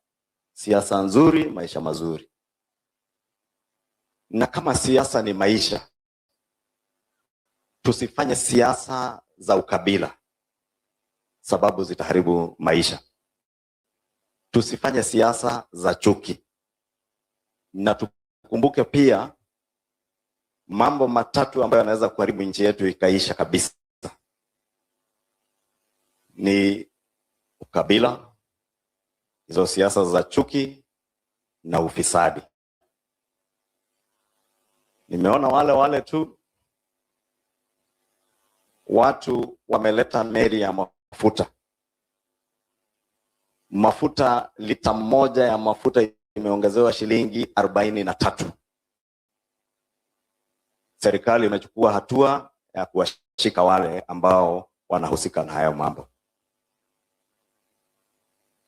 Siasa nzuri, maisha mazuri. Na kama siasa ni maisha, tusifanye siasa za ukabila, sababu zitaharibu maisha. Tusifanye siasa za chuki. Na tukumbuke pia mambo matatu ambayo yanaweza kuharibu nchi yetu ikaisha kabisa. Ni ukabila, hizo siasa za chuki, na ufisadi. Nimeona wale tu watu wameleta meli ya mafuta. Lita moja ya mafuta imeongezewa shilingi 43. Serikali imechukua hatua ya kuwashika wale ambao wanahusika na hayo mambo.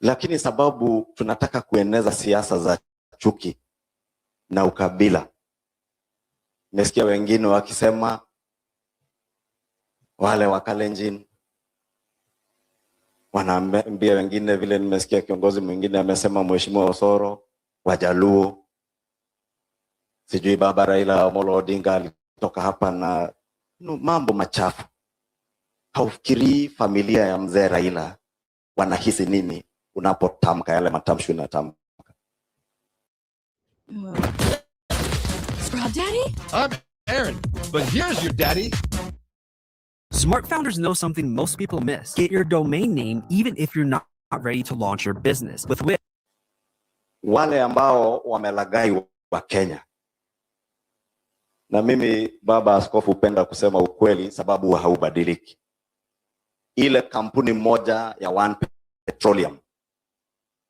Lakini sababu tunataka kueneza siasa za chuki na ukabila, nimesikia wengine wakisema wale wa Kalenjin, wanaambia wengine, vile nimesikia kiongozi mwingine amesema Mheshimiwa Osoro, Wajaluo, sijui baba Raila Amolo Odinga alitoka hapa na mambo machafu. Haufikiri familia ya mzee Raila wanahisi nini unapotamka yale matamshi unatamka? Sprout Daddy? I'm Aaron, but here's your daddy. Smart founders know something most people miss. Get your domain name even if you're not ready to launch your business with Wix. Wale ambao wamelagai wa Kenya. Na mimi baba askofu upenda kusema ukweli sababu haubadiliki. Ile kampuni moja ya One Petroleum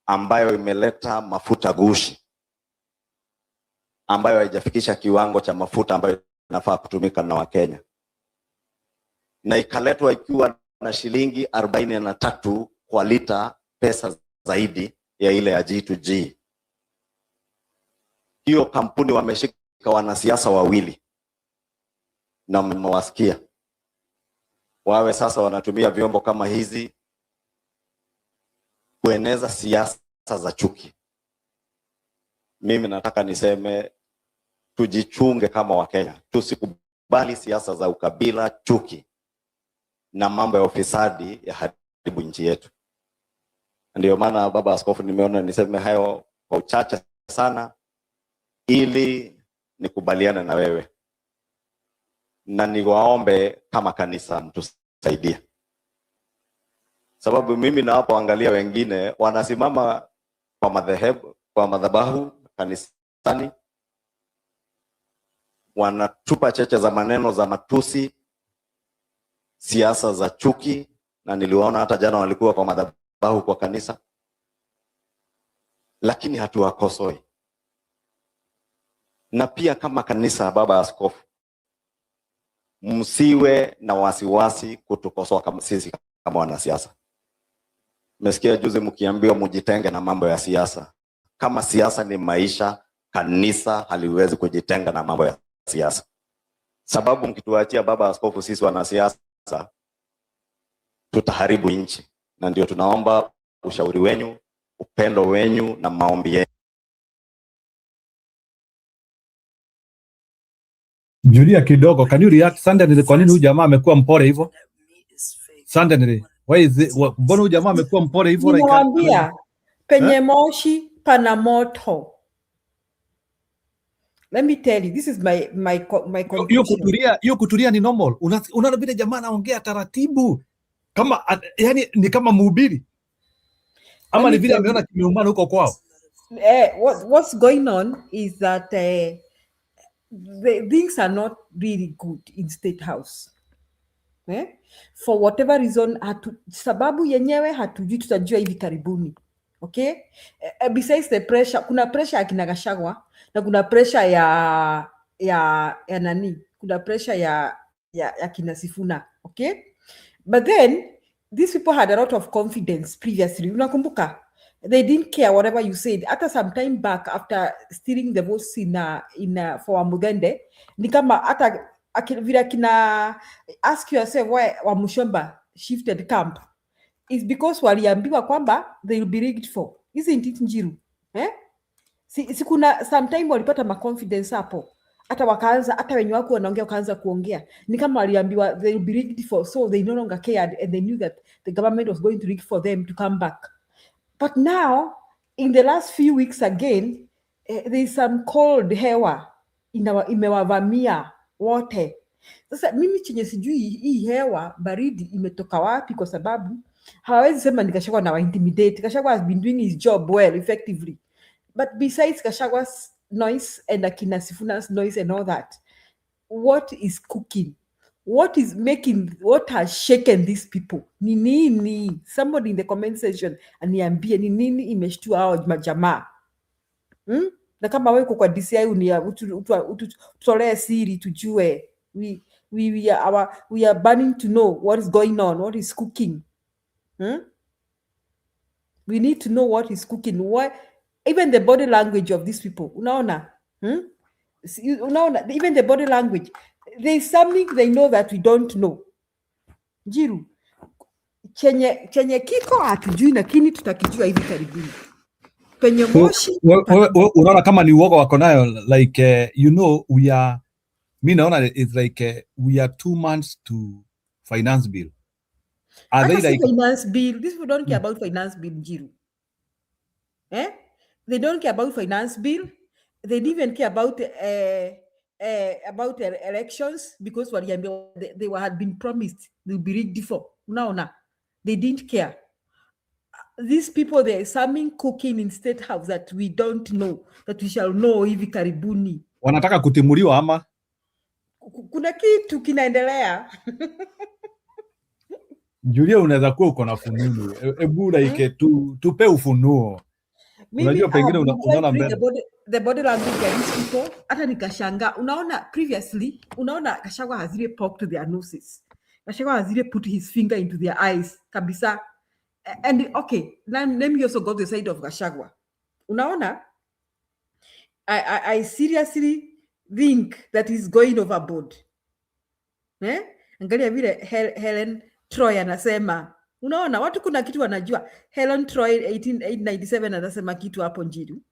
ambayo imeleta mafuta gushi, ambayo haijafikisha kiwango cha mafuta ambayo inafaa kutumika na Wakenya, na ikaletwa ikiwa na shilingi 43 kwa lita, pesa zaidi ya ile ya G2G. Hiyo kampuni wameshika wanasiasa wawili na mmewasikia. Wawe sasa wanatumia vyombo kama hizi kueneza siasa za chuki. Mimi nataka niseme tujichunge kama Wakenya. Tusikubali siasa za ukabila, chuki na mambo ya ufisadi ya haribu nchi yetu. Ndio maana baba askofu nimeona niseme hayo kwa uchache sana ili nikubaliane na wewe. Na niwaombe kama kanisa mtusaidie. Sababu mimi napoangalia wengine wanasimama kwa madhehebu, kwa madhabahu kanisani, wanatupa cheche za maneno za matusi, siasa za chuki, na niliwaona hata jana walikuwa kwa madhabahu kwa kanisa, lakini hatuwakosoi. Na pia kama kanisa, baba askofu, msiwe na wasiwasi kutukosoa kama sisi kama wanasiasa. Mesikia juzi mkiambiwa mjitenge na mambo ya siasa. Kama siasa ni maisha, kanisa haliwezi kujitenga na mambo ya siasa. Sababu mkituachia baba askofu sisi wanasiasa, tutaharibu nchi. Na ndio tunaomba ushauri wenyu, upendo wenyu na maombi yenu. Julia kidogo, can you react? Suddenly, kwa nini huyu jamaa amekuwa mpole hivyo? Suddenly, why is it? Mbona huyu jamaa amekuwa mpole hivyo? Nimewaambia penye moshi pana moto. Let me tell you, this is my conclusion. Hiyo kutulia ni normal. Unaona vile jamaa anaongea taratibu kama yani ni kama mhubiri. Ama ni vile ameona kimeumana huko kwao. What's going on is that the things are not really good in State House. For whatever reason, sababu yenyewe hatujui, tutajua hivi karibuni. Okay? Besides the pressure, kuna pressure ya kina Gachagua na kuna pressure ya nani? Kuna pressure ya kina Sifuna. Okay? But then these people had a lot of confidence previously. Unakumbuka? They didn't care whatever you said. After some time back, after stealing the votes in for Mugende, ni kama hata vile kina ask yourself why Wamushomba shifted camp. It's because waliambiwa kwamba they will be rigged for. Isn't it, Njiru? Si kuna sometime walipata ma confidence hapo. Hata wakaanza, hata wenye wako wanaongea wakaanza kuongea. Ni kama waliambiwa they will be rigged for, so they no longer cared and they knew that the government was going to rig for them to come back. But now, in the last few weeks again, there's some cold hewa imewavamia wote. Sasa mimi chenye sijui hii hewa baridi imetoka wapi, kwa sababu hawezi sema ni Gachagua na intimidate. Gachagua has been doing his job well, effectively. But besides Gachagua's noise and Akina Sifuna's noise and all that, what is cooking? What is making, what has shaken these people? Ni nini? Somebody in the comment section aniambie ni nini imeshtua hao majamaa. Na kama wewe uko kwa DCI utolee siri tujue. We are burning to know what is going on, what is cooking. We need to know what is cooking. Why? Even the body language of these people. Unaona? Unaona? Even the body language. There is something they know that we don't know. Jiru, chenye kiko hatujui, lakini tutakijua hivi karibuni. Penye moshi. Unaona kama ni uoga wako nayo, like we are, mi naona it's like we are 2 months to finance bill. Are they like finance bill? These people don't care about finance bill, Jiru. They don't care about finance bill. They didn't even care about elections, because they had been promised they'll be rigged for. No. They didn't care. These people, there is something cooking in State House that we don't know, that we shall know hivi karibuni. Wanataka kutimuliwa ama? Kuna kitu kinaendelea. Julia, unaweza kuwa uko na fununu. Ebu like tupe ufunuo. Unajua pengine unaona mbele. The body language of these people, hata nikashanga. Unaona previously, unaona Gachagua has really poked their noses. Gachagua has really put his finger into their eyes kabisa. And okay, let me also go to the side of Gachagua. Unaona, I seriously think that he's going overboard. Angalia vile Helen Troy anasema. Unaona, watu kuna kitu wanajua. Helen Troy 1897 anasema kitu hapo Njiru.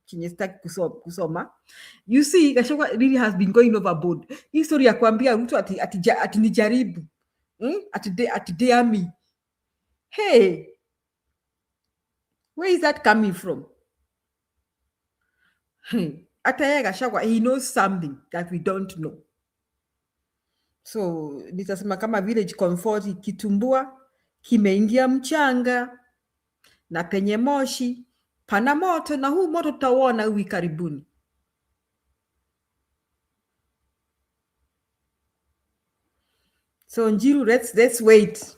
Chenye sitaki kusoma. You see, Gachagua really has been going overboard. Hii story ya kuambia Ruto ati nijaribu. Ati dare me. Hey, where is that coming from? Ata yeye Gachagua, he knows something that we don't know. So nitasema kama village comfort kitumbua kimeingia mchanga na penye moshi pana moto, na huu moto tutauona hivi karibuni. So Njiru, let's wait.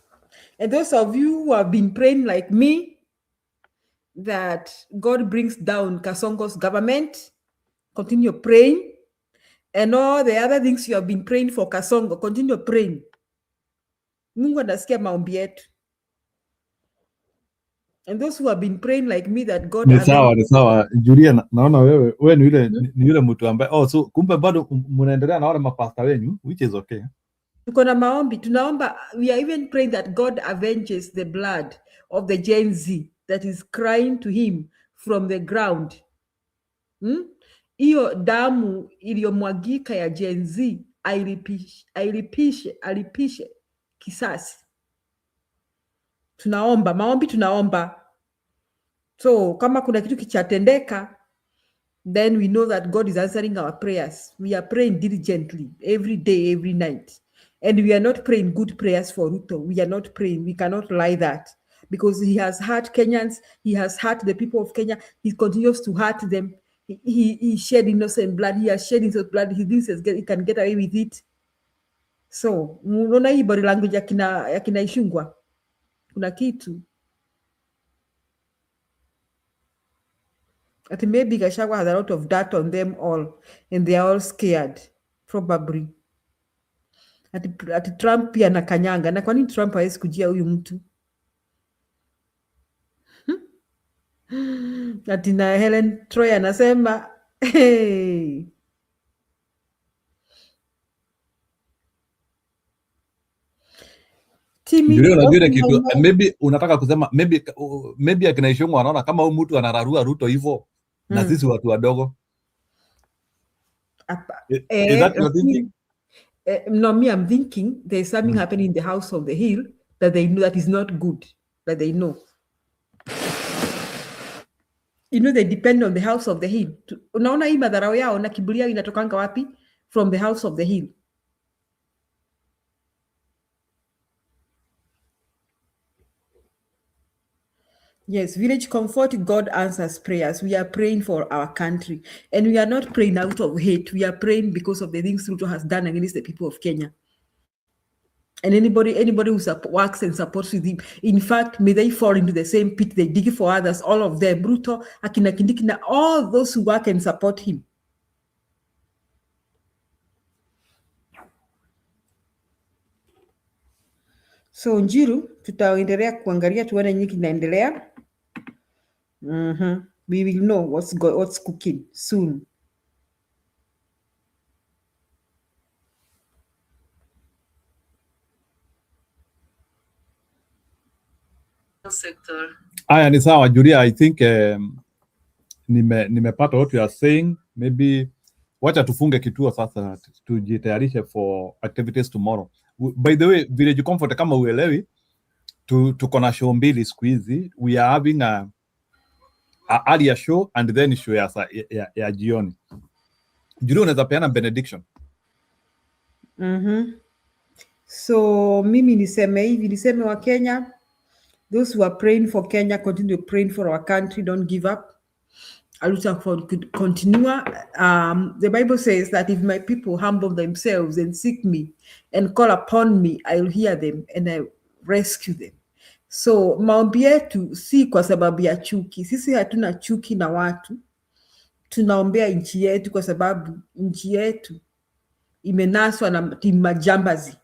And those of you who have been praying like me that God brings down Kasongo's government, continue praying. And all the other things you have been praying for Kasongo, continue praying. Mungu anasikia maombi yetu. And those who have been praying like me that God... Ni sawa. Julia, naona wewe ni yule mtu ambaye, so kumbe bado mnaendelea na wale mapasta wenyu, which is okay. Tuko na maombi, tunaomba, we are even praying that God avenges the blood of the Gen Z that is crying to him from the ground. Iyo damu iliyomwagika ya Gen Z alipishe kisasi. Tunaomba, maombi tunaomba. So kama kuna kitu kichatendeka, then we know that God is answering our prayers. We are praying diligently every day, every night. And we are not praying good prayers for Ruto. We are not praying. We cannot lie that. Because he has hurt Kenyans. He has hurt the people of Kenya. He continues to hurt them. He shed innocent blood. He has shed innocent blood. He thinks he can get away with it. So unaona hii body language ya kina Ishungwa kuna kitu that maybe Gachagua has a lot of dirt on them all and they are all scared probably. Ati Trump pia na kanyanga, na kwa nini Trump hawezi kujia huyu mtu? Ati na Helen Troy anasema hey. Unajua kitu maybe unataka kusema maybe akina Ishungwa anaona kama huyu mtu anararua Ruto hivyo na sisi watu wadogo. Is that your thinking? No, me, I'm thinking there's something happening in the House of the Hill that they know that is not good, that they know. You know, they depend on the House of the Hill. Unaona hii madharau yao na kiburi yao inatokanga wapi? From the House of the Hill. Yes, Village Comfort, God answers prayers. We are praying for our country. And we are not praying out of hate. We are praying because of the things Ruto has done against the people of Kenya. And anybody who works and supports with him, in fact, may they fall into the same pit they dig for others, all of them, Ruto, Akina Kindikina, all those who work and support him. So Njiru, tutaendelea kuangalia tuone nini kinaendelea. We will know what's cooking soon. Sector. Aya, ni sawa Julia, I think nimepata what you are saying. Maybe wacha tufunge kituo sasa, tujitayarishe for activities tomorrow. By the way, Village Comfort, kama uelewi, tuko na show mbili siku hizi. We are having a earlier show and then show ya jioni. Julia, unaweza peana benediction? So mimi niseme wa Kenya, those who are praying for Kenya, continue praying for our country, don't give up. Aluta continua. The Bible says that if my people humble themselves and seek me and call upon me, I'll hear them and I rescue them. So maombi yetu si kwa sababu ya chuki. Sisi hatuna chuki na watu. Tunaombea nchi yetu kwa sababu nchi yetu imenaswa na timu majambazi.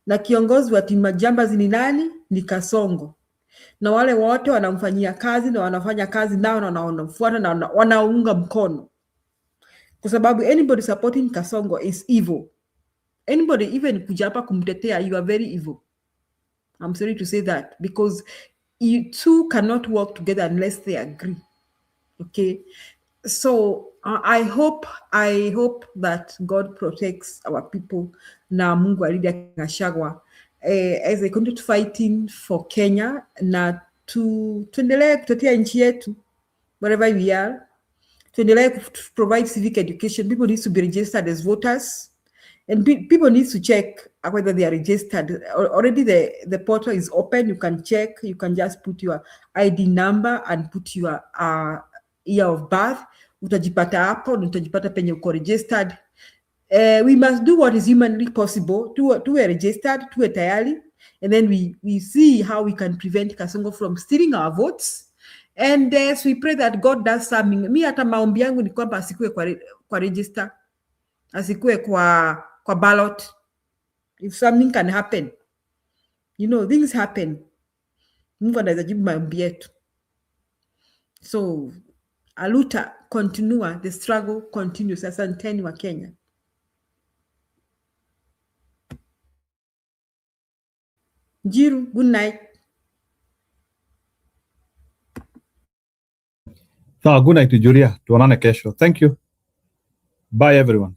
Na kiongozi wa timu majambazi ni nani? Ni Kasongo. Na wale wote wanamfanyia kazi na wanafanya kazi nao na wanamfuata na wanaunga mkono. Kwa sababu anybody supporting Kasongo is evil. Anybody even kuja hapa kumtetea, you are very evil. I'm sorry to say that, because you two cannot work together unless they agree. Okay? So I hope that God protects our people na Mungu alinde Gachagua as they continue fighting for Kenya na tuendelee kutetea nchi yetu wherever we are. Tuendelee provide civic education. People need to be registered as voters, and people need to check whether they are registered. Already the portal is open. You can check. You can just put your ID number and put your year of birth. Utajipata hapo, utajipata penye uko registered. We must do what is humanly possible to be registered, to tayari, and then we see how we can prevent Kasongo from stealing our votes. And so we pray that God does something. Mi hata maombi yangu ni kwamba asikue kwa register, asikue kwa ballot. If something can happen, you know, things happen. Mungu anaweza jibu maombi yetu. So Aluta, continua, the struggle continues. Asanteni wa Kenya. Jiru, good night. Sawa, good night Julia. Tuonane kesho. Thank you. Bye everyone.